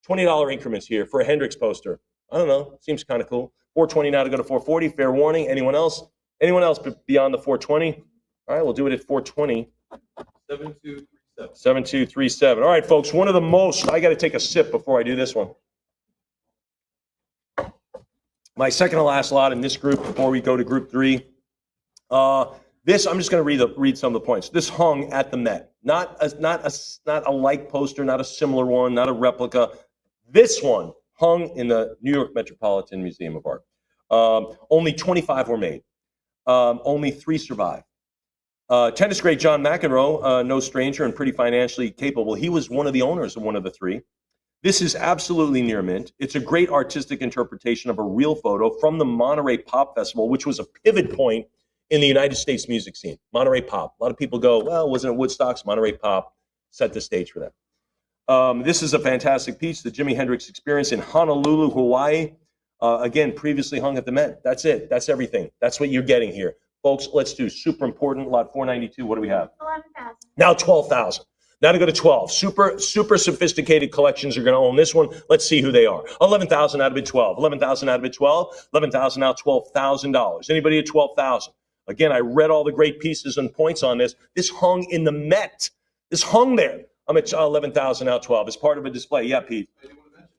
[SPEAKER 4] $20 increments here for a Hendrix poster. I don't know. Seems kind of cool. 420 now to go to 440. Fair warning. Anyone else? Anyone else beyond the 420? All right, we'll do it at 420. 7237. 7237. All right, folks. One of the most. I got to take a sip before I do this one. My second to last lot in this group before we go to group 3. This I'm just going to read some of the points. This hung at the Met. Not a like poster, not a similar one, not a replica. This one hung in the New York Metropolitan Museum of Art. Only 25 were made. Only 3 survived. Tennis great John McEnroe, no stranger and pretty financially capable. He was one of the owners of one of the 3. This is absolutely near mint. It's a great artistic interpretation of a real photo from the Monterey Pop Festival, which was a pivot point in the United States music scene. Monterey Pop. A lot of people go, well, wasn't it Woodstock's? Monterey Pop set the stage for that. This is a fantastic piece, the Jimi Hendrix Experience in Honolulu, Hawaii. Again, previously hung at the Met. That's it. That's everything. That's what you're getting here. Folks, let's do super important. Lot 492. What do we have?
[SPEAKER 1] 11,000.
[SPEAKER 4] Now 12,000. Now to go to 12. Super sophisticated collections are going to own this one. Let's see who they are. 11,000 out of bid 12. 11,000 out of bid 12. 11,000 now, $12,000. Anybody at 12,000? Again, I read all the great pieces and points on this. This hung in the Met. This hung there. I'm at 11,000 now, 12. It's part of a display. Yeah, Pete.
[SPEAKER 3] I do want to mention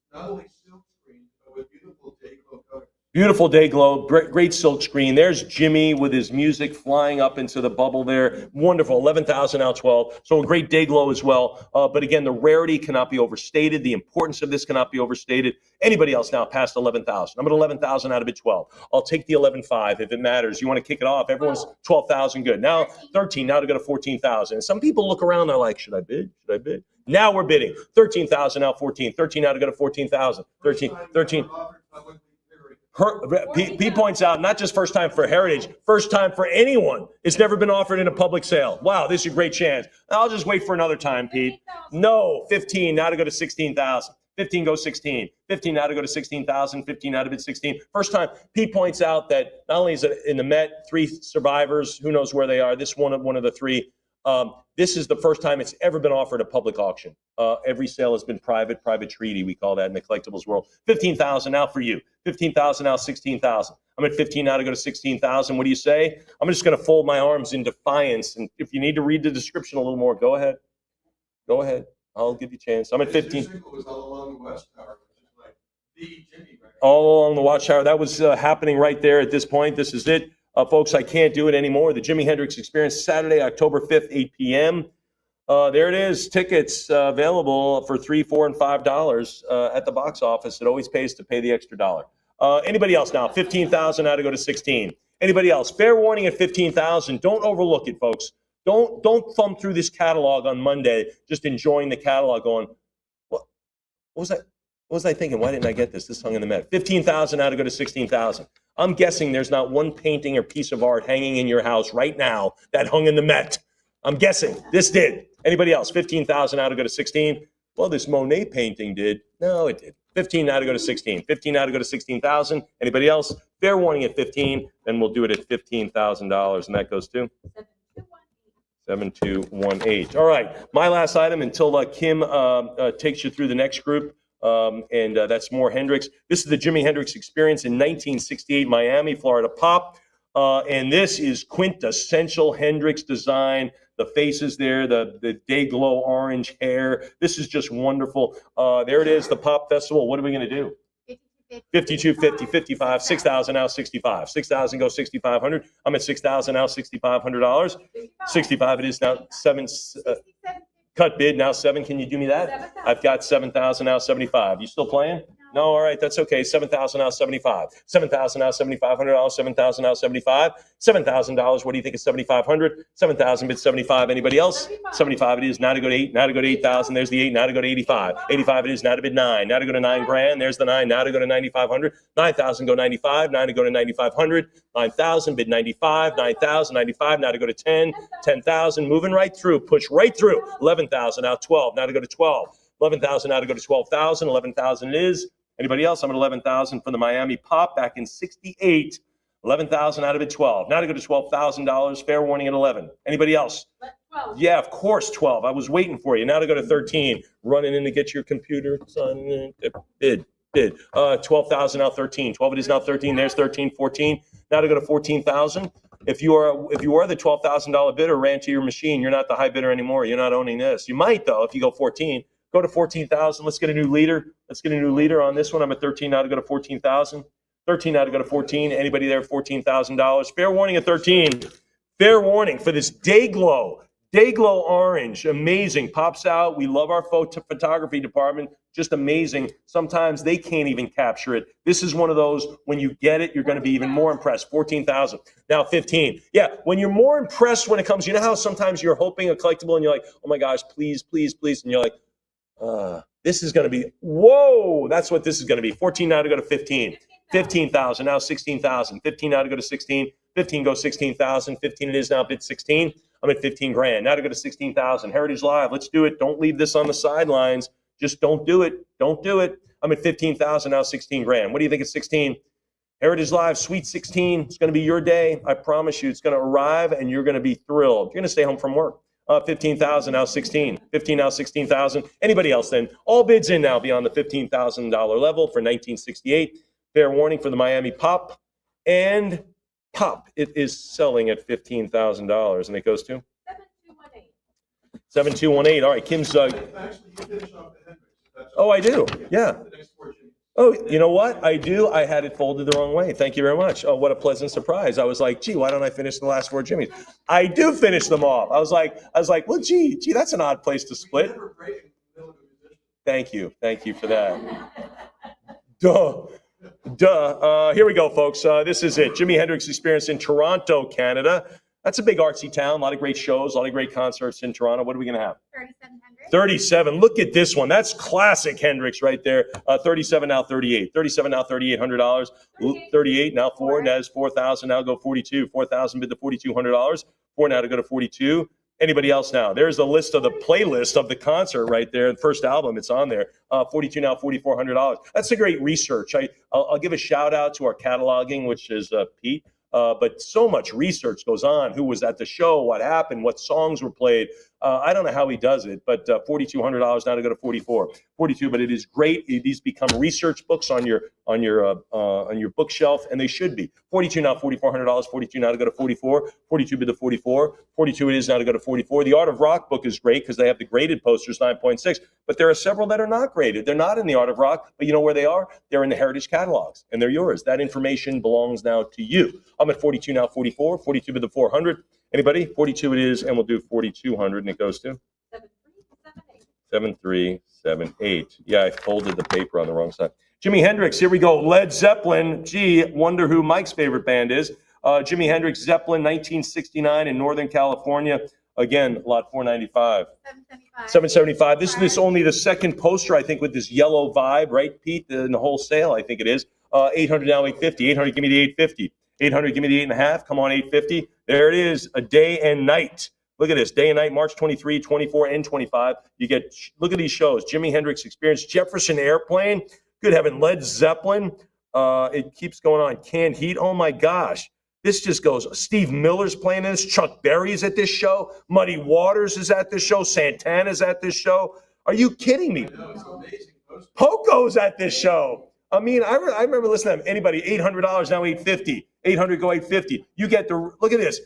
[SPEAKER 3] it's not only silk screen, but with beautiful day-glow colors.
[SPEAKER 4] Beautiful day glow, great silk screen. There's Jimmy with his music flying up into the bubble there. Wonderful, 11,000 out 12. So a great day glow as well. But again, the rarity cannot be overstated. The importance of this cannot be overstated. Anybody else now past 11,000? I'm at 11,000 out of it 12. I'll take the 11.5 if it matters. You want to kick it off? Everyone's 12,000 good. Now 13, now to go to 14,000. And some people look around, they're like, should I bid? Should I bid? Now we're bidding. 13,000 now 14. 13 now to go to 14,000. 13. Pete points out, not just first time for Heritage, first time for anyone. It's never been offered in a public sale. Wow, this is a great chance. I'll just wait for another time, Pete. No, 15, now to go to 16,000. 15 goes 16. 15 now to go to 16,000. 15 out of it 16. First time, Pete points out that not only is it in the Met, 3 survivors, who knows where they are, this one of the 3. This is the first time it's ever been offered at public auction. Every sale has been private treaty, we call that in the collectibles world. 15,000 now for you. 15,000 now, 16,000. I'm at 15 now to go to 16,000. What do you say? I'm just going to fold my arms in defiance. And if you need to read the description a little more, go ahead. Go ahead. I'll give you a chance. I'm at 15.
[SPEAKER 3] It was all along the Watchtower, which is like the Jimmy record.
[SPEAKER 4] All along the Watchtower. That was happening right there at this point. This is it. Folks, I can't do it anymore. The Jimi Hendrix Experience, Saturday, October 5th, 8 p.m. There it is. Tickets available for $3, $4, and $5 at the box office. It always pays to pay the extra dollar. Anybody else now? 15,000 now to go to 16. Anybody else? Fair warning at 15,000. Don't overlook it, folks. Don't thumb through this catalog on Monday, just enjoying the catalog going, what was that? What was I thinking? Why didn't I get this? This hung in the Met. 15,000 now to go to 16,000. I'm guessing there's not one painting or piece of art hanging in your house right now that hung in the Met. I'm guessing this did. Anybody else? 15,000 now to go to 16. Well, this Monet painting did. No, it did. 15 now to go to 16. 15 now to go to 16,000. Anybody else? Fair warning at 15. Then we'll do it at $15,000, and that goes to 7218. All right, my last item until Kim takes you through the next group, and that's more Hendrix. This is the Jimi Hendrix Experience in 1968 Miami, Florida Pop, and this is quintessential Hendrix design. The faces there, the day glow orange hair. This is just wonderful. There it is, the Pop Festival. What are we going to do? 5250, 55, 6,000 now, 65. 6,000 go 6,500. I'm at 6,000 now, $6,500. 65 it is now. Cut bid now 7. Can you do me that? I've got 7,000 now, 75. You still playing? No, all right, that's okay. 7,000 now, 75. 7,000 now, $7,500. 7,000 now, 75. $7,000. What do you think is 7,500? 7,000 bid 75. Anybody else? 75 it is. Now to go to 8. Now to go to 8,000. There's the 8. Now to go to 85. 85 it is. Now to bid 9. Now to go to 9 grand. There's the 9. Now to go to 9,500. 9,000 go 95. 9 to go to 9,500. 9,000 bid 95. 9,000 95. Now to go to 10. 10,000 moving right through. Push right through. 11,000 now 12. Now to go to 12. 11,000 now to go to 12,000. 11,000 it is. Anybody else? I'm at 11,000 for the Miami Pop back in 68. 11,000 out of it, 12. Now to go to $12,000. Fair warning at 11. Anybody else?
[SPEAKER 1] 12.
[SPEAKER 4] Yeah, of course, 12. I was waiting for you. Now to go to 13. Running in to get your computer. Bid. 12,000 now 13. 12 it is now 13. There's 13. 14. Now to go to 14,000. If you are the $12,000 bidder, ran to your machine, you're not the high bidder anymore. You're not owning this. You might though if you go 14. Go to 14,000. Let's get a new leader. Let's get a new leader on this one. I'm at 13 now to go to 14,000. 13 now to go to 14. Anybody there? $14,000. Fair warning at 13. Fair warning for this day glow orange. Amazing. Pops out. We love our photography department. Just amazing. Sometimes they can't even capture it. This is one of those, when you get it, you're going to be even more impressed. 14,000. Now 15. Yeah, when you're more impressed when it comes, you know how sometimes you're hoping a collectible and you're like, oh my gosh, please, please, please. And you're like, this is going to be, whoa, that's what this is going to be. 14 now to go to 15. 15,000, now 16,000. 15 now to go to 16. 15 goes 16,000. 15 it is now, bid 16. I'm at 15 grand. Now to go to 16,000. Heritage Live, let's do it. Don't leave this on the sidelines. Just don't do it. Don't do it. I'm at 15,000, now 16 grand. What do you think at 16? Heritage Live, Sweet 16. It's going to be your day. I promise you, it's going to arrive and you're going to be thrilled. You're going to stay home from work. 15,000, now 16. 15 now 16,000. Anybody else then? All bids in now beyond the $15,000 level for 1968. Fair warning for the Miami Pop. And Pop, it is selling at $15,000. And it goes to?
[SPEAKER 1] 7218.
[SPEAKER 4] 7218. All right, Kim's.
[SPEAKER 3] Actually, you finish off the Hendrix.
[SPEAKER 4] Oh, I do. Yeah.
[SPEAKER 3] The next 4 Jimmys.
[SPEAKER 4] Oh, you know what? I do. I had it folded the wrong way. Thank you very much. Oh, what a pleasant surprise. I was like, gee, why don't I finish the last 4 Jimmys? I do finish them off. I was like, well, gee, that's an odd place to split.
[SPEAKER 3] Never break in the middle of a musician.
[SPEAKER 4] Thank you for that. Duh. Here we go, folks. This is it. Jimi Hendrix Experience in Toronto, Canada. That's a big artsy town. A lot of great shows, a lot of great concerts in Toronto. What are we going to have?
[SPEAKER 1] 3,700.
[SPEAKER 4] 37. Look at this one. That's classic Hendrix right there. 37 now 38. 37 now $3,800. 38 now 4. Now is 4,000. Now go 42. 4,000 bid the $4,200. 4 now to go to 42. Anybody else now? There's a list of the playlist of the concert right there. The first album, it's on there. 42 now, $4,400. That's a great research. I'll give a shout out to our cataloging, which is Pete. But so much research goes on. Who was at the show? What happened? What songs were played? I don't know how he does it, but $4,200 now to go to 44. 42, but it is great. These become research books on your bookshelf, and they should be. 42 now, $4,400. 42 now to go to 44. 42 bid the 44. 42 it is now to go to 44. The Art of Rock book is great because they have the graded posters, 9.6. But there are several that are not graded. They're not in the Art of Rock, but you know where they are? They're in the Heritage catalogs, and they're yours. That information belongs now to you. I'm at 42 now, 44. 42 bid the 400. Anybody? 42 it is, and we'll do 4,200, and it goes to?
[SPEAKER 1] 7378.
[SPEAKER 4] 7378. Yeah, I folded the paper on the wrong side. Jimi Hendrix, here we go. Led Zeppelin. Gee, wonder who Mike's favorite band is. Jimi Hendrix, Zeppelin, 1969 in Northern California. Again, lot 495. 775. This is only the second poster, I think, with this yellow vibe, right, Pete? In the wholesale, I think it is. 800 now, 850. 800, give me the 850. 800, give me the 8.5. Come on, 850. There it is, a day and night. Look at this, day and night, March 23, 24, and 25. You get, look at these shows. Jimi Hendrix Experience, Jefferson Airplane, good heaven, Led Zeppelin. It keeps going on. Canned Heat, oh my gosh. This just goes. Steve Miller's playing this. Chuck Berry's at this show. Muddy Waters is at this show. Santana's at this show. Are you kidding me?
[SPEAKER 3] I know, it's amazing poster.
[SPEAKER 4] Poco's at this show. I mean, I remember listening to them. Anybody, $800 now, $850. 800 go 850. You get the, look at this.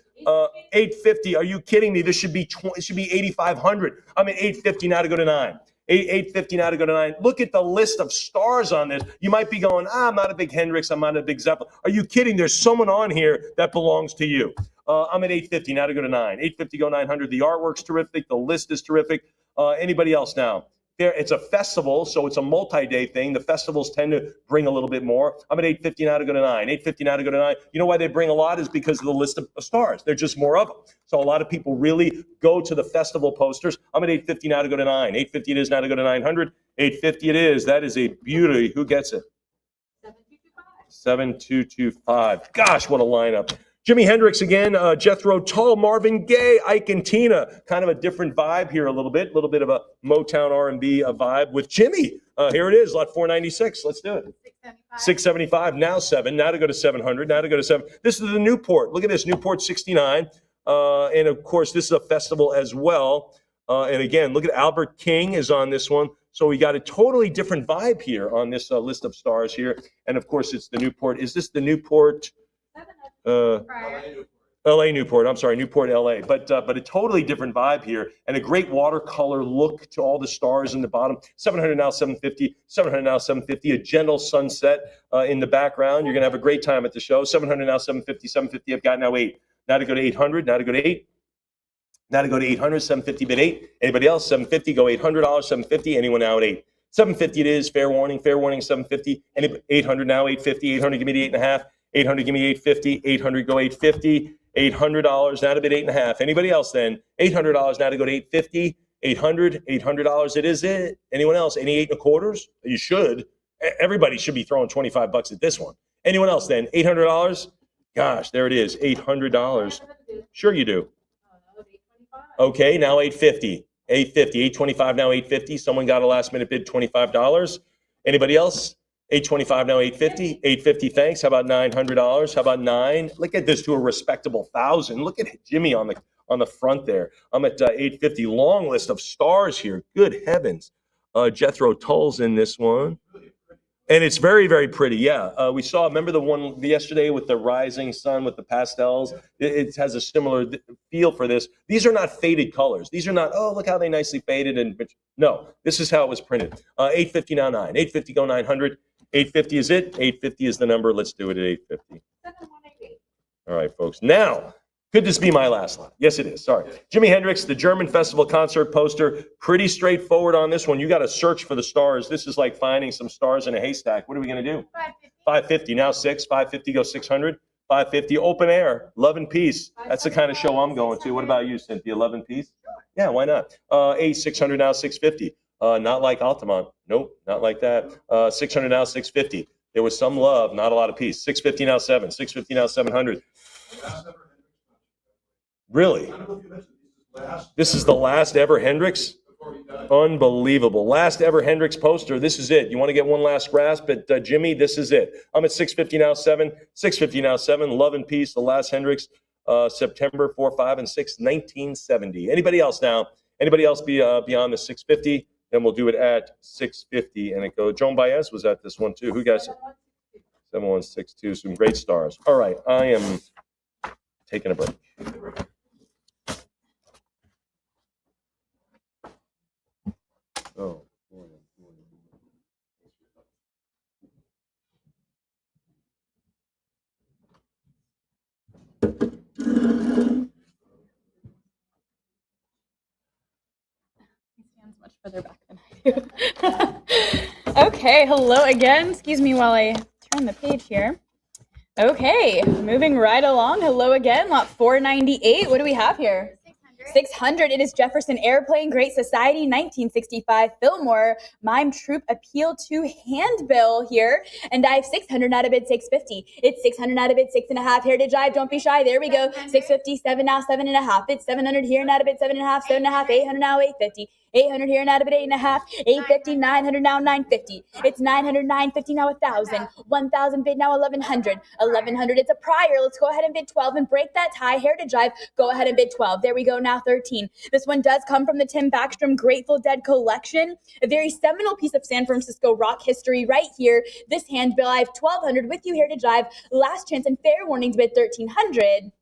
[SPEAKER 4] 850. Are you kidding me? This should be it should be 8,500. I'm at 850 now to go to 9. 850 now to go to 9. Look at the list of stars on this. You might be going, I'm not a big Hendrix. I'm not a big Zeppelin. Are you kidding? There's someone on here that belongs to you. I'm at 850 now to go to 9. 850 go 900. The artwork's terrific. The list is terrific. Anybody else now? It's a festival, so it's a multi-day thing. The festivals tend to bring a little bit more. I'm at 850 now to go to 9. 850 now to go to 9. You know why they bring a lot is because of the list of stars. There's just more of them. So a lot of people really go to the festival posters. I'm at 850 now to go to 9. 850 it is now to go to 900. 850 it is. That is a beauty. Who gets it? 7225. Gosh, what a lineup. Jimi Hendrix again, Jethro Tull, Marvin Gaye, Ike and Tina. Kind of a different vibe here a little bit of a Motown R&B vibe with Jimmy. Here it is, lot 496. Let's do it. 675, now 7, now to go to 700, now to go to 7. This is the Newport. Look at this, Newport 69. And of course, this is a festival as well. And again, look at Albert King is on this one. So we got a totally different vibe here on this list of stars here. And of course, it's the Newport. Is this the Newport? LA Newport. I'm sorry, Newport, LA. But a totally different vibe here and a great watercolor look to all the stars in the bottom. 700 now, 750. 700 now, 750. A gentle sunset in the background. You're going to have a great time at the show. 700 now, 750. 750. I've got now 8. Now to go to 800. Now to go to 8. Now to go to 800. 750 bid 8. Anybody else? 750. Go $800. 750. Anyone now at 8? 750 it is. Fair warning. Fair warning. 750. 800 now. 850. 800. Give me the 8.5. 800, give me 850. 800, go 850. $800 now to bid 8.5. Anybody else then? $800 now to go to 850. 800, $800. It is it. Anyone else? Any 8 1/4s? You should. Everybody should be throwing $25 at this one. Anyone else then? $800. Gosh, there it is. $800. Sure you do. Okay, now 850. 850. 825 now 850. Someone got a last minute bid $25. Anybody else? 825 now 850. 850, thanks. How about $900? How about 9? Look at this to a respectable 1,000. Look at Jimmy on the front there. I'm at 850. Long list of stars here. Good heavens. Jethro Tull's in this one. And it's very, very pretty. Yeah. We saw, remember the one yesterday with the rising sun with the pastels? It has a similar feel for this. These are not faded colors. These are not, oh, look how they nicely faded. No, this is how it was printed. 850 now 9. 850 go 900. 850 is it. 850 is the number. Let's do it at 850.
[SPEAKER 2] 7188.
[SPEAKER 4] All right, folks. Now, could this be my last line? Yes, it is. Sorry. Jimi Hendrix, the German festival concert poster. Pretty straightforward on this one. You got to search for the stars. This is like finding some stars in a haystack. What are we going to do? 550. Now 6. 550 go 600. 550 open air. Love and Peace. That's the kind of show I'm going to. What about you, Cynthia? Love and Peace? Yeah, why not? 600 now 650. Not like Altamont. Nope, not like that. 600 now 650. There was some love, not a lot of peace. 650 now 7. 650 now 700. Really? This is the last ever Hendrix? Unbelievable. Last ever Hendrix poster. This is it. You want to get one last grasp at Jimmy? This is it. I'm at 650 now 7. 650 now 7. Love and Peace, the last Hendrix, September 4, 5, and 6, 1970. Anybody else now? Anybody else beyond the 650? Then we'll do it at 650. And it goes. Joan Baez was at this one too. Who got it? 7162. Some great stars. All right. I am taking a break. Oh, boy.
[SPEAKER 1] Much further back than I do. Okay, hello again. Excuse me while I turn the page here. Okay, moving right along. Hello again, lot 498. What do we have here? 600, it is Jefferson Airplane, Great Society, 1965, Fillmore, Mime Troupe, Appeal to Handbill here, and I have 600 out of bid 650. It's 600 out of bid 6.5. Heritage Drive, don't be shy. There we go. 657 now, 7.5. It's 700 here and out of bid 7.5, 7.5, 800 now, 850. 800 here and out of it, 8.5, 850, 900 now, 950. It's 900, 950 now, 1,000. 1,000 bid now, 1,100. 1,100, it's a prior. Let's go ahead and bid 12 and break that tie. Heritage Drive, go ahead and bid 12. There we go, now 13. This one does come from the Tim Backstrom Grateful Dead collection. A very seminal piece of San Francisco rock history right here. This handbill, I have 1,200 with you, Heritage Drive. Last chance and fair warning to bid 1,300.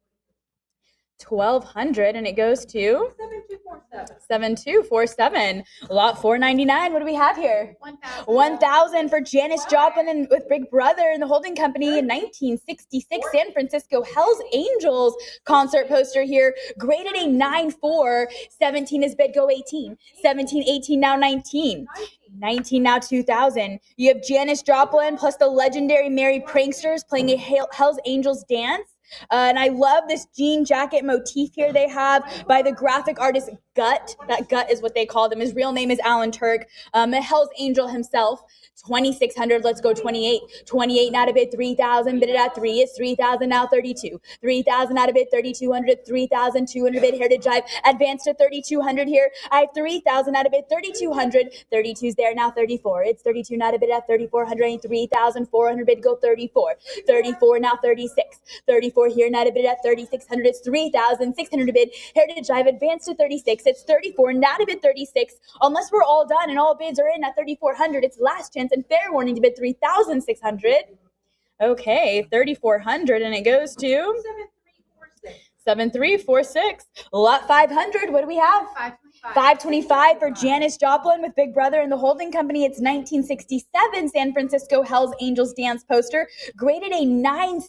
[SPEAKER 1] 1,200, and it goes to 7247. Lot 499. What do we have here? 1,000 for Janis Joplin and with Big Brother and the holding company in 1966. San Francisco Hells Angels concert poster here. Graded a 9.4. 17 is bid. Go 18. 17, 18 now 19. 19 now 2,000. You have Janis Joplin plus the legendary Merry Pranksters playing a Hells Angels dance. And I love this jean jacket motif here they have by the graphic artist Gut. That Gut is what they call him. His real name is Alan Turk. A Hell's Angel himself. 2,600. Let's go 28. 28 out of bid 3,000. Bid it at 3. It's 3,000 now 32. 3,000 out of bid 3,200. 3,200 bid Heritage Drive. Advance to 3,200 here. I have 3,000 out of bid 3,200. 32's there now 34. It's 32 out of bid at 3,400. 3,400 bid go 34. 34 now 36. 34 here now to bid at 3,600. It's 3,600 bid. Heritage Drive advance to 36. It's 34 now to bid 36. Unless we're all done and all bids are in at 3,400, it's last chance and fair warning to bid 3,600. Okay, 3,400, and it goes to 7346. Lot 500. What do we have? 525 for Janis Joplin with Big Brother and the holding company. It's 1967 San Francisco Hells Angels dance poster. Graded a 9.6.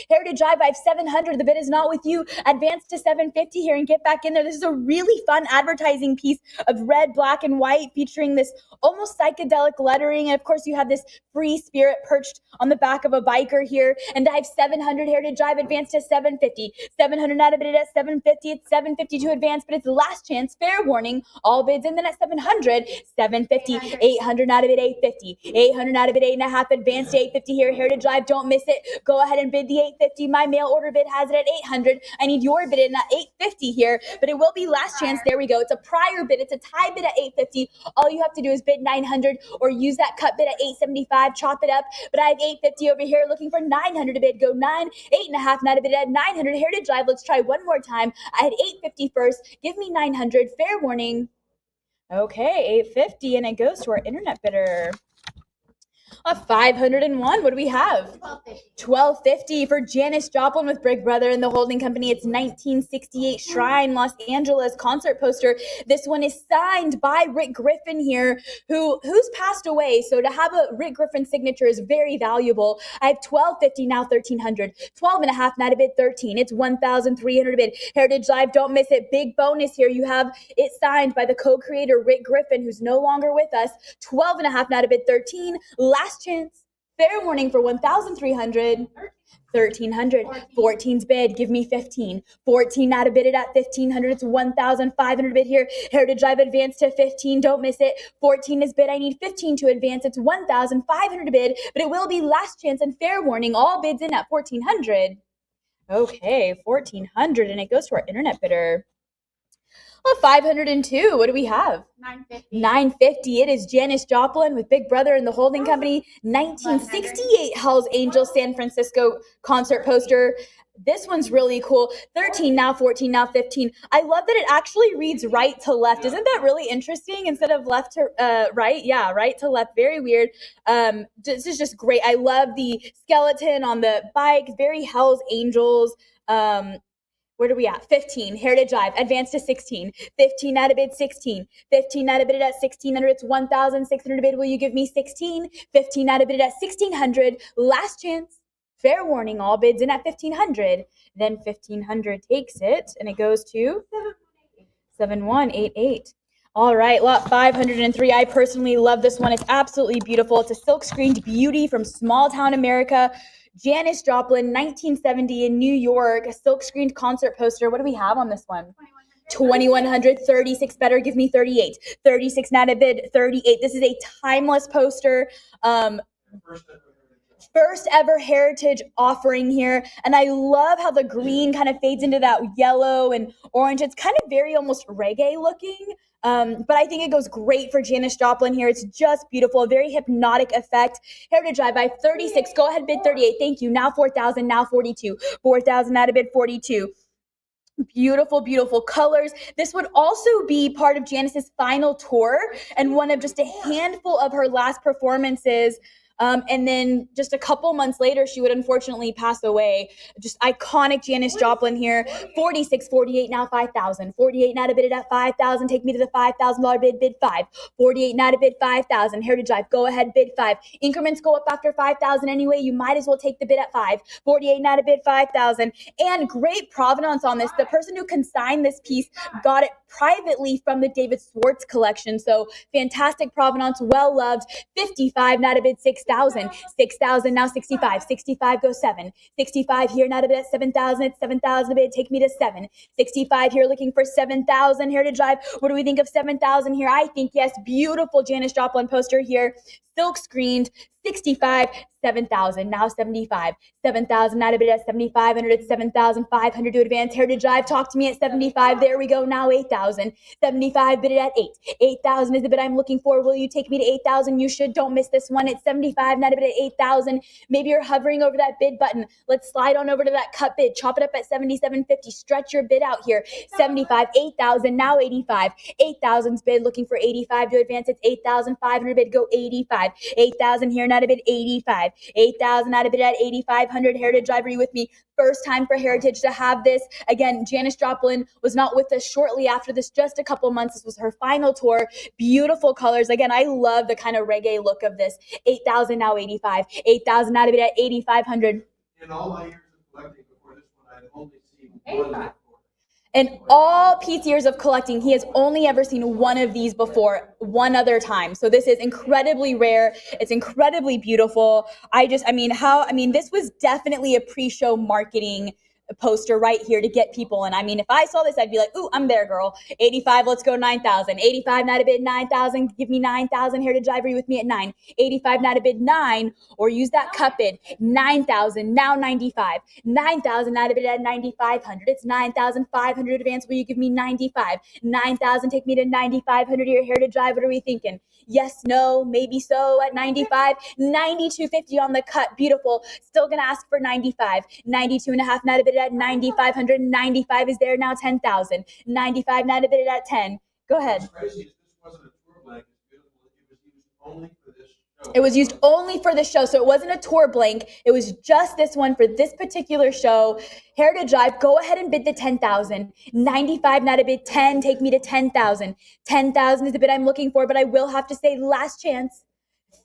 [SPEAKER 1] Heritage Drive, I have 700. The bid is not with you. Advance to 750 here and get back in there. This is a really fun advertising piece of red, black, and white featuring this almost psychedelic lettering. And of course, you have this free spirit perched on the back of a biker here. And I have 700 Heritage Drive. Advance to 750. 700 out of bid at 750. It's 750 to advance, but it's the last chance. Fair warning. All bids in then at 700. 750. 800 out of bid 850. 800 out of bid 8.5. Advance to 850 here. Heritage Drive. Don't miss it. Go ahead and bid the 850. My mail order bid has it at 800. I need your bid in at 850 here, but it will be last chance. There we go. It's a prior bid. It's a tie bid at 850. All you have to do is bid 900 or use that cut bid at 875. Chop it up. But I have 850 over here looking for 900 to bid. Go 9, 8.5. Not a bid at 900. Heritage Drive. Let's try one more time. I had 850 first. Give me 900. Fair warning. Okay, 850, and it goes to our internet bidder. 501. What do we have? 1250 for Janis Joplin with Big Brother and the holding company. It's 1968 Shrine, Los Angeles concert poster. This one is signed by Rick Griffin here, who's passed away. So to have a Rick Griffin signature is very valuable. I have 1250 now 1300. 12.5 now to bid 13. It's 1,300 to bid. Heritage Live, don't miss it. Big bonus here. You have it signed by the co-creator Rick Griffin, who's no longer with us. 12.5 now to bid 13. Last chance. Fair warning for 1,300. 1,300. 14's bid. Give me 15. 14 out of bid it at 1,500. It's 1,500 bid here. Heritage Drive advance to 15. Don't miss it. 14 is bid. I need 15 to advance. It's 1,500 to bid, but it will be last chance and fair warning. All bids in at 1,400. Okay, 1,400, and it goes to our internet bidder. 502. What do we have?
[SPEAKER 2] 950.
[SPEAKER 1] 950. It is Janis Joplin with Big Brother and the holding company. 1968 Hells Angels San Francisco concert poster. This one's really cool. 13 now, 14 now, 15. I love that it actually reads right to left. Isn't that really interesting? Instead of left to right? Yeah, right to left. Very weird. This is just great. I love the skeleton on the bike. Very Hells Angels. Where do we at? 15. Heritage Drive. Advance to 16. 15 out of bid 16. 15 out of bid at 1,600. It's 1,600 bid. Will you give me 16? 15 out of bid at 1,600. Last chance. Fair warning. All bids in at 1,500. Then 1,500 takes it, and it goes to 7188. All right, lot 503. I personally love this one. It's absolutely beautiful. It's a silk screened beauty from small town America. Janis Joplin, 1970 in New York, a silk screened concert poster. What do we have on this one? 2100, 36 better, give me 38. 36 not a bid, 38. This is a timeless poster. First ever heritage offering here. And I love how the green kind of fades into that yellow and orange. It's kind of very almost reggae looking. But I think it goes great for Janis Joplin here. It's just beautiful, a very hypnotic effect. Heritage Drive by 36. Go ahead, bid 38. Thank you. Now 4,000, now 42. 4,000 out of bid 42. Beautiful, beautiful colors. This would also be part of Janis's final tour and one of just a handful of her last performances. And then just a couple months later, she would unfortunately pass away. Just iconic Janis Joplin here. 46, 48, now 5,000. 48, not a bid at 5,000. Take me to the $5,000 bid, bid 5. 48, not a bid, 5,000. Heritage Drive, go ahead, bid 5. Increments go up after 5,000 anyway. You might as well take the bid at 5. 48, not a bid, 5,000. And great provenance on this. The person who consigned this piece got it privately from the David Swartz collection. So fantastic provenance, well loved. 55, not a bid, 6,000. 6,000, now 65. 65 goes 7. 65 here, not a bid at 7,000. It's 7,000 a bid. Take me to 7. 65 here, looking for 7,000. Heritage Drive. What do we think of 7,000 here? I think yes, beautiful Janis Joplin poster here. Silk screened. 65, 7,000, now 75. 7,000, not a bid at 7,500. It's 7,500 to advance. Heritage Drive, talk to me at 75. There we go, now 8,000. 75, bid it at 8. 8,000 is the bid I'm looking for. Will you take me to 8,000? You should. Don't miss this one. It's 75, not a bid at 8,000. Maybe you're hovering over that bid button. Let's slide on over to that cut bid. Chop it up at 77.50. Stretch your bid out here. 75, 8,000, now 85. 8,000's bid, looking for 85 to advance. It's 8,500 bid, go 85. 8,000 here, not a bid, 85. 8,000 out of bid at 8,500. Heritage Drive, are you with me? First time for Heritage to have this. Again, Janis Joplin was not with us shortly after this, just a couple months. This was her final tour. Beautiful colors. Again, I love the kind of reggae look of this. 8,000, now 85. 8,000 out of bid at 8,500.
[SPEAKER 3] In all my years of collecting before this one, I'd only seen one before.
[SPEAKER 1] In all Pete's years of collecting, he has only ever seen one of these before, one other time. So this is incredibly rare. It's incredibly beautiful. This was definitely a pre-show marketing poster right here to get people. And I mean, if I saw this, I'd be like, ooh, I'm there, girl. 85, let's go 9,000. 85, not a bid, 9,000. Give me 9,000. Heritage Drive, are you with me at 9? 85, not a bid, 9. Or use that cut bid. 9,000, now 95. 9,000, not a bid at 9,500. It's 9,500 advance. Will you give me 95? 9,000, take me to 9,500 here. Heritage Drive, what are we thinking? Yes, no, maybe so at 95. 92.50 on the cut. Beautiful. Still going to ask for 95. 92 and a half, not a bid at 9,500. 95 is there now, 10,000. 95, not a bid at 10. Go ahead.
[SPEAKER 3] What's crazy is this wasn't a tour blank. It's beautiful. It was used only for this show.
[SPEAKER 1] It was used only for the show, so it wasn't a tour blank. It was just this one for this particular show. Heritage Drive, go ahead and bid the 10,000. 95, not a bid, 10. Take me to 10,000. 10,000 is the bid I'm looking for, but I will have to say last chance.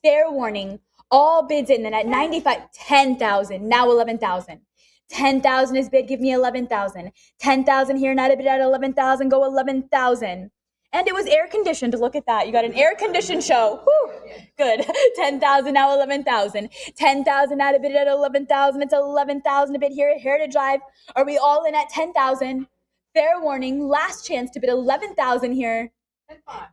[SPEAKER 1] Fair warning. All bids in, then at 95, 10,000, now 11,000. 10,000 is bid, give me 11,000. 10,000 here, not a bid at 11,000, go 11,000. And it was air conditioned. Look at that. You got an air conditioned show. Whew. Good. 10,000, now 11,000. 10,000, not a bid at 11,000. It's 11,000 a bid here at Heritage Drive. Are we all in at 10,000? Fair warning. Last chance to bid 11,000 here.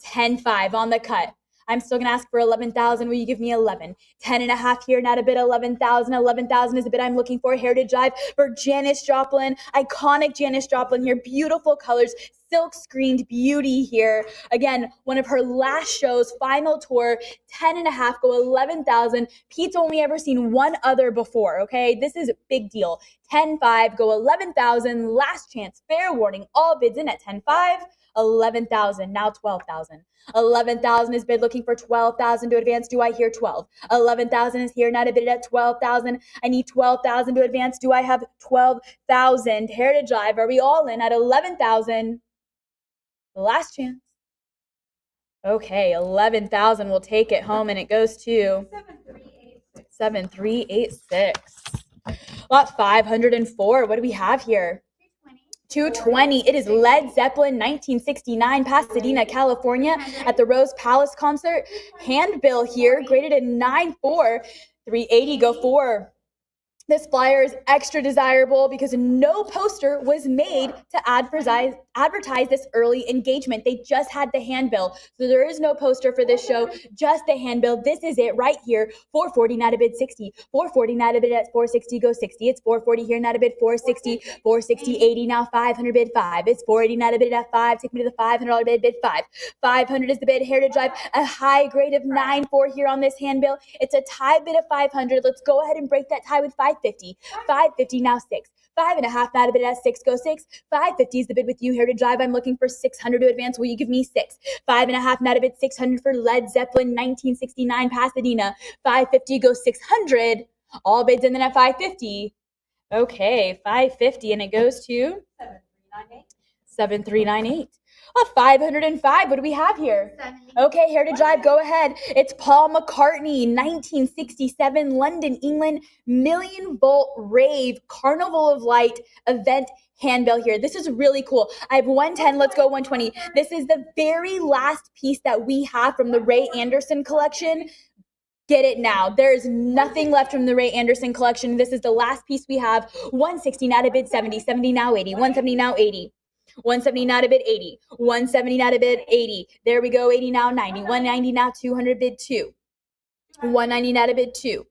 [SPEAKER 1] 10,5 on the cut. I'm still going to ask for 11,000. Will you give me 11? 10 and a half here, not a bid, 11,000. 11,000 is the bid I'm looking for. Heritage Drive for Janis Joplin. Iconic Janis Joplin here. Beautiful colors. Silk screened beauty here. Again, one of her last shows, final tour, 10 and a half, go 11,000. Pete's only ever seen one other before, okay? This is a big deal. 10.5, go 11,000. Last chance, fair warning. All bids in at 10.5. 11,000, now 12,000. 11,000 is bid, looking for 12,000 to advance. Do I hear 12? 11,000 is here, not a bid at 12,000. I need 12,000 to advance. Do I have 12,000? Heritage Drive, are we all in at 11,000? Last chance. Okay, 11,000. We'll take it home, and it goes to 7386. Lot 504. What do we have here? 220. It is Led Zeppelin, 1969, Pasadena, California, at the Rose Palace concert. Handbill here, graded at 9.4. 380, go 4. This flyer is extra desirable because no poster was made to advertise this early engagement. They just had the handbill. So there is no poster for this show, just the handbill. This is it right here. 440, not a bid 60. 440, not a bid at 460, go 60. It's 440 here, not a bid 460. 460, 80, now 500 bid 5. It's 480, not a bid at 5. Take me to the $500 bid 5. 500 is the bid. Heritage Drive, a high grade of 9.4 here on this handbill. It's a tie bid of 500. Let's go ahead and break that tie with 550. 550 now 6. 5.5, not a bid at 6, go 6. 550 is the bid with you, Heritage Drive. I'm looking for 600 to advance. Will you give me 6? 5.5, not a bid, 600 for Led Zeppelin 1969 Pasadena. 550 goes 600. All bids in then at 550. Okay, 550, and it goes to 7398. 505. What do we have here?
[SPEAKER 2] 70.
[SPEAKER 1] Okay, Heritage Drive, go ahead. It's Paul McCartney, 1967, London, England, Million Volt Rave Carnival of Light event handbill here. This is really cool. I have 110. Let's go 120. This is the very last piece that we have from the Ray Anderson collection. Get it now. There's nothing left from the Ray Anderson collection. This is the last piece we have. 160, not a bid 70. 70 now 80. 170 now 80. 170 not a bid 80. 170 not a bid 80. There we go. 80 now 90. 190 now 200 bid 2. 190 not a bid 2.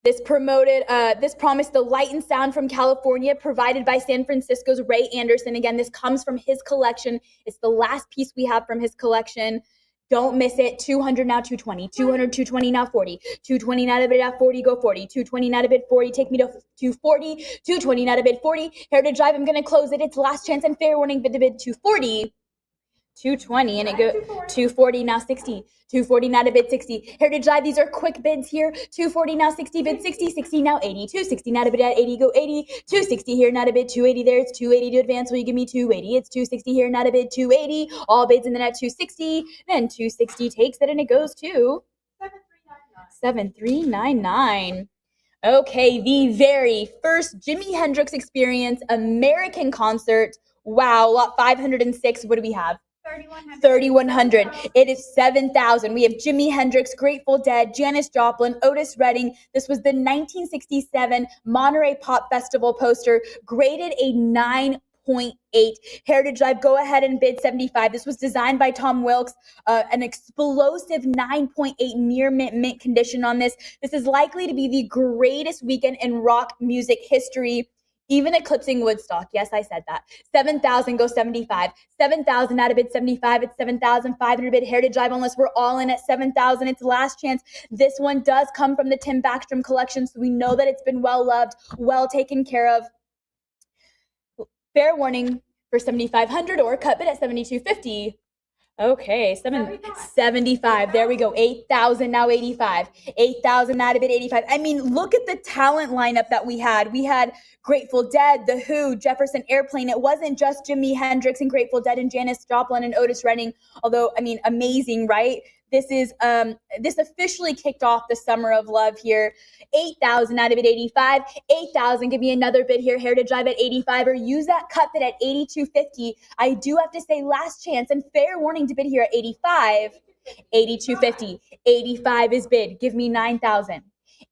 [SPEAKER 1] This promised the light and sound from California provided by San Francisco's Ray Anderson. Again, this comes from his collection. It's the last piece we have from his collection. Don't miss it. 200 now 220. 200, 220 now 40. 220 not a bid at 40, go 40. 220 not a bid 40, take me to 240. 220 not a bid 40. Heritage Drive, I'm going to close it. It's last chance and fair warning bid to bid 240. 220 and it goes 240 now 60. 240 not a bid 60. Heritage Drive, these are quick bids here. 240 now 60 bid 60. 60 now 80. 260 not a bid at 80, go 80. 260 here, not a bid 280 there. It's 280 to advance. Will you give me 280? It's 260 here, not a bid 280. All bids and then at 260. Then 260 takes it and it goes to 7399. Okay, the very first Jimi Hendrix Experience American concert. Wow, lot 506. What do we have? 3,100. It is 7,000. We have Jimi Hendrix, Grateful Dead, Janis Joplin, Otis Redding. This was the 1967 Monterey Pop Festival poster, graded a 9.8. Heritage Drive, go ahead and bid 75. This was designed by Tom Wilkes, an explosive 9.8 near mint condition on this. This is likely to be the greatest weekend in rock music history, even eclipsing Woodstock. Yes, I said that. 7,000 goes 75. 7,000 out of bid 75. It's 7,500 bid Heritage Drive. Unless we're all in at 7,000, it's last chance. This one does come from the Tim Backstrom collection, so we know that it's been well loved, well taken care of. Fair warning for 7,500 or cut bid at 7,250. Okay, 75. There we go. 8,000 now 85. 8,000 out of bid 85. I mean, look at the talent lineup that we had. We had Grateful Dead, The Who, Jefferson Airplane. It wasn't just Jimi Hendrix and Grateful Dead and Janis Joplin and Otis Redding, although, I mean, amazing, right? This officially kicked off the summer of love here. 8,000 out of bid 85. 8,000. Give me another bid here. Heritage Drive at 85, or use that cut bid at 82.50. I do have to say last chance and fair warning to bid here at 85. 82.50. 85 is bid. Give me 9,000.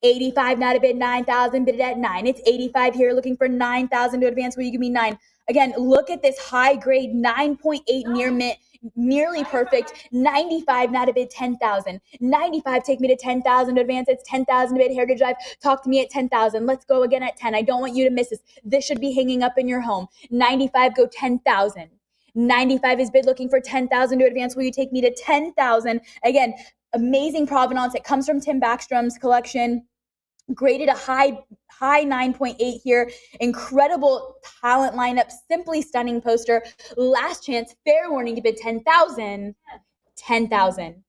[SPEAKER 1] 85 not a bid. 9,000 bid at 9. It's 85 here, looking for 9,000 to advance. Will you give me 9? Again, look at this high grade 9.8 near mint. Nearly perfect. 95 not a bid 10,000. 95 take me to 10,000 to advance. It's 10,000 to bid Heritage Drive. Talk to me at 10,000. Let's go again at 10. I don't want you to miss this. This should be hanging up in your home. 95 go 10,000. 95 is bid looking for 10,000 to advance. Will you take me to 10,000? Again, amazing provenance. It comes from Tim Backstrom's collection. Graded a high 9.8 here. Incredible talent lineup. Simply stunning poster. Last chance. Fair warning to bid 10,000. 10,000.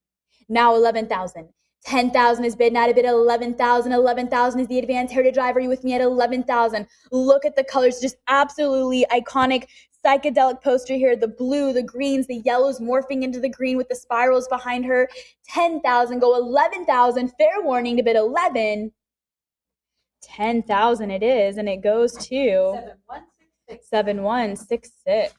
[SPEAKER 1] Now 11,000. 10,000 is bid, not a bid 11,000. 11,000 is the advanced Heritage Drive. Are you with me at 11,000? Look at the colors. Just absolutely iconic psychedelic poster here. The blue, the greens, the yellows morphing into the green with the spirals behind her. 10,000. Go 11,000. Fair warning to bid 11. 10,000 it is, and it goes to 7166.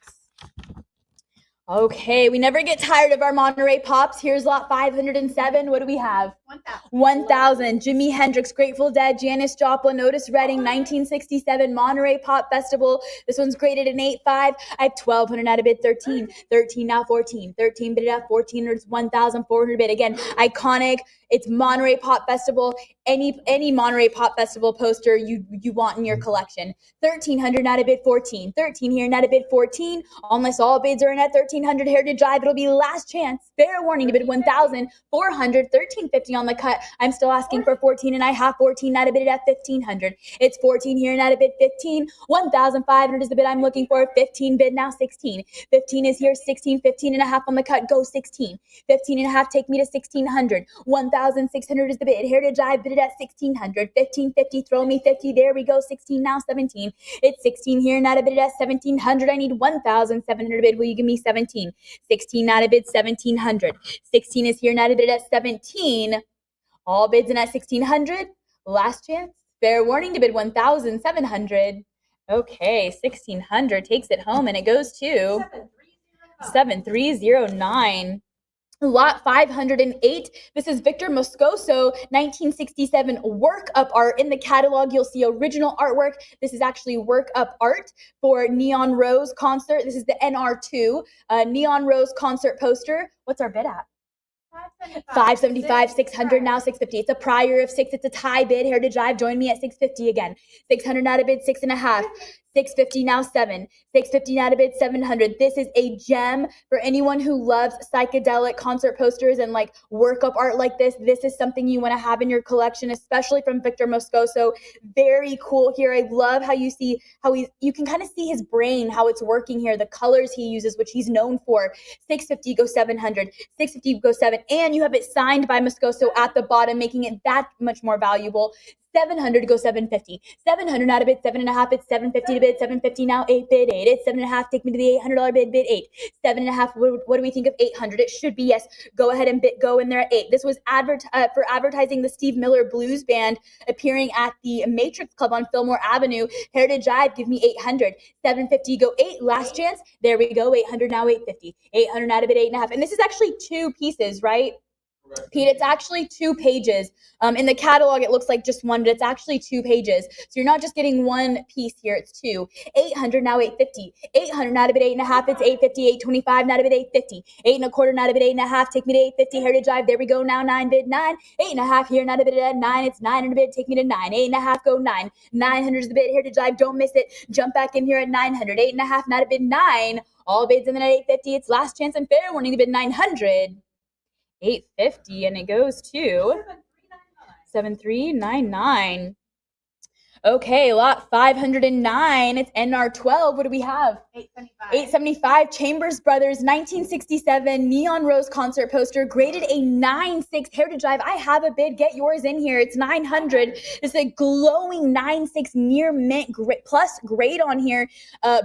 [SPEAKER 1] Okay, we never get tired of our Monterey Pops. Here's lot 507. What do we have?
[SPEAKER 2] 1,000.
[SPEAKER 1] 1,000. Jimi Hendrix, Grateful Dead, Janis Joplin, Otis Redding, 1967 Monterey Pop Festival. This one's graded an 8.5. I have 1,200 out of bid 13. 13 now 14. 13 bid at 1,400. It's 1,400 bid. Again, iconic. It's Monterey Pop Festival. Any Monterey Pop Festival poster you want in your collection. 1,300 out of bid 14. 13 here, not a bid 14. Unless all bids are in at 1,300 Heritage Drive, it'll be last chance. Fair warning to bid 1,400. 1,350 on the cut. I'm still asking for 14 and I have 14, not a bid at 1,500. It's 14 here, not a bid 15. 1,500 is the bid I'm looking for. 15 bid now 16. 15 is here, 16, 15 and a half on the cut. Go 16. 15 and a half, take me to 1,600. 1,600 is the bid. Heritage Drive bid it at 1,600. 1,550, throw me 50. There we go. 16 now 17. It's 16 here, not a bid at 1,700. I need 1,700 bid. Will you give me 17? 16 not a bid, 1,700. 16 is here, not a bid at 17. All bids in at 1,600. Last chance. Fair warning to bid 1,700. Okay, 1,600 takes it home and it goes to 7309. Lot 508. This is Victor Moscoso, 1967 work up art. In the catalog, you'll see original artwork. This is actually work up art for Neon Rose concert. This is the NR2 Neon Rose concert poster. What's our bid at? 575, 600 now 650. It's a prior of 6. It's a tie bid. Heritage Drive, join me at 650 again. 600 not a bid, 6.5. 650 now 7. 650 not a bid, 700. This is a gem for anyone who loves psychedelic concert posters and like work up art like this. This is something you want to have in your collection, especially from Victor Moscoso. Very cool here. I love how you see how you can kind of see his brain, how it's working here, the colors he uses, which he's known for. 650 go 700. 650 go 7. And you have it signed by Moscoso at the bottom, making it that much more valuable. 700 to go 750. 700 not a bid, 7.5. It's 750 to bid, 750 now 8 bid 8. It's 7.5. Take me to the $800 bid 8. 7.5. What do we think of 800? It should be yes. Go ahead and go in there at 8. This was for advertising the Steve Miller Blues Band appearing at the Matrix Club on Fillmore Avenue. Heritage Drive, give me 800. 750 go 8. Last chance. There we go. 800 now 850. 800 not a bid 8.5. And this is actually 2 pieces, right? Pete, it's actually 2 pages. In the catalog, it looks like just 1, but it's actually 2 pages. So you're not just getting 1 piece here, it's 2. 800 now 850. 800 not a bid 8.5. It's 850. 825 not a bid 850. 8.25 not a bid 8.5. Take me to 850. Heritage Drive. There we go. Now 9 bid 9. 8.5 here, not a bid at 9. It's 900 bid. Take me to 9. 8.5 go 9. 900 is the bid. Heritage Drive. Don't miss it. Jump back in here at 900. 8.5 not a bid 9. All bids in at 850. It's last chance and fair warning to bid 900. 850 and it goes to 7399. Okay, lot 509. It's NR12. What do we have? 875. Chambers Brothers, 1967 Neon Rose concert poster, graded a 9.6. Heritage Drive. I have a bid. Get yours in here. It's 900. It's a glowing 9.6 near mint plus grade on here.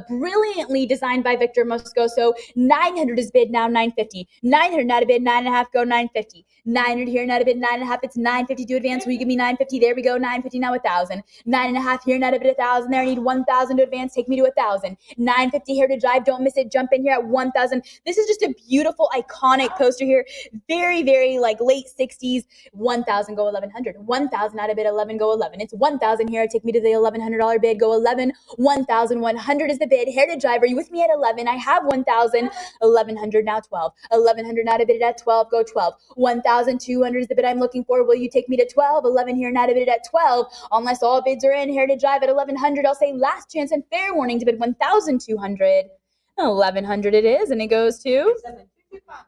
[SPEAKER 1] Brilliantly designed by Victor Moscoso. 900 is bid now 950. 900 not a bid. 9.5 go 950. 900 here, not a bid. 9.5. It's 950 to advance. Will you give me 950? There we go. 950 now 1,000. 9.5 here, not a bit 1,000 there. I need 1,000 to advance. Take me to 1,000. 950 here to drive. Don't miss it. Jump in here at 1,000. This is just a beautiful, iconic poster here. Very, very like late 60s. 1,000 go 1,100. 1,000 out of bid 11 go 11. It's 1,000 here. Take me to the $1,100 bid. Go 11. 1,100 is the bid. Heritage Drive. Are you with me at 11? I have 1,000. 1,100 now 12. 1,100 not a bid at 12. Go 12. 1,200 is the bid I'm looking for. Will you take me to 12? 11 here, not a bid at 12. Unless all bids are in. Heritage Drive at 1,100. I'll say last chance and fair warning to bid 1,200. 1,100 it is, and it goes to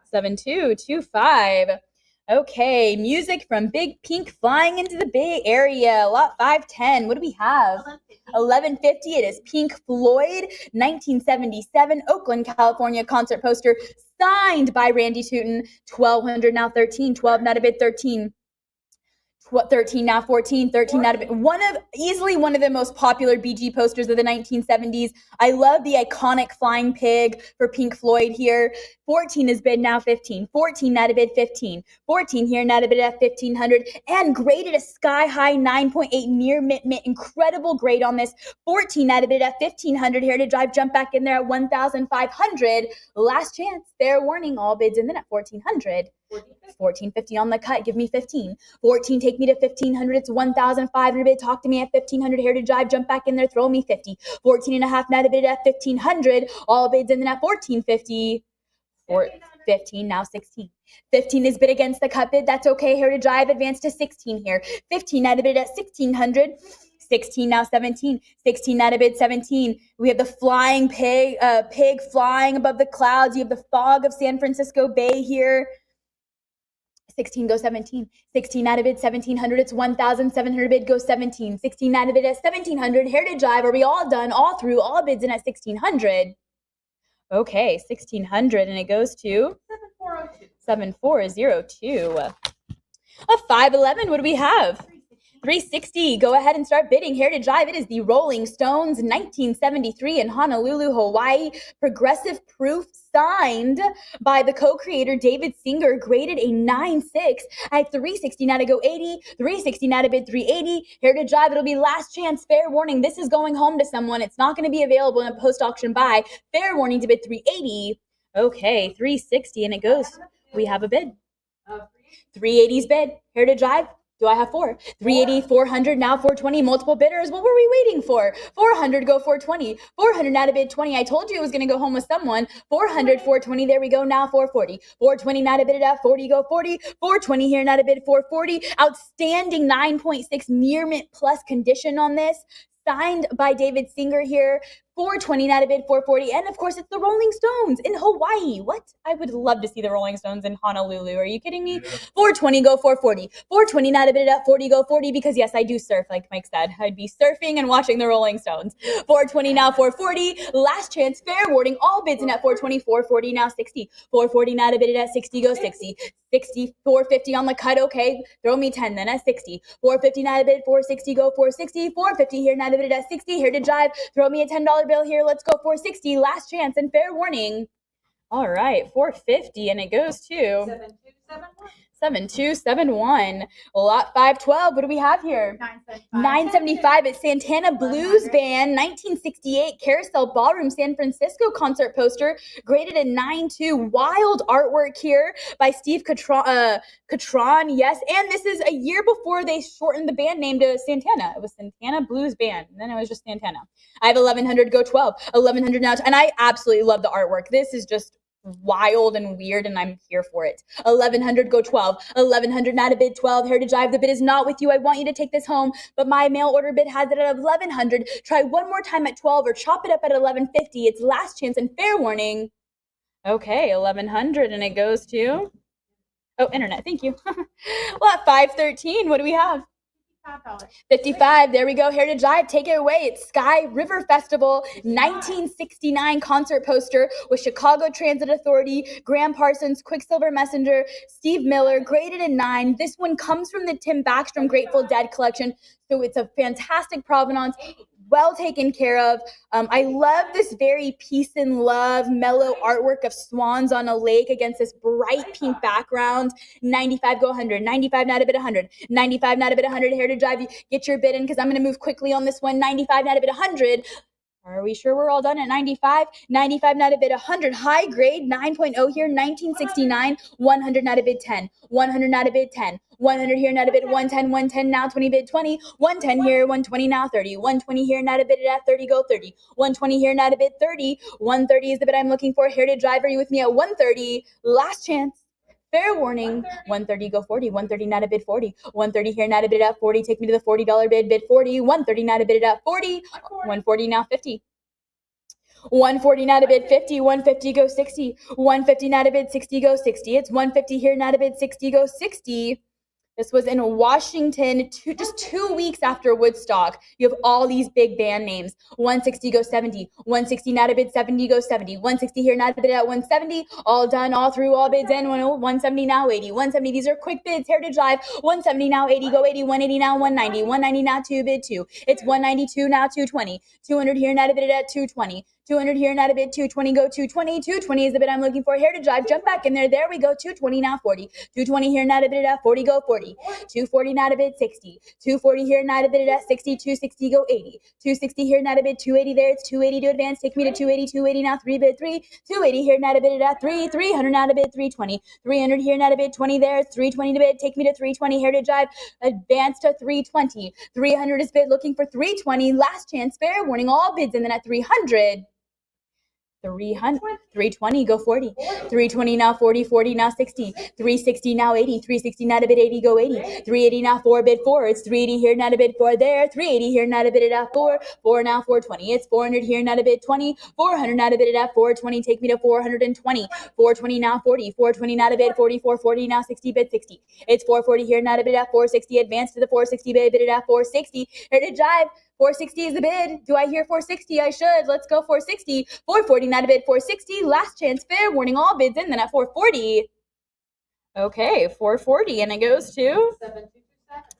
[SPEAKER 1] 7225. Okay, music from Big Pink flying into the Bay Area. Lot 510. What do we have? 1150. It is Pink Floyd, 1977 Oakland, California concert poster signed by Randy Tootin. 1,200 now 13. 12 not a bid 13. 13 now 14, 13 not a bid. Easily one of the most popular BG posters of the 1970s. I love the iconic flying pig for Pink Floyd here. 14 is bid now 15, 14 not a bid 15, 14 here not a bid at 1500, and graded a sky high 9.8 near mint, incredible grade on this. 14 not a bid at 1500, here to drive, jump back in there at 1500. Last chance, fair warning, all bids in then at 1400. 1450 on the cut, give me 15. 14, take me to 1500, it's 1500 bid, talk to me at 1500, here to drive, jump back in there, throw me 50. 14 and a half, not a bid at 1500, all bids in then at 1450. 15, now 16. 15 is bid against the cut bid, that's okay, here to drive, advance to 16 here. 15 not a bid at 1600. 16 now 17, 16 not a bid 17. We have the flying pig flying above the clouds. You have the fog of San Francisco Bay here. 16 go 17, 16 out of bid 1700, it's 1700 bid go 17, 16 out of bid at 1700, Heritage Drive, are we all done, all through, all bids in at 1600? Okay, 1600, and it goes to 7402. A 511, what do we have? 360, go ahead and start bidding. Heritage Drive, it is the Rolling Stones 1973 in Honolulu, Hawaii. Progressive proof, signed by the co-creator David Singer, graded a 9.6 at 360 now to go 80, 360 now to bid 380. Heritage Drive, it'll be last chance, fair warning. This is going home to someone. It's not going to be available in a post-auction buy. Fair warning to bid 380. Okay, 360, and it goes. We have a bid. 380's bid. Heritage Drive. Do I have 4? 380, 400, now 420, multiple bidders. What were we waiting for? 400, go 420. 400, now to bid 20. I told you it was going to go home with someone. 400, 420, there we go, now 440. 420, now to bid it at 40, go 40. 420 here, now to bid 440. Outstanding 9.6 near mint plus condition on this. Signed by David Singer here. 420 not a bid, 440, and of course it's the Rolling Stones in Hawaii. What? I would love to see the Rolling Stones in Honolulu. Are you kidding me? 420 go 440. 420 not a bid at 40 go 40, because yes, I do surf, like Mike said. I'd be surfing and watching the Rolling Stones. 420 now 440. Last chance, fair warning. All bids in at 420. 440 now 60. 440 not a bid at 60 go 60. 60, 450 on the cut. Okay, throw me 10 then at 60. 450 not a bid. 460 go 460. 450 here not a bid at 60. Here to drive. Throw me a $10 bill here. Let's go 460. Last chance and fair warning. All right, 450, and it goes to 7271. Lot 512. What do we have here? 975 at Santana Blues Band, 1968 Carousel Ballroom San Francisco concert poster, graded a 9.2. Wild artwork here by Steve Catron. Yes, and this is a year before they shortened the band name to Santana. It was Santana Blues Band, and then it was just Santana. I have 1100, go 12. 1100 now, and I absolutely love the artwork. This is just wild and weird, and I'm here for it. 1100 go 12. 1100 not a bid 12. Heritage Drive, the bid is not with you. I want you to take this home, but my mail order bid has it at 1100. Try one more time at 12 or chop it up at 1150. It's last chance and fair warning. Okay, 1100, and it goes to internet. Thank you. Well, at 513, what do we have? $55. There we go. Heritage Drive, take it away. It's Sky River Festival 1969 concert poster with Chicago Transit Authority, Graham Parsons, Quicksilver Messenger, Steve Miller, graded a 9. This one comes from the Tim Backstrom Grateful Dead collection, so it's a fantastic provenance. Well taken care of. I love this very peace and love, mellow artwork of swans on a lake against this bright pink background. 95 go 100. 95 not a bid 100. 95 not a bid 100. Heritage Drive, get your bid in because I'm going to move quickly on this one. 95 not a bid 100. Are we sure we're all done at 95? 95 not a bid 100. High grade 9.0 here. 1969. 100 not a bid 10. 100 not a bid 10. 100 here not a bid 110. 110 now 20 bid 20. 110 here 120 now 30. 120 here not a bid at 30 go 30. 120 here not a bid 30. 130 is the bid I'm looking for. Heritage Drive, are you with me at 130? Last chance. Fair warning. 130 go 40. 130 not a bid 40. 130 here not a bid at 40. Take me to the $40 bid. Bid 40. 130 not a bid at 40. 140 now 50. 140 not a bid 50. 150 go 60. 150 not a bid 60 go 60. It's 150 here not a bid 60 go 60. This was in Washington, just 2 weeks after Woodstock. You have all these big band names. 160 goes 70. 160 not a bid, 70 goes 70. 160 here, not a bid at 170. All done, all through, all bids in. 170 now 80. 170, these are quick bids. Heritage Live. 170 now 80, go 80. 180 now 190. 190 now 2 bid 2. It's 192 now 220. 200 here, not a bid at 220. 200 here, not a bid, 220, go 220. 220 is the bid I'm looking for. Heritage Drive, jump back in there. There we go, 220 now 40. 220 here, not a bid at 40, go 40. 240, not a bid, 60. 240 here, not a bid at 60. 260, go 80. 260 here, not a bid, 280 there. It's 280 to advance. Take me to 280, 280 now 3 bid 3. 280 here, not a bid at 3. 300, not a bid, 320. 300 here, not a bid, 20 there. It's 320 to bid. Take me to 320. Heritage Drive, advance to 320. 300 is bid, looking for 320. Last chance, fair warning, all bids, and then at 300. 320, go 40. 320 now 40, 40 now 60. 360 now 80. 360 not a bid 80, go 80. 380 now 4 bid 4. It's 380 here, not a bid 4 there. 380 here, not a bid at 4. 4 now 420. It's 400 here, not a bid 20. 400 not a bid at 420. Take me to 420. 420 now 40. 420 not a bid 40. 440 now 60 bid 60. It's 440 here, not a bid at 460. Advance to the 460 bid it at 460. Heritage Drive. 460 is the bid. Do I hear 460? I should. Let's go 460. 440, not a bid. 460. Last chance, fair warning, all bids in. Then at 440. Okay, 440, and it goes to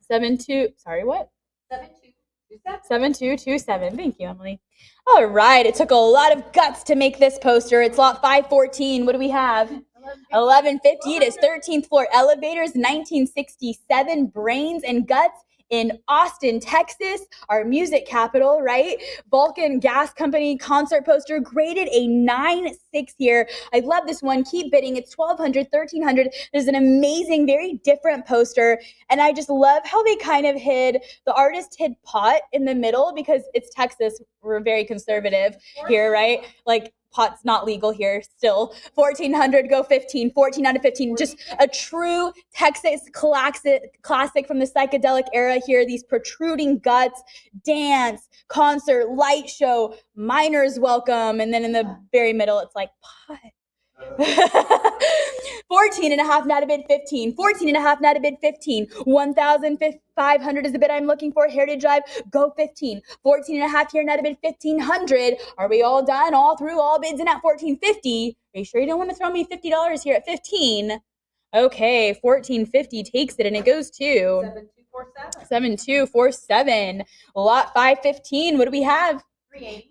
[SPEAKER 1] 72. Sorry, what? 7227. Thank you, Emily. All right, it took a lot of guts to make this poster. It's lot 514. What do we have? 1150. It is 13th floor elevators, 1967. Brains and Guts in Austin, Texas, our music capital, right? Vulcan Gas Company concert poster, graded a 9.6 here. I love this one. Keep bidding. It's 1,200, 1,300. There's an amazing, very different poster. And I just love how they kind of the artist hid pot in the middle because it's Texas. We're very conservative here, right? Like, pot's not legal here still. 1,400, go 15. 14 out of 15. Just a true Texas classic from the psychedelic era here. These protruding guts, dance, concert, light show, miners welcome. And then in the very middle, it's like pot. 14 and a half, not a bid 15. 14 and a half, not a bid 15. 1,500 is the bid I'm looking for. Heritage Drive, go 15. 14 and a half here, not a bid 1,500. Are we all done? All through, all bids in at 1,450. Are you sure you don't want to throw me $50 here at 15? Okay, 1,450 takes it, and it goes to 7247. Lot 515. What do we have?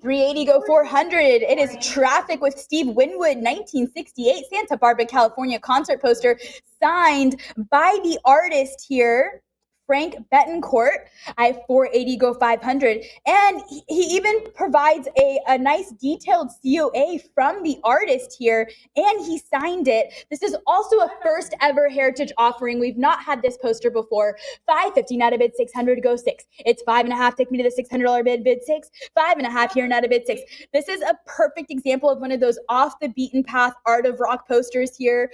[SPEAKER 1] 380, go 400. It is Traffic with Steve Winwood, 1968, Santa Barbara, California concert poster signed by the artist here, Frank Betancourt. I have 480, go 500. And he even provides a nice detailed COA from the artist here, and he signed it. This is also a first ever heritage offering. We've not had this poster before. 550, not a bid 600, go 6. It's 5.5, take me to the $600 bid 6. 5.5 here, not a bid 6. This is a perfect example of one of those off the beaten path art of rock posters here.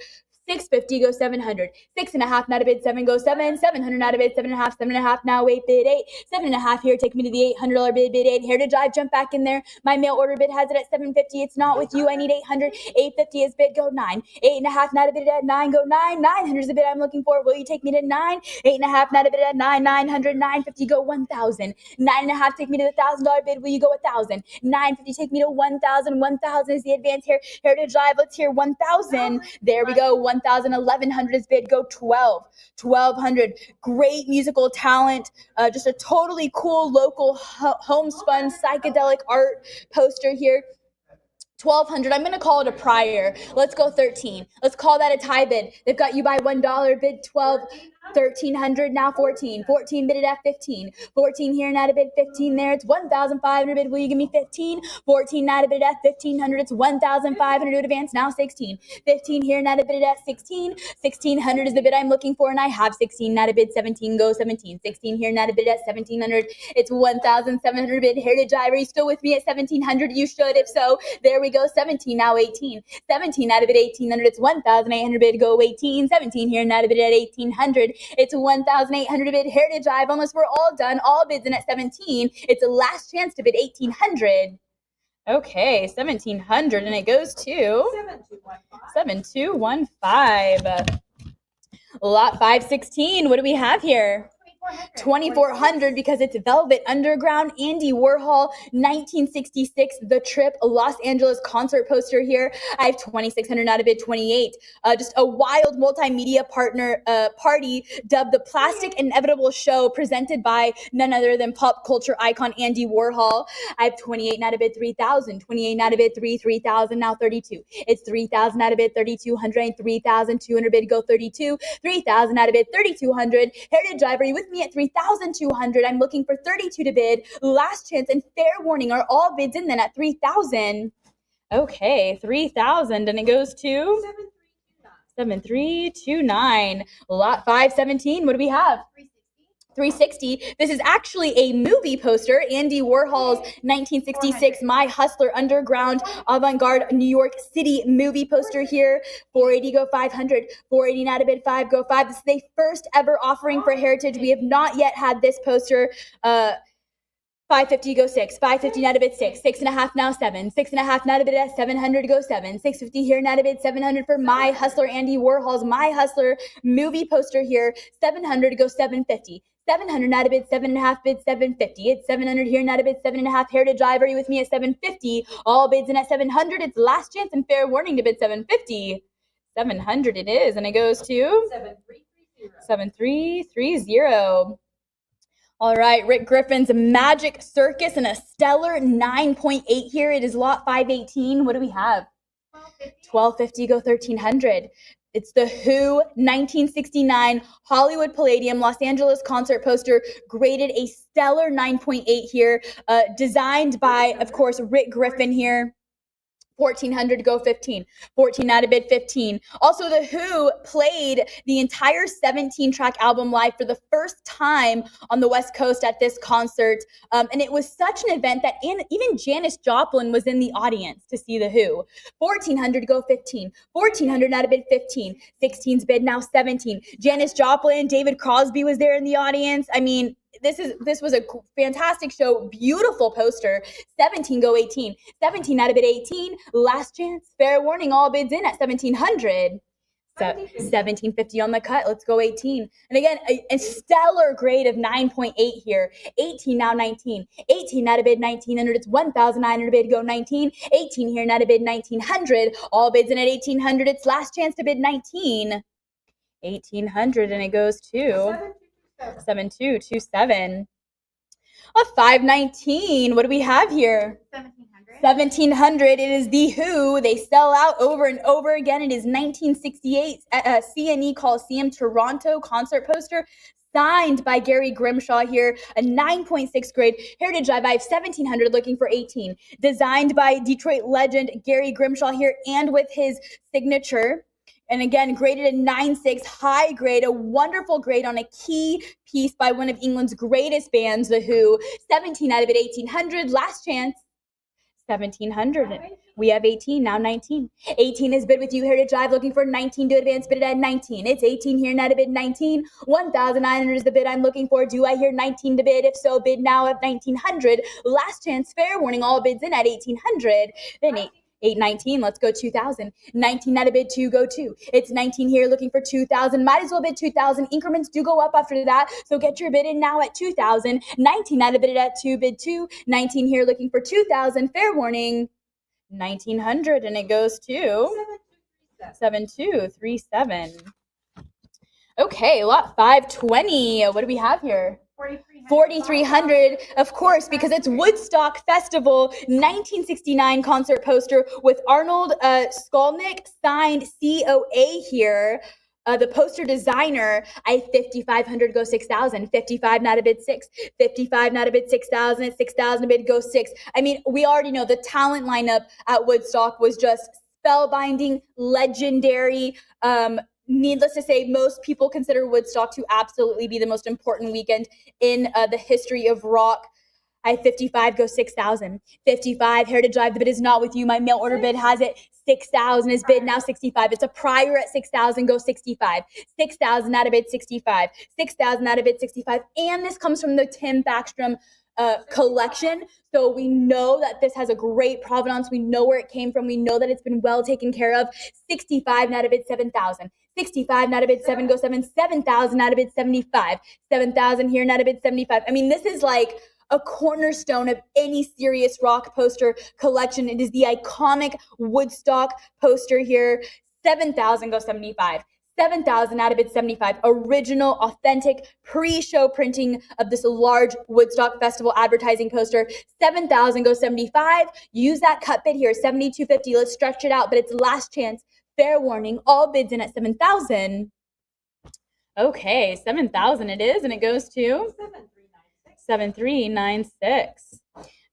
[SPEAKER 1] 650, go 700. 6.5, not a bid 7, go 7. 700, not a bid 7.5. 7.5, now 8 bid 8. 7.5 here, take me to the $800 bid 8. Heritage Drive, jump back in there. My mail order bid has it at 750. It's not with you. I need 800. 850 is bid, go 9. 8.5, not a bid at 9, go 9. 900 is the bid I'm looking for. Will you take me to 9? 8.5, not a bid at 9. 900, 950, go 1,000. 9.5, take me to the $1,000 bid. Will you go 1,000? 950, take me to 1,000. 1,000 is the advance here. Heritage Drive, let's hear 1,000. There we go. 1,000. 1,100 is bid, go 12. 1,200. Great musical talent. Just a totally cool local homespun psychedelic art poster here. 1,200. I'm going to call it a prior. Let's go 13. Let's call that a tie bid. They've got you by $1 bid 12. 1,300, now 14. 14 bid it at 15. 14 here, not a bid 15 there. It's 1,500 bid. Will you give me 15? 14, not a bid at 1,500. It's 1,500 to advance, now 16. 15 here, not a bid at 16. 1,600 is the bid I'm looking for, and I have 16, not a bid 17. Go 17. 16 here, not a bid at 1,700. It's 1,700 bid. Heritage Drive, are you still with me at 1,700? You should. If so, there we go. 17, now 18. 17, not a bid 1,800. It's 1,800 bid. Go 18. 17 here, not a bid at 1,800. It's 1,800 bid. Heritage Drive, almost we're all done. All bids in at 17. It's a last chance to bid 1,800. Okay, 1,700, and it goes to 7215. Lot 516, what do we have here? 2400 because it's Velvet Underground, Andy Warhol, 1966, The Trip, Los Angeles concert poster here. I have 2600 out of bid 28. Just a wild multimedia party dubbed the Plastic Inevitable Show, presented by none other than pop culture icon Andy Warhol. I have 28 out of bid 3000, 28 out of bid 3000, now 32. It's 3000 out of bid 3200 and 3200 bid go 32, 3000 out of bid 3200. Heritage Driver, are you with me at 3,200? I'm looking for 32 to bid. Last chance and fair warning. Are all bids in then at 3,000? Okay, 3,000, and it goes to 7329. Lot 517. What do we have? 360. This is actually a movie poster. Andy Warhol's 1966 My Hustler Underground Avant-Garde New York City movie poster here. 480 go 500. 480 out of bid 5 go 5. This is the first ever offering for Heritage. We have not yet had this poster. 550 go 6, 550 out of bid 6, 6.5 now 7, 6.5 now to bid at 700 go 7, 650 here now to bid 700 for My Hustler, Andy Warhol's My Hustler movie poster here, 700 go 750. 700 now to bid 7.5 bid 750. It's 700 here now to bid 7.5. Heritage Driver, are you with me at 750? All bids in at 700. It's last chance and fair warning to bid 750. 700 it is, and it goes to 7330. All right, Rick Griffin's Magic Circus and a stellar 9.8 here. It is lot 518. What do we have? 1250 go 1300. It's the Who 1969 Hollywood Palladium Los Angeles concert poster, graded a stellar 9.8 here, designed by, of course, Rick Griffin here. 1400 to go 15, 14 out of bid 15. Also, the Who played the entire 17-track album live for the first time on the West Coast at this concert, and it was such an event that even Janis Joplin was in the audience to see the Who. 1400 to go 15, 1400 out of bid 15, 16's bid now 17. Janis Joplin, David Crosby was there in the audience. I mean, this was a fantastic show, beautiful poster. 17 go 18, 17 out of bid 18. Last chance, fair warning, all bids in at 1700. So 1750 on the cut. Let's go 18. And again, a stellar grade of 9.8 here. 18 now 19. 18 out of bid 1900. It's 1,900 bid go 19. 18 here now to bid 1900. All bids in at 1800. It's last chance to bid 19. 1800, and it goes to 7227. A 519. What do we have here? 1700. It is the Who. They sell out over and over again. It is 1968 CNE Coliseum Toronto concert poster, signed by Gary Grimshaw here, a 9.6 grade. Heritage Drive, I have 1700, looking for 18. Designed by Detroit legend Gary Grimshaw here, and with his signature. And again, graded a 9.6, high grade, a wonderful grade on a key piece by one of England's greatest bands, The Who. 17 out of it, 1800. Last chance, 1700. We have 18, now 19. 18 is bid with you, Heritage Drive, looking for 19 to advance, bid at 19. It's 18 here, now to bid 19. 1,900 is the bid I'm looking for. Do I hear 19 to bid? If so, bid now at 1900. Last chance, fair warning, all bids in at 1800. Then 819, let's go 2,000. 19 out of bid 2, go 2. It's 19 here, looking for 2,000. Might as well bid 2,000. Increments do go up after that, so get your bid in now at 2,000. 19 out of bid at 2, bid 2. 19 here, looking for 2,000. Fair warning, 1,900, and it goes to 7237. Okay, lot 520. What do we have here? 4,300, of course, because it's Woodstock Festival 1969 concert poster with Arnold Skolnick, signed COA here. The poster designer, I have 5,500 go 6,000, 55 not a bid 6, 55 not a bid 6,000, at 6,000 a bid go 6. I mean, we already know the talent lineup at Woodstock was just spellbinding, legendary. Needless to say, most people consider Woodstock to absolutely be the most important weekend in the history of rock. I have 55 go 6,000. 55 Heritage Drive, the bid is not with you. My mail order bid has it 6,000 is bid now 65. It's a prior at 6,000 go 65. 6,000 out of bid 65. 6,000 out of bid 65. And this comes from the Tim Backstrom collection. So we know that this has a great provenance. We know where it came from. We know that it's been well taken care of. 65, not a bid, 7,000. 65, not a bid, 7, go 7. 7,000, not a bid, 75. 7,000 here, not a bid, 75. I mean, this is like a cornerstone of any serious rock poster collection. It is the iconic Woodstock poster here. 7,000, go 75. 7,000 out of bid 75. Original, authentic, pre-show printing of this large Woodstock Festival advertising poster. 7,000 go 75. Use that cut bid here, 72.50. Let's stretch it out, but it's last chance. Fair warning, all bids in at 7,000. Okay, 7,000 it is, and it goes to 7396.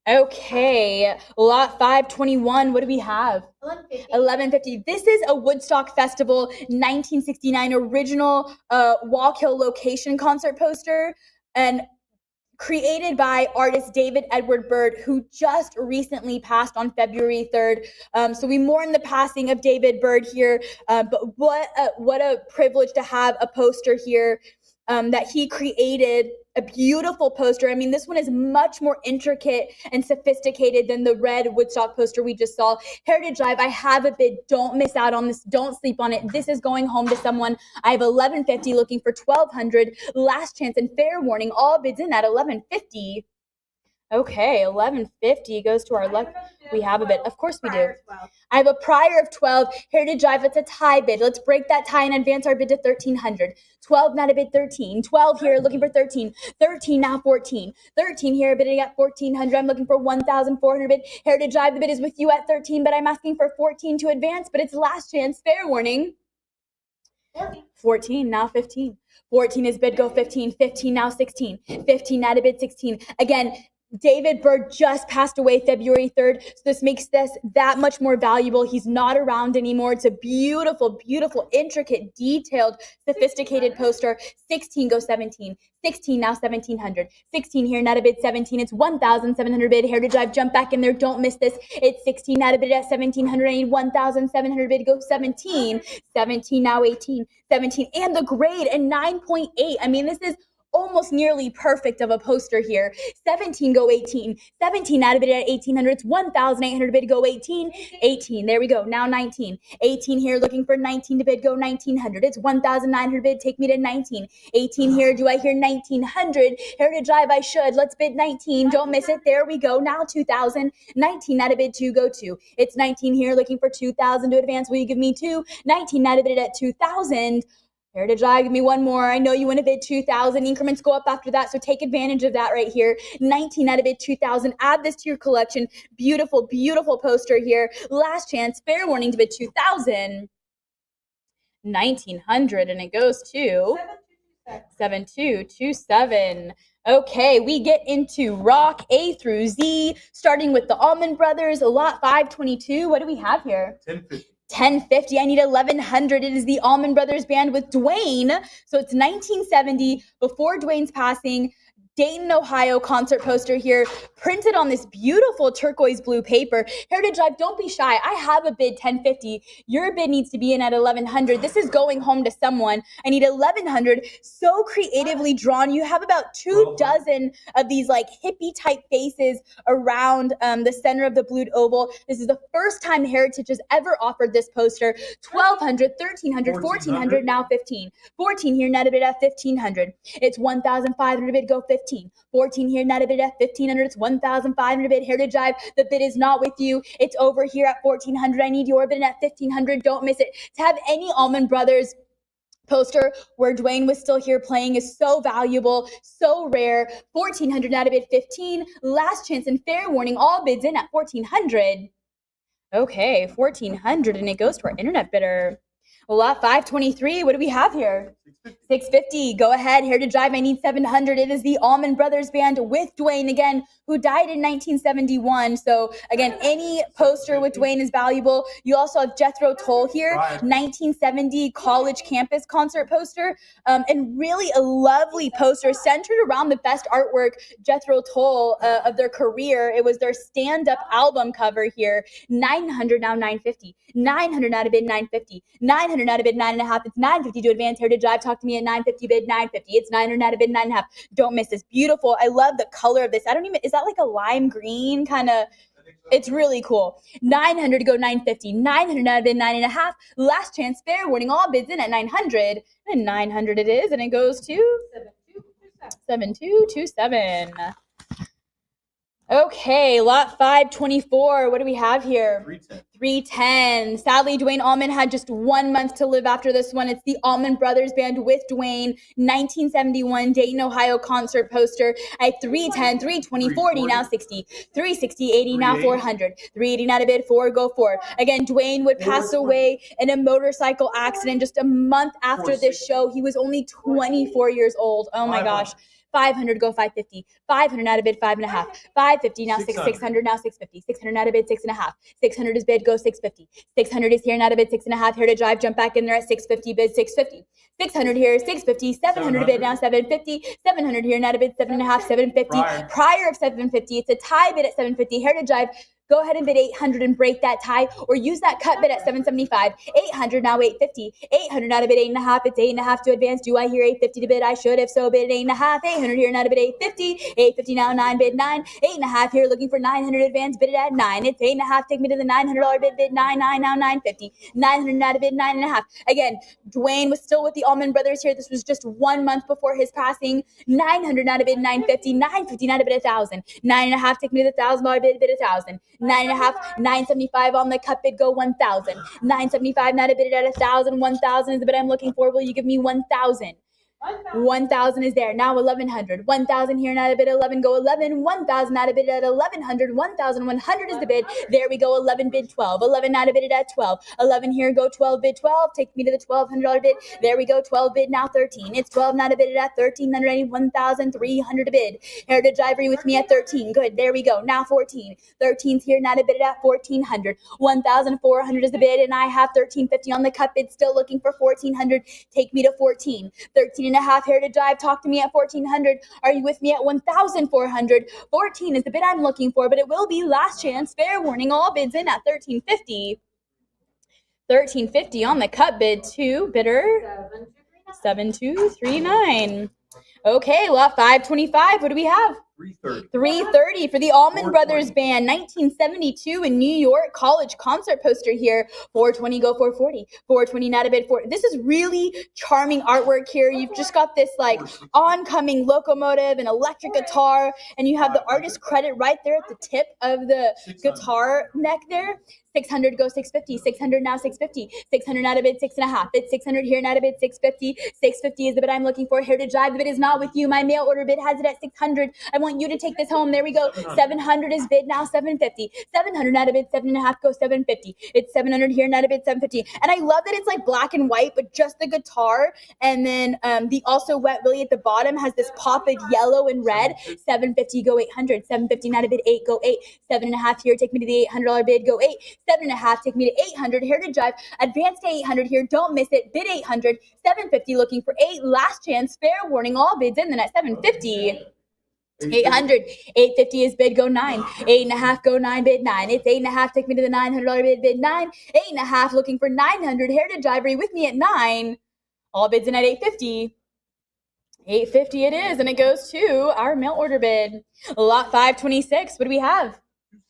[SPEAKER 1] Okay, lot 521. What do we have? 1150. This is a Woodstock Festival 1969 original Walk Hill location concert poster, and created by artist David Edward Byrd, who just recently passed on February 3rd. So we mourn the passing of David Byrd here, but what a privilege to have a poster here that he created. A beautiful poster. I mean, this one is much more intricate and sophisticated than the red Woodstock poster we just saw. Heritage Live, I have a bid. Don't miss out on this. Don't sleep on it. This is going home to someone. I have 1150 looking for 1,200. Last chance and fair warning. All bids in at 1150. Okay, 1150 goes to our luck. We have a bid. Of course we do. I have a prior of 12. Heritage Drive, it's a tie bid. Let's break that tie and advance our bid to 1,300. 12, not a bid, 13. 12 here, looking for 13. 13, now 14. 13 here, bidding at 1,400. I'm looking for 1,400 bid. Heritage Drive, the bid is with you at 13, but I'm asking for 14 to advance, but it's last chance. Fair warning. 14, now 15. 14 is bid, go 15. 15, now 16. 15, not a bid, 16. Again, David Byrd just passed away February 3rd, so this makes this that much more valuable. He's not around anymore. It's a beautiful, beautiful, intricate, detailed, sophisticated poster. 16 goes 17. 16 now 1,700. 16 here, not a bid, 17. It's 1,700 bid. Heritage Drive, jump back in there. Don't miss this. It's 16, not a bid at 1,700. I need 1,700 bid. Go 17. 17 now 18. 17 and the grade and 9.8. I mean, this is almost nearly perfect of a poster here. 17 go 18. 17 out of it at 1,800. It's 1,800 bid, go 18. 18, there we go. Now 19. 18 here, looking for 19 to bid, go 1,900. It's 1,900 bid, take me to 19. 18 here, do I hear 1,900? Heritage Drive, I should. Let's bid 19. Don't miss it. There we go. Now 2,000. 19 out of bid, 2 go 2. It's 19 here, looking for 2,000 to advance. Will you give me 2? 19 out of bid at 2,000. Heritage Live, give me one more. I know you want to bid 2,000. Increments go up after that, so take advantage of that right here. 19 out of bid 2,000. Add this to your collection. Beautiful, beautiful poster here. Last chance. Fair warning to bid 2,000. 1,900, and it goes to 7227. Okay, we get into rock A through Z, starting with the Allman Brothers, lot 522. What do we have here?
[SPEAKER 2] 1050.
[SPEAKER 1] 1050. I need 1,100. It is the Allman Brothers Band with Dwayne. So it's 1970, before Dwayne's passing. Dayton, Ohio concert poster here, printed on this beautiful turquoise blue paper. Heritage Live, don't be shy. I have a bid 1050. Your bid needs to be in at 1,100. This is going home to someone. I need 1,100. So creatively drawn. You have about 24 of these like hippie type faces around the center of the blue oval. This is the first time Heritage has ever offered this poster. 1,200, 1,300, 1,400, now 15. 14 here, net a bid at 1,500. It's 1,500 bid, go 15. 14 here, not a bid at 1,500. It's 1,500 bid. Heritage Drive, the bid is not with you. It's over here at 1,400. I need your bid at 1,500. Don't miss it. To have any Allman Brothers poster where Dwayne was still here playing is so valuable, so rare. 1,400 out of bid 15. Last chance and fair warning. All bids in at 1,400. Okay, 1,400, and it goes to our internet bidder. Lot 523. What do we have here? 650. Go ahead. Heritage Drive, I need 700. It is the Allman Brothers Band with Dwayne again, who died in 1971. So again, any poster with Dwayne is valuable. You also have Jethro Tull here, 1970 college campus concert poster, and really a lovely poster centered around the best artwork Jethro Tull of their career. It was their stand-up album cover here. 900, now 950. 900 out of bid 950. 900 out of bid 9.5. It's 950 to advance. Heritage Drive. Drive, talk to me at 950, bid 950. It's 900 out of bid 9.5. Don't miss this. Beautiful. I love the color of this. Is that like a lime green kind of? It's really cool. 900 to go 950. 900 out of bid 9.5. Last chance, fair warning, all bids in at 900. And 900 it is, and it goes to 7227. Okay, lot 524. What do we have here? 310. Sadly, Dwayne Allman had just 1 month to live after this one. It's the Allman Brothers Band with Dwayne, 1971 Dayton, Ohio concert poster at 310, 320, 40, now 60, 360, 80, now 400, 380, not a bid, 4, go 4. Again, Dwayne would pass away in a motorcycle accident just a month after this show. He was only 24 years old. Oh my gosh. 500, go 550. 500 out of bid, 5.5. 550, now 600, now 650. 600 out of bid, 6.5. 600 is bid, go 650. 600 is here and out of bid, 6.5. Here to drive, jump back in there at 650, bid 650. 600 here, 650. 700 bid, now 750. 700 here and out of bid, 7.5. 750. Prior of 750, it's a tie bid at 750. Here to drive. Go ahead and bid 800 and break that tie, or use that cut bid at 775. 800, now 850. 800 out of bid 8.5. It's 8.5 to advance. Do I hear 850 to bid? I should. If so, bid 8.5. 800 here, now to bid 850. 850 now, 9 bid 9. 8.5 here, looking for 900 advance. Bid it at 9. It's 8.5. Take me to the $900 bid. Bid 9. 9 now 950. 900 now to bid 9.5. Again, Dwayne was still with the Allman Brothers here. This was just 1 month before his passing. 900 now to bid 950. 950 now to bid 1,000. 9.5. Take me to the $1,000 bid. Bid 1,000. 9.5, 975 on the cut bid, go 1,000. 975, not a bid at 1,000. 1,000 is the bid I'm looking for. Will you give me 1,000? 1,000 is there. Now 1,100. 1,000 here, not a bid, 11, go 11. 1,000, not a bid at 1,100. 1,100 is the bid. There we go, 11 bid 12. 11, not a bid at 12. 11 here, go 12 bid 12. Take me to the $1,200 bid. There we go, 12 bid, now 13. It's 12, not a bid at 1,390. 1,300 a bid. Here to drive, are you with me at 13? Good, there we go. Now 14. 13's here, not a bid at 1,400. 1,400 is the bid, and I have 1,350 on the cut bid. Still looking for 1,400. Take me to 14. 13.5 here to drive. Talk to me at 1,400. Are you with me at 1,400? 14 is the bid I'm looking for, but it will be last chance. Fair warning, all bids in at 1,350. 1,350 on the cut bid to bidder 7239. Okay, lot 525. What do we have? 330 for the Allman Brothers Band, 1972 in New York college concert poster here. 420, go 440. 420, not a bid. This is really charming artwork here. You've just got this like oncoming locomotive and electric guitar, and you have the artist credit right there at the tip of the guitar neck there. 600, go 650. 600 now 650. 600 out of bid 6.5. It's 600 here, not a bid 650. 650 is the bid I'm looking for. Heritage Drive, the bid is not with you. My mail order bid has it at 600. I want you to take this home. There we go. 700 is bid now 750. 700 out of bid 7.5, go 750. It's 700 here, not a bid 750. And I love that it's like black and white, but just the guitar. And then the also Wet Willie at the bottom has this pop of yellow and red. 750, go 800. 750, not a bid 8, go 8. 7.5 here, take me to the $800 bid, go 8. 7.5, take me to 800. Heritage Drive, advance to 800 here. Don't miss it. Bid 800. 750, looking for 8. Last chance. Fair warning. All bids in then at 750. 800. 850 is bid, go 9. 8.5, go 9, bid 9. It's 8.5, take me to the $900 bid, bid 9. 8.5, looking for 900. Heritage Drive, are you with me at 9? All bids in at 850. 850 it is, and it goes to our mail order bid. Lot 526. What do we have?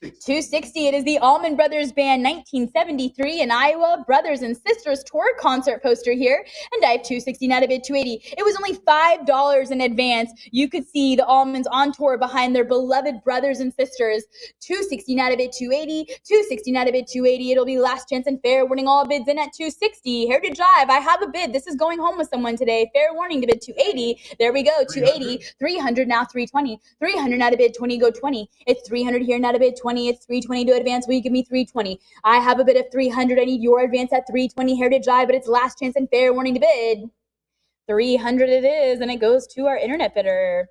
[SPEAKER 1] 260. It is the Allman Brothers Band, 1973 in Iowa, Brothers and Sisters tour concert poster here. And I have 260, not a bid 280. It was only $5 in advance. You could see the Allmans on tour behind their beloved brothers and sisters. 260, not a bid 280. 260, not a bid 280. It'll be last chance and fair warning, all bids in at 260. Heritage Drive, I have a bid. This is going home with someone today. Fair warning to bid 280. There we go, 280. 300 now 320. 300, not a bid 20, go 20. It's 300 here, not a bid 20. It's 320 to advance. Will you give me 320? I have a bid of 300. I need your advance at 320. Heritage Drive, but it's last chance and fair warning to bid. 300 it is, and it goes to our internet bidder.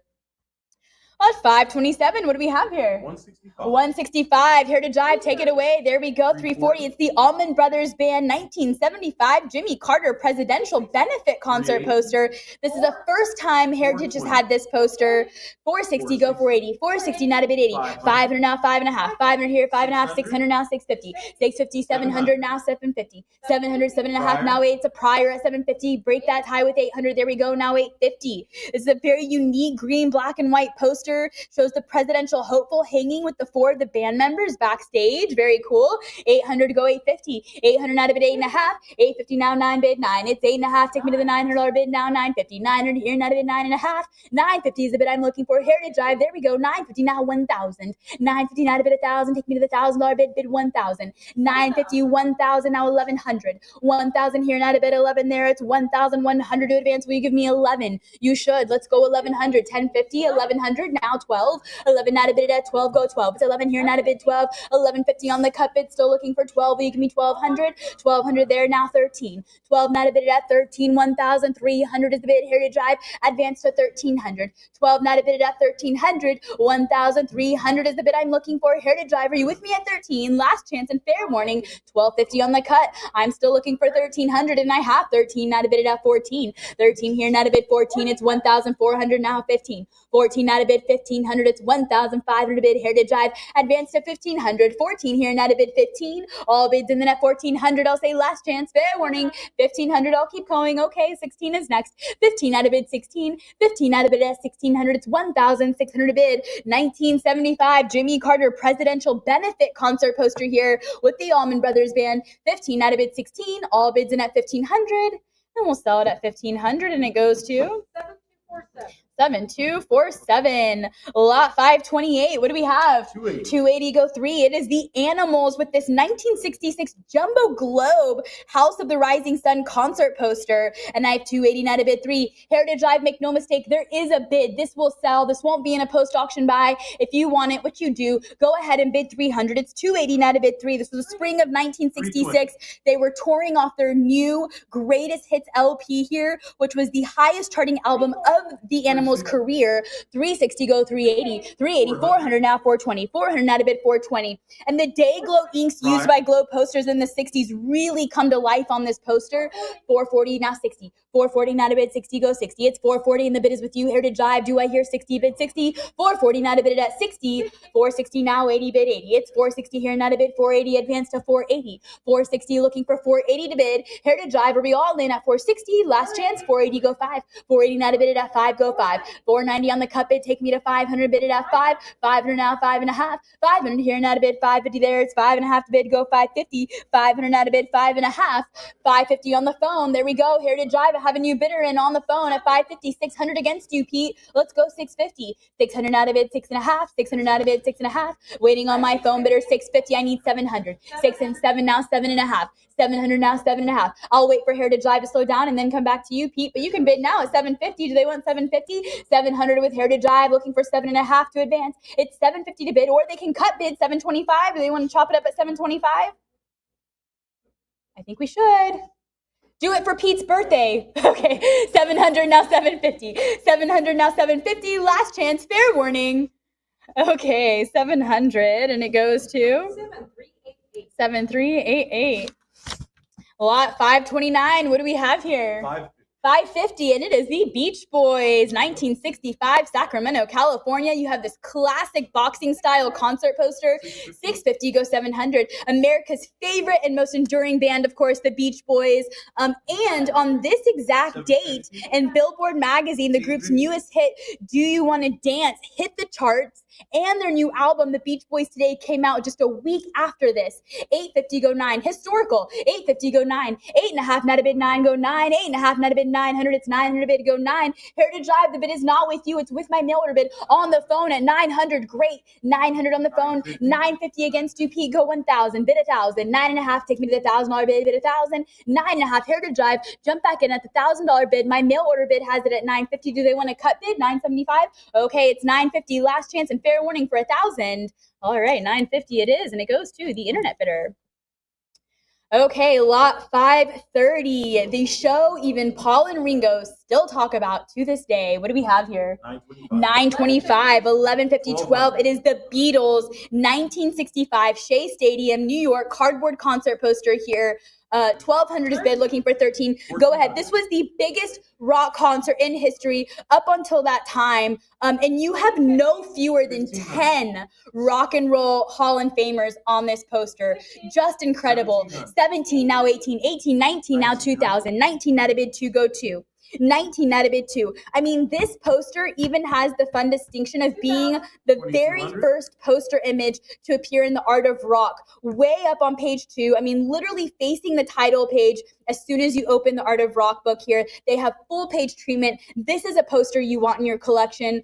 [SPEAKER 1] Lot 527, what do we have here?
[SPEAKER 3] 165.
[SPEAKER 1] 165, Heritage Drive, take it away. There we go, 340. It's the Allman Brothers Band 1975 Jimmy Carter Presidential Benefit Concert poster. This is the first time Heritage has had this poster. 460, go 480. 460, not a bit 80. 500 now, 5.5. 500 here, 5.5. 600 now, 650. 650, 700 now, 750. 700, 7.5 now, 8. It's a prior at 750. Break that tie with 800. There we go, now 850. This is a very unique green, black, and white poster. Shows the presidential hopeful hanging with the 4 of the band members backstage. Very cool. 800 to go 850. 800 now to bid 8.5. 850 now 9 bid 9. It's 8.5. Take me to the $900 bid now 950. 900 here now to bid 9.5. 950 is the bid I'm looking for. Heritage Drive. There we go. 950 now 1,000. 950 now to bid 1,000. Take me to the $1,000 bid. Bid 1,000. 950 1,000 now 1,100. 1,000 here now to bid 11 there. It's 1,100 to advance. Will you give me 11? You should. Let's go 1,100. 1050. 1,100 now 12. 11 not a bid at 12. Go 12. It's 11 here not a bid 12. 1150 on the cut bid. Still looking for 12. Will you give me 1,200? 1,200 there now 13. 12 not a bid at 13. 1,300 is the bid. Heritage Drive. Advance to 1,300. 12 not a bid at 1,300. 1,300 is the bid I'm looking for. Heritage Drive. Are you with me at 13? Last chance and fair warning. 1,250 on the cut. I'm still looking for 1,300 and I have 13 not a bid at 14. 13 here not a bid 14. It's 1,400 now 15. 14 not a bid 1,500. It's 1,500 a bid. Heritage Drive. Advance to 1,500. 14 here not a bid 15. All bids in the net 1,400. I'll say last chance. Fair warning. 1,500. I'll keep going. Okay, 16 is next. 15 out of bid 16. 15 out of bid at 1,600. It's 1,600 a bid. 1975 Jimmy Carter Presidential Benefit Concert poster here with the Allman Brothers Band. 15 out of bid 16. All bids in at 1,500. And we'll sell it at 1,500 and it goes to 7247. Lot 528. What do we have?
[SPEAKER 3] 280.
[SPEAKER 1] 280 go 3. It is the Animals with this 1966 Jumbo Globe House of the Rising Sun concert poster. And I have 280 not a bid 3. Heritage Drive, make no mistake, there is a bid. This will sell. This won't be in a post auction buy. If you want it, what you do, go ahead and bid 300. It's 280 not a bid 3. This was the spring of 1966. They were touring off their new Greatest Hits LP here, which was the highest charting album of the Animals career. 360 go 380. 380, 400 now 420. 400 now to bid 420. And the day glow inks used by glow posters in the 60s really come to life on this poster. 440 now 60. 440 now to bid 60 go 60. It's 440 and the bid is with you. Heritage Drive. Do I hear 60 bid 60? 440 now to bid it at 60. 460 now 80 bid 80. It's 460 here now to bid 480. Advance to 480. 460 looking for 480 to bid. Heritage Drive. Are we all in at 460? Last chance. 480 go 5. 480 now to bid it at 5 go 5. 490 on the cut bid. Take me to 500 bid it at 5. 500 now 5.5. 500 here now to bid 550 there. It's 5.5 to bid go 550. 500 now to bid 5.5. 550 on the phone. There we go. Heritage Drive. I have a new bidder in on the phone at 550. 600 against you, Pete. Let's go 650. 600 now to bid 6.5. 600 now to bid 6.5. Waiting on my phone bidder 650. I need 700. 6 and 7 now 7.5. 700 now 7.5. I'll wait for Heritage Drive to slow down and then come back to you, Pete. But you can bid now at 750. Do they want 750? 700 with Heritage Drive, looking for 7.5 to advance. It's 750 to bid, or they can cut bid 725. Do they want to chop it up at 725? I think we should. Do it for Pete's birthday. Okay, 700 now 750. 700 now 750. Last chance, fair warning. Okay, 700, and it goes to 7388. Lot 529. What do we have here? 550, and it is the Beach Boys, 1965, Sacramento, California. You have this classic boxing style concert poster. 650 go 700. America's favorite and most enduring band, of course, the Beach Boys. And on this exact date in Billboard magazine, the group's newest hit, Do You Want to Dance, hit the charts. And their new album, The Beach Boys Today, came out just a week after this. 850 go 9. Historical. 850 go 9. 8.5 not a bid 9 go 9. 8.5 not a bid 900. It's 900 bid go 9. Heritage Drive. The bid is not with you. It's with my mail order bid on the phone at 900. Great. 900 on the phone. 950 against you, Pete. Go 1,000. Bid 1,000. 9.5. Take me to the $1,000 bid. Bid 1,000. 9.5. Heritage Drive. Jump back in at the $1,000 bid. My mail order bid has it at 950. Do they want to cut bid? 975. Okay, it's 950. Last chance and fair warning for 1,000. All right, 950 it is, and it goes to the internet bidder. Okay, lot 530. The show, even Paul and Ringo's still talk about to this day. What do we have here?
[SPEAKER 2] 925.
[SPEAKER 1] 925, 1150, 12. It is the Beatles, 1965, Shea Stadium, New York, cardboard concert poster here. 1200 is bid, looking for 13. Go ahead. This was the biggest rock concert in history up until that time. And you have no fewer than 10 rock and roll Hall of Famers on this poster. Just incredible. 17, now 18, 18, 19, now 2000, 19 at a bid 2, go 2. 19 at a bid 2. I mean, this poster even has the fun distinction of being the very first poster image to appear in the Art of Rock, way up on page 2. I mean, literally facing the title page as soon as you open the Art of Rock book here. They have full page treatment. This is a poster you want in your collection.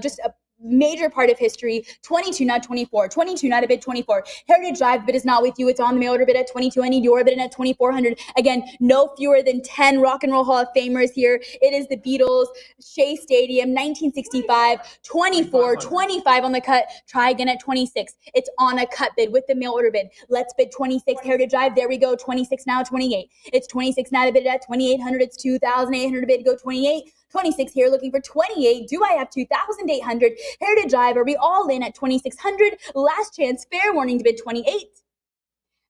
[SPEAKER 1] Just a major part of history. 22, not 24. 22, not a bid 24. Heritage Drive bid is not with you. It's on the mail order bid at 22. I need your bid in at 2400. Again, no fewer than 10 Rock and Roll Hall of Famers here. It is the Beatles, Shea Stadium, 1965, 24, 25 on the cut. Try again at 26. It's on a cut bid with the mail order bid. Let's bid 26. Heritage Drive. There we go. 26 now, 28. It's 26 now to bid at 2800. It's 2800 bid. Go 28. 26 here, looking for 28. Do I have 2,800? Heritage Drive, are we all in at 2,600? Last chance, fair warning to bid 28.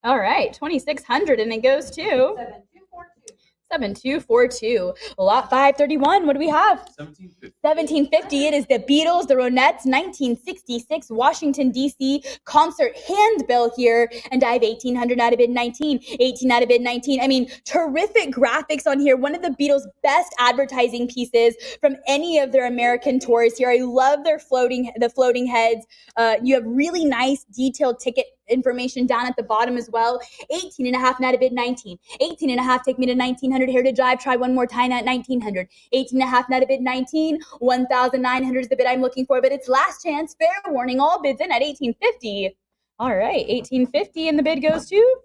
[SPEAKER 1] All right, 2,600, and it goes to 7242. Lot 531, what do we have?
[SPEAKER 2] 1750.
[SPEAKER 1] 1750, it is the Beatles, the Ronettes, 1966 Washington, D.C. concert handbill here. And I have 1800 out of bid 19, 18 out of bid 19. I mean, terrific graphics on here. One of the Beatles' best advertising pieces from any of their American tours here. I love their floating heads. You have really nice detailed ticket information down at the bottom as well. 18 and a half, not a bid 19. 18 and a half, take me to 1900. Heritage Drive, try one more time at 1900. 18 and a half, not a bid 19. 1,900 is the bid I'm looking for, but it's last chance. Fair warning, all bids in at 1850. All right, 1850, and the bid goes to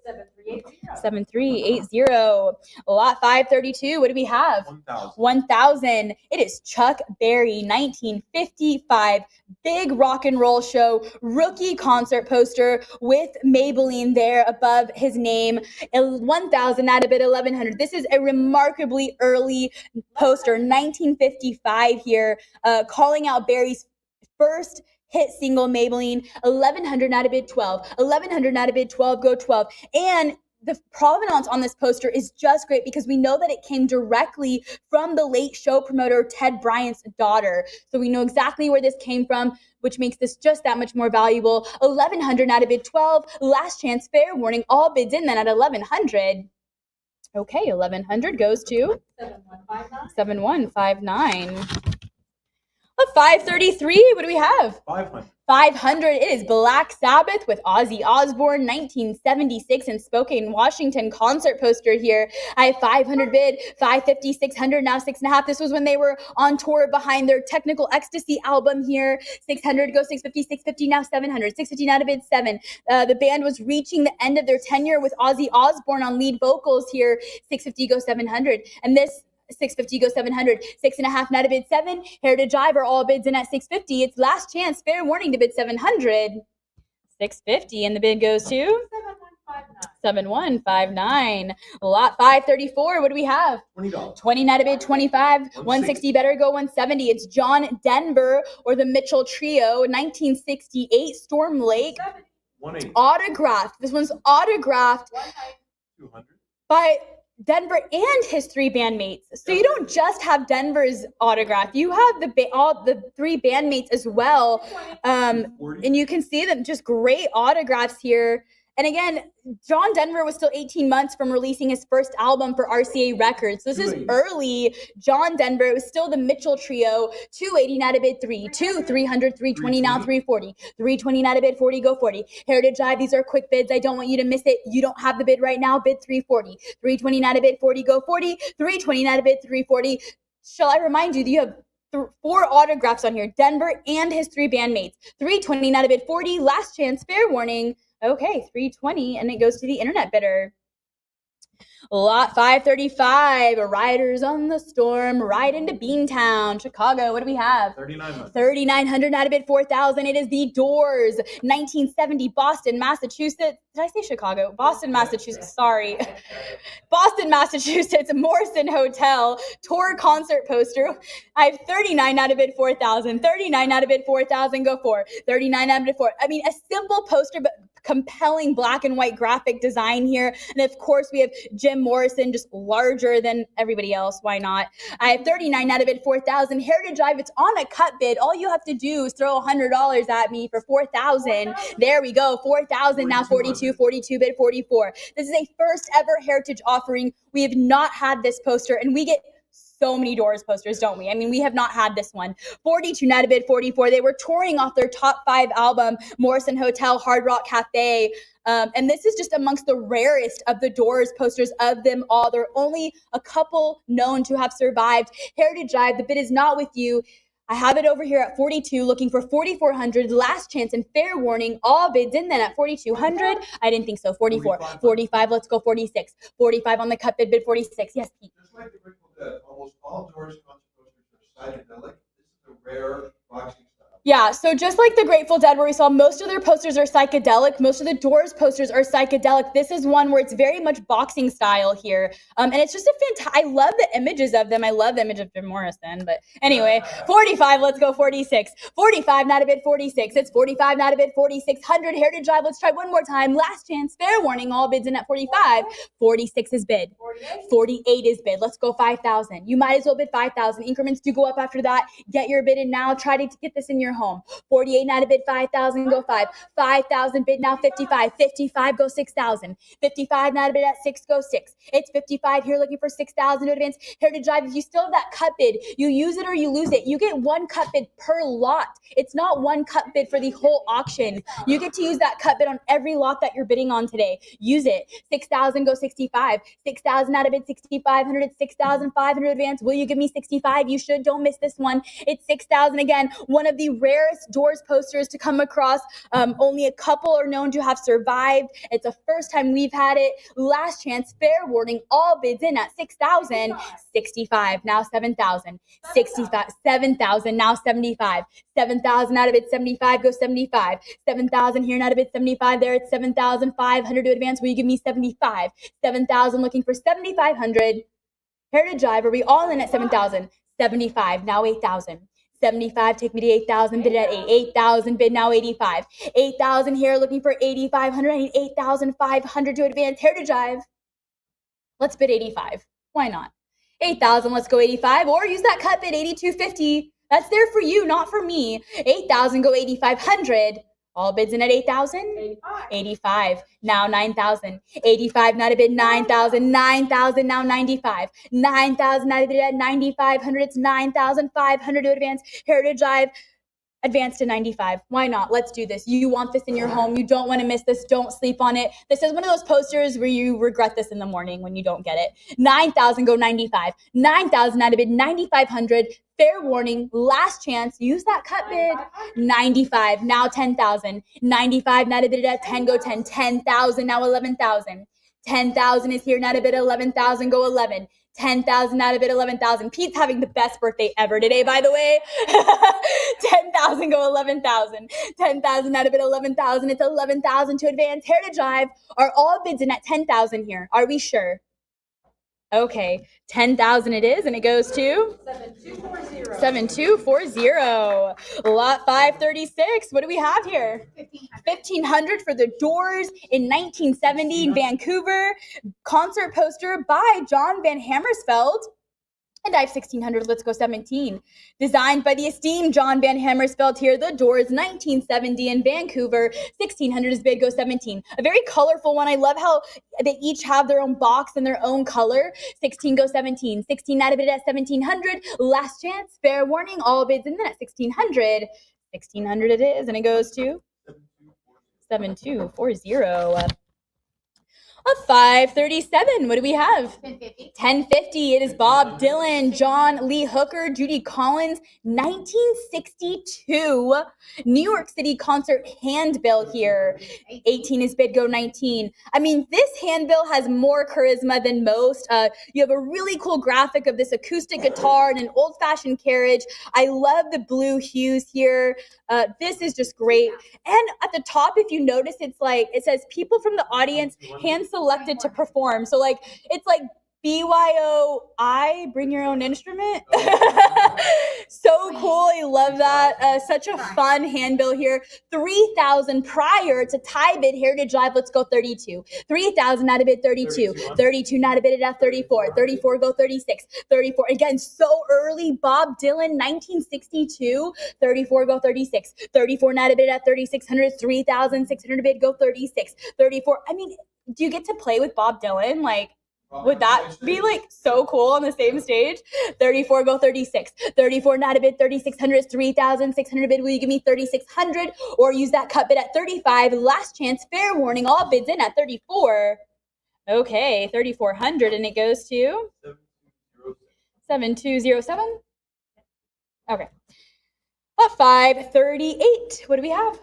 [SPEAKER 1] 7380. Lot 532, what do we have?
[SPEAKER 2] 1000.
[SPEAKER 1] 1000. It is Chuck Berry, 1955 big rock and roll show rookie concert poster with Maybelline there above his name. 1000 at a bid 1100. This is a remarkably early poster, 1955 here, calling out Berry's first hit single, Maybelline. 1100 not a bid 12. 1100 not a bid 12, go 12. And the provenance on this poster is just great because we know that it came directly from the late show promoter Ted Bryant's daughter. So we know exactly where this came from, which makes this just that much more valuable. 1100 not a bid 12. Last chance, fair warning, all bids in then at 1100. Okay, 1100 goes to 7159. 533, what do we have?
[SPEAKER 2] 500.
[SPEAKER 1] 500, it is Black Sabbath with Ozzy Osbourne, 1976 in Spokane, Washington concert poster here. I have 500 bid, 550, 600, now 6.5. This was when they were on tour behind their Technical Ecstasy album here. 600, go 650, 650, now 700. 650 now to bid 7. The band was reaching the end of their tenure with Ozzy Osbourne on lead vocals here. 650, go 700. And this 650 go 700. 6.5 not a bid 7. Heritage Drive are all bids in at 650. It's last chance, fair warning to bid 700. 650, and the bid goes to 7159. Lot 534, what do we have?
[SPEAKER 2] $20.
[SPEAKER 1] 20 not a bid 25. 160 better go 170. It's John Denver or the Mitchell Trio, 1968 Storm Lake.
[SPEAKER 2] 180.
[SPEAKER 1] Autographed. This one's autographed
[SPEAKER 2] 200.
[SPEAKER 1] by Denver and his 3 bandmates. So you don't just have Denver's autograph. You have all the 3 bandmates as well. And you can see them, just great autographs here. And again, John Denver was still 18 months from releasing his first album for RCA Records. This is early John Denver. It was still the Mitchell Trio. 280 not a bid 3. 2, 300, 320, now 340. 320 not a bid 40, go 40. Heritage Drive, these are quick bids. I don't want you to miss it. You don't have the bid right now. Bid 340. 320 not a bid 40, go 40. 320 not a bid 340. Shall I remind you that you have 4 autographs on here, Denver and his 3 bandmates. 320 not a bid 40. Last chance, fair warning. Okay, 320, and it goes to the internet bidder. Lot 535, Riders on the Storm, ride into Beantown, Chicago. What do we have?
[SPEAKER 2] 3,900.
[SPEAKER 1] 3,900 out of bid 4,000. It is the Doors, 1970, Boston, Massachusetts. Did I say Chicago? Boston, Massachusetts. Sorry. Boston, Massachusetts, Morrison Hotel, tour concert poster. I have 39 out of bid 4,000. 39 out of bid 4,000. Go for 39 out of bid 4. I mean, a simple poster, but compelling black and white graphic design here. And of course, we have Jim Morrison, just larger than everybody else. Why not? I have 39 out of bid 4,000. Heritage Drive, it's on a cut bid. All you have to do is throw $100 at me for 4,000. There we go. 4,000, now 42, 42 bid 44. This is a first ever Heritage offering. We have not had this poster, and we get so many Doors posters, don't we? I mean, we have not had this one. 42 out of bid 44. They were touring off their top 5 album, Morrison Hotel, Hard Rock Cafe. And this is just amongst the rarest of the Doors posters of them all. There are only a couple known to have survived. Heritage Drive, the bid is not with you. I have it over here at 42, looking for 4,400. Last chance and fair warning. All bids in then at 4,200. I didn't think so. 44. 45. Let's go 46. 45 on the cut bid 46. Yes, Pete.
[SPEAKER 3] Just like the Grateful Dead, almost all Doors concert posters are psychedelic. This is a rare boxing style.
[SPEAKER 1] Yeah, so just like the Grateful Dead, where we saw most of their posters are psychedelic, most of the Doors posters are psychedelic. This is one where it's very much boxing style here. And it's just a fantastic, I love the images of them. I love the image of Jim Morrison. But anyway, 45, let's go 46. 45, not a bid 46. It's 45, not a bid 4,600. Heritage Drive, let's try one more time. Last chance, fair warning, all bids in at 45. 46 is bid. 48 is bid. Let's go 5,000. You might as well bid 5,000. Increments do go up after that. Get your bid in now. Try to get this in your home. 48 not a bid 5,000. Go 5. 5,000 bid now 55. 55 go 6,000. 55 not a bid at 6 go 6. It's 55 here looking for 6,000 to advance. Heritage Drive, if you still have that cut bid, you use it or you lose it. You get one cut bid per lot. It's not one cut bid for the whole auction. You get to use that cut bid on every lot that you're bidding on today. Use it. 6,000 go 65. 6,000 out of bid 6,500. It's 6,500 advance. Will you give me 65? You should. Don't miss this one. It's 6,000 again. One of the rarest Doors posters to come across. Only a couple are known to have survived. It's the first time we've had it. Last chance, fair warning. All bids in at 6,000. 65. Now 7,000. 65. 7,000. Now 75. 7,000 out of bid 75. Go 75. 7,000 here. Not a bid 75. There it's 7,500 to advance. Will you give me 75? 7,000 looking for 7,500. Heritage Drive, are we all in at 7,000? 75, now 8,000. 75, take me to 8,000, bid at 8. 8,000, bid now 85. 8,000 here, looking for 8,500. I need 8,500 to advance. Heritage Drive. Let's bid 85. Why not? 8,000, let's go 85, or use that cut bid 8,250. That's there for you, not for me. 8,000, go 8,500. All bids in at 8,000? 85. Now 9,000. 85, not a bid, 9,000. 9,000, now 95. 9,000, not a bid at 9,500. It's 9,500 to advance. Heritage Drive, advance to 95. Why not? Let's do this. You want this in your home. You don't want to miss this. Don't sleep on it. This is one of those posters where you regret this in the morning when you don't get it. 9,000, go 95. 9,000, not a bid, 9,500. Fair warning, last chance, use that cut bid. 95, now 10,000. 95, not a bid at 10, go 10. 10,000, now 11,000. 10,000 is here, not a bid, 11,000, go 11. 10,000 out of it, 11,000. Pete's having the best birthday ever today, by the way. 10,000 go 11,000. 10,000 out of it, 11,000. It's 11,000 to advance. Heritage Drive. Are all bids in at 10,000 here? Are we sure? Okay, 10,000 it is, and it goes to 7240. 7240. Lot 536. What do we have here? 1,500 for the Doors in 1970 in Vancouver. Concert poster by John Van Hammersveld. And I have 1,600. Let's go 17. Designed by the esteemed John Van Hammersveld here. The Doors, 1970 in Vancouver. 1,600 is bid. Go 17. A very colorful one. I love how they each have their own box and their own color. 16 go 17. 16 out of it at 1,700. Last chance. Fair warning. All bids in then at 1,600. 1,600 it is, and it goes to 7240. A 537. What do we have?
[SPEAKER 5] 1050.
[SPEAKER 1] 1050. It is Bob Dylan, John Lee Hooker, Judy Collins, 1962 New York City concert handbill here. 18 is bid, go 19. I mean, this handbill has more charisma than most. You have a really cool graphic of this acoustic guitar and an old-fashioned carriage. I love the blue hues here. This is just great. And at the top, if you notice, it's like, it says people from the audience hand selected to perform. So like, it's like BYOI, bring your own instrument. So cool. I love that. Such a fun handbill here. 3,000 prior to tie bid Heritage Live. Let's go 32. 3,000 out of bid 32. 32 not a bid at 34. 34 go 36. 34 again, so early. Bob Dylan, 1962. 34 go 36. 34 not a bid at 3,600. 3,600 bid go 36. 34. I mean, do you get to play with Bob Dylan? Like, would that be like so cool on the same stage? 34 go 36. 34 not a bid, 3,600, 3,600 bid. Will you give me 3,600 or use that cut bid at 35? Last chance, fair warning, all bids in at 34. Okay, 3,400 and it goes to 7207. Okay. A 538. What do we have?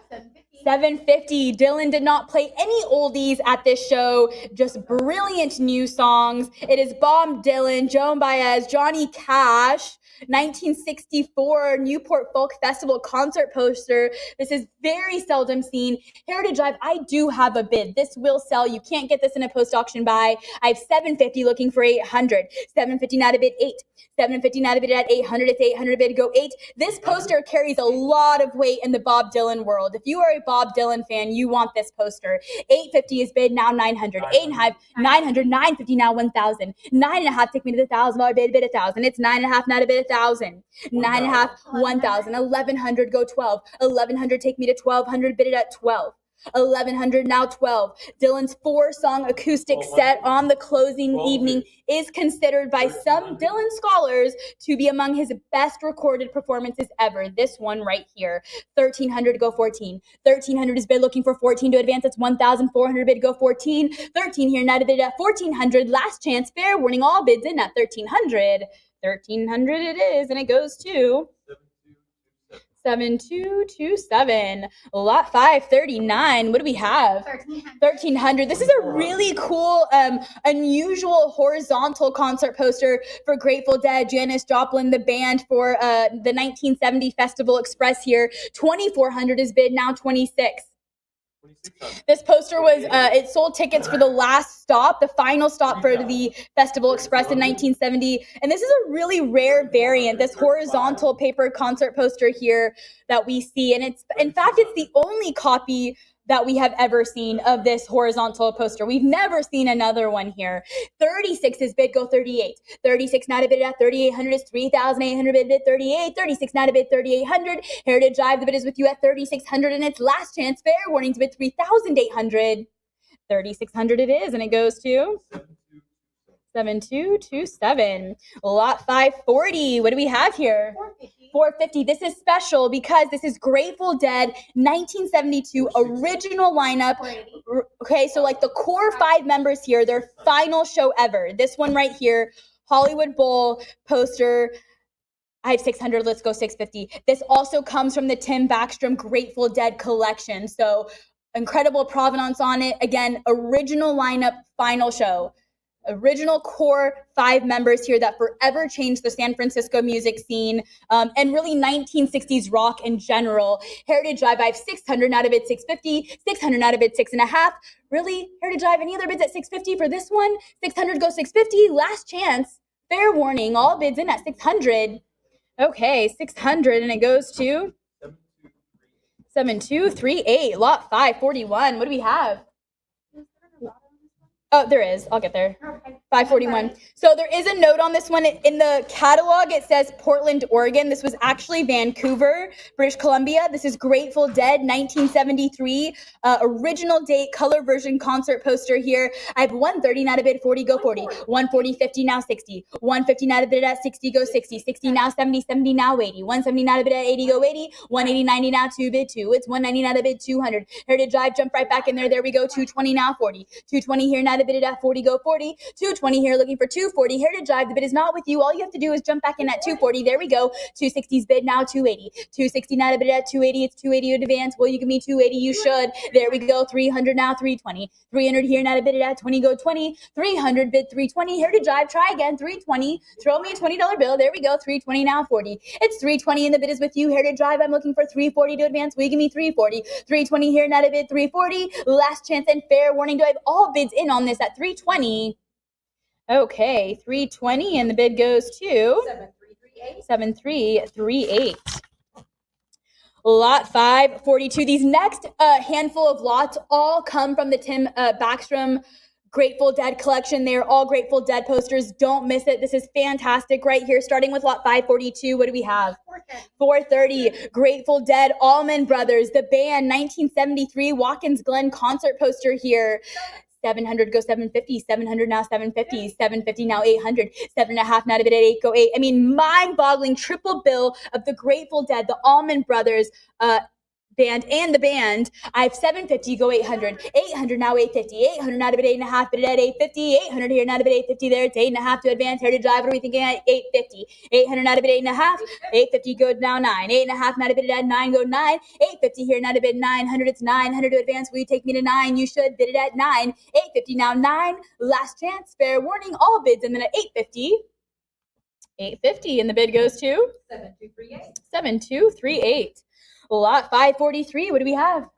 [SPEAKER 1] 750. Dylan did not play any oldies at this show, just brilliant new songs. It is Bob Dylan, Joan Baez, Johnny Cash, 1964 Newport Folk Festival concert poster. This is very seldom seen. Heritage Live, I do have a bid. This will sell. You can't get this in a post auction buy. I have 750 looking for 800. 750 not a bid, 8. 750 not a bid at 800. It's 800 bid, go 8. This poster carries a lot of weight in the Bob Dylan world. If you are a Bob Dylan fan, you want this poster. 850 is bid, now 900. 8.5, 900, 950 now 1,000. 9.5, take me to the $1,000 bid, 1,000. It's 9.5 not a bid, 1,000. 9.5, 1,000. 1,100, go 12. 1,100, take me to 1,200, bid it at 12. 1,100 now 12. Dylan's 4-song acoustic set on the closing evening is considered by some Dylan scholars to be among his best recorded performances ever. This one right here. 1,300 go 14. 1,300 is bid looking for 14 to advance. It's 1,400 bid go 14. 13 here not a bid at 1,400. Last chance, fair warning, all bids in at 1,300. 1,300 it is, and it goes to 7227. Lot 539. What do we have? 1,300. This is a really cool, unusual horizontal concert poster for Grateful Dead, Janis Joplin, the band for the 1970 Festival Express here. 2,400 is bid, now 26. This poster was, it sold tickets for the last stop, the final stop for the Festival Express in 1970. And this is a really rare variant, this horizontal paper concert poster here that we see. And it's, in fact, it's the only copy that we have ever seen of this horizontal poster. We've never seen another one here. 36 is bid, go 38. 36 not a bid at 3,800 is 3,800 bid 38. 36 not a bid, 3,800. Heritage Live, the bid is with you at 3,600 and it's last chance, fair warning to bid 3,800. 3,600 it is, and it goes to 7227. Lot 540. What do we have here? 450. This is special because this is Grateful Dead 1972 original lineup. Okay, so like the core 5 members here, their final show ever. This one right here, Hollywood Bowl poster. I have 600. Let's go 650. This also comes from the Tim Backstrom Grateful Dead collection. So incredible provenance on it. Again, original lineup, final show. Original core 5 members here that forever changed the San Francisco music scene, and really 1960s rock in general. Heritage Live, I have 600 out of bid 650, 600 out of bid 6.5. Really, Heritage Live, any other bids at 650 for this one? 600 go 650, last chance. Fair warning, all bids in at 600. Okay, 600, and it goes to 7238, lot 541. What do we have? Oh, there is. I'll get there. 541. So there is a note on this one. In the catalog, it says Portland, Oregon. This was actually Vancouver, British Columbia. This is Grateful Dead, 1973. Original date, color version concert poster here. I have 130, not a bid, 40, go 40. 140, 50, now 60. 150, not a bid at 60, go 60. 60, now 70, 70, now 80. 170, not a bid at 80, go 80. 180, 90, now 2 bid 2. It's 190, not a bid, 200. Heritage Drive, jump right back in there. There we go. 220, now 40. 220 here, not a bid at 40, go 40. 220 here, looking for 240. Heritage Drive, the bid is not with you. All you have to do is jump back in at 240. There we go. 260's bid, now 280. 260, not a bid at 280. It's 280 in advance. Will you give me 280? You should. There we go. 300, now 320. 300 here, not a bid at 20, go 20. 300, bid 320. Heritage Drive, try again. 320. Throw me a $20 bill. There we go. 320, now 40. It's 320 and the bid is with you. Heritage Drive, I'm looking for 340 to advance. Will you give me 340? 320 here, not a bid, 340. Last chance and fair warning. Do I have all bids in on this at 320? Okay, 320 and the bid goes to 7338. Lot 542. These next handful of lots all come from the Tim Backstrom Grateful Dead collection. They are all Grateful Dead posters. Don't miss it. This is fantastic right here. Starting with lot 542. What do we have? 430. Grateful Dead, Allman Brothers, the band, 1973 Watkins Glen concert poster here. 700, go 750, 700 now 750, 750 now 800, 7.5 now to bid at 8, go 8. I mean, mind-boggling triple bill of the Grateful Dead, the Allman Brothers band and the band. I have 750, go 800, 800 now 850, 800 now to bid 8.5, bid at 850, 800 here now to bid 850 there, it's 8.5 to advance, Heritage Drive, what are we thinking at 850, 800 now to bid 8.5, 850 go now 9, 8.5 now to bid at 9, go 9, 850 here now to bid 900, it's 900 to advance, will you take me to 9, you should, bid it at 9, 850 now 9, last chance, fair warning, all bids, and then at 850, 850, and the bid goes to
[SPEAKER 5] 7238.
[SPEAKER 1] 7238. Lot 543, what do we have?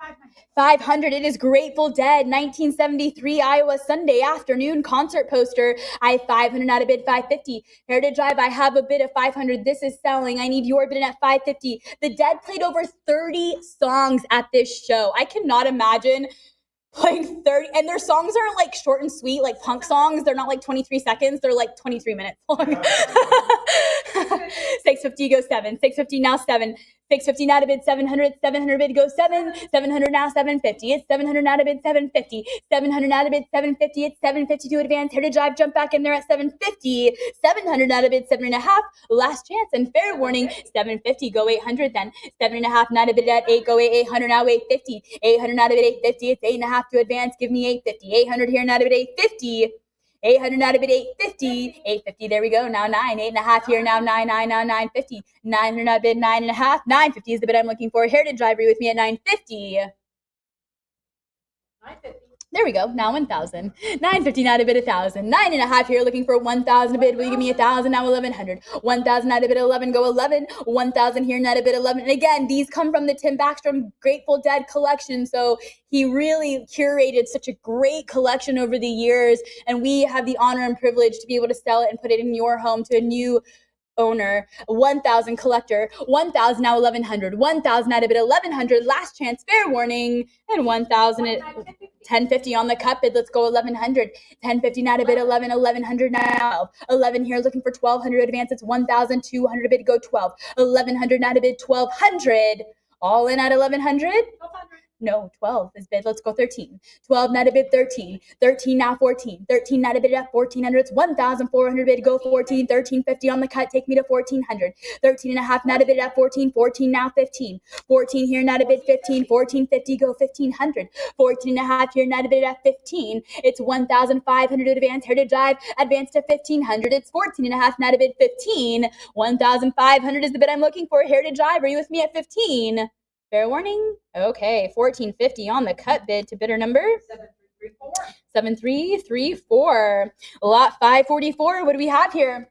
[SPEAKER 1] 500. It is Grateful Dead, 1973 Iowa Sunday afternoon concert poster. I have 500 out of bid 550. Heritage Drive, I have a bid of 500. This is selling. I need your bid at 550. The Dead played over 30 songs at this show. I cannot imagine playing 30, and their songs aren't like short and sweet like punk songs. They're not like 23 seconds. They're like 23 minutes long. 650 goes 7. 650 now 7. 650 now to bid 700. 700 bid goes 7. 700 now 750. It's 700 now to bid 750. 700 now to bid 750. It's 750 to advance. Heritage Drive, jump back in there at 750. 700 now to bid 7.5. Last chance and fair warning. 750 go 800 then. 7.5 now to bid at 8. Go 8. 800 now 850. 800 now to bid 850. It's 8.5 to advance. Give me 850. 800 here now to bid 850. 800 now to bid 850. 850, there we go. Now 9. 8.5 here, now 9, 9, now 950. 900 now to bid 9.5. 950 is the bid I'm looking for. Heritage Drive, are you with me at 950?
[SPEAKER 5] 950.
[SPEAKER 1] There we go. Now 1,000. 950 now to bid 1,000. 9.5 here, looking for 1,000 a bid. Will you give me 1,000? Now 1,100. 1,000 now to bid 11. Go 11. 1,000 here now to bid 11. And again, these come from the Tim Backstrom Grateful Dead collection. So he really curated such a great collection over the years. And we have the honor and privilege to be able to sell it and put it in your home to a new owner. 1,000 collector. 1,000 now 1,100. 1,000 out of bid 1,100. Last chance, fair warning. And 1,000 at 1050 on the cut bid. Let's go 1,100. 1050 now to bid 11. 1,100 now. 11 here looking for 1,200 advance. It's 1,200 to bid go 12. 1,100 now to bid 1,200. All in at 1,100. No, 12 is bid. Let's go 13. 12 now to bid 13. 13 now 14. 13 now to bid at 1,400. It's 1,400 bid. Go 14. 1350 on the cut. Take me to 1,400. 13.5 now to bid at 14. 14 now 15. 14 here now to bid 15. 1450 go 1,500. 14.5 here now to bid at 15. It's 1,500 to advance. Heritage Drive, advance to 1,500. It's 14.5 now to bid 15. 1,500 is the bid I'm looking for. Heritage Drive, are you with me at 15? Fair warning. Okay, 1450 on the cut bid to bidder number
[SPEAKER 5] 7334.
[SPEAKER 1] 7334. Lot 544. What do we have here?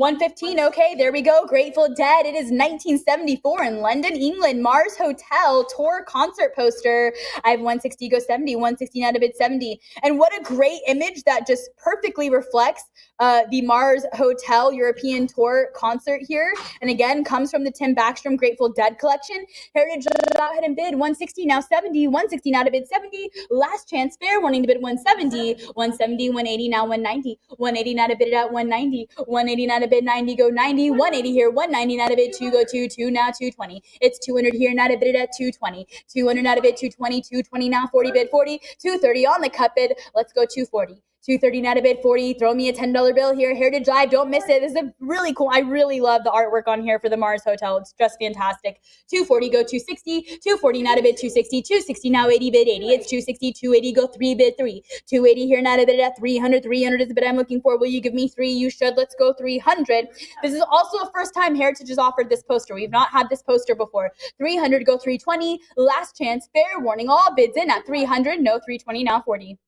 [SPEAKER 1] 115, okay, there we go. Grateful Dead. It is 1974 in London, England. Mars Hotel tour concert poster. I have 160, go 70, 116 out of bid 70. And what a great image that just perfectly reflects the Mars Hotel European tour concert here. And again, comes from the Tim Backstrom Grateful Dead collection. Heritage, go ahead and bid 160, now 70, 160 out of bid 70. Last chance, fair warning to bid 170, 170, 180, now 190, 180 not a bid at 190, 180 not a bid 90, go 90, 180 here, 190 not a bid 2, go 2, 2 now 220. It's 200 here, not a bid at 220, 200 not a bid 220, 220 now 40 bid 40, 230 on the cut bid. Let's go 240. 230 not a bid 40. Throw me a $10 bill here. Heritage Live, don't miss it. This is a really cool. I really love the artwork on here for the Mars Hotel. It's just fantastic. 240 go 260. 240 not a bid 260. 260 now 80 bid 80. It's 260 280 go 3 bid 3. 280 here not a bid at 300. 300 is the bid I'm looking for. Will you give me 3? You should. Let's go 300. This is also a first time Heritage has offered this poster. We've not had this poster before. 300 go 320. Last chance. Fair warning. All bids in at 300. No 320 now 40.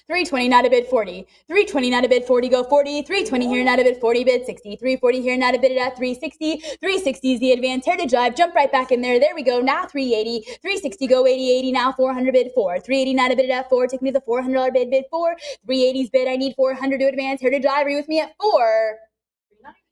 [SPEAKER 1] 320 not a bid 40. 320 not a bid 40 go 40. 320 here not a bid 40 bid 60. 340 here not a bid at 360. 360 is the advanced Heritage Live. Jump right back in there. There we go. Now 380. 360 go 80 80 now 400 bid 4. 380 not a bid at 4. Take me to the $400 bid 4. 380's bid. I need 400 to advance. Heritage Live. Are you with me at 4?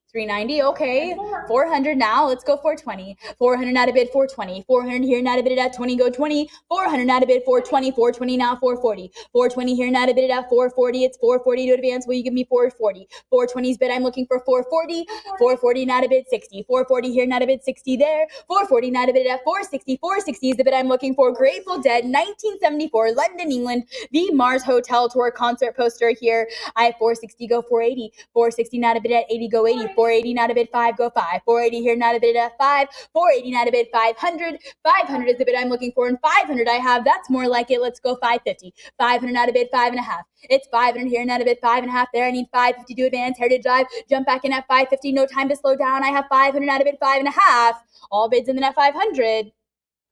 [SPEAKER 1] 390, okay. 400 now. Let's go 420. 400 not a bid 420. 400 here not a bid at 20, go 20. 400 not a bid 420. 420 now 440. 420 here not a bid at 440. It's 440 to advance. Will you give me 440? 420's bid. I'm looking for 440. 440 not a bid 60. 440 here not a bid 60 there. 440 not a bid at 460. 460 is the bid I'm looking for. Grateful Dead, 1974, London, England. The Mars Hotel tour concert poster here. I have 460 go 480. 460 not a bid at 80, go 80. 480 not a bid 5, go 5. 480 here not a bid at 5. 480 not a bid 500. 500 is the bid I'm looking for, and 500 I have. That's more like it. Let's go 550. 500 not a bid 5.5. It's 500 here not a bid 5.5 there. I need 550 to advance. Heritage Drive. Jump back in at 550. No time to slow down. I have 500 not a bid 5.5. All bids in the net 500.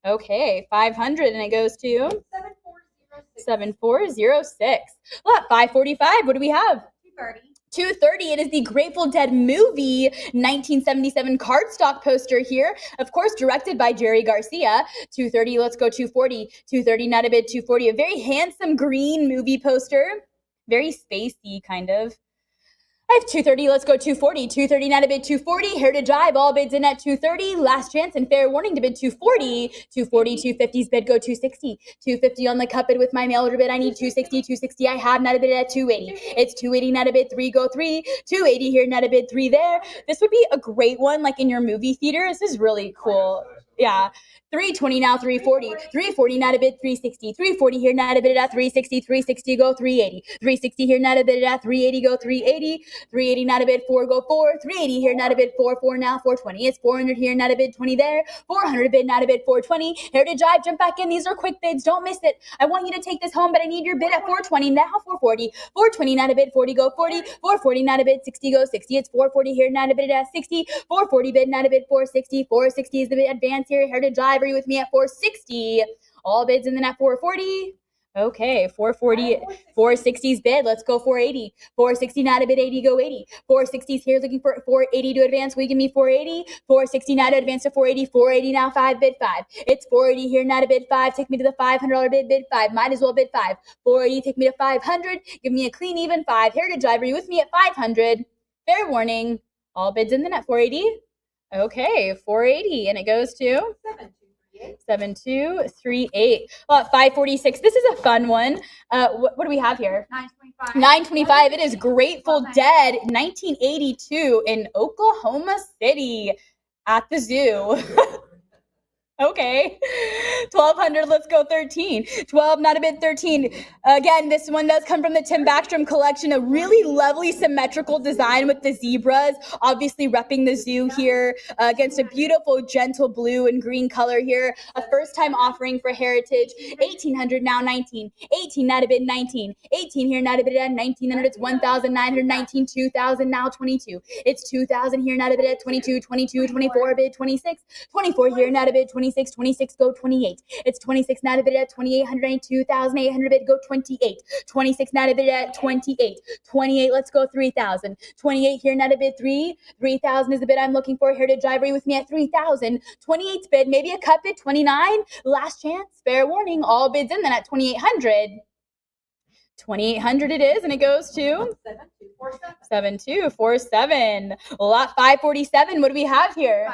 [SPEAKER 1] Okay, 500, and it goes to 7406. Well, at 545, what do we have?
[SPEAKER 5] 230.
[SPEAKER 1] 230. It is the Grateful Dead movie 1977 cardstock poster here. Of course, directed by Jerry Garcia. 230. Let's go 240. 230, not a bid 240. A very handsome green movie poster. Very spacey, kind of. I have 230. Let's go 240. 230 not a bid 240. Heritage Drive. All bids in at 230. Last chance and fair warning to bid 240. 240. 250's bid go 260. 250 on the cut bid with my mail order bid. I need 260. 260 I have not a bid at 280. It's 280 not a bid 3 go 3. 280 here not a bid 3 there. This would be a great one like in your movie theater. This is really cool. Yeah. 320 now 340. 340 not a bid 360. 340 here not a bid at 360. 360 go 380. 360 here not a bid at 380 go 380. 380 not a bid 4 go 4. 380 here not a bid 4 4 now 420. It's 400 here not a bid 20 there. 400 bid not a bid 420. Heritage Drive, jump back in. These are quick bids. Don't miss it. I want you to take this home, but I need your bid at 420 now 440. 420 not a bid 40 go 40. 440 not a bid 60 go 60. It's 440 here not a bid at 60. 440 bid not a bid 460. 460 is the bid advance here. Heritage Drive, are you with me at 460? All bids in the net 440. Okay, 440, 460's bid. Let's go 480. 460 not a bid 80, go 80. 460's here looking for 480 to advance. Will you give me 480? 460 not to advance to 480. 480 now 5 bid 5. It's 480 here not a bid 5. Take me to the $500 bid 5. Might as well bid 5. 480 take me to 500. Give me a clean even 5. Heritage Drive, are you with me at 500? Fair warning. All bids in the net 480. Okay, 480, and it goes to 7238. Well, 546. This is a fun one. What do we have here?
[SPEAKER 5] 925.
[SPEAKER 1] 925. It is Grateful Dead, 1982 in Oklahoma City at the zoo. Okay. 1200, let's go 13. 12, not a bid 13. Again, this one does come from the Tim Backstrom collection. A really lovely symmetrical design with the zebras, obviously repping the zoo here against a beautiful, gentle blue and green color here. A first-time offering for Heritage. 1800, now 19. 18, not a bid 19. 18 here, not a bid at 1900. It's 1919. 2000, now 22. It's 2000 here, not a bid at 22. 22, 24 bid 26. 24 here, not a bid 25. 26, 26, go 28. It's 26 now to bid at 2,800, 2,800 bid, go 28. 26 now to bid at 28. 28, let's go 3,000. 28 here now to bid 3,000 is the bid I'm looking for. Heritage Drive, are you with me at 3,000? 28's bid, maybe a cut bid, 29. Last chance, fair warning, all bids in then at 2,800. 2,800 it is, and it goes to 7247. Lot 547. What do we have here?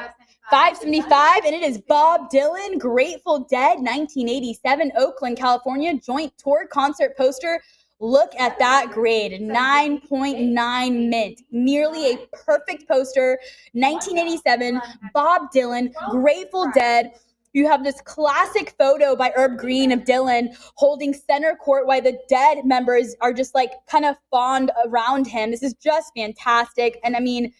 [SPEAKER 1] 575, and it is Bob Dylan, Grateful Dead, 1987, Oakland, California, joint tour concert poster. Look at that grade, 9.9 mint, nearly a perfect poster. 1987, Bob Dylan, Grateful Dead. You have this classic photo by Herb Green of Dylan holding center court while the Dead members are just like kind of fawned around him. This is just fantastic. And I mean,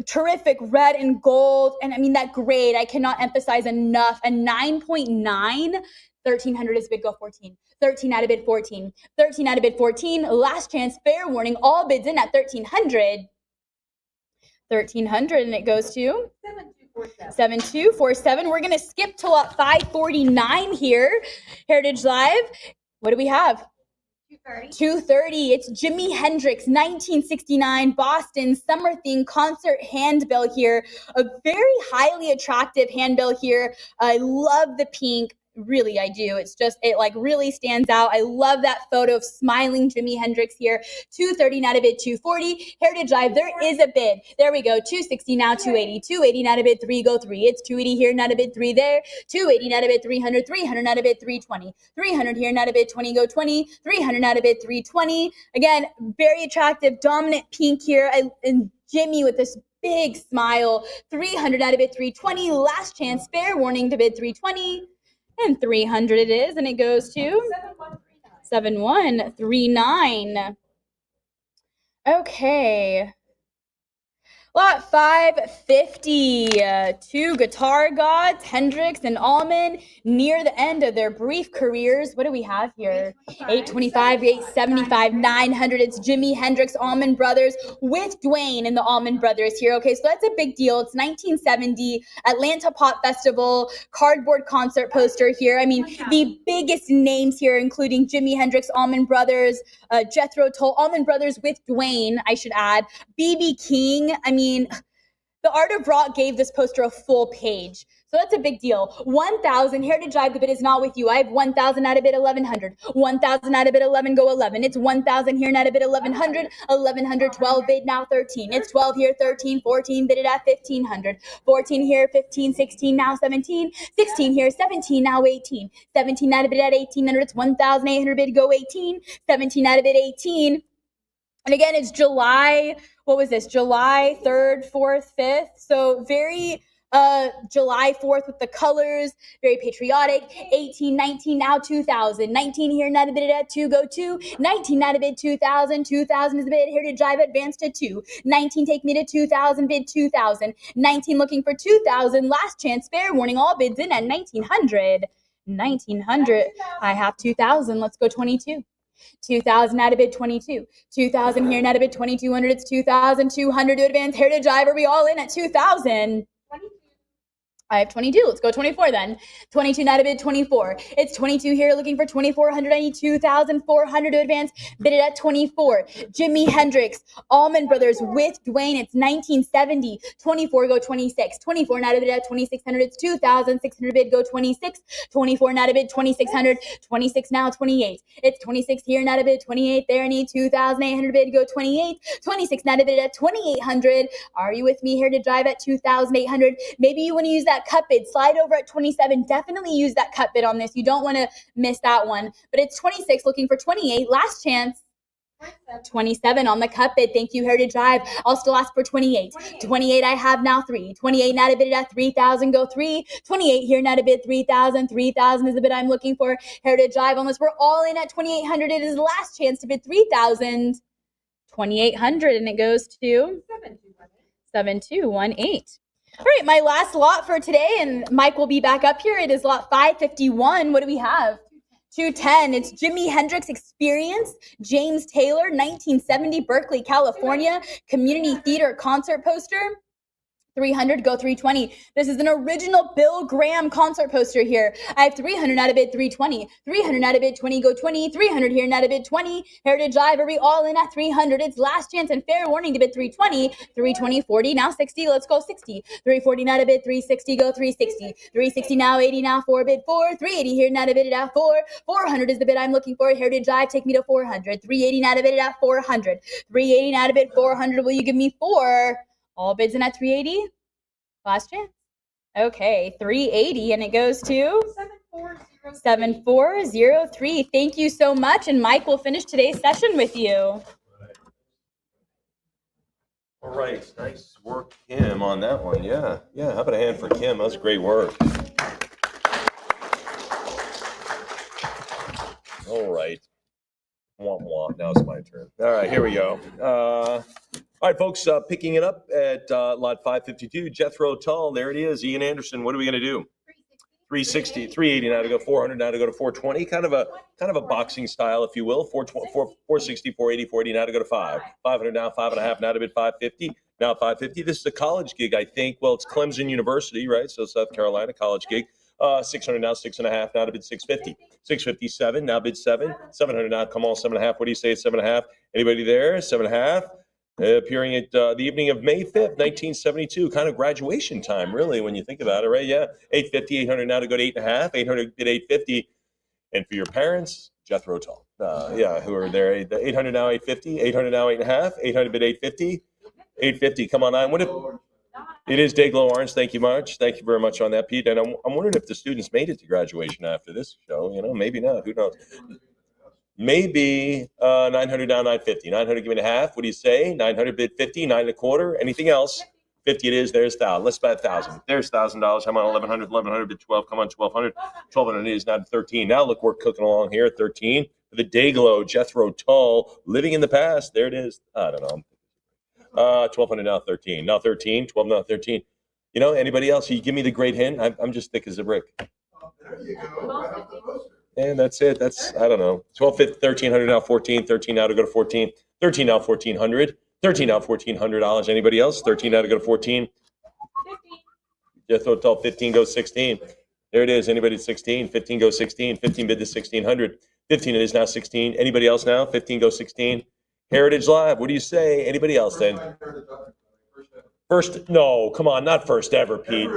[SPEAKER 1] terrific red and gold. And I mean, that grade, I cannot emphasize enough. A 9.9, 1,300 is bid, go 14. 13 out of bid 14. 13 out of bid 14. Last chance, fair warning, all bids in at 1,300. 1,300, and it goes to 7247. We're going to skip to lot 549 here. Heritage Live. What do we have? 230. It's Jimi Hendrix, 1969, Boston summer theme concert handbill here. A very highly attractive handbill here. I love the pink. Really, I do. It's just, it like really stands out. I love that photo of smiling Jimi Hendrix here. 230 now to bid 240. Heritage Live, there is a bid. There we go. 260 now, 280. 280 now to bid 3, go 3. It's 280 here, now to bid 3 there. 280 now to bid 300. 300 now to bid 320. 300 here, now to bid 20, go 20. 300 now to bid 320. Again, very attractive, dominant pink here. And Jimmy with this big smile. 300 out of bid 320. Last chance, fair warning to bid 320. And 300 it is, and it goes to 7139. Okay. Lot 550, two guitar gods, Hendrix and Allman, near the end of their brief careers. What do we have here? 825, 875, 900. It's Jimi Hendrix, Allman Brothers, with Dwayne and the Allman Brothers here. Okay, so that's a big deal. It's 1970, Atlanta Pop Festival, cardboard concert poster here. I mean, the biggest names here, including Jimi Hendrix, Allman Brothers, Jethro Tull, Allman Brothers with Dwayne, I should add, B.B. King. I mean, the Art of Rock gave this poster a full page. So that's a big deal. 1,000, Heritage Drive, the bid is not with you. I have 1,000 out of bid 1,100. 1,000 out of bid 11, go 11. It's 1,000 here, out of bid 1,100. 1,100, 12 bid, now 13. It's 12 here, 13, 14, bid it at 1,500. 14 here, 15, 16, now 17. 16 here, 17, now 18. 17 out of bid at 1,800. It's 1,800 bid, go 18. 17 out of bid 18. And again, it's July, what was this? July 3rd, 4th, 5th. So very July 4th with the colors, very patriotic. 18, 19, now 2,000. 19 here, not a bid at 2, go 2. 19, not a bid 2,000. 2,000 is the bid. Heritage Drive, advance to 2. 19, take me to 2,000, bid 2,000. 19, looking for 2,000. Last chance, fair warning, all bids in at 1,900. 1,900. I have 2,000. Let's go 22. 2,000 out of bid 22. 2,000 here, out of bid 2,200. It's 2,200 to advance. Heritage Drive, are we all in at 2,000? 22. I have 22. Let's go 24 then. 22 out of bid 24. It's 22 here, looking for 2,400. I need 2,400 to advance. Bid it at 24. Jimi Hendrix, Allman Brothers with Dwayne. It's 1970. 24, go 26. 24 out of bid at 2,600. It's 2,600 bid, go 26. 24 out of bid 2,600. 26 now, 28. It's 26 here, out of bid 28. There, I need 2,800 bid, go 28. 26 out of bid at 2,800. Are you with me here to drive at 2,800? Maybe you want to use that cut bid. Slide over at 27. Definitely use that cut bid on this. You don't want to miss that one. But it's 26, looking for 28. Last chance. 27 on the cut bid. Thank you, Heritage Drive. I'll still ask for 28. 28 I have now 3. 28 now to bid at 3,000. Go 3. 28 here now to bid 3,000. 3,000 is the bid I'm looking for. Heritage Drive, unless we're all in at 2,800. It is the last chance to bid 3,000. 2,800, and it goes to 7218. All right, my last lot for today, and Mike will be back up here. It is lot 551. What do we have? 210. It's Jimi Hendrix Experience, James Taylor, 1970, Berkeley, California, Community Theater concert poster. 300, go 320. This is an original Bill Graham concert poster here. I have 300, not a bid, 320. 300, not a bid, 20, go 20. 300 here, not a bid, 20. Heritage Live, are we all in at 300? It's last chance and fair warning to bid 320. 320, 40, now 60, let's go 60. 340, not a bid, 360, go 360. 360, now 80, now 4 bid 4. 380 here, not a bid at 4. 400 is the bid I'm looking for. Heritage Live, take me to 400. 380, not a bid at 400. 380, not a bid, 400. Will you give me 4? All bids in at 380? Last chance. Okay, 380, and it goes to 7403. Thank you so much, and Mike will finish today's session with you.
[SPEAKER 4] All right, nice work, Kim, on that one. Yeah. How about a hand for Kim? That was great work. All right. Womp womp. Now it's my turn. All right, here we go. All right, folks, picking it up at lot 552, Jethro Tull. There it is. Ian Anderson, what are we going to do? 360, 380 now to go, 400 now to go to 420. Kind of a boxing style, if you will. 460, 480, 480 now to go to 5. 500 now, 5.5 now to bid 550. Now 550. This is a college gig, I think. Well, it's Clemson University, right? So South Carolina college gig. 600 now, 6.5 now to bid 650. 657 now bid 7. 700 now, come on, 7.5. What do you say? 7.5. Anybody there? 7.5. Appearing at the evening of May 5th, 1972, kind of graduation time, really, when you think about it, right? Yeah, 850, 800 now to go to 8.5, 800 bid 850. And for your parents, Jethro Tull. Who are there? 800 now, 850, 800 now, 8.5, 800 bid 850, 850. Come on, 9. What if it is Dayglow Orange? Thank you much. Thank you very much on that, Pete. And I'm wondering if the students made it to graduation after this show. Maybe not. Who knows? Maybe 900 down, 950. 900, give me a half. What do you say? 900 bid 50, 9.25. Anything else? 50 it is. There's 1,000. Let's bet 1,000. There's $1,000. How about 1,100? 1,100 bid 12. Come on, 1,200. 1,200 is now 13. Now look, we're cooking along here at 13. For the Dayglow, Jethro Tull, living in the past. There it is. I don't know. 1,200 now 13. Now 13. 12 now 13. Anybody else? You give me the great hint. I'm just thick as a brick.
[SPEAKER 3] There you go. Right off the poster.
[SPEAKER 4] And that's it. I don't know. 12, 15, 1,300 now 14. 13 now to go to 14. 13 now 1,400. 13 now $1,400. Anybody else? 13 now to go to 14.
[SPEAKER 1] 15.
[SPEAKER 4] Jethro Tull, 15 goes 16. There it is. Anybody at 16? 15 goes 16. 15 bid to 1,600. 15 it is now 16. Anybody else now? 15 goes 16. Heritage Live. What do you say? Anybody else then? First, no, come on, not first ever, Pete.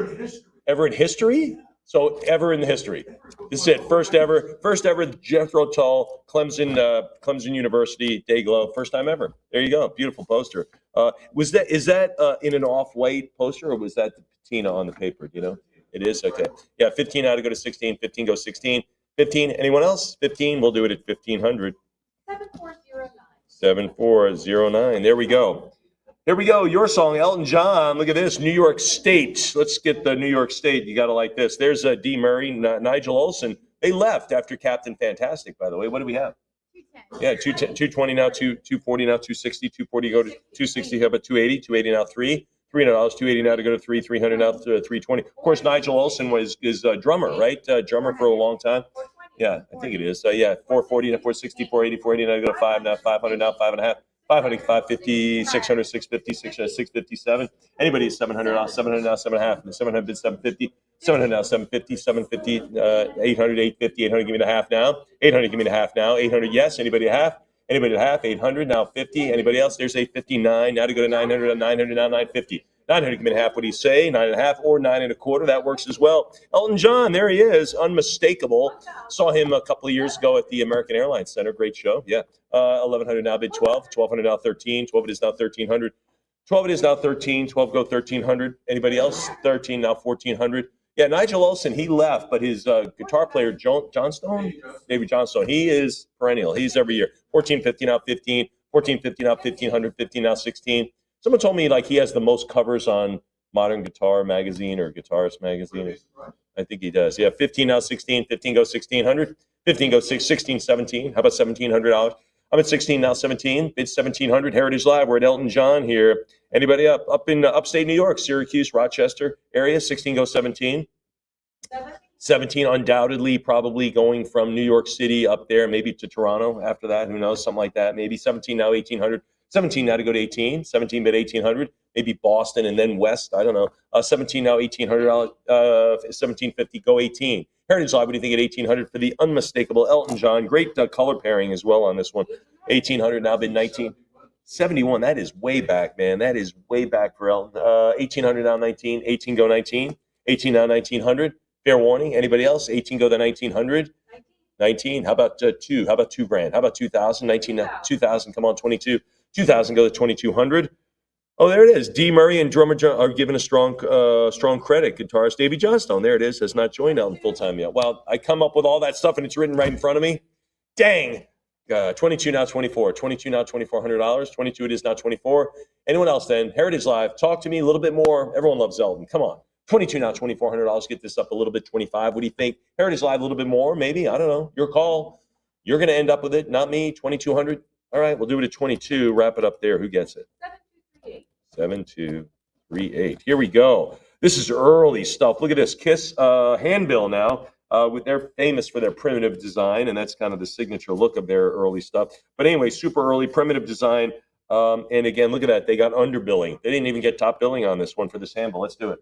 [SPEAKER 4] Ever in history? So ever in the history. This is it. First ever Jethro Tull, Clemson University, Dayglow. First time ever. There you go. Beautiful poster. Is that in an off-white poster, or was that the patina on the paper? It is? Okay. Yeah, 15 now to go to 16. 15 goes 16. 15. Anyone else? 15. We'll do it at 1,500.
[SPEAKER 1] 7409.
[SPEAKER 4] 7409. There we go. Here we go. Your song, Elton John. Look at this. New York State. Let's get the New York State. You got to like this. There's D. Murray, Nigel Olsson. They left after Captain Fantastic, by the way. What do we have? 210. 220 now, 240 now, 260, 240 go to 260. How about 280? 280 now, $300. $280 now to go to 300 now to 320. Of course, Nigel Olsson is a drummer, right? Drummer for a long time. Yeah, I think it is. 440 now, 460, 480, 480 now to go to 5 now, 500 now, 5.5. 500, 550, 600, 650, 600, 657. Anybody is 700 now, 700 now, 7.5. 700 bid 750. 700 now, 750, 750, 800, 850, 800, give me the half now. 800, give me the half now. 800, yes. Anybody a half? Anybody a half? 800 now, 50. Anybody else? There's 859. Now to go to 900, 900 now, 950. 900, give me a half. What do you say? 9.5 or 9.25. That works as well. Elton John, there he is, unmistakable. Saw him a couple of years ago at the American Airlines Center. Great show. Yeah. 1,100 now bid 12. 1,200 now 13. 12 it is now 1,300. 12 it is now 13. 12 go 1,300. Anybody else? 13 now 1,400. Yeah, Nigel Olsson, he left, but his guitar player, David Johnstone, he is perennial. He's every year. 1450 now 15. 1450 now 1,500. 15 now 16. Someone told me he has the most covers on Modern Guitar Magazine or Guitarist Magazine. I think he does. Yeah, 15 now 16. 15 goes 1,600. 15 goes 16, 17. How about $1,700? I'm at 16 now 17. Bid 1,700. Heritage Live. We're at Elton John here. Anybody up in upstate New York, Syracuse, Rochester area? 16 goes 17. 17 undoubtedly, probably going from New York City up there, maybe to Toronto after that. Who knows? Something like that. Maybe 17 now 1,800. 17 now to go to 18. 17 bid 1800. Maybe Boston and then West. I don't know. 17 now $1,800. 1750 go 18. Heritage Live, what do you think at 1800 for the unmistakable Elton John? Great color pairing as well on this one. 1800 now bid 1971. That is way back, man. That is way back for Elton. 1800 now 19. 18 go 19. 18 now 1900. Fair warning. Anybody else? 18 go to 1900. 19. How about two? How about $2,000? How about 2000? 19 2000. Come on, 22. 2000 go to 2200. Oh, there it is. D. Murray and drummer are given a strong credit. Guitarist Davy Johnstone. There it is. Has not joined Elton full time yet. Well, I come up with all that stuff and it's written right in front of me. Dang. 22 now 24. 22 now $2,400. 22 it is now 24. Anyone else then? Heritage Live. Talk to me a little bit more. Everyone loves Elton. Come on. 22 now $2,400. Get this up a little bit. 25. What do you think? Heritage Live a little bit more. Maybe. I don't know. Your call. You're going to end up with it. Not me. 2200. All right. We'll do it at 22. Wrap it up there. Who gets it? 7238. Here we go. This is early stuff. Look at this. Kiss handbill now. They're famous for their primitive design, and that's kind of the signature look of their early stuff. But anyway, super early primitive design. And again, look at that. They got underbilling. They didn't even get top billing on this one for this handbill. Let's do it.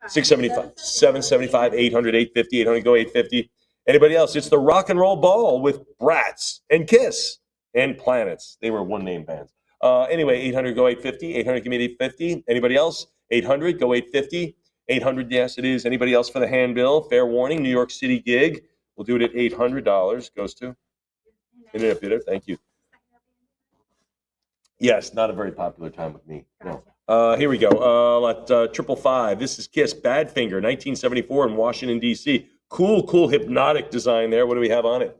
[SPEAKER 4] 675, 775, 800, 850, 800, go 850. Anybody else? It's the Rock and Roll Ball with Bratz and Kiss and Planets. They were one-name bands. Anyway, 800, go 850. 800, give me 850. Anybody else? 800, go 850. 800, yes, it is. Anybody else for the handbill? Fair warning, New York City gig. We'll do it at $800. Goes to Internet Bidder. Thank you. Yes, not a very popular time with me. No. Here we go. At 555. This is Kiss Badfinger, 1974 in Washington, D.C. Cool hypnotic design there. What do we have on it?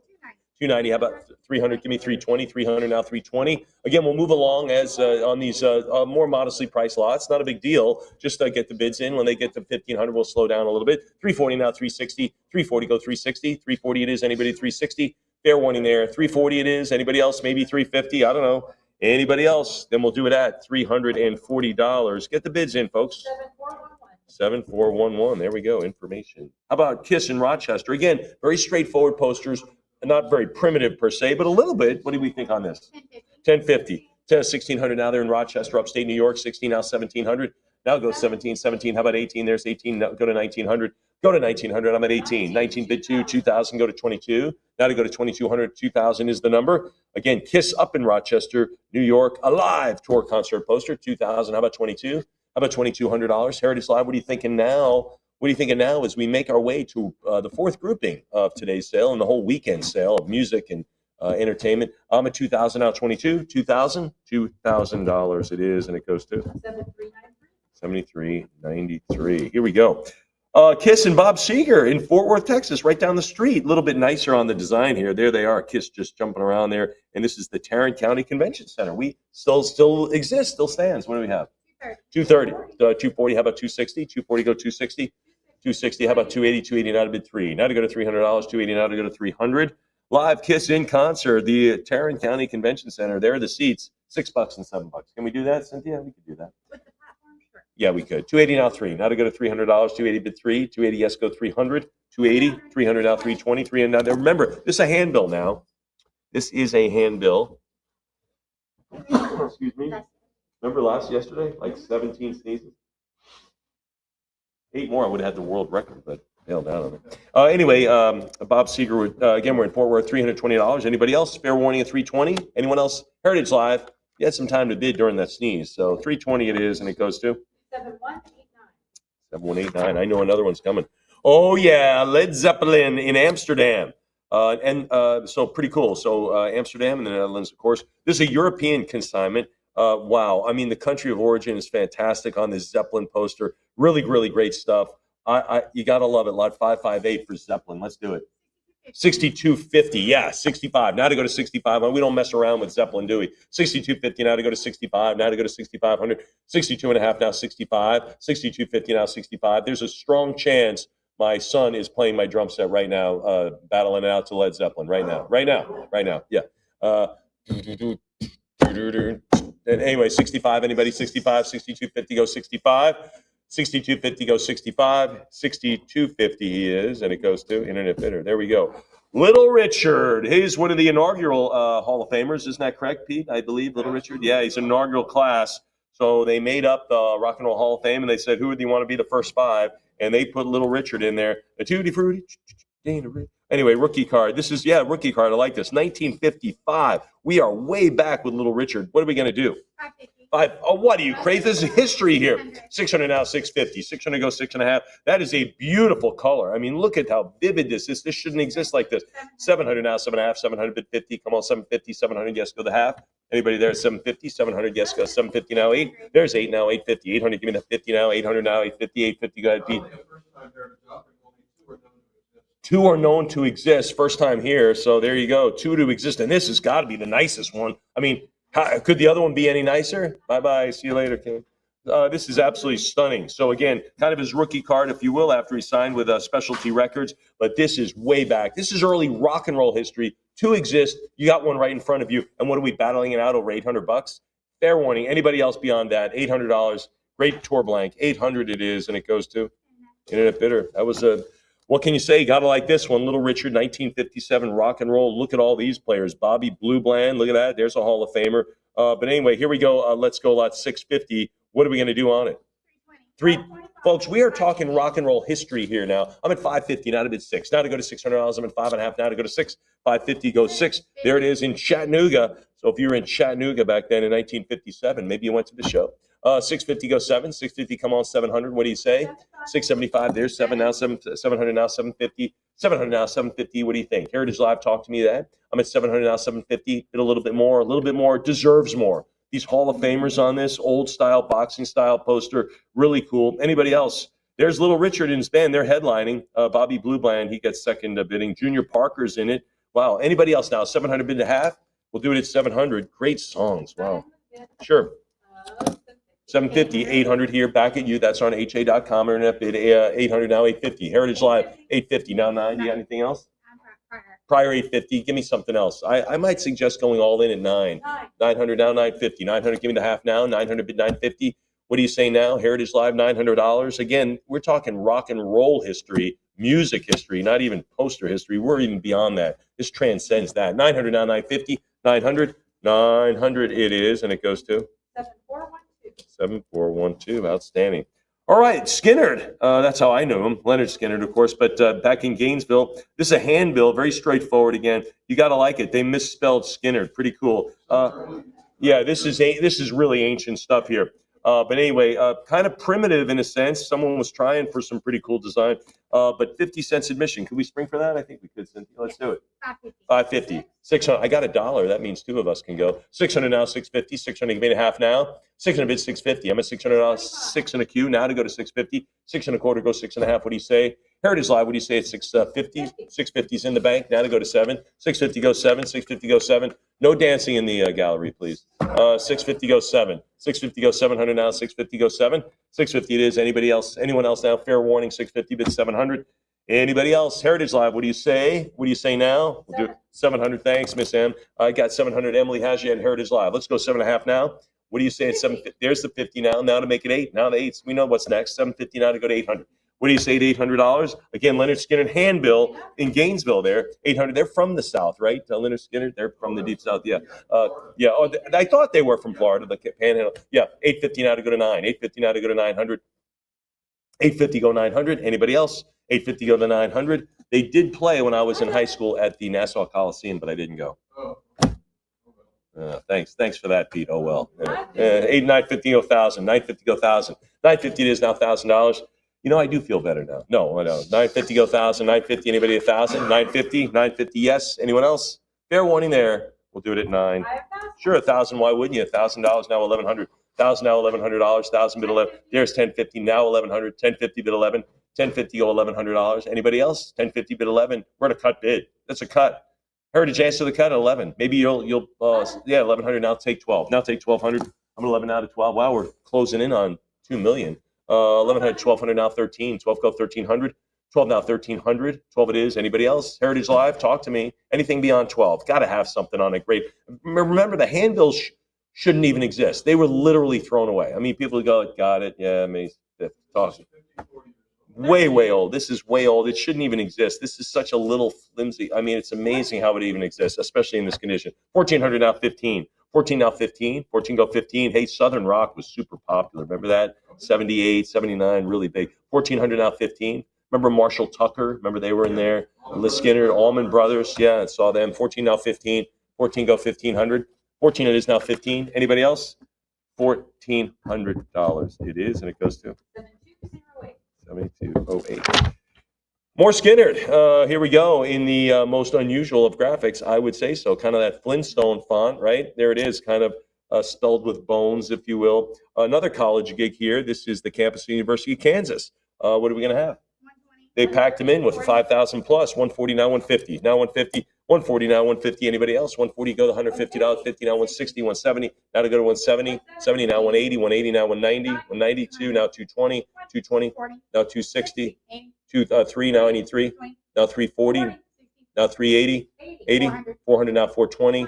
[SPEAKER 4] 290. How about 300? Give me 320. 300 now 320. Again, we'll move along as on these more modestly priced lots. Not a big deal. Just get the bids in. When they get to 1500, we'll slow down a little bit. 340 now 360. 340 go 360. 340 it is. Anybody 360? Fair warning there. 340 it is. Anybody else? Maybe 350. I don't know. Anybody else? Then we'll do it at $340. Get the bids in, folks. 7411. There we go. Information. How about Kiss in Rochester? Again, very straightforward posters. Not very primitive per se, but a little bit. What do we think on this? 1050. 1600 now. They're in Rochester, upstate New York. 16 now 1700. Now go 17. 17. How about 18? There's 18. Now go to 1900. Go to 1900. I'm at 18. 19 bid 2. 2000 go to 22. Now to go to 2200. 2000 is the number. Again, Kiss up in Rochester, New York. Alive tour concert poster. 2000. How about 22? How about $2,200? Heritage Live. What are you thinking now? What are you thinking now as we make our way to the fourth grouping of today's sale and the whole weekend sale of music and entertainment? I'm at 2000 now, 22, 2000, $2,000 it is, and it goes to 7393. Here we go. Kiss and Bob Seger in Fort Worth, Texas, right down the street. A little bit nicer on the design here. There they are, Kiss just jumping around there. And this is the Tarrant County Convention Center. We still exist, still stands. What do we have? 230. 240. How about 260? 240 go 260. 260. How about 280? 280 now to bid 3. Now to go to $300. 280 now to go to 300. Live Kiss in concert, the Tarrant County Convention Center. There are the seats. $6 and $7. Can we do that, Cynthia? We could do that. Yeah, we could. 280 now 3. Now to go to $300. 280 bid 3. 280 yes go 300. 280. 300 now 320. 300 now. Remember, this is a handbill now. This is a handbill. Excuse me. Remember yesterday? Like 17 sneezes? 8 more, I would have had the world record, but bailed out on it. Anyway, Bob Seger, again, we're in Fort Worth, $320. Anybody else? Fair warning at 320. Anyone else? Heritage Live. You had some time to bid during that sneeze, so 320 it is, and it goes to 7189. 7189. I know another one's coming. Oh yeah, Led Zeppelin in Amsterdam. So pretty cool. So Amsterdam and the Netherlands, of course. This is a European consignment. Wow. I mean, the country of origin is fantastic on this Zeppelin poster. Really great stuff. You got to love it. Lot 558 for Zeppelin. Let's do it. 6250. Yeah, 65. Now to go to 65. We don't mess around with Zeppelin, do we? 6250 now to go to 65. Now to go to 6500. 62 and a half now 65. 6250 now 65. There's a strong chance my son is playing my drum set right now, battling it out to Led Zeppelin right now. Yeah. And anyway, 65, anybody? 65, 6250 go 65. 6250 goes 65. 6250 he is, and it goes to Internet Bidder. There we go. Little Richard. He's one of the inaugural Hall of Famers. Isn't that correct, Pete? I believe Little Richard. Yeah, he's an inaugural class. So they made up the Rock and Roll Hall of Fame, and they said, who would you want to be the first five? And they put Little Richard in there. A tutti frutti. Anyway, rookie card. This is, rookie card. I like this. 1955. We are way back with Little Richard. What are we going to do? 5. Oh, what are you crazy? This is history here. 600 now, 650. 600 goes 6.5. That is a beautiful color. I mean, look at how vivid this is. This shouldn't exist like this. 700 now, 7.5. 750. Come on, 750. 700. Yes, go the half. Anybody there at 750? 700. Yes, go 750 now. 8. There's 8 now. 850. 800. Give me the 50 now. 800 now. 850. 850. Go ahead, Pete. Two are known to exist. First time here. So there you go. 2 to exist. And this has got to be the nicest one. I mean, could the other one be any nicer? Bye-bye. See you later, Kim. This is absolutely stunning. So again, kind of his rookie card, if you will, after he signed with Specialty Records. But this is way back. This is early rock and roll history. 2 exist. You got one right in front of you. And what are we battling it out over $800? Fair warning. Anybody else beyond that? $800. Great tour blank. 800 it is, and it goes to Internet Bidder. That was a. What can you say? Got to like this one. Little Richard, 1957 rock and roll. Look at all these players. Bobby Blue Bland. Look at that. There's a Hall of Famer. But anyway, here we go. Let's go lot 650. What are we going to do on it? 320. Folks, we are talking rock and roll history here now. I'm at 550, now to bid 6. Now to go to $600, I'm at 5.5. Now to go to 6. 550 goes 6. There it is in Chattanooga. So if you were in Chattanooga back then in 1957, maybe you went to the show. 650 goes 7. 650 come on 700. What do you say? 675. There's 7 now. 700 now. 750. 700 now. 750. What do you think? Heritage Live, talk to me that. I'm at 700 now. 750. Bid a little bit more. A little bit more. Deserves more. These Hall of Famers on this old style boxing style poster, really cool. Anybody else? There's Little Richard and his band. They're headlining. Bobby Blue Bland, he gets second bidding. Junior Parker's in it. Wow. Anybody else now? 700 bid and a half. We'll do it at 700. Great songs. Wow. Sure. 750, 800 here, back at you. That's on HA.com. Internet bid 800 now, 850. Heritage Live, 850 now 9. You got anything else? Prior 850. Give me something else. I might suggest going all in at 9. 900 now, 950. 900. Give me the half now. 900 bid 950. What do you say now? Heritage Live, $900. Again, we're talking rock and roll history, music history, not even poster history. We're even beyond that. This transcends that. 900 now, 950. 900. 900 it is, and it goes to 7412. Outstanding. All right, Skinnerd. That's how I knew him. Leonard Skinnerd, of course. But back in Gainesville, this is a handbill, very straightforward. Again, you got to like it. They misspelled Skinnerd. Pretty cool. Yeah, this is really ancient stuff here. But anyway, kind of primitive in a sense. Someone was trying for some pretty cool design. But 50 cents admission. Could we spring for that? I think we could, Cynthia. Let's do it. 550. 600. I got $1. That means 2 of us can go. 600 now, 650. 600. Give me a half now. 600 bid 650. I'm at $600. 6 and a Q. Now to go to 650. 6 and a quarter. Go 6.5. What do you say? Heritage Live. What do you say at 650? 650 is in the bank. Now to go to 7. 650 goes 7. 650 goes 7. No dancing in the gallery, please. 650 goes 7. 650 goes 700 now. 650 goes 7. 650 it is. Anybody else? Anyone else now? Fair warning. 650 bid 700. Anybody else? Heritage Live. What do you say? What do you say now? We'll do 700. Thanks, Miss M. I got 700. Emily has you at Heritage Live. Let's go 7.5 now. What do you say at 750? There's the 50 now. Now to make it 8. Now the 8s. We know what's next. 750 now to go to 800. What do you say at $800? Again, Leonard Skinner handbill in Gainesville there. 800. They're from the South, right? Leonard Skinner, they're from the deep South. Yeah. Yeah. Oh, I thought they were from Florida, the Panhandle. Yeah. 850 now to go to 9. 850 now to go to 900. 850 go 900. Anybody else? 850 go to 900. They did play when I was in high school at the Nassau Coliseum, but I didn't go. Thanks for that, Pete. Oh, well. 950 go 1,000. 950 go 1,000. 950 it is now $1,000. You know, I do feel better now. No, I don't. 950 go 1,000. 950, anybody 1,000? 950? 950, yes. Anyone else? Fair warning there. We'll do it at 9. Sure, 1,000. Why wouldn't you? $1,000 now 1,100. 1,000 now $1,100. 1,000 bid 11. There's 1050 now 1,100. 1050 bid 11. 1050 go $1,100. Anybody else? 1050 bid 11. We're at a cut bid. That's a cut. Heritage answer the cut at 11. Maybe you'll 1,100 now take 12. Now take 1,200. I'm 11 now to 12. Wow, we're closing in on 2 million. 1,100, 1,200 now 13. 12 go 1,300. 12 now 1,300. 12 it is. Anybody else? Heritage Live, talk to me. Anything beyond 12. Got to have something on it. Great. Remember, the handbills shouldn't even exist. They were literally thrown away. I mean, people go, got it. Yeah, me. Talk. way old. This is way old. It shouldn't even exist. This is such a little flimsy. I mean, it's amazing how it even exists, especially in this condition. 1400 now 15. 14 now 15. 14 go 15. Hey, Southern Rock was super popular. Remember that? 78, 79, really big. 1400 now 15. Remember Marshall Tucker? Remember they were in there? Liz Skinner, Allman Brothers. Yeah, I saw them. 14 now 15. 14 go 1500. 14 it is now 15. Anybody else? $1,400. It is, and it goes to 7208. More Skinner. Here we go. In the most unusual of graphics, I would say so. Kind of that Flintstone font, right? There it is, kind of spelled with bones, if you will. Another college gig here. This is the campus of the University of Kansas. What are we going to have? They packed him in with 5,000 plus, 140 now 150, now 150, 140 now 150. Anybody else? 140 go to $150, 50 now 160, 170. Now to go to 170, 70 now 180, 180 now 190, 192 now 220, 220 now 260, 3 now I need 3, now 340, now 380, 80, 400 now 420,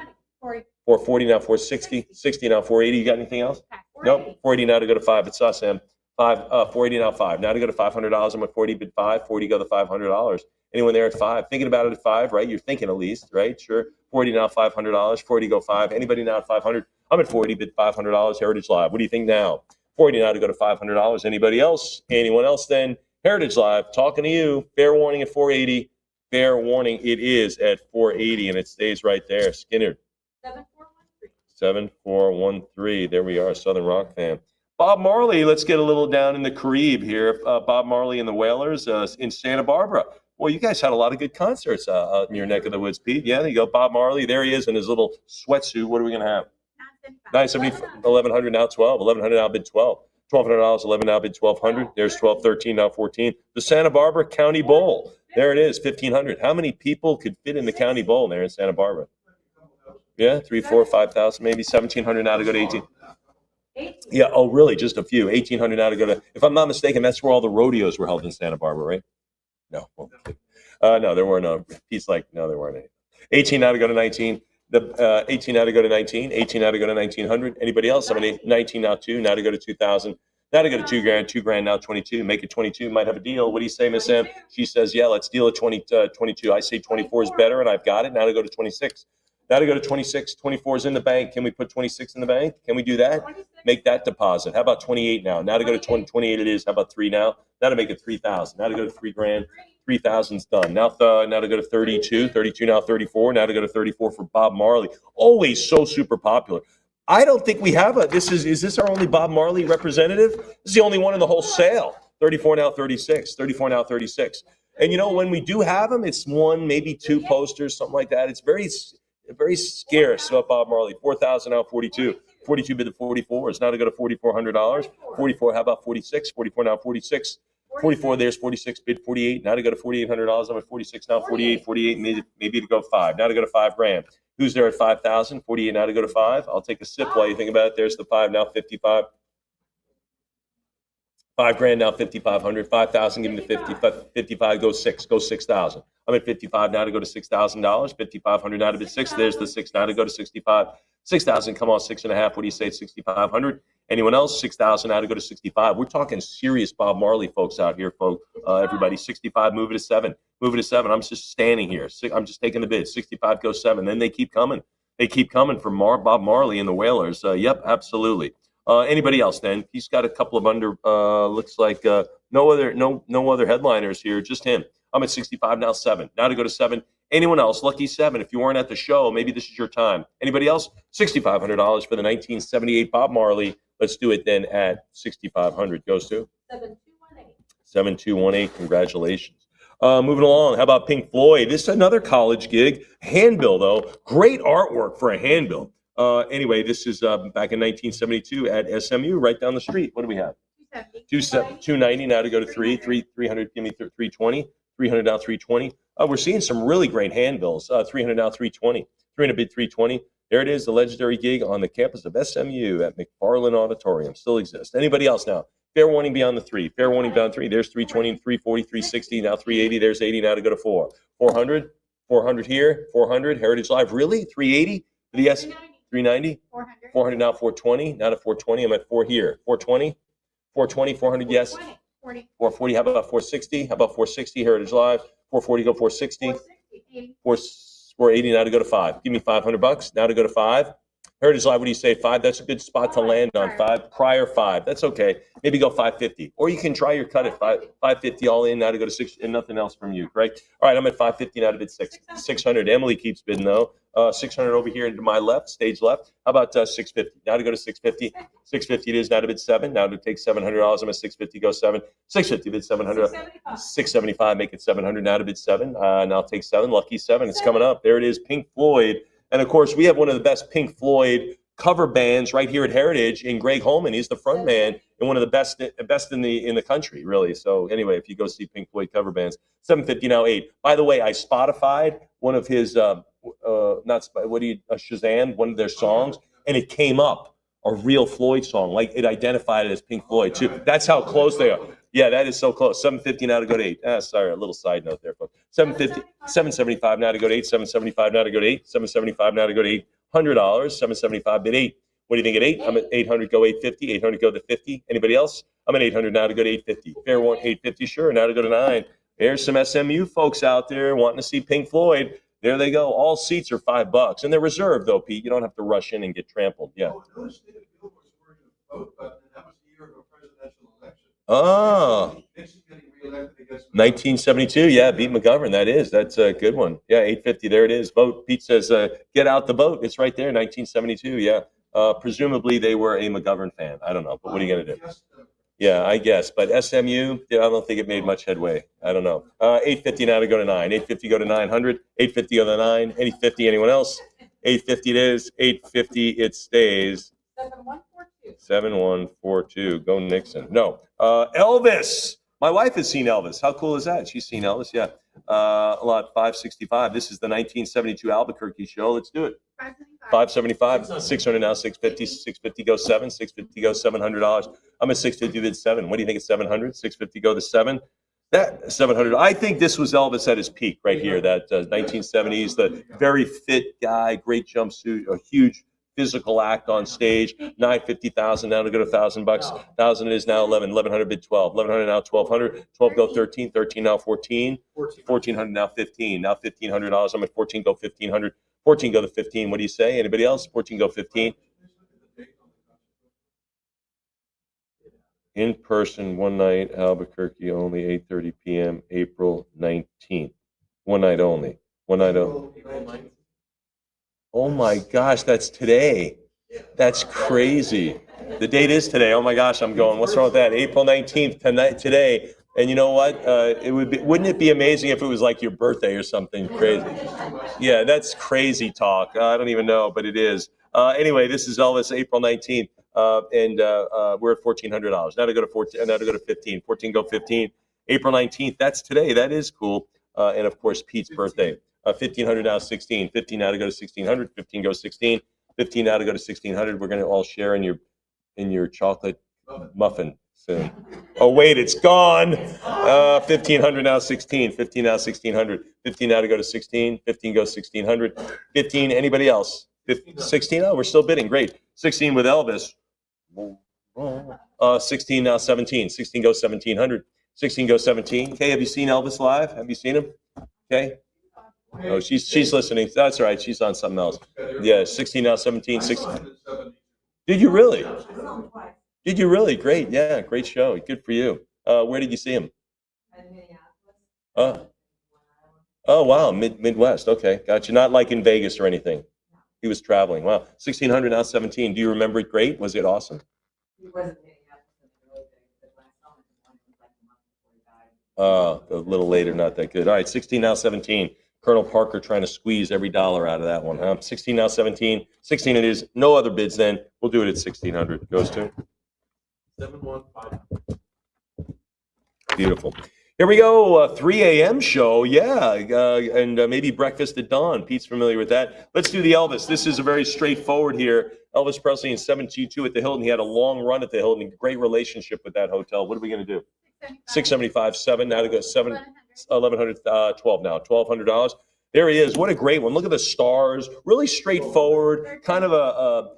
[SPEAKER 4] 440 now 460, 60 now 480. You got anything else? Nope. 480 now to go to 5. It's us, Sam. 480 now 5. Now to go to $500. I'm at 40 bid 5. 40 go to $500. Anyone there at 5? Thinking about it at 5, right? You're thinking at least, right? Sure. 40 now $500. 40 go 5. Anybody now at 500? I'm at 40 bid $500. Heritage Live. What do you think now? 40 now to go to $500. Anybody else? Anyone else then? Heritage Live. Talking to you. Fair warning at 480. Fair warning. It is at 480 and it stays right there. Skinner. 7413. There we are. Southern Rock fan. Bob Marley, let's get a little down in the Caribe here. Bob Marley and the Wailers in Santa Barbara. Well, you guys had a lot of good concerts out in your neck of the woods, Pete. Yeah, there you go. Bob Marley, there he is in his little sweatsuit. What are we going to have? 970, 1100 now 12. 1100 now bid 12. $1,200, 11 now bid 1200. There's 12, 13 now 14. The Santa Barbara County Bowl. There it is, 1500. How many people could fit in the County Bowl there in Santa Barbara? Yeah, 3, 4, 5,000, maybe 1,700 now to go to 18. Yeah, oh, really? Just a few. 1,800 now to go to, if I'm not mistaken, that's where all the rodeos were held in Santa Barbara, right? No. No, there were no. He's like, no, there weren't any. 18 now to go to 19. The 18 now to go to 19. 18 now to go to 1,900. Anybody else? Somebody, 19 now 2. Now to go to 2,000. Now to go to $2,000. $2,000 now 22. Make it 22. Might have a deal. What do you say, Miss M? She says, yeah, let's deal at 22. I say 24 is better, and I've got it. Now to go to 26. Now to go to 26, 24 is in the bank. Can we put 26 in the bank? Can we do that? Make that deposit. How about 28 now? Now to go to 28 it is. How about 3 now? Now to make it 3,000. Now to go to $3,000. 3,000's done. Now to go to 32. 32 now 34. Now to go to 34 for Bob Marley. Always so super popular. I don't think we have is this our only Bob Marley representative? This is the only one in the whole sale. 34 now 36. 34 now 36. And you know, when we do have them, it's 1, maybe 2 posters, something like that. It's very scarce about Bob Marley. 4,000 now 42. 42 bid to 44 is now to go to $4,400. 44, how about 46? 44 now 46. 44, there's 46 bid 48. Now to go to $4,800. I'm at 46 now 48. 48 maybe to go 5. Now to go to $5,000. Who's there at 5,000? 48 now to go to 5. I'll take a sip while you think about it. There's the 5 now 55. $5,000 now 5,500. 5,000 give me the 50. 55 go 6. Go 6,000. I'm at 55 now to go to $6,000. 5,500 now to bid 6. There's the 6 now to go to 65. 6,000 come on 6.5. What do you say? 6,500. Anyone else? 6,000 now to go to 65. We're talking serious Bob Marley folks out here, folks. Everybody, 65, move it to 7. Move it to 7. I'm just standing here. I'm just taking the bid. 65 goes 7. Then they keep coming. They keep coming for Bob Marley and the Wailers. Yep, absolutely. Anybody else then? He's got a couple of under, looks like no other headliners here, just him. I'm at 65 now 7. Now to go to 7. Anyone else? Lucky 7. If you weren't at the show, maybe this is your time. Anybody else? $6,500 for the 1978 Bob Marley. Let's do it then at 6,500. Goes to 7218. 7218. Congratulations. Moving along. How about Pink Floyd? This is another college gig. Handbill though. Great artwork for a handbill. Anyway, this is back in 1972 at SMU, right down the street. What do we have? 290 now to go to 300. Give me 320. 300 now 320. We're seeing some really great handbills. 300 now 320. 300 bid 320. There it is, the legendary gig on the campus of SMU at McFarland Auditorium. Still exists. Anybody else now? Fair warning beyond the 3. Fair warning beyond 3. There's 320, 340, 360. Now 380. There's 80 now to go to 4. 400. 400 here. 400. Heritage Live. Really? 380? Yes. 390. 400 now 420. Now to 420. I'm at 4 here. 420. 420. 400. Yes.
[SPEAKER 5] 440.
[SPEAKER 4] 440. How about 460? How about 460? Heritage Live. 440. Go 460.
[SPEAKER 5] 460.
[SPEAKER 4] 480. Now to go to 5. Give me $500. Now to go to 5. Heritage Live. What do you say? 5. That's a good spot to land on. 5. Prior 5. That's okay. Maybe go 550. Or you can try your cut at 550 all in. Now to go to 6 and nothing else from you. Right. All right. I'm at 550 now to bid 600. Emily keeps bidding though. 600 over here into my left, stage left. How about 650? Now to go to 650. 650 it is. Now to bid 7. Now to take $700. I'm at 650. Go 7. 650 bid 700. 675. Make it 700. Now to bid 7. Now take 7. Lucky 7. It's coming up. There it is. Pink Floyd. And of course, we have one of the best Pink Floyd cover bands right here at Heritage in Greg Holman. He's the front man and one of the best in the country, really. So anyway, if you go see Pink Floyd cover bands, 750 now 8. By the way, I Spotified one of his Shazam, one of their songs, and it came up a real Floyd song, like it identified it as Pink Floyd too. That's how close they are. Yeah, that is so close. 750 now to go to 8. Sorry, a little side note there, folks. 750, 775 now to go to 8. 775 now to go to 8. 775 now to go to $800. 775 bid 8. What do you think at 8? I'm at 800. Go 850. 800 go to 50. Anybody else? I'm at 800 now to go to 850. Fair one 850. Sure. Now to go to 9. There's some SMU folks out there wanting to see Pink Floyd. There they go. All seats are $5, and they're reserved though, Pete. You don't have to rush in and get trampled. Yeah.
[SPEAKER 3] Oh, notice David Gilmour's wearing a vote button, and that was the year of a presidential election.
[SPEAKER 4] Oh.
[SPEAKER 3] Nixon getting reelected against
[SPEAKER 4] 1972, yeah, beat McGovern. That's a good one. Yeah, 850. There it is. Vote. Pete says, "Get out the vote." It's right there. 1972. Yeah. Presumably they were a McGovern fan. I don't know, but what are you gonna do? Yeah, I guess. But SMU, I don't think it made much headway. I don't know. 850 now to go to 9. 850 go to 900. 850 go to 9. 850. Anyone else? 850 it is. 850 it stays.
[SPEAKER 5] 7142.
[SPEAKER 4] 7142. Go Nixon. No. Elvis. My wife has seen Elvis. How cool is that? She's seen Elvis. Yeah. Lot 565. This is the 1972 Albuquerque show. Let's do it. 575. 600 now. 650. 650 go 7. 650 go $700. I'm at 650 bid 7. What do you think at 700? 650 go to 7. That 700. I think this was Elvis at his peak right here. That 1970s. The very fit guy, great jumpsuit, a huge physical act on stage. 950,000 now to go to $1,000. 1,000 it is now 11. 1,100 bid 12. 1,100 now 1,200. 12 go 13. 13 now 14. 1,400 now 15. Now $1,500. I'm at 14 go 1,500. 14 go to 15. What do you say? Anybody else? 14 go 15. In person, one night, Albuquerque only, 8:30 p.m., April 19th. One night only. One night only. Oh my gosh, that's today. That's crazy. The date is today. Oh my gosh, I'm going. What's wrong with that? April 19th tonight, today. And you know what? Wouldn't it be amazing if it was like your birthday or something crazy? Yeah, that's crazy talk. I don't even know, but it is. Anyway, this is Elvis, April 19th, and we're at $1,400. Now to go to 14. Now to go to 15. 14 go 15. April 19th. That's today. That is cool. And of course, Pete's birthday. 1,500 now 16. 15 now to go to 1,600. 15 go 16. 15 now to go to 1,600. We're going to all share in your chocolate muffin soon. Oh wait, it's gone. 1,500 now 16. 15 now 1,600. 15 now to go to 16. 15 goes 1,600. 15. Anybody else? 16. Oh, we're still bidding. Great. 16 with Elvis. 16 now 17. 16 goes 1,700. 16 goes 17. Okay, have you seen Elvis live? Have you seen him? Okay. Oh, she's listening. That's all right. She's on something else. Yeah, 16 now 17. 16. Did you really? Did you really? Great. Yeah, great show. Good for you. Where did you see him? Oh, wow. Midwest. Okay, gotcha. Not like in Vegas or anything. He was traveling. Wow. 1,600 now 17. Do you remember it great? Was it awesome?
[SPEAKER 6] He wasn't getting up really big, but last summer was like a month before he died.
[SPEAKER 4] A little later, not that good. All right, 16 now 17. Colonel Parker trying to squeeze every dollar out of that one. 16 now 17. 16 it is. No other bids then. We'll do it at 1,600. Goes to
[SPEAKER 2] 715.
[SPEAKER 4] Beautiful. Here we go. 3 a.m. show. Yeah. And maybe breakfast at dawn. Pete's familiar with that. Let's do the Elvis. This is a very straightforward here. Elvis Presley in 722 at the Hilton. He had a long run at the Hilton. Great relationship with that hotel. What are we going to do? 675. 7. Now to go 7. 1,100. 12 now. $1,200. There he is. What a great one. Look at the stars. Really straightforward. Kind of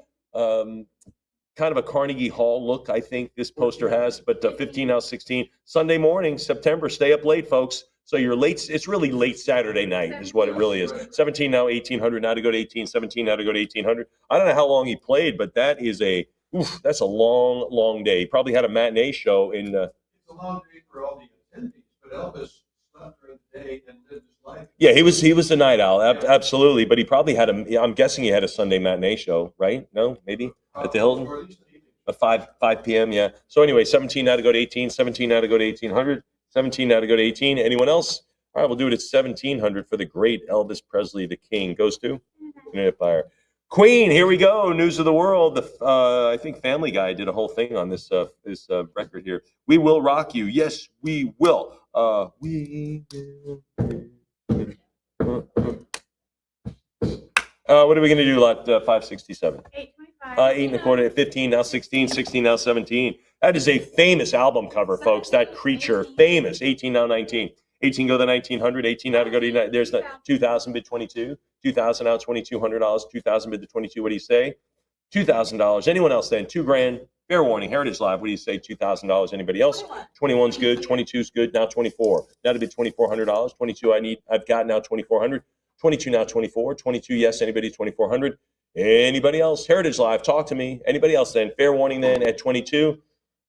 [SPEAKER 4] kind of a Carnegie Hall look, I think this poster has, but 15 now 16. Sunday morning, September, stay up late, folks. So you're late, it's really late Saturday night is what it really is. 17 now 1800, now to go to 18, 17 now to go to 1800. I don't know how long he played, but that is that's a long, long day. He probably had a matinee show in.
[SPEAKER 3] It's a long day for all the attendees, but Elvis slept during the day and lived his life.
[SPEAKER 4] Yeah, he was a night owl, absolutely. But he probably had I'm guessing he had a Sunday matinee show, right? No, maybe at the Hilton.
[SPEAKER 3] Or at least an evening.
[SPEAKER 4] 5 p.m. Yeah. So anyway, 17 now to go to 18, 17 now to go to 1800, 17 now to go to 18. Anyone else? All right, we'll do it at 1700 for the great Elvis Presley, the King. Goes to Internet Fire. Queen, here we go. News of the world. I think Family Guy did a whole thing on this record here. We will rock you. Yes, we will. We will. What are we going to do? Lot 567.
[SPEAKER 5] 825.
[SPEAKER 4] 8 and a quarter, 15, now 16, 16, now 17. That is a famous album cover, folks. That creature, famous. 18, now 19. 18 go to 1900, 18 now to go to, there's the 2000 bid 22, 2000 now $2,200, 2000 bid to 22. What do you say? $2,000. Anyone else then? $2,000. Fair warning. Heritage Live. What do you say? $2,000. Anybody else? 21's good. 22's good. Now 24. Now to bid $2,400. 22 I've got now 2,400. 22 now 24. 22 yes. Anybody? 2,400. Anybody else? Heritage Live. Talk to me. Anybody else then? Fair warning then at 22.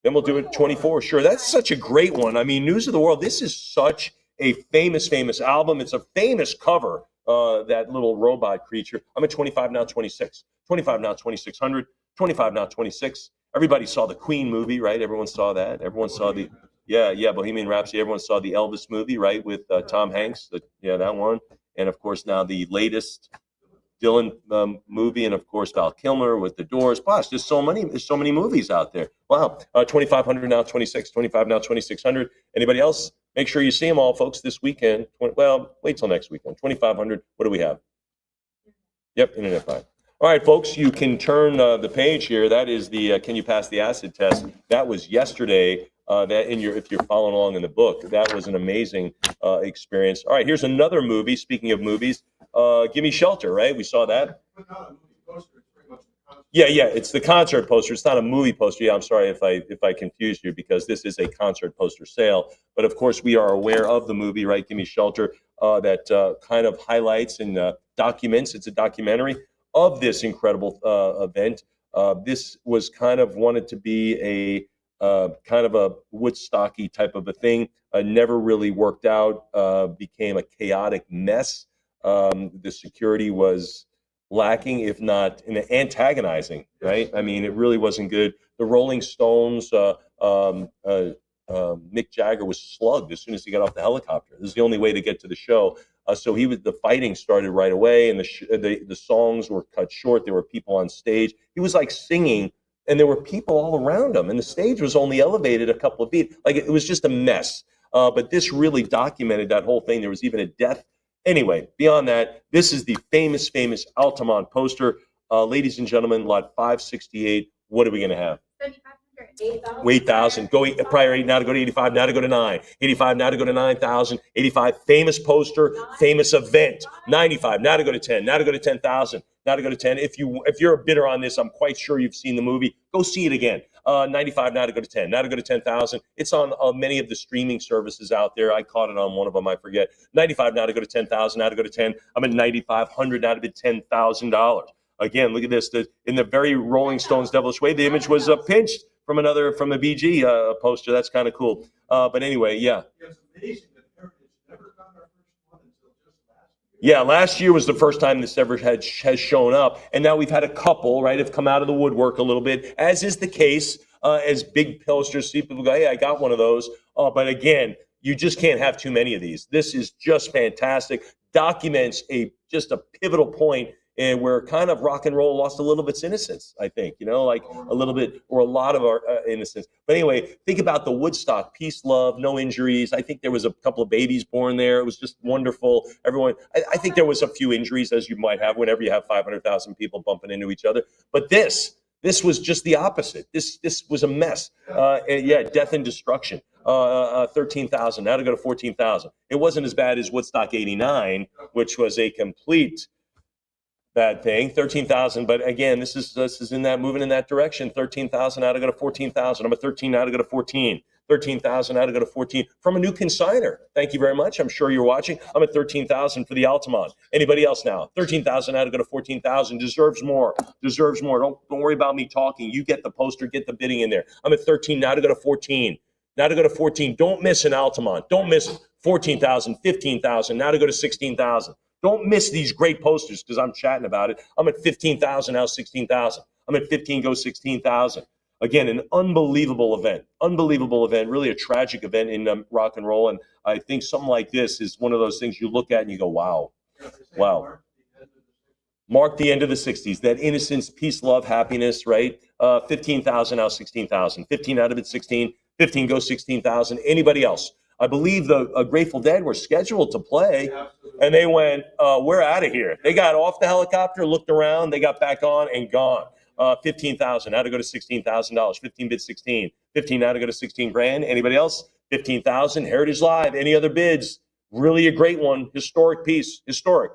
[SPEAKER 4] Then we'll do it 24. Sure. That's such a great one. I mean, News of the World. This is such a famous album. It's a famous cover. That little robot creature. I'm at 25 now 26. 25 now 2,600. 25 now 26. Everybody saw the Queen movie, right? Everyone saw that. Everyone saw the Bohemian Rhapsody. Everyone saw the Elvis movie, right, with Tom Hanks. That one. And of course now the latest Dylan movie, and of course Val Kilmer with The Doors. Plus, there's so many movies out there. Wow. 2,500 now 26. 25 now 2,600. Anybody else? Make sure you see them all, folks, this weekend. Well, wait till next weekend. 2,500. What do we have? Yep, Internet Fire. All right, folks, you can turn the page here. That is the Can You Pass the Acid Test? That was yesterday. If you're following along in the book, that was an amazing experience. All right, here's another movie. Speaking of movies, Gimme Shelter, right? We saw that.
[SPEAKER 3] But not a movie poster, it's pretty much a concert.
[SPEAKER 4] Yeah, it's the concert poster. It's not a movie poster. Yeah, I'm sorry if I confused you, because this is a concert poster sale. But of course, we are aware of the movie, right? Gimme Shelter, that kind of highlights and documents. It's a documentary of this incredible event. This was kind of wanted to be a kind of a Woodstocky type of a thing. Never really worked out. Became a chaotic mess. The security was lacking, if not antagonizing, right? I mean, it really wasn't good. The Rolling Stones, Mick Jagger was slugged as soon as he got off the helicopter. This is the only way to get to the show. So the fighting started right away, and the songs were cut short. There were people on stage. He was like singing, and there were people all around him, and the stage was only elevated a couple of feet. Like, it was just a mess. But this really documented that whole thing. There was even a death. Anyway, beyond that, this is the famous Altamont poster. Ladies and gentlemen, lot 568. What are we going to have?
[SPEAKER 5] 7,500.
[SPEAKER 4] 8,000. Go prior 8 now to go to 85, now to go to 9. 85 now to go to 9,000. 85, famous poster, famous event. 95 now to go to 10, now to go to 10,000, now to go to 10. If you're a bidder on this, I'm quite sure you've seen the movie. Go see it again. 95 now to go to 10, now to go to 10,000. It's on many of the streaming services out there. I caught it on one of them, I forget. 95 now to go to 10,000, now to go to 10. I'm at 9,500 now to bid $10,000. Again, look at this. In the very Rolling Stones Devilish Way, the image was pinched from a BG poster. That's kind of cool. But anyway, yeah.
[SPEAKER 3] It's amazing that Heritage never got our first one until just last year.
[SPEAKER 4] Yeah, last year was the first time this ever has shown up. And now we've had a couple, right, have come out of the woodwork a little bit, as is the case as big posters. See people go, hey, I got one of those. But again, you just can't have too many of these. This is just fantastic. Documents just a pivotal point and where kind of rock and roll lost a little of its innocence, I think, like a little bit or a lot of our innocence. But anyway, think about the Woodstock, peace, love, no injuries. I think there was a couple of babies born there. It was just wonderful. Everyone, I think there was a few injuries, as you might have whenever you have 500,000 people bumping into each other. But this was just the opposite. This was a mess. Death and destruction. 13,000, now to go to 14,000. It wasn't as bad as Woodstock 89, which was a complete bad thing. 13,000, but again, this is in that moving in that direction. 13,000 now to go to 14,000. I'm at 13 now to go to 14. 13,000 now to go to 14 from a new consigner. Thank you very much. I'm sure you're watching. I'm at 13,000 for the Altamont. Anybody else now? 13,000 now to go to 14,000. Deserves more. Deserves more. Don't worry about me talking. You get the poster, get the bidding in there. I'm at 13 now to go to 14. Now to go to 14. Don't miss an Altamont. Don't miss it. 14,000, 15,000. Now to go to 16,000. Don't miss these great posters because I'm chatting about it. I'm at 15,000 now, 16,000. I'm at 15, go 16,000. Again, an unbelievable event, really a tragic event in rock and roll. And I think something like this is one of those things you look at and you go, wow, wow. Mark the end of the 60s, that innocence, peace, love, happiness, right? 15,000, now 16,000. 15 out of it, 16. 15 goes 16,000. Anybody else? I believe the Grateful Dead were scheduled to play, and they went, we're out of here. They got off the helicopter, looked around, they got back on and gone. 15,000, now to go to $16,000. 15 bid 16. 15 now to go to 16 grand. Anybody else? 15,000. Heritage Live. Any other bids? Really a great one. Historic piece. Historic.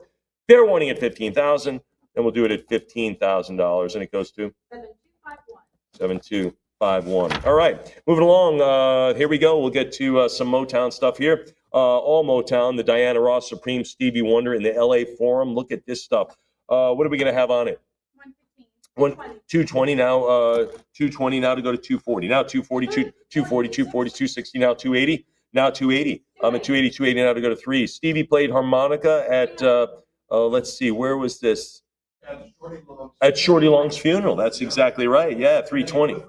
[SPEAKER 4] Fair warning at 15,000, and we'll do it at $15,000, and it goes to
[SPEAKER 5] 7251.
[SPEAKER 4] 7251. All right, moving along. Here we go. We'll get to some Motown stuff here. All Motown. The Diana Ross Supreme Stevie Wonder in the LA Forum. Look at this stuff. What are we going to have on it?
[SPEAKER 5] 115.
[SPEAKER 4] 220 now. 220 now to go to 240. Now 240, 240, 240, 260. Now 280. Now 280. I'm at 280, 280 now to go to 3. Stevie played harmonica at. Let's see, where was this? At Shorty Long's funeral. That's exactly right. Yeah, 320.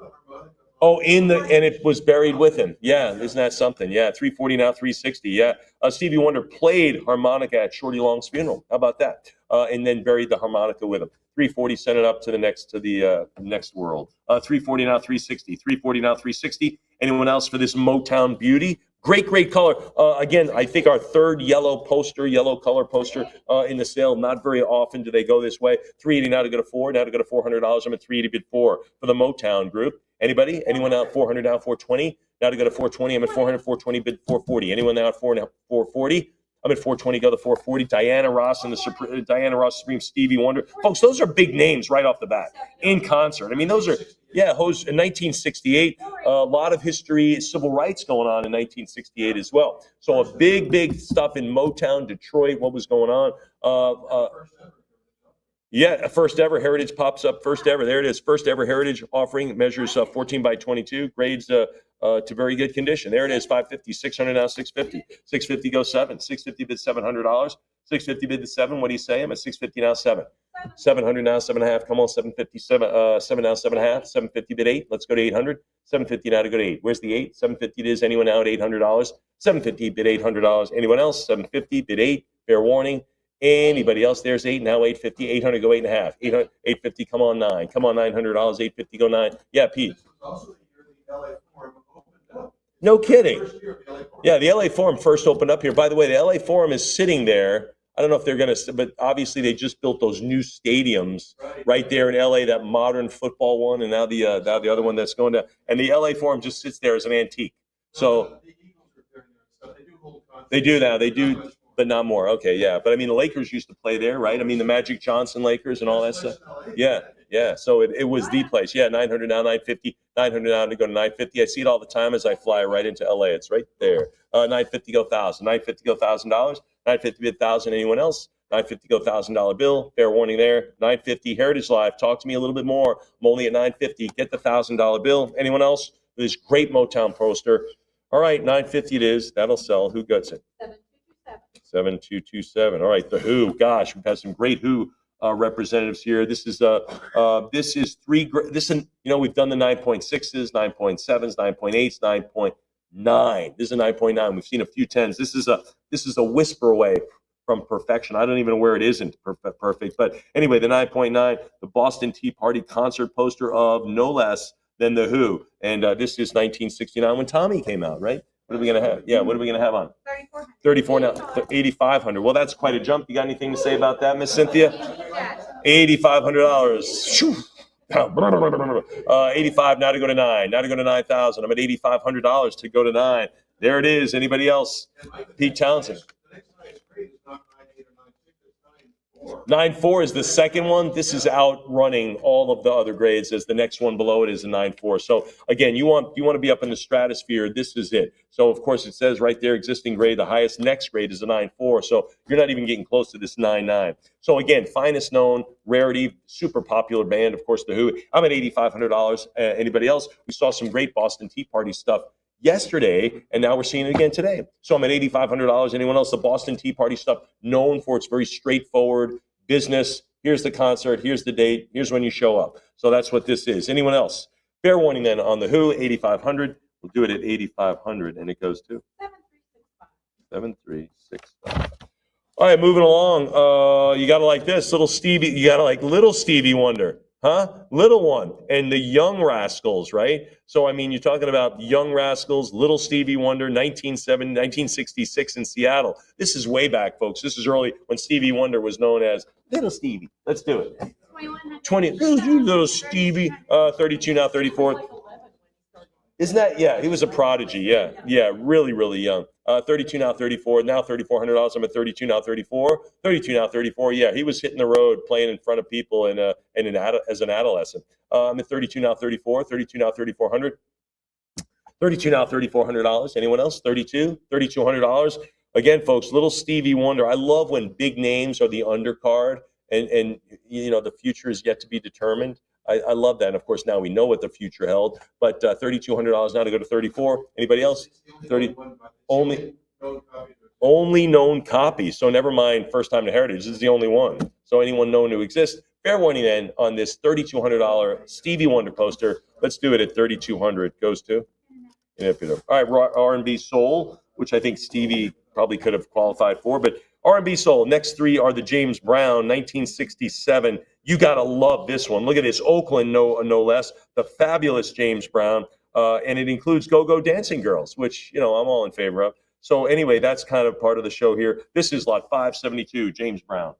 [SPEAKER 4] Oh, and it was buried with him. Yeah, isn't that something? Yeah, 340 now, 360. Yeah, Stevie Wonder played harmonica at Shorty Long's funeral. How about that? And then buried the harmonica with him. 340 sent it up to the next world. 340 now, 360. 340 now, 360. Anyone else for this Motown beauty? Great color. Again, I think our third yellow color poster in the sale. Not very often do they go this way. 380 now to go to 4. Now to go to $400. I'm at 380 bid 4 for the Motown group. Anybody? Anyone out? 400 now, 420. Now to go to 420. I'm at 400, 420 bid 440. Anyone now at 440? I'm at 420. Go to 440. Diana Ross and the Diana Ross Supreme Stevie Wonder. Folks, those are big names right off the bat in concert. I mean, those are in 1968. A lot of history, civil rights going on in 1968 as well. So a big stuff in Motown, Detroit. What was going on? Yeah, first ever Heritage pops up. First ever, there it is. First ever Heritage offering measures 14 by 22, grades to very good condition. There it is, 550, 600 now, 650. 650 goes 7. 650 bid $700. 650 bid the 7. What do you say? I'm at 650 now, 7. 700 now, 7.5. Come on, 750, 7 now, 7.5. 750 bid 8. Let's go to 800. 750 now to go to 8. Where's the 8? 750 it is. Anyone now at $800? 750 bid $800. Anyone else? 750 bid 8. Fair warning. Anybody else? There's 8 now, 850, 800 go 8.5, 800, 850 come on 9, come on $900, 850 go 9. Yeah, Pete. No kidding. Yeah, the LA Forum first opened up here. By the way, the LA Forum is sitting there. I don't know if they're going to, but obviously they just built those new stadiums right there in LA, that modern football one, and now the other one that's going to, and the LA Forum just sits there as an antique. So they do now. They do. But not more. Okay, yeah. But I mean, the Lakers used to play there, right? I mean, the Magic Johnson Lakers and all that stuff. Yeah. So it was the place. Yeah, 900 now, 950. 900 now to go to 950. I see it all the time as I fly right into LA. It's right there. 950 go 1,000. 950 go $1,000. 950 bid 1,000. Anyone else? 950 go $1,000 bill. Fair warning there. 950 Heritage Live. Talk to me a little bit more. I'm only at 950. Get the $1,000 bill. Anyone else? This great Motown poster. All right, 950 it is. That'll sell. Who gets it? 7227. All right, the Who. Gosh, we've had some great Who representatives here. This is three. We've done the 9.6s, 9.7s, 9.8s, 9.9. This is a 9.9. We've seen a few 10s. This is a whisper away from perfection. I don't even know where it isn't perfect. But anyway, the 9.9, the Boston Tea Party concert poster of no less than the Who, and this is 1969 when Tommy came out, right? What are we going to have? Yeah, what are we going to have on? 34 now, 8,500. Well, that's quite a jump. You got anything to say about that, Miss Cynthia? $8,500. 85 now to go to 9. Now to go to 9,000. I'm at $8,500 to go to 9. There it is. Anybody else? Pete Townsend. 9.4 is the second one. This is outrunning all of the other grades, as the next one below it is a 9.4. So again, you want to be up in the stratosphere. This is it. So of course it says right there, existing grade. The highest next grade is a 9.4. So you're not even getting close to this 9.9. So again, finest known, rarity, super popular band. Of course, the Who. I'm at $8,500. Anybody else? We saw some great Boston Tea Party stuff yesterday, and now we're seeing it again today. So I'm at $8,500. Anyone else? The Boston Tea Party stuff, known for its very straightforward business. Here's the concert. Here's the date. Here's when you show up. So that's what this is. Anyone else? Fair warning then on the Who, 8,500. We'll do it at 8,500, and it goes to 7,365. All right, moving along. You got to like this, little Stevie. You got to like little Stevie Wonder. Huh? Little one. And the Young Rascals, right? So, I mean, you're talking about Young Rascals, Little Stevie Wonder, 1966 in Seattle. This is way back, folks. This is early when Stevie Wonder was known as Little Stevie. Let's do it. 20. Little Stevie. 32 now, 34. Isn't that? Yeah, he was a prodigy. Yeah, really, really young. 32 now, 34. Now $3,400. I'm at 32 now, 34. 32 now, 34. Yeah, he was hitting the road, playing in front of people, as an adolescent. I'm at 32 now, 34. 32 now, 3,400. 32 now, $3,400. Anyone else? 32, $3,200. Again, folks, little Stevie Wonder. I love when big names are the undercard, and you know the future is yet to be determined. I love that. And of course, now we know what the future held. But $3,200 now to go to 34. Anybody else? 30. Only known copy. So never mind first time to Heritage. This is the only one. So anyone known to exist. Fair warning then on this $3,200 Stevie Wonder poster. Let's do it at $3,200. Goes to. All right, R&B Soul, which I think Stevie probably could have qualified for, but R&B Soul. Next three are the James Brown, 1967. You gotta love this one. Look at this, Oakland, no less. The fabulous James Brown, and it includes Go-Go Dancing Girls, which I'm all in favor of. So anyway, that's kind of part of the show here. This is lot 572, James Brown.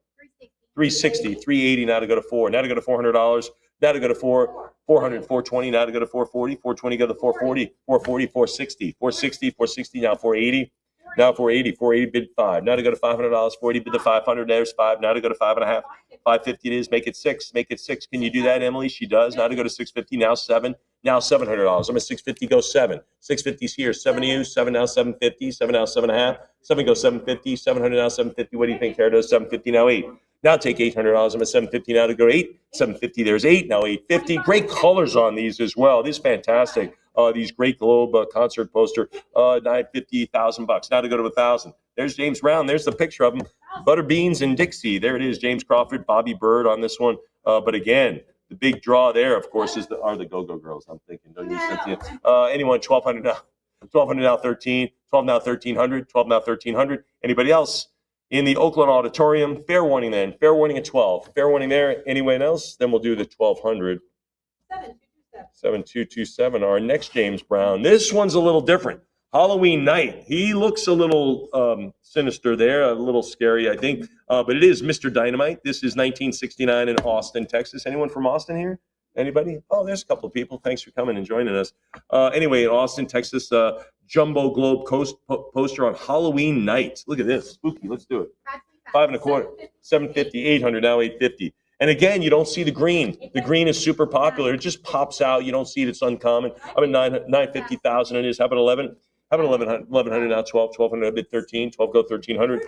[SPEAKER 4] 360, 380. Now to go to 4. Now to go to $400. Now to go to 400, 420. Now to go to 440, 420. Go to 440, 440, 460, 460, 460. Now 480. Now 480 bid 5. Now to go to $500, 480 bid the 500. There's 5. Now to go to 5.5. 550 it is. Make it 6. Make it 6. Can you do that, Emily? She does. Now to go to 650. Now 7. Now $700. I'm at 650. Go 7. 650's here. 7 to you. 7 now 750. 7 now 7.5. 7 goes 750. 700 now 750. What do you think? Here does 750 now 8. Now take $800. I'm at 750 now to go 8. 750. There's 8. Now 850. Great colors on these as well. This is fantastic. These great Globe concert poster, $950,000. Now to go to 1,000. There's James Brown. There's the picture of him. Butter Beans and Dixie. There it is. James Crawford, Bobby Bird on this one. But again, the big draw there, of course, are the Go-Go Girls. I'm thinking, don't you, Cynthia? Anyone? 1,200 now. 1,200 now 13. 12 now 1,300. 12 now 1,300. Anybody else? In the Oakland Auditorium, fair warning then. Fair warning at 12. Fair warning there. Anyone else? Then we'll do the 1,200. 7227. Our next James Brown. This one's a little different. Halloween night. He looks a little sinister there, a little scary, I think. But it is Mr. Dynamite. This is 1969 in Austin, Texas. Anyone from Austin here? Anybody? Oh, there's a couple of people. Thanks for coming and joining us. Anyway, in Austin, Texas, Jumbo Globe poster on Halloween night. Look at this. Spooky. Let's do it. 5 1/4. 750. 800. Now 850. And again, you don't see the green. The green is super popular. It just pops out. You don't see it. It's uncommon. I'm at 950,000. It is. How about 11? How about 1,100 now? 12. 1,200. I bid 13. 12 go 1,300.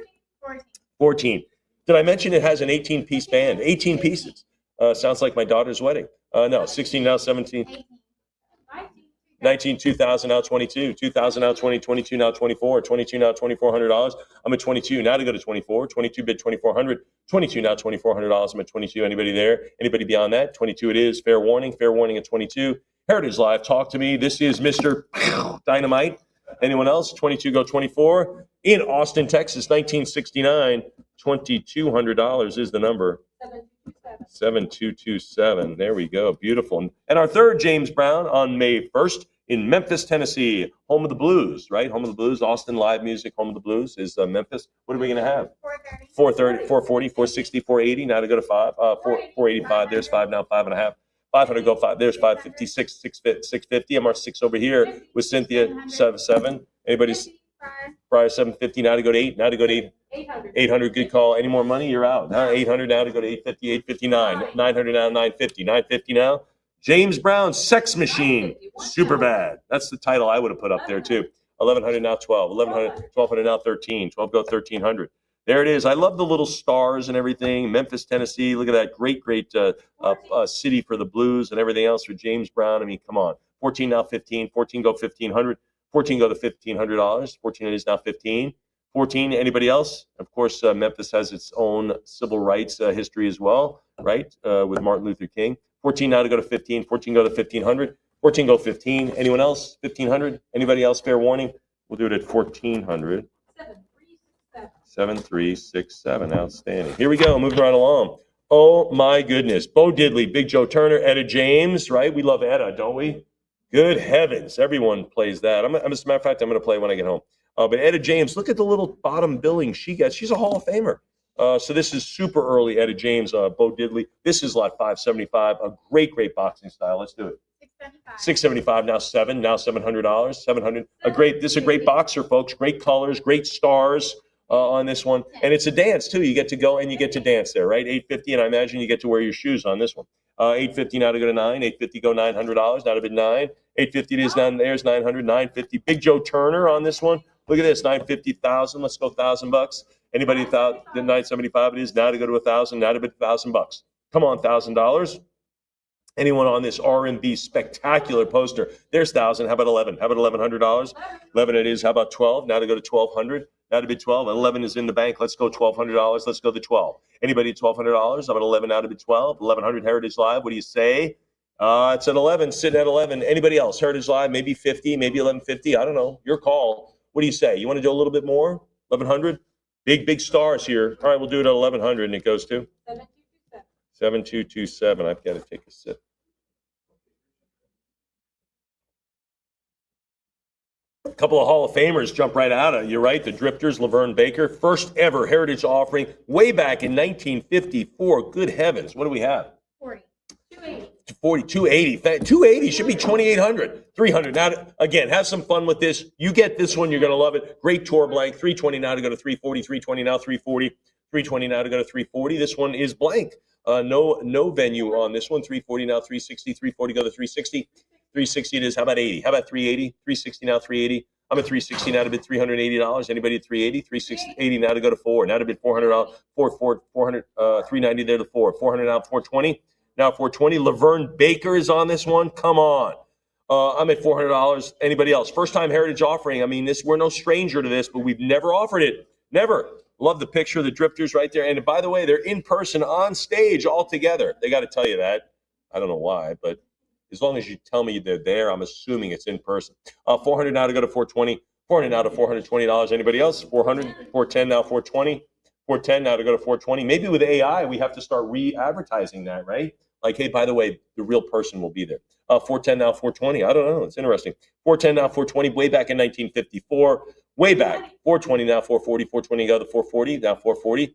[SPEAKER 4] 14. Did I mention it has an 18-piece band? 18 pieces. Sounds like my daughter's wedding. No, 16 now 17. 19, 2,000 now 22. 2,000 now 20. 22 now 24. 22 now $2,400. I'm at 22. Now to go to 24. 22 bid 2,400. 22 now $2,400. I'm at 22. Anybody there? Anybody beyond that? 22 it is. Fair warning. Fair warning at 22. Heritage Live. Talk to me. This is Mr. Dynamite. Anyone else? 22 go 24. In Austin, Texas, 1969. $2,200 is the number. 7227. There we go. Beautiful. And our third James Brown on May 1st in Memphis, Tennessee, home of the blues, right? Home of the blues. Austin live music, home of the blues is Memphis. What are we going to have? 430, 440, 460, 480. Now to go to 5. 485. There's 5 now, 5.5. 500 go 5. There's 556, 650. I'm our 6 over here with Cynthia, 7. Anybody's prior 750. Now to go to 8. Now to go to 8.
[SPEAKER 5] 800.
[SPEAKER 4] 800, good call. Any more money, you're out. 800 now to go to 850, 859. 900 now, 950. 950 now. James Brown, Sex Machine. Super bad. That's the title I would have put up there too. 1100 now, 12. 1100, 1200 now, 13. 12 go 1300. There it is. I love the little stars and everything. Memphis, Tennessee. Look at that great city for the blues and everything else for James Brown. I mean, come on. 14 now, 15. 14 go 1500. 14 go to $1,500. 14 it is now 15. 14, anybody else? Of course, Memphis has its own civil rights history as well, right? With Martin Luther King. 14 now to go to 15. 14 go to 1500. 14 go 15. Anyone else? 1500. Anybody else? Fair warning. We'll do it at 1400. 7367. Outstanding. Here we go. Moving right along. Oh my goodness. Bo Diddley, Big Joe Turner, Etta James, right? We love Etta, don't we? Good heavens. Everyone plays that. As a matter of fact, I'm going to play when I get home. But Etta James, look at the little bottom billing she gets. She's a Hall of Famer. So this is super early, Etta James, Bo Diddley. This is lot 575. A great boxing style. Let's do it. 675 now 700. 700. This is a great boxer, folks. Great colors, great stars on this one, and it's a dance too. You get to go and you get to dance there, right? 850, and I imagine you get to wear your shoes on this one. 850 now to go to 9. 850 go $900. Now to bid 9. 850 it is now. There's 900. 950. Big Joe Turner on this one. Look at this. 950,000. Let's go $1,000. Anybody thought the 975 it is now to go to 1,000. Now to bid $1,000. Come on, $1,000. Anyone on this R&B spectacular poster? There's 1,000. How about 11? How about $1,100? 11 it is. How about 12? Now to go to 1,200. Now to bid 12. 11 is in the bank. Let's go $1,200. Let's go to 12. Anybody $1,200? How about 11 now to bid 12? 1,100 Heritage Live. What do you say? It's at 11. Sitting at 11. Anybody else? Heritage Live. Maybe 50. Maybe 1150. I don't know. Your call. What do you say? You want to do a little bit more? 1,100. Big stars here. All right, we'll do it at 1,100, and it goes to 7227. I've got to take a sip. A couple of Hall of Famers jump right out of you, right? The Drifters, Laverne Baker, first ever Heritage offering way back in 1954. Good heavens, what do we have?
[SPEAKER 5] 40. 280.
[SPEAKER 4] 40, 280. 280 should be 2,800. 300. Now, again, have some fun with this. You get this one, you're going to love it. Great tour blank. 320 now to go to 340. 320 now, 340. 320 now to go to 340. This one is blank. No venue on this one. 340 now, 360. 340 go to 360. 360 it is. How about 80? How about 380? 360 now, 380. I'm at 360 now to bid $380. Anybody at 380? 380 now to go to 4. Now to bid $400. 400, 390 there to 4. 400 now, 420. Now 420. Laverne Baker is on this one. Come on. I'm at $400. Anybody else? First time Heritage offering. I mean, we're no stranger to this, but we've never offered it. Never. Love the picture of the Drifters right there. And by the way, they're in person on stage all together. They got to tell you that. I don't know why, but as long as you tell me they're there, I'm assuming it's in person. 400 now to go to 420. 400 now to $420. Anybody else? 400, 410 now, 420. 410 now to go to 420. Maybe with AI, we have to start re-advertising that, right? Like, hey, by the way, the real person will be there. 410 now, 420. I don't know. It's interesting. 410 now, 420. Way back in 1954. Way back. 420 now, 440. 420 go to 440. Now 440.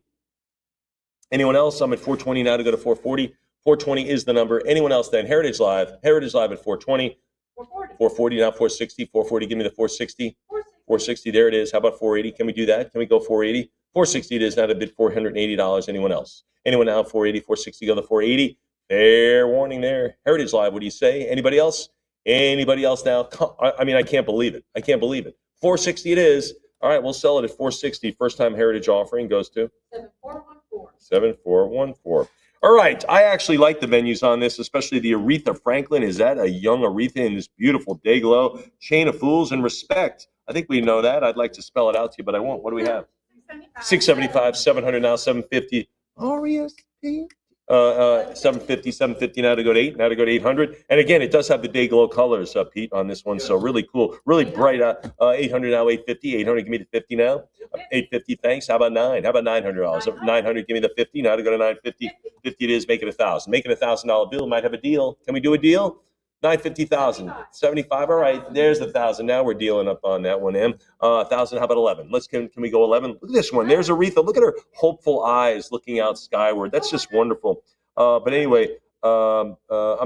[SPEAKER 4] Anyone else? I'm at 420 now to go to 440. 420 is the number. Anyone else then? Heritage Live. Heritage Live at 420. 440 now, 460. 440. Give me the 460. 460. There it is. How about 480? Can we do that? Can we go 480? 460 it is now to bid $480. Anyone else? Anyone now? 480, 460 go to 480. Fair warning there. Heritage Live. What do you say? Anybody else? Anybody else now? I mean, I can't believe it. I can't believe it. 460 it is. All right, we'll sell it at 460. First time Heritage offering goes to
[SPEAKER 5] 7414.
[SPEAKER 4] 7414. All right, I actually like the venues on this, especially the Aretha Franklin. Is that a young Aretha in this beautiful day glow? Chain of Fools and Respect. I think we know that. I'd like to spell it out to you, but I won't. What do we have? 675, 700 now, 750. R-E-S-P. 750 now to go to 8, now to go to 800. And again, it does have the day glow colors, Pete, on this one. So really cool, really bright. 800 now, 850. 800, give me the 50 now. 850, thanks. How about 9? How about $900? 900, give me the 50. Now to go to 950. 50 it is, make it 1,000. Make it $1,000 bill. Might have a deal. Can we do a deal? 950,000. 75. All right, there's the 1,000. Now we're dealing up on that one, Em. 1,000. How about 11? Can we go 11? Look at this one. There's Aretha. Look at her hopeful eyes looking out skyward. That's just wonderful. But anyway, I'm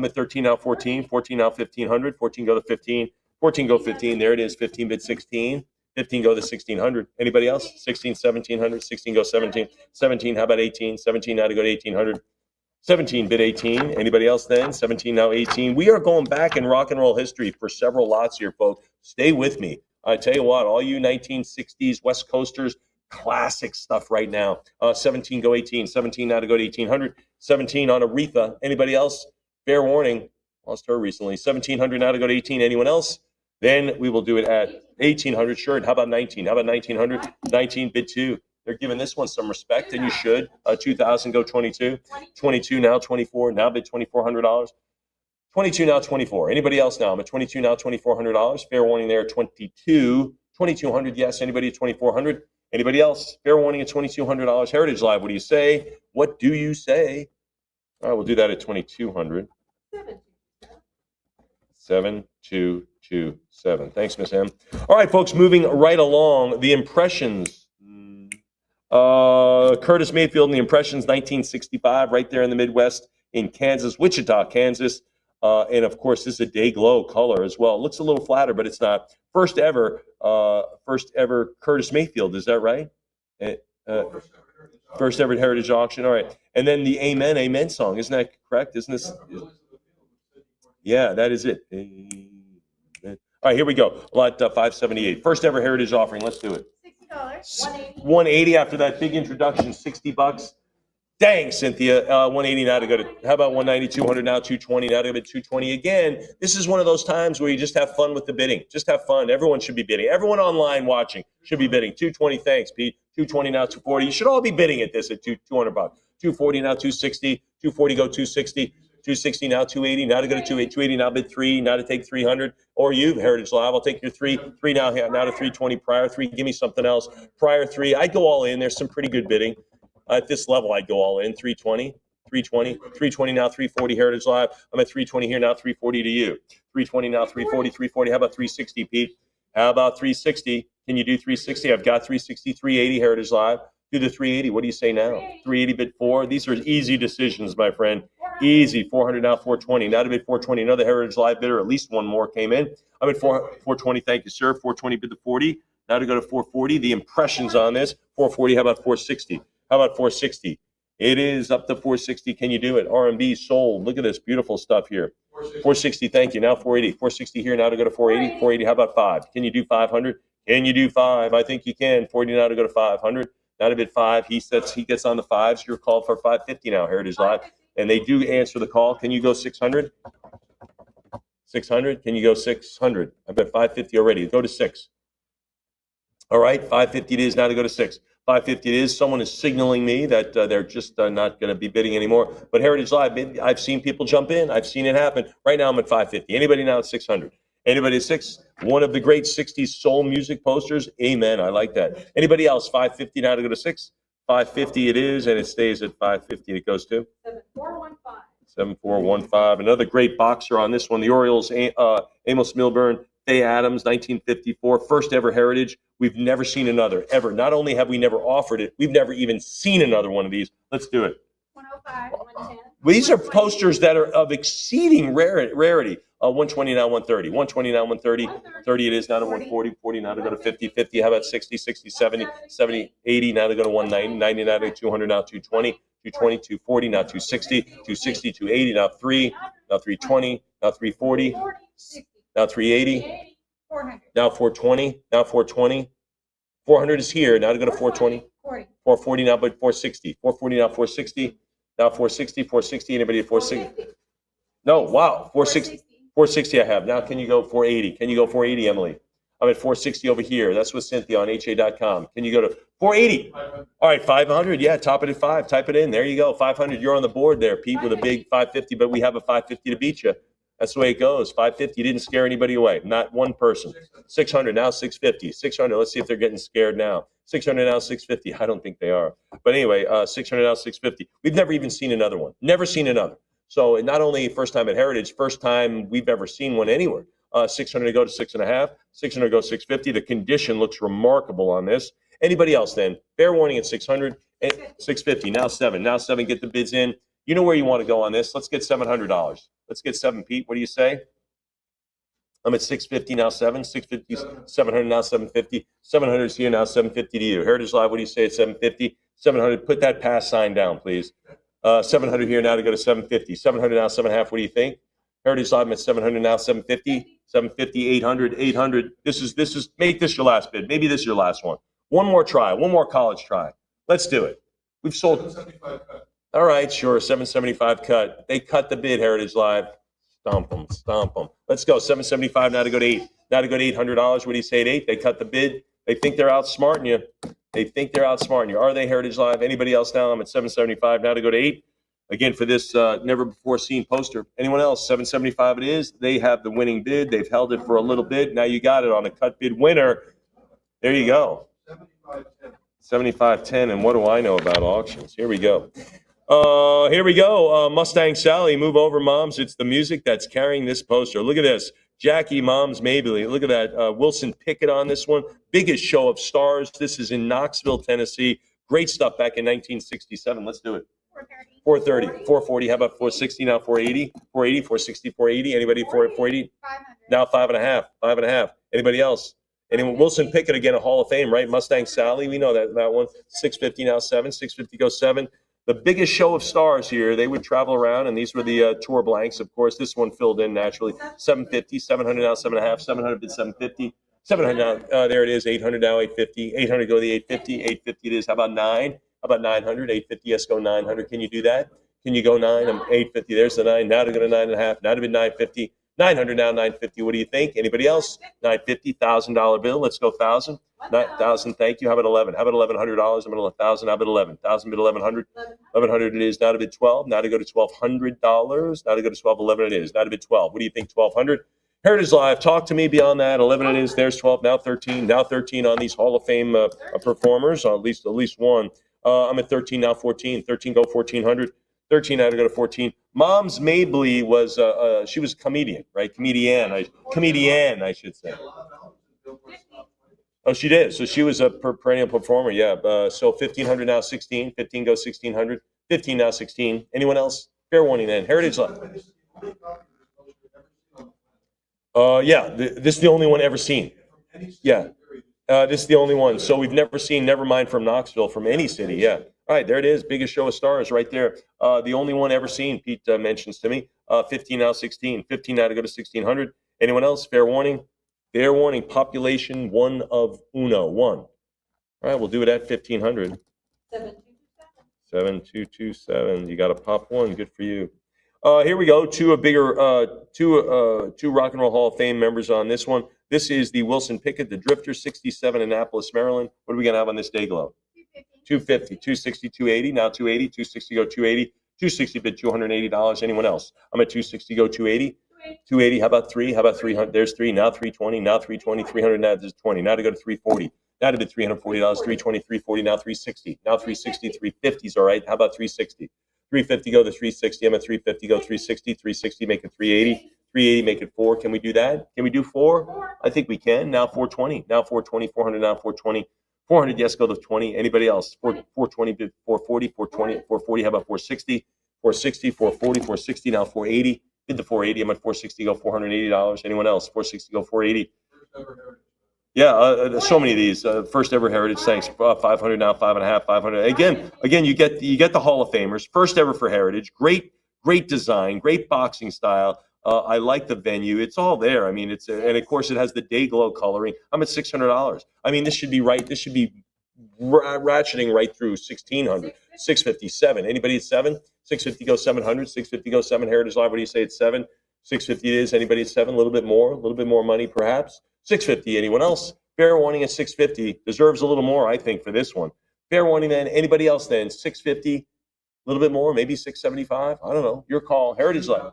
[SPEAKER 4] at 13 now, 14. 14 now, 1,500. 14 go to 15. 14 go 15. There it is. 15 bid 16. 15 go to 1600. Anybody else? 16, 1700. 16 go 17. 17, how about 18? 17 now to go to 1800. 17 bid 18. Anybody else then? 17 now 18. We are going back in rock and roll history for several lots here, folks. Stay with me. I tell you what, all you 1960s West Coasters, classic stuff right now. 17 go 18. 17 now to go to 1800. 17 on Aretha. Anybody else? Fair warning. Lost her recently. 1700 now to go to 18. Anyone else? Then we will do it at 1800. Sure. How about 19? How about 1900? 19 bid 2. They're giving this one some respect, and you should. 2000 go 22. 22 now 24. Now bid $2,400. 22 now 24. Anybody else now? I'm at 22 now $2,400. Fair warning there. 22. 2200. Yes. Anybody at 2400? Anybody else? Fair warning at $2,200. Heritage Live. What do you say? What do you say? All right, we'll do that at 2200. 7227. Thanks, Miss M. All right, folks, moving right along. The Impressions. Curtis Mayfield and the Impressions, 1965, right there in the Midwest in Kansas, Wichita, Kansas. And of course, this is a day glow color as well. It looks a little flatter, but it's not. First ever Curtis Mayfield. Is that right? First ever Heritage Auction. All right. And then the Amen, Amen song. Isn't that correct? Isn't this? Yeah, that is it. Amen. All right, here we go. Lot 578. First ever Heritage offering. Let's do it.
[SPEAKER 5] $60.
[SPEAKER 4] 180 after that big introduction, $60. Dang, Cynthia. 180 now to go to, how about 190, 200 now, 220, now to go to 220 again. This is one of those times where you just have fun with the bidding. Just have fun. Everyone should be bidding. Everyone online watching should be bidding. 220, thanks, Pete. 220 now, 240. You should all be bidding at this at $200. 240 now, 260. 240 go 260. 260 now, 280. Now to go to 280 now bid 3. Now to take 300. Or you, Heritage Live, I'll take your 3. 3 now to 320. Prior 3, give me something else. Prior 3, I'd go all in. There's some pretty good bidding. At this level, I'd go all in. 320, 320, 320 now, 340 Heritage Live. I'm at 320 here now, 340 to you. 320 now, 340, 340. How about 360, Pete? How about 360? Can you do 360? I've got 360, 380 Heritage Live. Do the 380. What do you say now? 380 bid 4. These are easy decisions, my friend. Easy. 400 now, 420. Now to bid 420. Another Heritage Live bidder. At least one more came in. I'm at 420. Thank you, sir. 420 bid the 40. Now to go to 440. The Impressions on this. 440. How about 460? How about 460? It is up to 460. Can you do it? R&B, soul. Look at this beautiful stuff here. 460. Thank you. Now 480. 460 here. Now to go to 480. 480. How about 5? Can you do 500? Can you do 5? I think you can. 40 now to go to 500. Now to bid 5. He gets on the 5s. You're called for 550 now, Heritage Live. And they do answer the call. Can you go 600? 600? Can you go 600? I bet 550 already. Go to 6. All right. 550 it is. Now to go to 6. 550 it is. Someone is signaling me that they're just not going to be bidding anymore. But Heritage Live, I've seen people jump in. I've seen it happen. Right now I'm at 550. Anybody now at 600? Anybody at 6? One of the great 60s soul music posters. Amen. I like that. Anybody else? 550 now to go to 6? 550 it is, and it stays at 550. It goes to
[SPEAKER 5] 7415.
[SPEAKER 4] 7415. Another great boxer on this one. The Orioles, Amos Milburn, Faye Adams, 1954. First ever Heritage. We've never seen another, ever. Not only have we never offered it, we've never even seen another one of these. Let's do it.
[SPEAKER 5] 105, 110.
[SPEAKER 4] These are posters that are of exceeding rarity. 120 now, 130. 120 now, 130. 30 it is now to 140. 40 now to go to 50. 50. How about 60? 60, 70. 70, 80 now to go to 190. 90 now to 200. Now 220. 220, 240. Now 260. 260, 280. Now 3. Now 320. Now 340. Now 380.
[SPEAKER 5] 400.
[SPEAKER 4] Now 420. Now 420. 400 is here. Now to go to 420. 440 now, but 460. 440 now, 460. Now 460. 460. Anybody at 460? No. Wow. 460. 460 I have. Now can you go 480? Can you go 480, Emily? I'm at 460 over here. That's with Cynthia on HA.com. Can you go to 480? All right, 500. Yeah, top it at 5. Type it in. There you go. 500. You're on the board there, Pete, with a big 550, but we have a 550 to beat you. That's the way it goes. 550 didn't scare anybody away. Not one person. 600 now, 650. 600. Let's see if they're getting scared now. 600 now, 650. I don't think they are. But anyway, 600 now, 650. We've never even seen another one. Never seen another. So not only first time at Heritage, first time we've ever seen one anywhere. 600 to go to 6.5. 600 to go 650. The condition looks remarkable on this. Anybody else then? Fair warning at 600. 650. Now 7. Now 7. Get the bids in. You know where you want to go on this. Let's get $700. Let's get 7, Pete. What do you say? I'm at 650 now, 650, 700 now, 750. 700 is here now, 750 to you. Heritage Live, what do you say at 750? 700, put that pass sign down, please. 700 here now to go to 750. 700 now, 7.5, what do you think? Heritage Live, I'm at 700 now, 750. 750, 800, 800. This is, make this your last bid. Maybe this is your last one. One more try, one more college try. Let's do it. We've sold.
[SPEAKER 3] 775 cut.
[SPEAKER 4] All right, sure, 775 cut. They cut the bid, Heritage Live. Stomp them, stomp them. Let's go, 775 now to go to 8. Now to go to $800. What do you say at 8? They cut the bid. They think they're outsmarting you. They think they're outsmarting you. Are they, Heritage Live? Anybody else now? I'm at 775 now to go to 8. Again, for this never before seen poster. Anyone else? 775 it is. They have the winning bid. They've held it for a little bit. Now you got it on a cut bid winner. There you go.
[SPEAKER 3] 7510.
[SPEAKER 4] 7510. And what do I know about auctions? Here we go. Here we go. Mustang Sally, move over, moms. It's the music that's carrying this poster. Look at this. Jackie, moms, Maybelline. Look at that. Wilson Pickett on this one. Biggest show of stars. This is in Knoxville, Tennessee. Great stuff back in 1967. Let's do it. 430, 440. How about 460 now? 480, 480, 460, 480. Anybody for 480?
[SPEAKER 5] 500.
[SPEAKER 4] Now 5.5, 5.5. Anybody else? Anyone? Wilson Pickett again, a Hall of Fame, right? Mustang Sally, we know that one. 650 now 7, 650 goes 7. The biggest show of stars here. They would travel around, and these were the tour blanks. Of course, this one filled in naturally. 750, 700 now 7.5, 700 bid 750. 700 now, there it is. 800 now 850. 800 go to the 850. 850 it is. How about 9? How about 900? 850, yes, go 900. Can you do that? Can you go 9? I'm 850. There's the 9. Now to go to 9.5. Now to bid 950. 900 now 950. What do you think? Anybody else? 950, $1,000 bill. Let's go 1,000. 1,000. Thank you. How about 11? How about $1,100? I'm at 1,000. How about 11? 1,000 bid 1,100. 1,100 it is. Now to bid 12. Now to go to $1,200. Now to go to 12. 11 it is. Now to bid 12. What do you think? 1,200. Heritage Live. Talk to me beyond that. 11 it is. There's 12. Now 13. Now 13 on these Hall of Fame performers. At least one. I'm at 13 now. 14. 13 go 1,400. 13 now to go to 14. Mom's Mabley was she was a comedian, right? Comedian, I should say. Oh, she did. So she was a perennial performer. Yeah. So 1,500 now 16. 15 goes 1,600. 15 now 16. Anyone else? Fair warning then. Heritage Live. Yeah. This is the only one ever seen. Yeah. This is the only one. So we've never seen, never mind from Knoxville, from any city. Yeah. All right, there it is. Biggest show of stars right there. The only one ever seen, Pete mentions to me. 15 now 16. 15 now to go to 1,600. Anyone else? Fair warning. Fair warning. Population one of uno. One. All right, we'll do it at 1,500. 7227. You got to pop one. Good for you. Here we go. Two Rock and Roll Hall of Fame members on this one. This is the Wilson Pickett, the Drifter, 67, Annapolis, Maryland. What are we going to have on this day glow? 250, 260, 280, now 280, 260 go 280, 260 bid $280. Anyone else? I'm at 260 go 280. 280, how about 3? How about 300? There's 3, now 320, now 320, 300, now there's 20. Now to go to 340. Now to bid $340, 320, 340, now 360. Now 360, 350 is all right. How about 360? 350 go to 360. I'm at 350 go 360. 360 make it 380. 380 make it 4. Can we do that? Can we do 4? I think we can. Now 420. Now 420. 400 now 420. 400 yes go to 20. Anybody else? 420 bid 440. 420. 440. How about 460? 460. 440. 460 now 480. Bid the 480. I'm at 460 go $480. Anyone else? 460 go 480. Yeah, so many of these. First ever Heritage, thanks. 500 now, 5.5, 500. Again, you get the Hall of Famers. First ever for Heritage. Great design, great boxing style. I like the venue. It's all there. I mean, and of course it has the day glow coloring. I'm at $600. I mean, this should be ratcheting right through 1,600, 657. Anybody at 7? 650 goes 700. 650 goes 7. Heritage Live. What do you say? It's 7. 650 it is. Anybody at 7? A little bit more money perhaps. 650. Anyone else? Fair warning at 650 deserves a little more, I think, for this one. Fair warning then. Anybody else then? 650, a little bit more, maybe 675. I don't know. Your call. Heritage Live.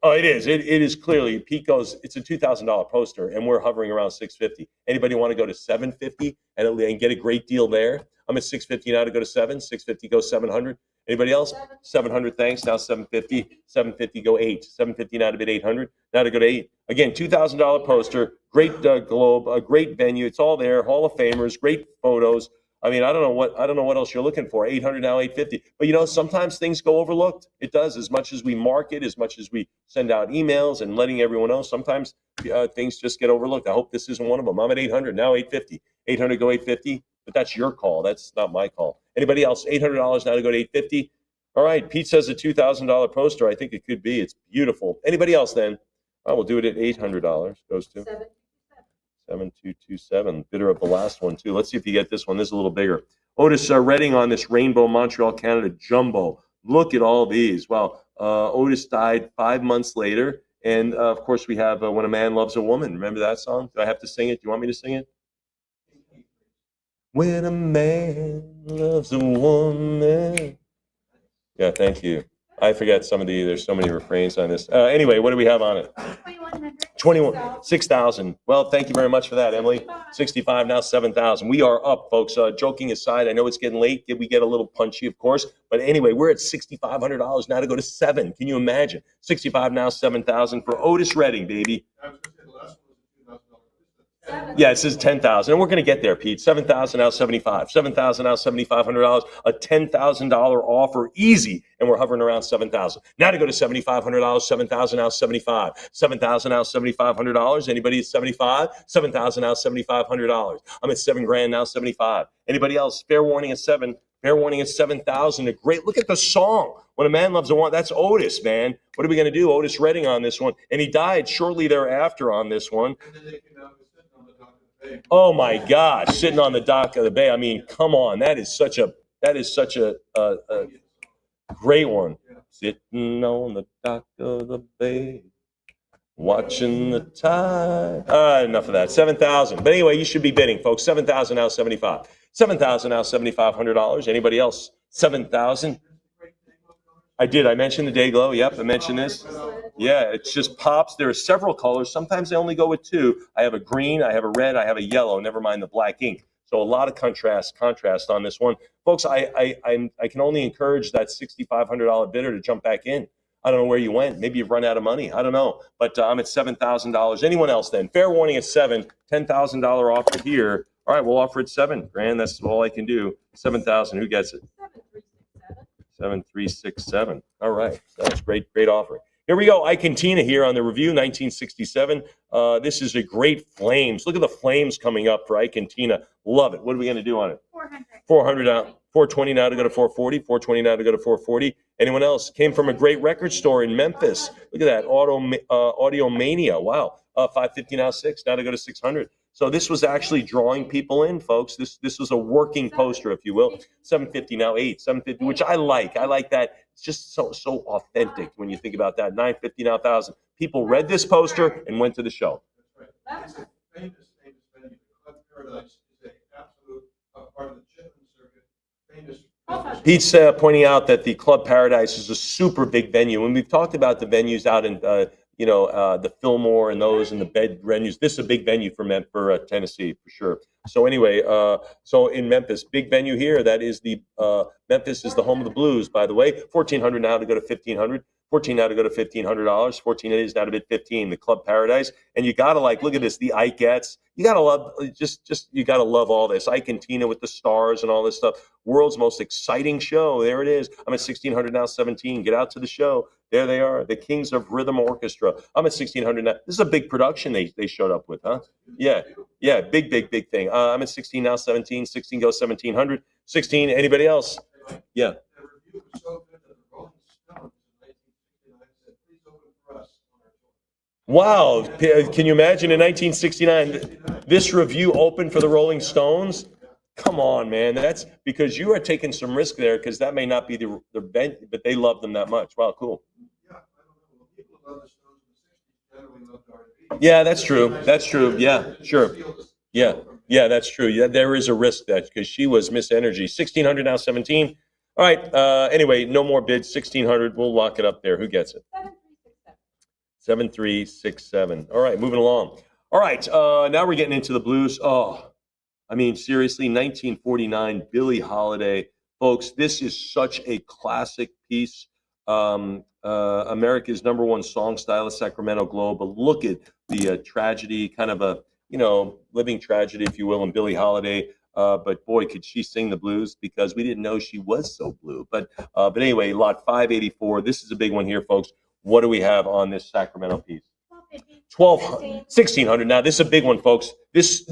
[SPEAKER 4] Oh, it is. It is clearly. Pete goes, it's a $2,000 poster, and we're hovering around 650. Anybody want to go to 750 and get a great deal there? I'm at 650 now to go to 7. 650 goes 700. Anybody else? 700, thanks. Now 750. 750 go 8. 750 now to bid 800. Now to go to 8. Again, $2,000 poster. Great globe. A great venue. It's all there. Hall of Famers. Great photos. I mean, I don't know what else you're looking for. 800 now, 850. But you know, sometimes things go overlooked. It does. As much as we market, as much as we send out emails and letting everyone know, sometimes things just get overlooked. I hope this isn't one of them. I'm at 800 now, 850. 800 go 850. But that's your call. That's not my call. Anybody else? $800 now to go to 850. All right. Pete says a $2,000 poster. I think it could be. It's beautiful. Anybody else then? I will do it at $800. Goes to 7227. Bidder of the last one too. Let's see if you get this one. This is a little bigger. Otis Redding on this Rainbow Montreal, Canada Jumbo. Look at all these. Wow. Otis died 5 months later. And of course, we have When a Man Loves a Woman. Remember that song? Do I have to sing it? Do you want me to sing it? When a man loves a woman. Yeah, thank you. I forget there's so many refrains on this. Anyway, what do we have on it? 21, 6,000. Well, thank you very much for that, Emily. 65, now 7,000. We are up, folks. Joking aside, I know it's getting late. We get a little punchy, of course. But anyway, we're at $6,500 now to go to 7. Can you imagine? 65, now 7,000 for Otis Redding, baby.
[SPEAKER 3] I was going to say the last one was $2,000.
[SPEAKER 4] Yeah, it says 10,000, and we're going to get there, Pete. 7,000 out 75, 7,000 out $7,500, a $10,000 offer, easy, and we're hovering around 7,000. Now to go to $7,500, 7,000 out 75, 7,000 out $7,500. Anybody at 75? 7,000 out $7,500. I'm at $7,000 now, 75. Anybody else? Fair warning at 7. Fair warning at 7,000. A great look at the song. When a Man Loves a Woman. That's Otis, man. What are we going to do? Otis Redding on this one, and he died shortly thereafter on this one.
[SPEAKER 3] And then they came out with sitting on the dock of the bay.
[SPEAKER 4] Oh my gosh, sitting on the dock of the bay. I mean, come on, that is such a great one. Sitting on the dock of the bay, watching the tide. Enough of that. 7,000. But anyway, you should be bidding, folks. 7,000 now, 75. 7,000 now, $7,500. Anybody else? 7,000. I did. I mentioned the Day Glow. Yep, I mentioned this. Yeah, it's just pops. There are several colors. Sometimes they only go with 2. I have a green, I have a red, I have a yellow. Never mind the black ink. So a lot of contrast on this one, folks. I can only encourage that $6,500 bidder to jump back in. I don't know where you went. Maybe you've run out of money. I don't know. But I'm at $7,000. Anyone else then? Fair warning at 7. $10,000 offer here. All right, we'll offer it $7,000. That's all I can do. 7,000. Who gets it? 7367. All right. That's great offer. Here we go. Tina here on the review, 1967. This is a great flames. Look at the flames coming up for Tina. Love it. What are we going to do on it? 400 now. 420 now to go to 440. 420 now to go to 440. Anyone else? Came from a great record store in Memphis. Look at that. Audio Mania. Wow. 550 now 6. Now to go to 600. So this was actually drawing people in, folks. This was a working poster, if you will. 750 now 8, 750, which I like. I like that. It's just so authentic when you think about that. 950 now 1,000. People read this poster and went to the show.
[SPEAKER 3] That's right. It's a famous venue. The Club Paradise is an absolute part of the Chitlin circuit. Famous.
[SPEAKER 4] Pete's pointing out that the Club Paradise is a super big venue. When we've talked about the venues out in the Fillmore and those and the bed venues. This is a big venue for Tennessee for sure. So anyway, so in Memphis, big venue here. That is the Memphis is the home of the blues, by the way. 1,400 now to go to 1,500. 14 now to go to $1,500. 14 it is now to bid 15. The Club Paradise, and you gotta look at this. The Ikeettes. You gotta love you gotta love all this. Ike and Tina with the stars and all this stuff. World's most exciting show. There it is. I'm at 1,600 now. 17. Get out to the show. There they are, the Kings of Rhythm Orchestra. I'm at 1,600 now. This is a big production they showed up with, huh? Yeah, big thing. I'm at 16 now. 17. 16 goes 1,700. 16. Anybody else? Yeah.
[SPEAKER 3] The review was so good that the Rolling Stones in 1969 said, "Please open for us on our tour."
[SPEAKER 4] Wow. Can you imagine in 1969, this review opened for the Rolling Stones? Come on, man. That's because you are taking some risk there because that may not be the venue, but they love them that much. Wow, cool.
[SPEAKER 3] Yeah, I don't know. Well, people who love the Stones in the 60s generally loved R&B.
[SPEAKER 4] Yeah, that's true. That's true. Yeah, sure. Yeah, that's true. Yeah, there is a risk that because she was Miss Energy. 1,600 now, 17. All right. Anyway, no more bids. 1,600. We'll lock it up there. Who gets it? 7367. All right, moving along. All right. Now we're getting into the blues. Oh, I mean, seriously, 1949, Billie Holiday. Folks, this is such a classic piece. America's #1 song stylist, Sacramento Globe. But look at the tragedy, kind of a, living tragedy, if you will, in Billie Holiday. but boy, could she sing the blues, because we didn't know she was so blue. But anyway, lot 584. This is a big one here, folks. What do we have on this Sacramento piece? 1200, 1600. Now this is a big one, folks. This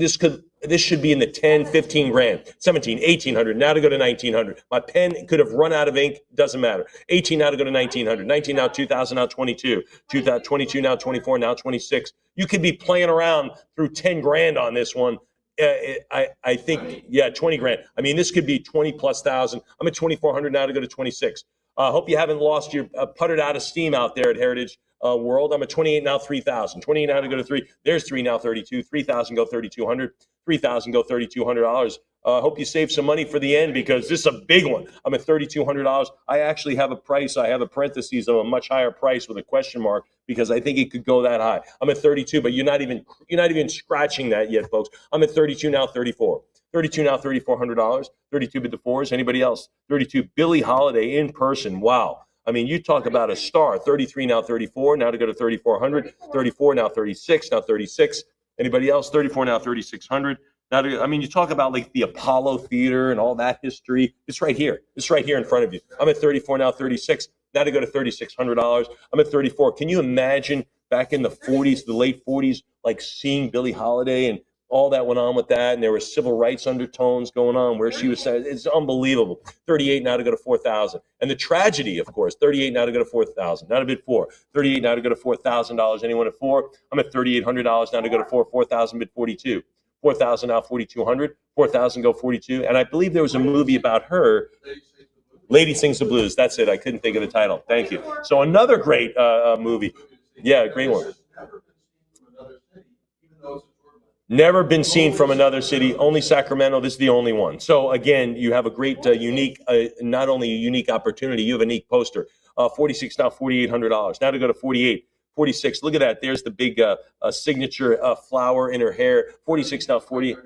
[SPEAKER 4] should be in the 10, 15 grand, 17, 1800. Now to go to 1900. My pen could have run out of ink. Doesn't matter. 18 now to go to 1900. 19 now 2000 now 22. 2022 now 24 now 26. You could be playing around through 10 grand on this one. I think, yeah, 20 grand. I mean, this could be 20 plus thousand. I'm at 2400 now to go to 26. Hope you haven't lost your puttered out of steam out there at Heritage World. I'm at 28 now, 3,000. 28 now to go to 3. There's 3 now, 32. 3,000 go 3,200. 3,000 go $3,200. Hope you save some money for the end, because this is a big one. I'm at $3,200. I actually have a price. I have a parentheses of a much higher price with a question mark, because I think it could go that high. I'm at 32, but you're not even scratching that yet, folks. I'm at 32 now, 34. 32 now, $3,400. 32 bid the fours. Anybody else? 32. Billie Holiday in person. Wow. I mean, you talk about a star. 33 now, 34. Now to go to 3,400. 34 now, 36. Now 36. Anybody else? 34 now, 3,600. Now, I mean, you talk about like the Apollo Theater and all that history. It's right here. It's right here in front of you. I'm at 34 now, 36. Now to go to $3,600. I'm at 34. Can you imagine back in the 40s, the late 40s, like seeing Billie Holiday and all that went on with that, and there were civil rights undertones going on where she was saying, it's unbelievable. 38 now to go to 4,000. And the tragedy, of course, 38 now to go to 4,000. Now to bid 4. 38 now to go to $4,000. Anyone at 4? I'm at $3,800 now to go to 4. 4,000 bid 42. 4,000 now 4,200. 4,000 go 42. And I believe there was a movie about her. Lady Sings the Blues. That's it. I couldn't think of the title. Thank you. So another great movie. Yeah, great one. Never been seen from another city, only Sacramento. This is the only one. So again, you have a great, unique, not only a unique opportunity, you have a unique poster. 46 now, $4,800. Now to go to 48, 46. Look at that. There's the big signature flower in her hair. 46 now, 40.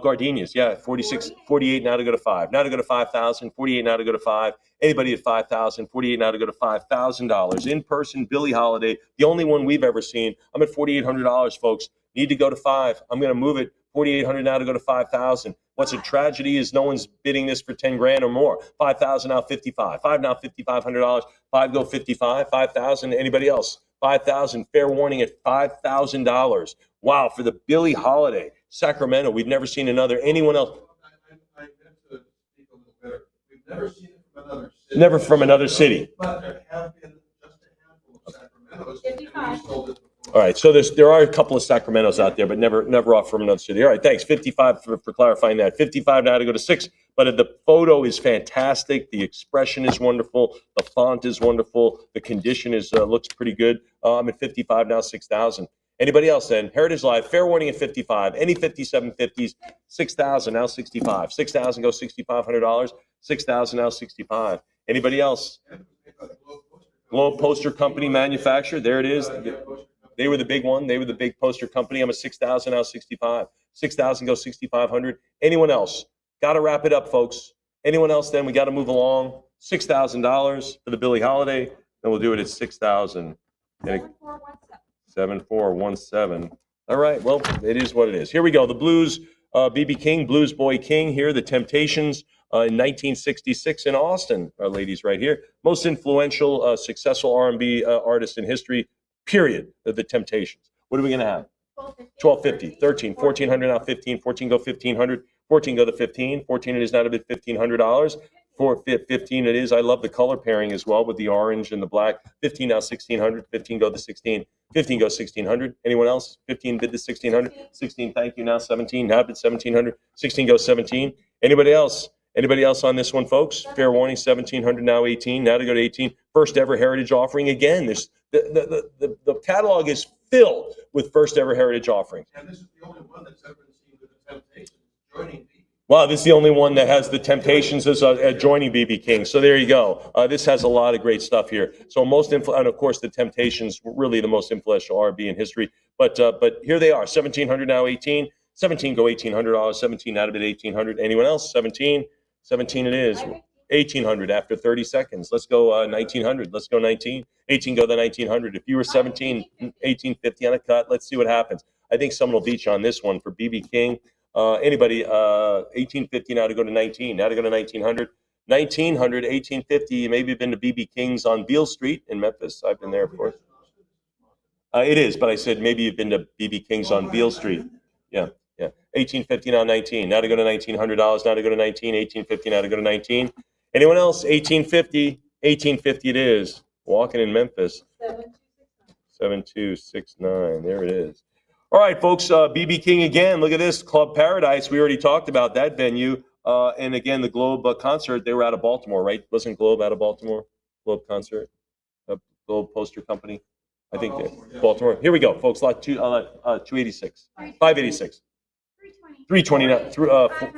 [SPEAKER 4] Gardenias, yeah, 46, 48 now to go to 5. Now to go to 5,000. 48 now to go to 5. Anybody at 5,000. 48 now to go to $5,000. In person, Billie Holiday, the only one we've ever seen. I'm at $4,800, folks. Need to go to 5. I'm going to move it. 4,800 now to go to 5,000. What's a tragedy is no one's bidding this for 10 grand or more. 5,000 now, 55. 5 now, $5,500. 5 go 55. 5,000. Anybody else? 5,000. Fair warning at $5,000. Wow, for the Billie Holiday. Sacramento. We've never seen another. Anyone else?
[SPEAKER 3] I meant to speak a little better. We've never seen it from another city.
[SPEAKER 4] Never from another city.
[SPEAKER 3] But there have been just a handful of Sacramentos, and we sold it before.
[SPEAKER 4] All right, so there are a couple of Sacramentos out there, but never off from another city. All right, thanks. 55 for clarifying that. 55 now to go to 6. But the photo is fantastic. The expression is wonderful. The font is wonderful. The condition is looks pretty good. I'm at 55 now, 6,000. Anybody else then? Heritage Live, fair warning at 55. Any 5750s, 6,000 now 65. 6,000 go $6,500. 6,000 now 65. Anybody else? Globe Poster Company manufacturer. There it is. They were the big one. They were the big poster company. I'm at 6,000 now 65. 6,000 go 6,500. Anyone else? Got to wrap it up, folks. Anyone else then? We got to move along. $6,000 for the Billie Holiday. Then we'll do it at 6,000. 7417. All right. Well, it is what it is. Here we go. The Blues, B.B. King, Blues Boy King here. The Temptations in 1966 in Austin, our ladies right here. Most influential, successful R&B artist in history, period. The Temptations. What are we going to have? 1250, 13, 1,400 now 15. 14 go 1,500. 14 go to 15. 14 it is now to bid $1,500. For 15 it is. I love the color pairing as well with the orange and the black. 15 now 1,600. 15 go to 16. 15 go 1,600. Anyone else? 15 bid to 1,600. 16 thank you now 17. Now bid 1,700. 16 go 17. Anybody else? Anybody else on this one, folks? Fair warning, 1,700 now 18. Now to go to 18. First ever Heritage offering again. This the catalog is filled with first ever Heritage offerings.
[SPEAKER 3] And this is the only one that's ever been seen with the Temptations joining B.B.
[SPEAKER 4] Wow, this is the only one that has the Temptations as joining B.B. King. So there you go. This has a lot of great stuff here. So and of course the Temptations were really the most influential R&B in history. But here they are, 1,700 now 18. 17 go $1,800. 17 out of it 1,800. Anyone else? 17 it is. 1,800 after 30 seconds. Let's go 1,900. Let's go 19. 18 go the 1,900. If you were 17, 1,850 on a cut, let's see what happens. I think someone will beat you on this one for B.B. King. Anybody? 1850 now to go to 19. Now to go to 1900. 1900, 1850. You maybe have been to BB King's on Beale Street in Memphis. I've been there, of course. It is, but I said maybe you've been to BB King's on Beale Street. Yeah, yeah. 1850 now 19. Now to go to $1,900. Now to go to 19. 1850 now to go to 19. Anyone else? 1850. 1850 it is. Walking in Memphis. 7269. There it is. All right, folks. BB King again. Look at this. Club Paradise. We already talked about that venue. And again, the Globe concert. They were out of Baltimore, right? Wasn't Globe out of Baltimore? Globe concert. Globe poster company. I think Baltimore. Here we go, folks. Lot 286. 586. 320 now.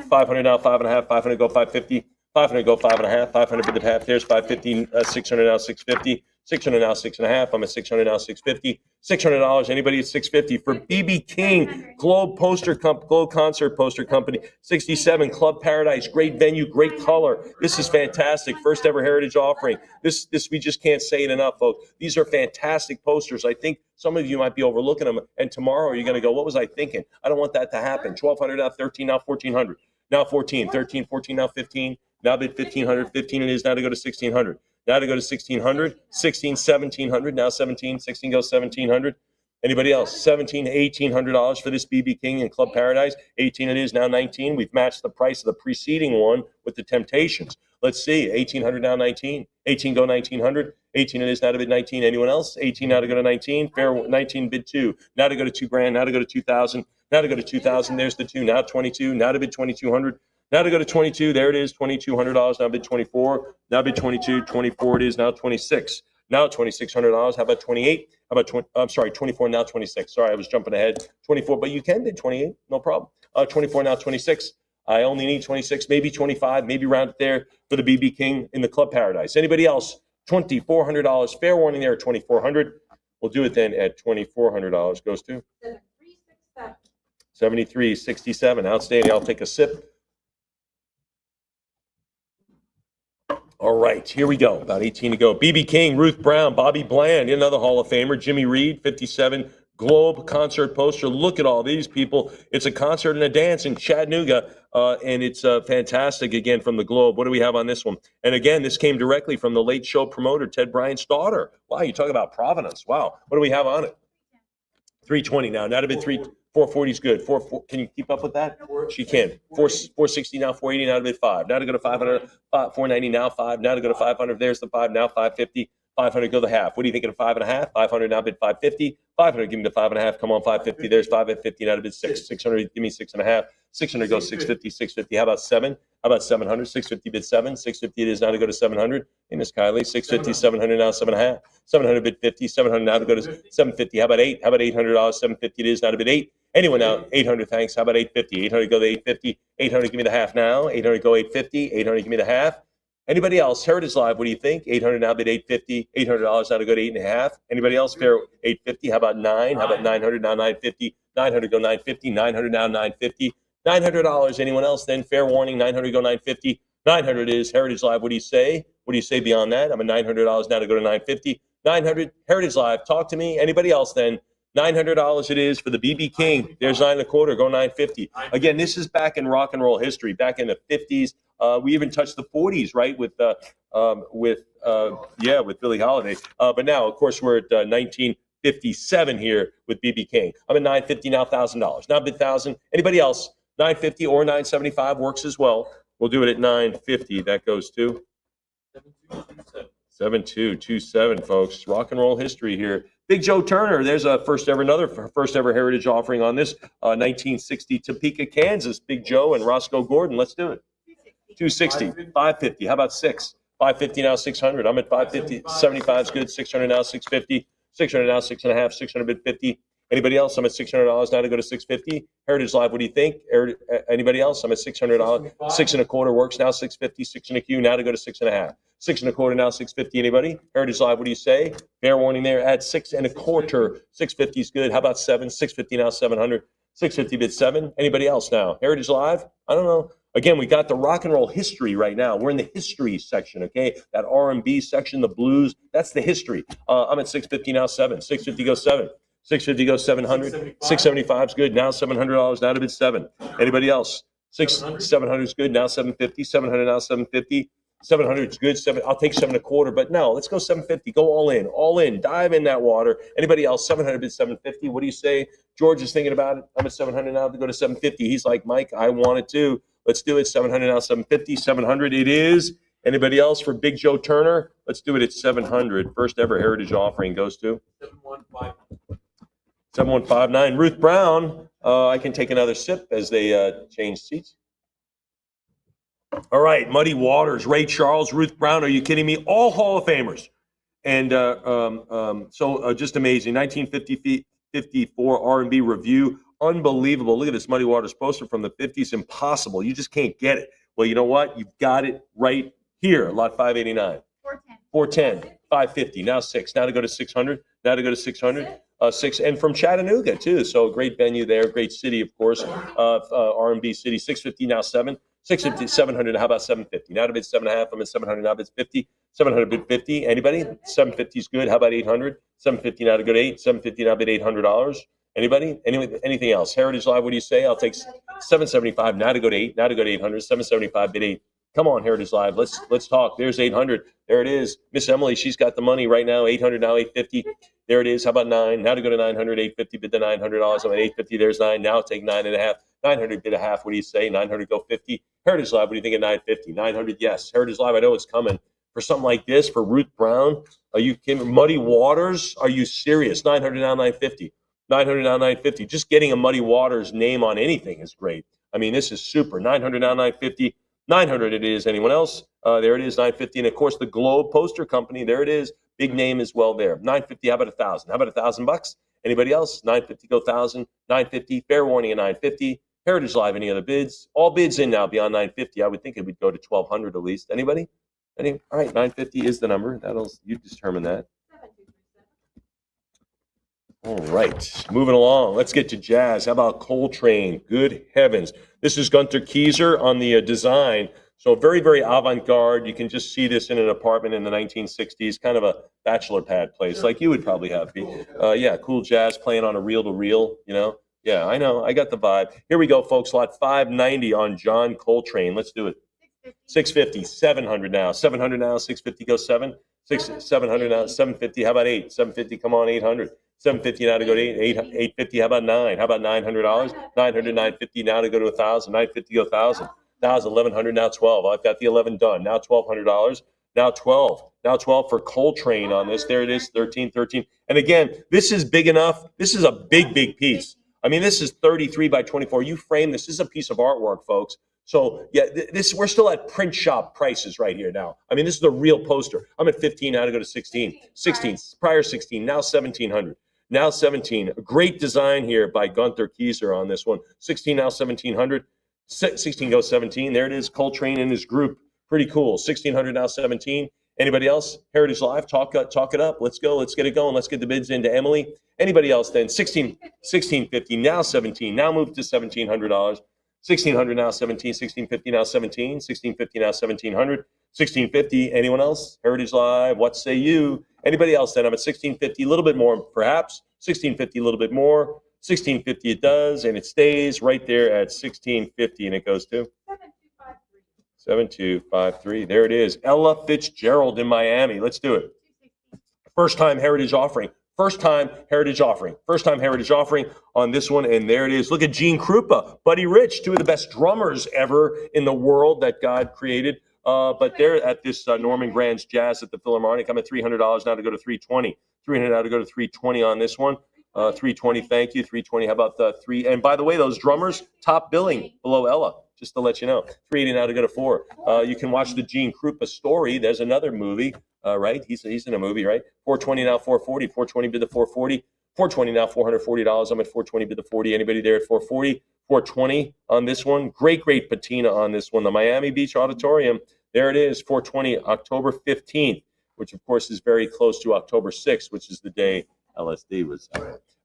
[SPEAKER 4] 500 now. 5.5. 500 go 550. 500 go 5.5. 500 bid the half. There's 550. 600 now 650. 600 now 6.5. I'm at 600 now 650. $600. Anybody at 650 for BB King Globe Globe Concert Poster Company. 67 Club Paradise. Great venue, great color. This is fantastic. First ever heritage offering. This we just can't say it enough, folks. These are fantastic posters. I think some of you might be overlooking them. And tomorrow you're going to go, what was I thinking? I don't want that to happen. 1,200 now 13 now 1,400. Now 14, 13, 14 now 15. Now bid 1,500. 15 it is now to go to 1,600. Now to go to 1,600, 16, 1,700, now 17, 16 goes 1,700. Anybody else? $1,700 to $1,800 for this BB King in Club Paradise. 18 it is, now 19. We've matched the price of the preceding one with the Temptations. Let's see, 1,800 now 19. 18 go 1,900. 18 it is, now to bid 19. Anyone else? 18 now to go to 19. Fair 19 bid 2. Now to go to $2,000. Now to go to 2,000. Now to go to 2,000. There's the 2. Now 22. Now to bid 2,200. Now to go to 22, there it is, $2,200. Now bid 24. Now bid 22, 24 it is, now 26. Now $2,600. How about 28? How about 20? I'm sorry, 24, now 26. Sorry, I was jumping ahead. 24, but you can bid 28, no problem. 24, now 26. I only need 26, maybe 25, maybe round it there for the BB King in the Club Paradise. Anybody else? $2,400. Fair warning there at $2,400. We'll do it then at $2,400. Goes to 73.67. Outstanding. I'll take a sip. All right, here we go. About 18 to go. BB King, Ruth Brown, Bobby Bland, another Hall of Famer. Jimmy Reed, 57. Globe concert poster. Look at all these people. It's a concert and a dance in Chattanooga, and it's fantastic, again, from the Globe. What do we have on this one? And again, this came directly from the Late Show promoter, Ted Bryant's daughter. Wow, you talk about Providence. Wow. What do we have on it? 320 now. Now to bid 440 is good. 4, can you keep up with that? She can. 460 now, 480 now to bid 5. Now to go to 500, 490 now 5. Now to go to 500. There's the 5. Now 550. 500 go the half. What are you thinking of 5.5? 500 now bid 550. 500 give me the 5.5. Come on 550. There's 5 at 50 now to bid 6. 600 give me 6.5. 600 goes 650. 650. How about 7? How about 700? 650 bid 7. 650 it is now to go to 700. Hey, Miss Kylie. 650. 700 now 7.5. 700 bid 50. 700 now to go to 750. How about 8? How about $800? 750 it is now to bid 8. Anyone now? 800, thanks. How about 850? 800 go to 850. 800 give me the half now. 800 go 850. 800 give me the half. Anybody else? Heritage Live, what do you think? 800 now bid 850. $800 now to go to 8.5. Anybody else? Fair 850. How about 9? How about 900 now 950? 900 go 950. 900 now 950. $900. Anyone else then? Fair warning. 900 go 950. 900 is Heritage Live. What do you say? What do you say beyond that? I'm at $900 now to go to 950. 900 Heritage Live. Talk to me. Anybody else then? $900 it is for the BB King. There's 9.25. Go 950. Again, this is back in rock and roll history. Back in the 50s. We even touched the 40s, right? With Billie Holiday. But now, of course, we're at 1957 here with BB King. I'm at 950 now, $1,000. Now bid 1,000. Anybody else? 950 or 975 works as well. We'll do it at 950. That goes to 7227, folks. Rock and roll history here. Big Joe Turner. There's another first ever heritage offering on this. 1960 Topeka, Kansas. Big Joe and Roscoe Gordon. Let's do it. 260, 550. How about 6? 550 now, 600. I'm at 550. 75 is good. 600 now, 650. 600 now, 6.5. 600 bid 50. Anybody else? I'm at $600 now to go to 650. Heritage Live, what do you think? Anybody else? I'm at $600. 6.25 works now. 650. 6 and a Q now to go to 6.5. 6.25 now. 650. Anybody? Heritage Live, what do you say? Fair warning there at 6.25. 650 is good. How about 7? 650 now. 700. 650 bid 7. Anybody else now? Heritage Live? I don't know. Again, we got the rock and roll history right now. We're in the history section, okay? That R&B section, the blues, that's the history. I'm at 650 now, 7. 650 goes 7. 650 goes 700. 675 is good. Now $700. Now to bid 7. Anybody else? 700 is good. Now 750. 700 now 750. 700 is good. I'll take 7.25, but no, let's go 750. Go all in. All in. Dive in that water. Anybody else? 700 bid 750. What do you say? George is thinking about it. I'm at 700 now to go to 750. He's like, Mike, I want it too. Let's do it. 700 now 750. 700 it is. Anybody else for Big Joe Turner? Let's do it at 700. First ever heritage offering goes to 7159. Ruth Brown. I can take another sip as they change seats. All right, Muddy Waters, Ray Charles, Ruth Brown. Are you kidding me? All Hall of Famers. And so just amazing. 1954 R&B review. Unbelievable. Look at this Muddy Waters poster from the 50s. Impossible. You just can't get it. Well, you know what? You've got it right here. Lot 589. 410. 550. Now 6. Now to go to 600. Now to go to 600. 6. And from Chattanooga, too. So great venue there. Great city, of course. R&B city. 650. Now 7. 650, 700. How about 750? Now to bid 7.5. I'm at 700. Now bid 50. 700 bid 50. Anybody? 750 is good. How about 800? 750 now to go to 8. 750 now bid $800. Anybody? Anything else? Heritage Live, what do you say? I'll take 775 now to go to 8. Now to go to 800. 775 bid 8. Come on, Heritage Live. Let's talk. There's 800. There it is. Miss Emily, she's got the money right now. 800 now 850. There it is. How about 9? Now to go to 900. 850 bid the $900. I'm at 850. There's 9. Now take 9.5. 900 bid a half. What do you say? 900 go 50. Heritage Live, what do you think of 950? 900, yes. Heritage Live, I know it's coming. For something like this, for Ruth Brown, are you kidding? Muddy Waters, are you serious? 900 now 950. 900 now 950. Just getting a Muddy Waters name on anything is great. I mean, this is super. 900 now 950. 900 it is. Anyone else? There it is, 950. And of course, the Globe Poster Company, there it is. Big name as well there. 950, how about 1,000? How about $1,000? Anybody else? 950 go 1,000. 950, fair warning at 950. Heritage Live, any other bids? All bids in now beyond 950. I would think it would go to 1,200 at least. Anybody? All right, 950 is the number. You determine that. All right, moving along. Let's get to jazz. How about Coltrane? Good heavens. This is Gunter Kieser on the design. So very, very avant-garde. You can just see this in an apartment in the 1960s, kind of a bachelor pad place like you would probably have. Yeah, cool jazz playing on a reel-to-reel, you know. Yeah, I know. I got the vibe. Here we go, folks. Lot 590 on John Coltrane. Let's do it. 650, 700 now. 700 now. 650 go 7. 700 now. 750. How about 8? 750. Come on, 800. 750 now to go to 8. 850. How about 9? How about $900? 900, 950 now to go to 1,000. 950 go 1,000. 1,000, 1,100 now 12. I've got the 11 done. Now $1,200. Now 12. Now 12 for Coltrane on this. There it is. 13, 13. And again, this is big enough. This is a big, big piece. I mean, this is 33 by 24. You frame this. This is a piece of artwork, folks. So, yeah, we're still at print shop prices right here now. I mean, this is the real poster. I'm at 15 now to go to 16. 16, prior 16, now 1,700. Now 17. A great design here by Gunter Kieser on this one. 16, now 1,700. 16 goes 17. There it is. Coltrane and his group. Pretty cool. 1,600, now 17. Anybody else? Heritage Live, talk it up. Let's go. Let's get it going. Let's get the bids into Emily. Anybody else then? 1650, now 17. Now move to $1,700. 1,600 now 17. 1,650 now 17. 1,650 now 1,700. 1,650. Anyone else? Heritage Live. What say you? Anybody else then? I'm at 1,650. A little bit more, perhaps. 1,650. A little bit more. 1,650. It does, and it stays right there at 1,650, and it goes to 7253. There it is. Ella Fitzgerald in Miami. Let's do it. First time heritage offering. First time heritage offering. First time heritage offering on this one. And there it is. Look at Gene Krupa, Buddy Rich, two of the best drummers ever in the world that God created. But they're at this Norman Granz Jazz at the Philharmonic. I'm at $300 now to go to 320. 300 now to go to 320 on this one. 320, thank you. 320. How about the 3? And by the way, those drummers, top billing below Ella. Just to let you know, 380 now to go to 4. You can watch the Gene Krupa story. There's another movie, right? He's in a movie, right? 420 now, 440. 420 bid the 440. 420 now, $440. I'm at 420 bid the 40. Anybody there at 440? 420 on this one. Great patina on this one. The Miami Beach Auditorium. There it is. 420, October 15th, which of course is very close to October 6th, which is the day LSD was.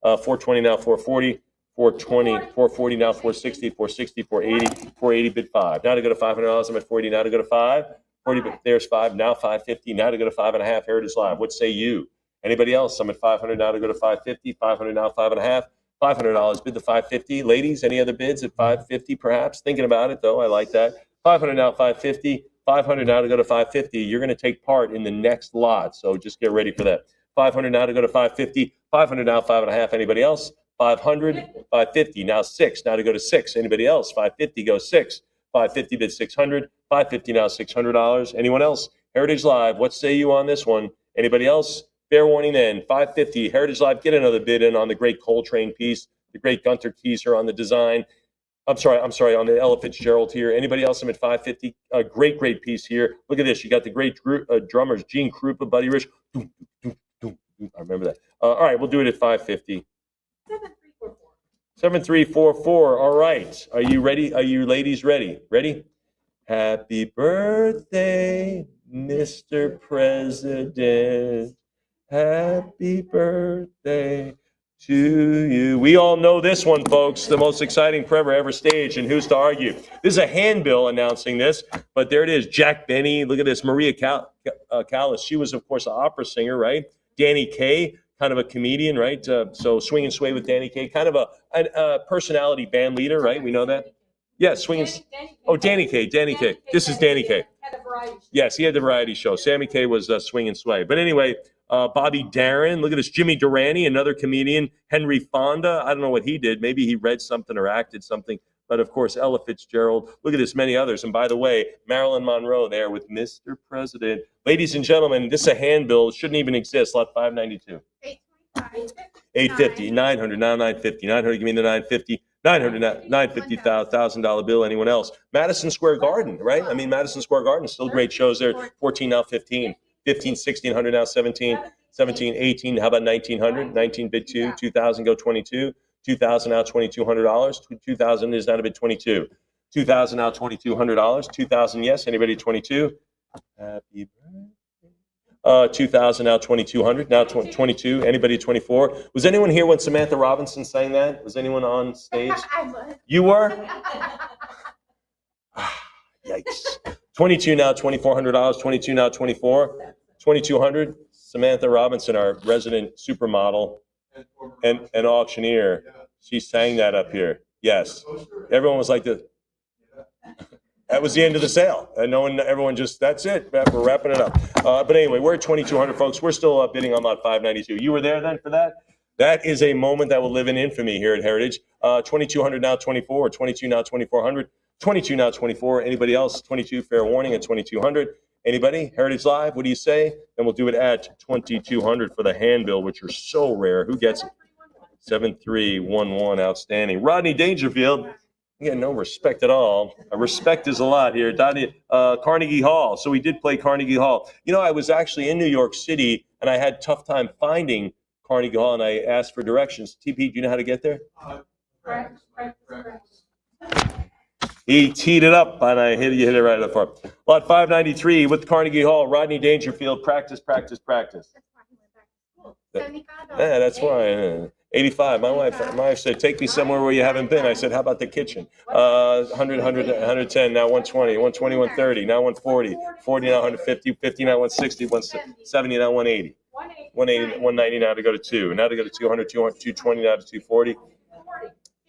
[SPEAKER 4] 420 now, 440. 420, 440 now, 460, 460, 480, 480 bid 5. Now to go to $500. I'm at 40. Now to go to 5. 40 bid, there's 5. Now 550. Now to go to 5.5. Heritage Live. What say you? Anybody else? I'm at 500 now to go to 550. 500 now, 5.5. $500 bid the 550. Ladies, any other bids at 550 perhaps? Thinking about it though, I like that. 500 now, 550. 500 now to go to 550. You're going to take part in the next lot, so just get ready for that. 500 now to go to 550. 500 now, 5.5. Anybody else? 500, 550. Now 6. Now to go to 6. Anybody else? 550 goes 6. 550 bid 600. 550 now, $600. Anyone else? Heritage Live, what say you on this one? Anybody else? Fair warning then. 550. Heritage Live, get another bid in on the great Coltrane piece. The great Gunter Kieser on the design. I'm sorry, on the Ella Fitzgerald here. Anybody else? I'm at 550. A great piece here. Look at this. You got the great drummers, Gene Krupa, Buddy Rich. I remember that. All right, we'll do it at 550.
[SPEAKER 5] 7344.
[SPEAKER 4] 7344. All right. Are you ready? Are you ladies ready? Ready? Happy birthday, Mr. President. Happy birthday to you. We all know this one, folks. The most exciting prayer ever staged, and who's to argue? This is a handbill announcing this, but there it is. Jack Benny. Look at this. Maria Callas. She was, of course, an opera singer, right? Danny Kaye, kind of a comedian, right? So Swing and Sway with Danny Kaye, kind of a personality band leader, right? We know that. Yeah, Swing and Danny Kaye. Danny Kaye. This is Danny Kaye. Yes, he had the variety show. Sammy Kaye was Swing and Sway. But anyway, Bobby Darin. Look at this. Jimmy Durante, another comedian. Henry Fonda. I don't know what he did. Maybe he read something or acted something. But of course, Ella Fitzgerald. Look at this. Many others. And by the way, Marilyn Monroe there with Mr. President. Ladies and gentlemen, this is a handbill. It shouldn't even exist. Lot 592. 850. 900. Now 950. 900. Give me the 950. 900, $950,000 bill. Anyone else? Madison Square Garden, right? I mean, Madison Square Garden, still great shows there. 14 now 15. 15, 1600 now 17. 17, 18. How about 1900? 19 bid 2. 2000 go 22. 2000 now $2,200. 2000 is now a bid 22. 2000 now $2,200. 2000, yes. Anybody 22? Happy birthday. 2000 now 2200. Now 22. Anybody 24? Was anyone here when Samantha Robinson sang that? Was anyone on stage?
[SPEAKER 5] I was.
[SPEAKER 4] You were? Yikes. 22 now $2,400. 22 now 24. 2200. Samantha Robinson, our resident supermodel and auctioneer. She sang that up here. Yes. Everyone was like this. That was the end of the sale. And everyone just, that's it. We're wrapping it up. But anyway, we're at 2,200, folks. We're still bidding on lot 592. You were there then for that? That is a moment that will live in infamy here at Heritage. 2,200 now 24, 22 now 2,400, 22 now 24. Anybody else? 22, fair warning at 2,200. Anybody? Heritage Live, what do you say? Then we'll do it at 2,200 for the handbill, which are so rare. Who gets it? 7311, outstanding. Rodney Dangerfield. Yeah, no respect at all. Respect is a lot here. Carnegie Hall. So we did play Carnegie Hall. You know, I was actually in New York City, and I had a tough time finding Carnegie Hall, and I asked for directions. TP, do you know how to get there?
[SPEAKER 3] Practice.
[SPEAKER 4] He teed it up, and you hit it right up front. Lot 593 with Carnegie Hall. Rodney Dangerfield. Practice. Yeah, that's why. 85. My wife said, take me somewhere where you haven't been. I said, how about the kitchen? 100, 110, now 120, 120, 130, now 140, 40 now 150, 50 now 160, 170 now 180. 190 now to go to 2. Now to go to 200, 220 now to 240.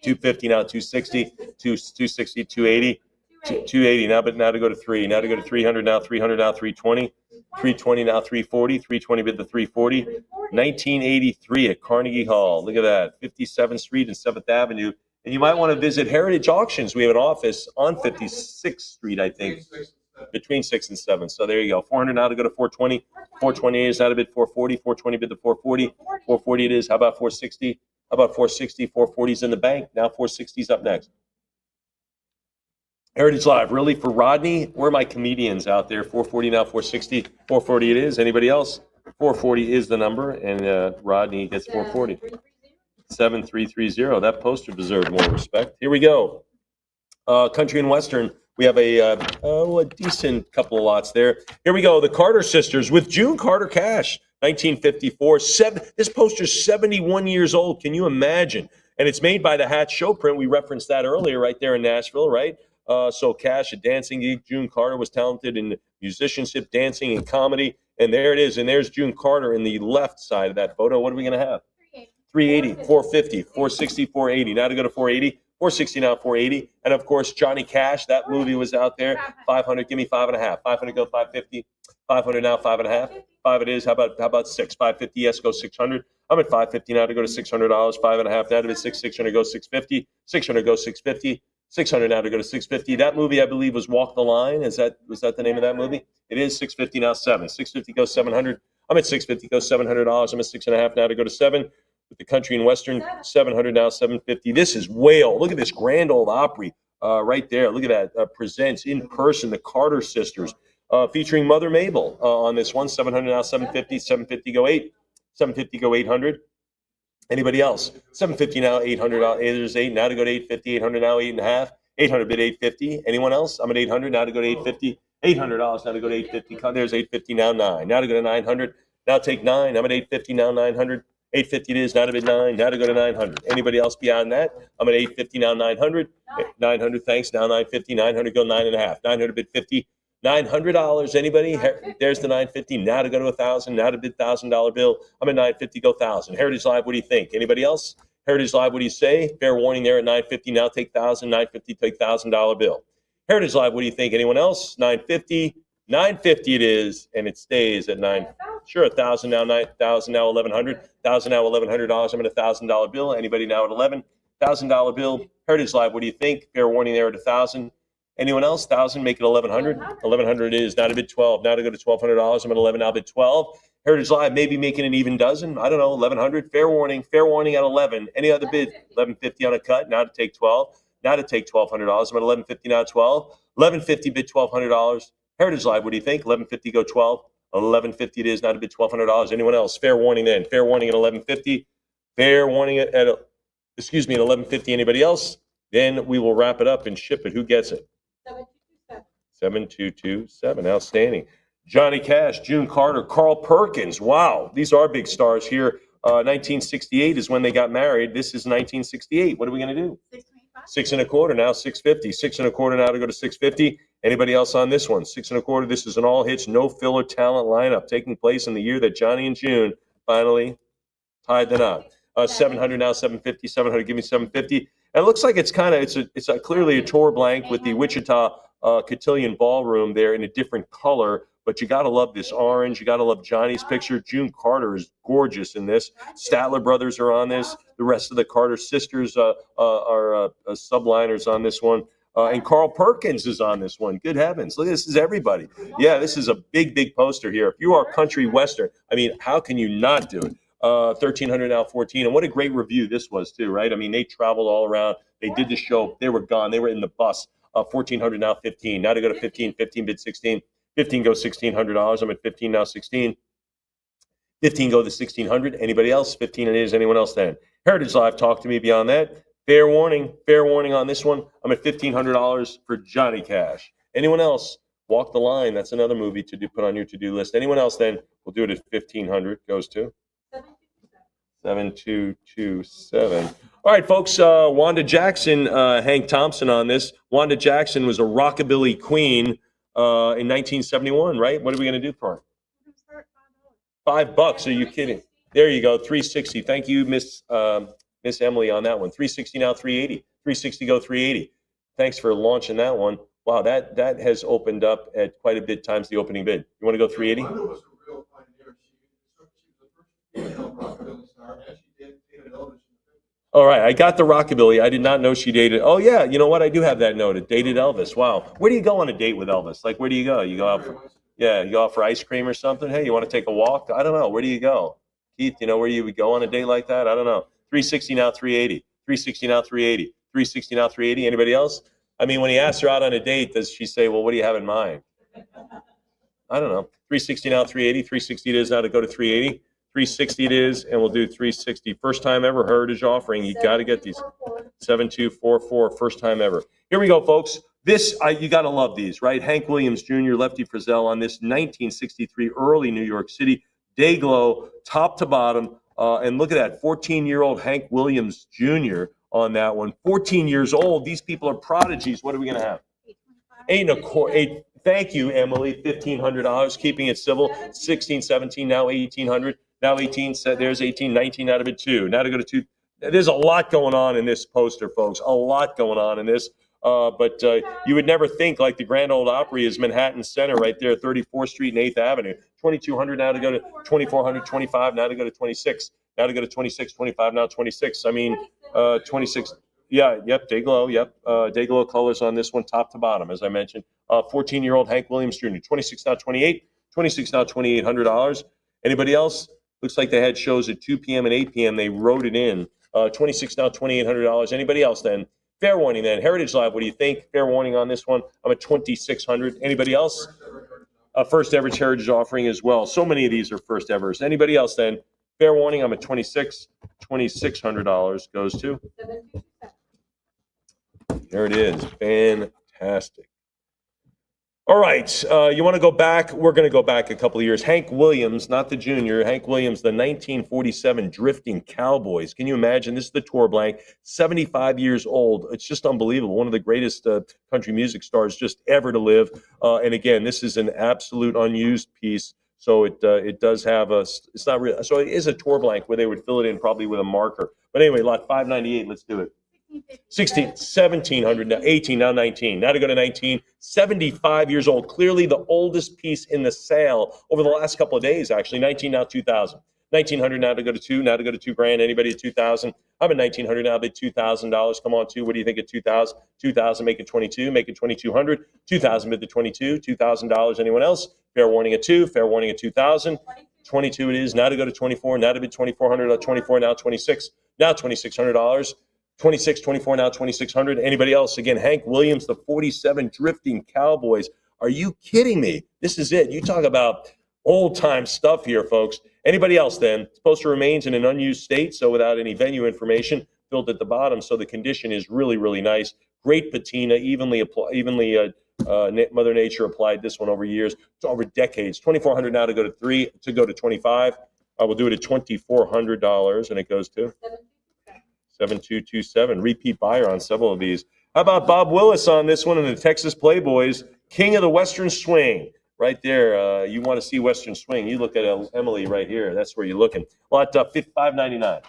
[SPEAKER 4] 250 now 260, 260, 280. 280 now, but now to go to 3. Now to go to 300 now 320. 320 now 340. 320 bid the 340. 1983 at Carnegie Hall. Look at that. 57th Street and 7th Avenue. And you might want to visit Heritage Auctions. We have an office on 56th Street, I think, between 6 and 7. So there you go. 400 now to go to 420. 420 is out of bid 440. 420 bid the 440. 440 it is. How about 460? How about 460? 440 is in the bank. Now 460 is up next. Heritage Live, really, for Rodney? Where are my comedians out there? 440 now, 460. 440 it is. Anybody else? 440 is the number, and Rodney gets 440. 7330. That poster deserved more respect. Here we go. Country and Western. We have a decent couple of lots there. Here we go. The Carter Sisters with June Carter Cash, 1954. This poster's 71 years old. Can you imagine? And it's made by the Hatch Show Print. We referenced that earlier right there in Nashville, right? So Cash, a dancing geek. June Carter was talented in musicianship, dancing, and comedy. And there it is. And there's June Carter in the left side of that photo. What are we going to have? 380, 450, 460, 480. Now to go to 480, 460 now, 480. And of course, Johnny Cash, that movie was out there. 500, give me 5.5. 500 go 550. 500 now, 5.5. 5 it is. How about 6? 550, yes, go 600. I'm at 550 now to go to $600. 5.5 now to be 600 go 650. 600 go 650. 600 now to go to 650. That movie, I believe, was Walk the Line. Was that the name of that movie? It is 650 now, 7. 650 goes 700. I'm at 650 goes $700. I'm at 6.5 now to go to 7. With the country and western, 700 now, 750. This is Whale. Look at this Grand Ole Opry right there. Look at that. Presents in person the Carter sisters featuring Mother Mabel on this one. 700 now, 750. 750 go 8. 750 go 800. Anybody else? 750 now, 800. There's 8 now to go to 850. 800 now, 8.5. 800 bid 850. Anyone else? I'm at 800 now to go to 850. $800 now to go to 850. There's 850 now, 9. Now to go to 900. Now take 9. I'm at 850 now, 900. 850 it is, now to bid 9, now to go to 900. Anybody else beyond that? I'm at 850 now, 900. 900, thanks, now 950. 900 go 9.5. 900 bid 50. $900, anybody? There's the 950. Now to go to 1,000. Now to bid $1,000 bill. I'm at 950. Go 1,000. Heritage Live. What do you think? Anybody else? Heritage Live. What do you say? Fair warning there at 950. Now take 1,000. 950. Take $1,000 bill. Heritage Live. What do you think? Anyone else? 950. 950 it is, and it stays at 9. Sure, 1,000 now, 9,000 now, 1,100. 1,000 now, $1,100. I'm at $1,000 bill. Anybody now at 11? $1,000 bill. Heritage Live. What do you think? Fair warning there at 1,000. Anyone else? 1,000. Make it 1,100. 1,100 it is. Now to bid 12. Now to go to $1,200. I'm at 11. Now bid 12. Heritage Live. Maybe making an even dozen. I don't know. 1,100. Fair warning. Fair warning at 11. Any other bid? 1,150 on a cut. Now to take 12. Now to take $1,200. I'm at 1,150 now. 12. 1,150 bid $1,200. Heritage Live. What do you think? 1,150 go 12. 1,150 it is. Now to bid $1,200. Anyone else? Fair warning then. Fair warning at 1,150. Fair warning at 1150. Anybody else? Then we will wrap it up and ship it. Who gets it? 7227. Outstanding. Johnny Cash, June Carter, Carl Perkins. Wow, these are big stars here. 1968 is when they got married. This is 1968. What are we going to do? 6 1/4 now, 650. 6 1/4 now to go to 650. Anybody else on this one? 6 1/4. This is an all hits, no filler talent lineup taking place in the year that Johnny and June finally tied the knot. 700 now, 750. 700. Give me 750. And it looks like it's clearly a tour blank with the Wichita Cotillion Ballroom there in a different color. But you got to love this orange. You got to love Johnny's picture. June Carter is gorgeous in this. Statler brothers are on this. The rest of the Carter sisters are subliners on this one. And Carl Perkins is on this one. Good heavens. Look, this is everybody. Yeah, this is a big, big poster here. If you are country western, I mean, how can you not do it? 1,300 now, 14. And what a great review this was, too, right? I mean, they traveled all around. They did the show. They were gone. They were in the bus. 1,400 now, 15. Now to go to 15. 15 bid 16. 15 go $1,600. I'm at 15 now, 16. 15 go to 1,600. Anybody else? 15 it is. Anyone else then? Heritage Live, talk to me beyond that. Fair warning on this one. I'm at $1,500 for Johnny Cash. Anyone else? Walk the Line. That's another movie to put on your to-do list. Anyone else then? We'll do it at 1,500. Goes to 7227. All right, folks. Wanda Jackson, Hank Thompson on this. Wanda Jackson was a rockabilly queen in 1971, right? What are we going to do for her? $5. Are you kidding? There you go. 360. Thank you, Miss Emily, on that one. 360 now, 380. 360 go 380. Thanks for launching that one. Wow, that has opened up at quite a bit times the opening bid. You want to go 380?
[SPEAKER 3] Wanda was a real pioneer. She was the first female rockabilly star, and she dated Elvis.
[SPEAKER 4] All right, I got the rockabilly. I did not know she dated. Oh yeah, you know what? I do have that noted. Dated Elvis. Wow. Where do you go on a date with Elvis? Like, where do you go? You go out for ice cream or something? Hey, you want to take a walk? I don't know. Where do you go? Keith, you know where you would go on a date like that? I don't know. 360 now, 380. 360 now, 380. 360 now, 380. Anybody else? I mean, when he asks her out on a date, does she say, well, what do you have in mind? I don't know. 360 now, 380. 360 it is now to go to 380. 360 it is, and we'll do 360. First time ever Heritage offering. You got to get these. 7244, first time ever. Here we go, folks. This, you got to love these, right? Hank Williams Jr., Lefty Frizzell on this 1963 early New York City. Day glow, top to bottom. And look at that, 14-year-old Hank Williams Jr. on that one. 14 years old. These people are prodigies. What are we going to have? 8 1/4, Thank you, Emily. $1,500, keeping it civil. 16, 17, now 1,800. Now 18, so there's 18, 19 out of it, 2. Now to go to 2. There's a lot going on in this poster, folks. A lot going on in this. But you would never think like the Grand Ole Opry is Manhattan Center right there, 34th Street and 8th Avenue. 2,200 now to go to 2,400, 25 now to go to 26. Now to go to 26, 25, now 26. I mean, 26. Yeah, yep, Dayglow, yep. Dayglow colors on this one, top to bottom, as I mentioned. 14-year-old Hank Williams Jr., 26 now 28, 26 now $2,800. Anybody else? Looks like they had shows at 2 p.m. and 8 p.m. They wrote it in. 26 now $2,800. Anybody else then? Fair warning then. Heritage Live, what do you think? Fair warning on this one. I'm at 2,600. Anybody else? First ever Heritage offering as well. So many of these are first evers. Anybody else then? Fair warning, I'm at 26. $2,600 goes to. There it is. Fantastic. All right. You want to go back? We're going to go back a couple of years. Hank Williams, not the junior. Hank Williams, the 1947 Drifting Cowboys. Can you imagine? This is the tour blank. 75 years old. It's just unbelievable. One of the greatest country music stars just ever to live. And again, this is an absolute unused piece. So it does have a. It's not real. So it is a tour blank where they would fill it in probably with a marker. But anyway, lot 598. Let's do it. 16, 1,700, now 18, now 19. Now to go to 19, 75 years old. Clearly the oldest piece in the sale over the last couple of days, actually. 19, now 2,000. 1,900 now to go to 2, now to go to 2 grand. Anybody at 2,000? I'm at 1,900 now, bid $2,000. Come on, 2. What do you think at 2,000? 2,000, make it 22, make it 2,200. 2,000 bid the 22, $2,000. Anyone else? Fair warning at 2, fair warning at 2,000. 22 it is. Now to go to 24, now to bid 2,400, 24, now 26. Now $2,600. 26, 24, now 2,600. Anybody else? Again, Hank Williams, the 47 Drifting Cowboys. Are you kidding me? This is it. You talk about old-time stuff here, folks. Anybody else then? This poster remains in an unused state, so without any venue information filled at the bottom, so the condition is really, really nice. Great patina, evenly Mother Nature applied this one over years, over decades. 2,400 now to go to 3, to go to 25. I will do it at $2,400, and it goes to 7227. Repeat buyer on several of these. How about Bob Willis on this one and the Texas Playboys? King of the Western Swing. Right there. You want to see Western Swing. You look at Emily right here. That's where you're looking. Lot $599.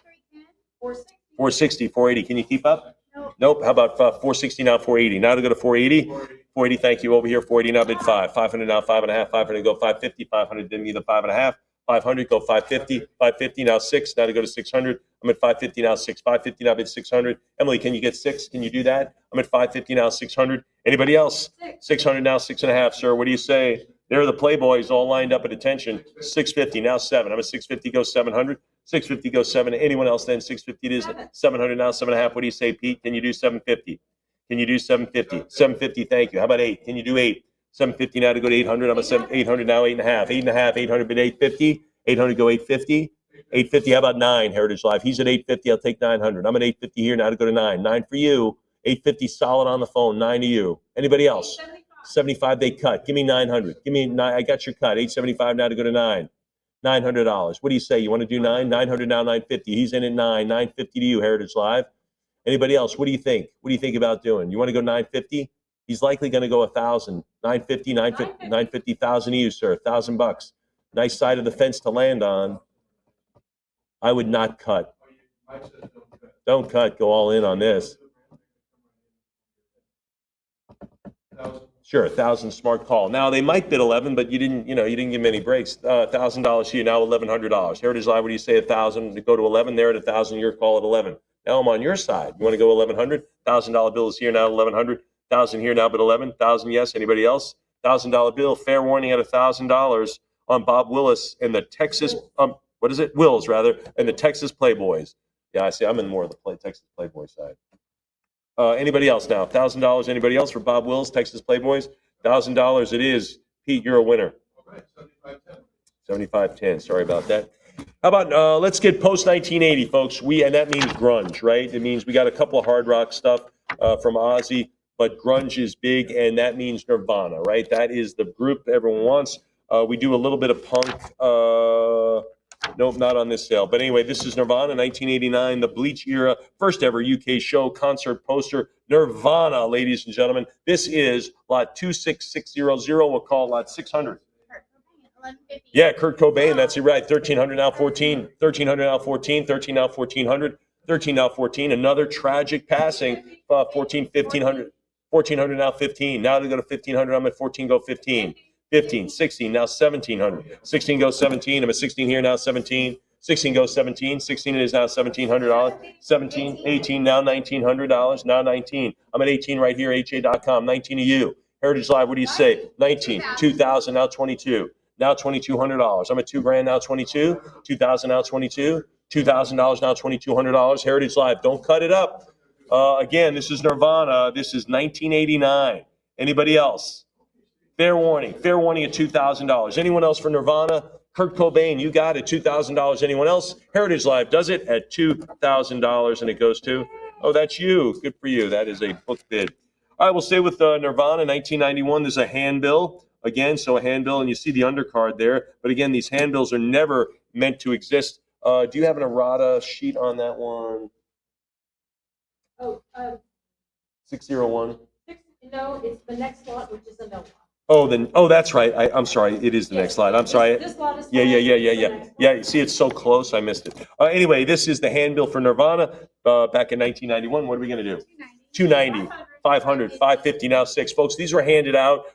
[SPEAKER 4] 460, 480. Can you keep up? Nope. How about 460 now, 480? Now to go to 480. 480, thank you. Over here, 480 now, bid 5. 500 now, 5.5. 500 go 550. 500 didn't need the 5.5. 500 go 550. 550 now 6. Now to go to 600. I'm at 550 now 6. 550 now bid 600. Emily, can you get 6? Can you do that? I'm at 550 now 600. Anybody else? 600 now 6.5, sir. What do you say? There are the Playboys all lined up at attention. 650 now 7. I'm at 650 go 700. 650 go 7. Anyone else then? 650 it is. 700 now 7.5. What do you say, Pete? Can you do 750? Can you do 750? 750, thank you. How about 8? Can you do 8? 750 now to go to 800. I'm at 800 now, 8.5. 8.5, 800 bid 850. 800 go 850. 850, how about 9, Heritage Live? He's at 850, I'll take 900. I'm at 850 here, now to go to 9. 9 for you. 850 solid on the phone, 9 to you. Anybody else? 75 they cut. Give me 900. Give me 9. I got your cut. 875 now to go to 9. $900. What do you say? You want to do 9? 900 now, 950. He's in at 9. 950 to you, Heritage Live. Anybody else? What do you think? What do you think about doing? You want to go 950? He's likely going to go 1,000. 950, 950, 950,000 to you, sir. $1,000. Nice side of the fence to land on. I would not cut. Don't cut. Go all in on this. Sure, 1,000, smart call. Now they might bid 11, but you didn't give them any breaks. $1,000 here now, $1,100. Heritage Live, what do you say? 1,000 to go to 11 there at 1,000. Your call at 11. Now I'm on your side. You want to go 1,100? $1,000 bill is here now, 1,100. 1,000 here now, but 11. 1,000, yes. Anybody else? $1,000 bill. Fair warning at $1,000 on Bob Willis and the Texas. What is it? Wills rather, and the Texas Playboys. Yeah, I see. I'm in more of the Texas Playboy side. Anybody else now? $1,000. Anybody else for Bob Wills, Texas Playboys? $1,000 it is. Pete, you're a winner. 7510. Sorry about that. How about let's get post 1980, folks. And that means grunge, right? It means we got a couple of hard rock stuff from Ozzy, but grunge is big, and that means Nirvana, right? That is the group everyone wants. We do a little bit of punk. Nope, not on this sale. But anyway, this is Nirvana, 1989, the Bleach era, first ever UK show concert poster. Nirvana, ladies and gentlemen. This is lot 26600. We'll call it lot 600. Yeah, Kurt Cobain, that's it, right. 1300 now 14, 1300 now 14, 13 now 1400, 13 now 14. Another tragic passing, 14, 1500, 1400 now 15. Now to go to 1500, I'm at 14, go 15. 15, 16, now 1700. 16 goes 17, I'm at 16 here, now 17. 16 goes 17, 16 is now $1,700. 17, 18, now $1,900, now 19. I'm at 18 right here, HA.com, 19 to you. Heritage Live, what do you say? 19, 2000, now 22. Now $2,200. I'm at $2,000 now 22. 2,000 now 22. $2,000 now $2,200. Heritage Live. Don't cut it up. Again, this is Nirvana. This is 1989. Anybody else? Fair warning. Fair warning at $2,000. Anyone else for Nirvana? Kurt Cobain, you got it. $2,000. Anyone else? Heritage Live does it at $2,000, and it goes to. Oh, that's you. Good for you. That is a book bid. All right, we'll stay with Nirvana. 1991. There's a handbill. Again, so a handbill, and you see the undercard there. But again, these handbills are never meant to exist. Do you have an errata sheet on that one?
[SPEAKER 5] Oh,
[SPEAKER 4] 601.
[SPEAKER 5] no, it's the next lot, which is a no lot.
[SPEAKER 4] Oh, that's right. I'm sorry. It is the next slide. I'm sorry.
[SPEAKER 5] This lot is.
[SPEAKER 4] Yeah.
[SPEAKER 5] fine. It's the next lot.
[SPEAKER 4] Yeah, you see, it's so close. I missed it. Anyway, this is the handbill for Nirvana back in 1991. What are we going to do? 290, 500, 550, now 6. Folks, these were handed out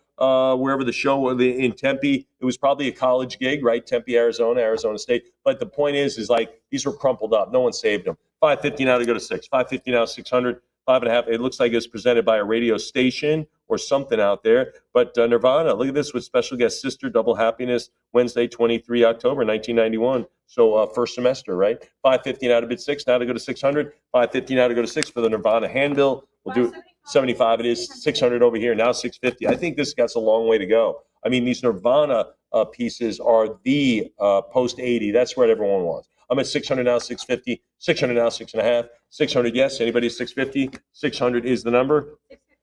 [SPEAKER 4] wherever the show was in Tempe. It was probably a college gig, right? Tempe, Arizona State. But the point is like these were crumpled up. No one saved them. 550 now to go to 6. 550 now 600. 5.5. It looks like it was presented by a radio station or something out there. But Nirvana, look at this with special guest Sister, Double Happiness, Wednesday, 23 October, 1991. So first semester, right? 550 now to bid 6. Now to go to 600. 550 now to go to 6 for the Nirvana handbill. We'll do 75. It is 600 over here. Now 650. I think this got a long way to go. I mean, these Nirvana pieces are the post 80. That's what everyone wants. I'm at 600 now, 650, 600 now, 6.5, 600, yes. Anybody 650? 600 is the number.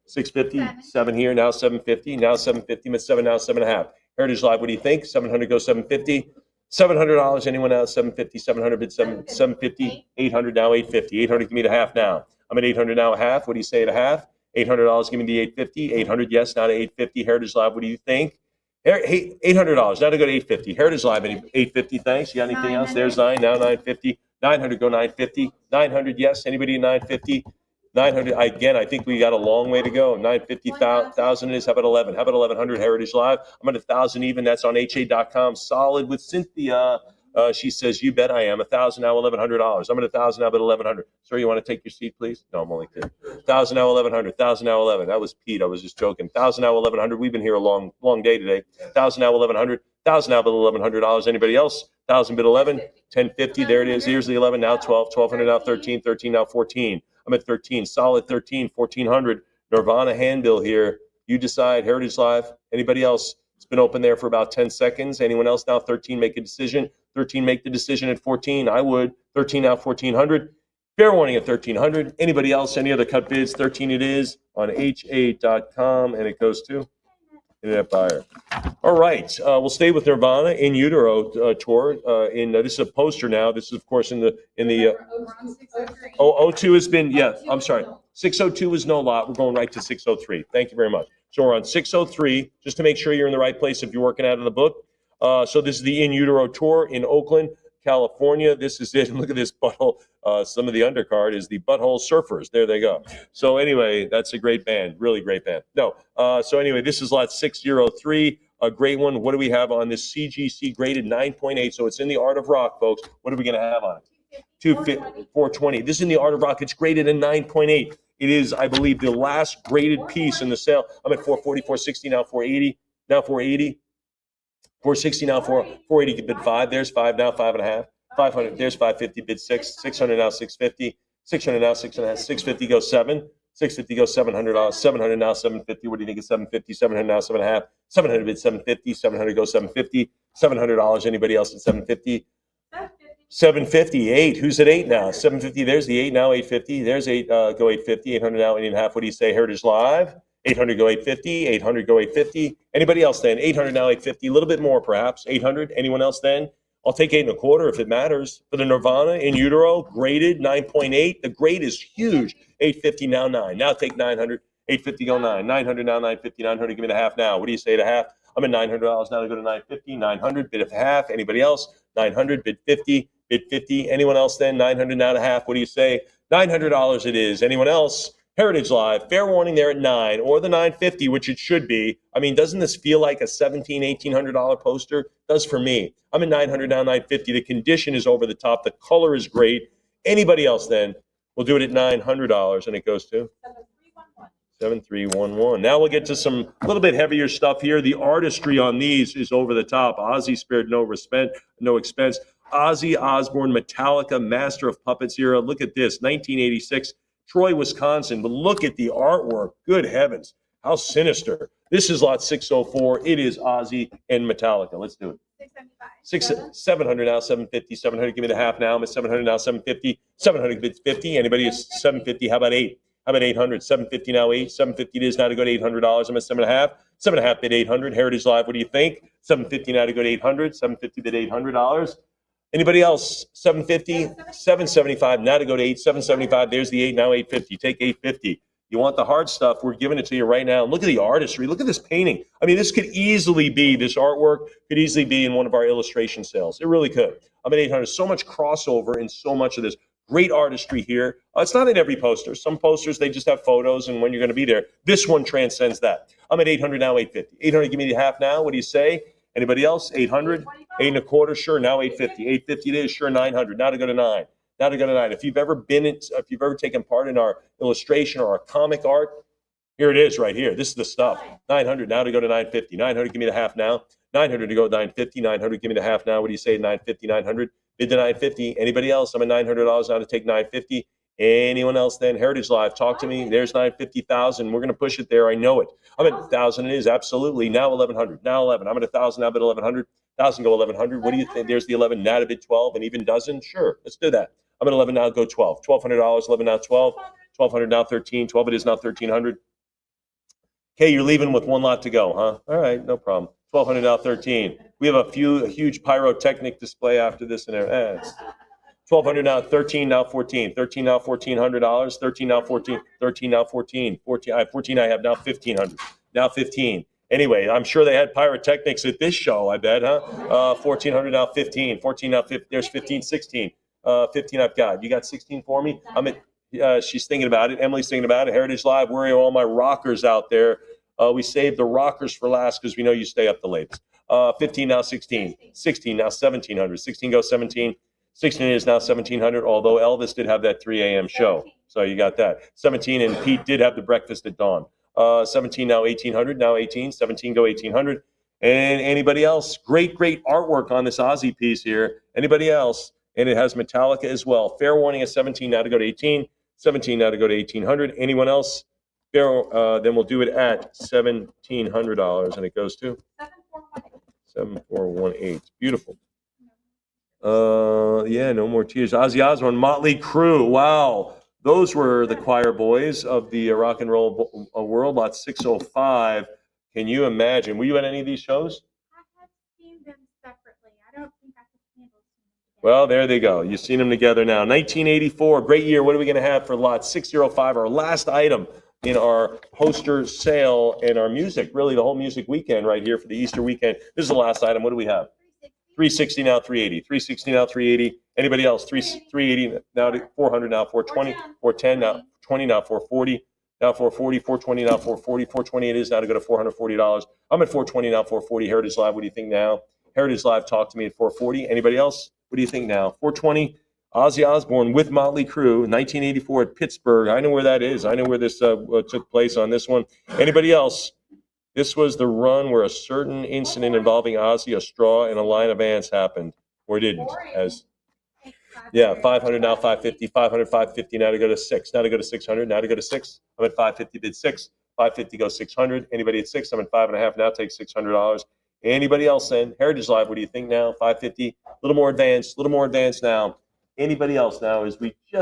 [SPEAKER 4] 650, 7 here, now 750, now 750, I'm at 7 now, 7.5. Heritage Live, what do you think? 700 goes 750. $700, anyone else? 750, 700 bid 750, 800 now, 850. 800, give me the half now. I'm at 800 now, a half. What do you say at a half? $800, give me the 850. 800, yes, now to 850. Heritage Live, what do you think? Hey, $800. Now to go to 850. Heritage Live, 850. Thanks. You got anything else? There's 9. Now 950. 900. Go 950. 900. Yes. Anybody at 950? 900. Again, I think we got a long way to go. 950,000 is. How about 11? How about 1100? Heritage Live. I'm at 1,000 even. That's on HA.com. Solid with Cynthia. She says, "You bet I am. 1,000 now, $1,100. I'm at 1,000 now, but 1,100. Sir, you want to take your seat, please? No, I'm only kidding. 1,000 now, 1,100. 1,000 now, 11. That was Pete. I was just joking. 1,000 now, 1,100. We've been here a long day today. 1,000 now, 1,100. 1,000 now, but $1,100. Anybody else? 1,000 bid 11. 1050. There it is. Here's the 11. Now 12. 1,200 now 13. 13 now 14. I'm at 13. Solid 13. 1,400. Nirvana handbill here. You decide. Heritage Live. Anybody else? It's been open there for about 10 seconds. Anyone else now? 13. Make a decision. 13, make the decision at 14. I would. 13 now, 1,400. Fair warning at 1,300. Anybody else? Any other cut bids? 13 it is on HA.com, and it goes to Internet Buyer. All right. We'll stay with Nirvana in utero tour. This is a poster now. This is, of course, in the 02 has been, yeah, I'm sorry. 602 is no lot. We're going right to 603. Thank you very much. So we're on 603, just to make sure you're in the right place if you're working out of the book. So this is the In Utero Tour in Oakland, California. This is it. Look at this butthole. Some of the undercard is the Butthole Surfers. There they go. So anyway, that's a great band. Really great band. No. So anyway, this is lot 603. A great one. What do we have on this CGC graded 9.8? So it's in the Art of Rock, folks. What are we going to have on it? 420. This is in the Art of Rock. It's graded a 9.8. It is, I believe, the last graded piece in the sale. I'm at 440, 460, now 480. Now 480. 460 now, 480 bid 5. There's 5 now, 5.5. 500. There's 550 bid 6. 600 now, 650. 600 now, 6.5. 650 goes 7. 650 goes $700. 700 now, 750. What do you think of 750? 700 now, 7.5. 700 bid 750. 700 goes 750. $700. Anybody else at 750? 750. 8. Who's at 8 now? 750. There's the 8 now. 850. There's 8. Go 850. 800 now. 8.5. What do you say? Heritage Live. 800 go 850, 800 go 850. Anybody else then? 800 now 850, a little bit more perhaps. 800, anyone else then? I'll take 8.25 if it matters. For the Nirvana in utero, graded 9.8. The grade is huge. 850 now 9. Now take 900. 850 go 9. 900 now 950. 900 give me the half now. What do you say to half? I'm at $900 now to go to 950. 900 bid of half. Anybody else? 900 bid 50. Bid 50. Anyone else then? 900 now to half. What do you say? $900 it is. Anyone else? Heritage Live, fair warning there at 9 or the 950, which it should be. I mean, doesn't this feel like a $1,700, $1,800 poster? Does for me. I'm at 900 now, 950. The condition is over the top. The color is great. Anybody else then? We'll do it at $900, and it goes to 7311. Now we'll get to some little bit heavier stuff here. The artistry on these is over the top. Ozzy spared no expense. Ozzy Osbourne, Metallica, Master of Puppets era. Look at this, 1986. Troy, Wisconsin, but look at the artwork. Good heavens, how sinister. This is lot 604. It is Ozzy and Metallica. Let's do it.
[SPEAKER 1] 675.
[SPEAKER 4] 700 now, 750. 700, give me the half now. I'm at 700 now, 750. 700 bids 50. Anybody is 750? How about 8? How about 800? 750 now, 8. 750 it is now to go to $800. I'm at 7.5. 7.5 bid 800. Heritage Live, what do you think? 750 now to go to 800. 750 bid $800. Anybody else? 750, 775. Now to go to 8, 775. There's the 8. Now 850. Take 850. You want the hard stuff? We're giving it to you right now. Look at the artistry. Look at this painting. I mean, this artwork could easily be in one of our illustration sales. It really could. I'm at 800. So much crossover in so much of this. Great artistry here. It's not in every poster. Some posters, they just have photos and when you're going to be there. This one transcends that. I'm at 800 now, 850. 800, give me the half now. What do you say? Anybody else? 800? 8.25? Sure. Now 850. 850 it is. Sure. 900. Now to go to 9. Now to go to 9. If you've ever taken part in our illustration or our comic art, here it is right here. This is the stuff. 900. Now to go to 950. 900. Give me the half now. 900 to go to 950. 900. Give me the half now. What do you say? 950. 900. Bid to 950. Anybody else? I'm at $900 now to take 950. Anyone else then? Heritage Live, talk to me. There's 950,000. We're going to push it there. I know it. I'm at 1,000. It is absolutely now 1,100. Now 11. I'm at 1,000. Now bid 1,100. 1,000 go 1,100. What do you think? There's the 11. Now to bid 12 and even dozen. Sure, let's do that. I'm at 11 now. Go 12. $1,200. 11 now 12. 1,200 now 13. 12 it is now 1,300. Okay, you're leaving with one lot to go, huh? All right, no problem. 1,200 now 13. We have a huge pyrotechnic display after this and there. 1,200 now 13 now 14. 13 now $1,400. 13 now 14. 13 now 14. 14 I have 14. I have now 1,500. Now 15. Anyway, I'm sure they had pyrotechnics at this show, I bet, huh? 1,400 now 15. 14 now 15. There's 15, 16. 15 I've got. You got 16 for me? I'm at, she's thinking about it. Emily's thinking about it. Heritage Live, where are all my rockers out there? We saved the rockers for last because we know you stay up the latest. 15 now 16. 16 now 1,700. 16 goes 17. 16 is now 1,700, although Elvis did have that 3 a.m. show. So you got that. 17, and Pete did have the breakfast at dawn. 17 now 1,800. Now 18. 17 go 1,800. And anybody else? Great artwork on this Ozzy piece here. Anybody else? And it has Metallica as well. Fair warning at 17 now to go to 18. 17 now to go to 1,800. Anyone else? Fair, then we'll do it at $1,700, and it goes to 7418. Beautiful. Yeah, no more tears. Ozzy Osbourne, Motley Crue. Wow, those were the choir boys of the rock and roll world. Lot 605. Can you imagine? Were you at any of these shows?
[SPEAKER 1] I have seen them separately. I don't think I could handle them.
[SPEAKER 4] Well, there they go. You've seen them together now. 1984, great year. What are we going to have for lot 605? Our last item in our poster sale and our music, really the whole music weekend right here for the Easter weekend. This is the last item. What do we have? 360 now 380. 360 now 380. Anybody else? 380 now to 400 now 420. 410 now 20 now 440. Now 440. 420 now 440. 420 it is now to go to $440. I'm at 420 now 440. Heritage Live, what do you think now? Heritage Live, talk to me at 440. Anybody else? What do you think now? 420. Ozzy Osbourne with Motley Crue, 1984 at Pittsburgh. I know where that is. I know where this took place on this one. Anybody else? This was the run where a certain incident involving Ozzy, a straw, and a line of ants happened, or didn't. As 500 now 550, 500, 550 now to go to 6, now to go to 600, now to go to 6. I'm at 550 bid 6, 550 goes 600. Anybody at 6? I'm at 5.5 now. Take $600. Anybody else then? Heritage Live, what do you think now? 550, a little more advanced now. Anybody else now? As we just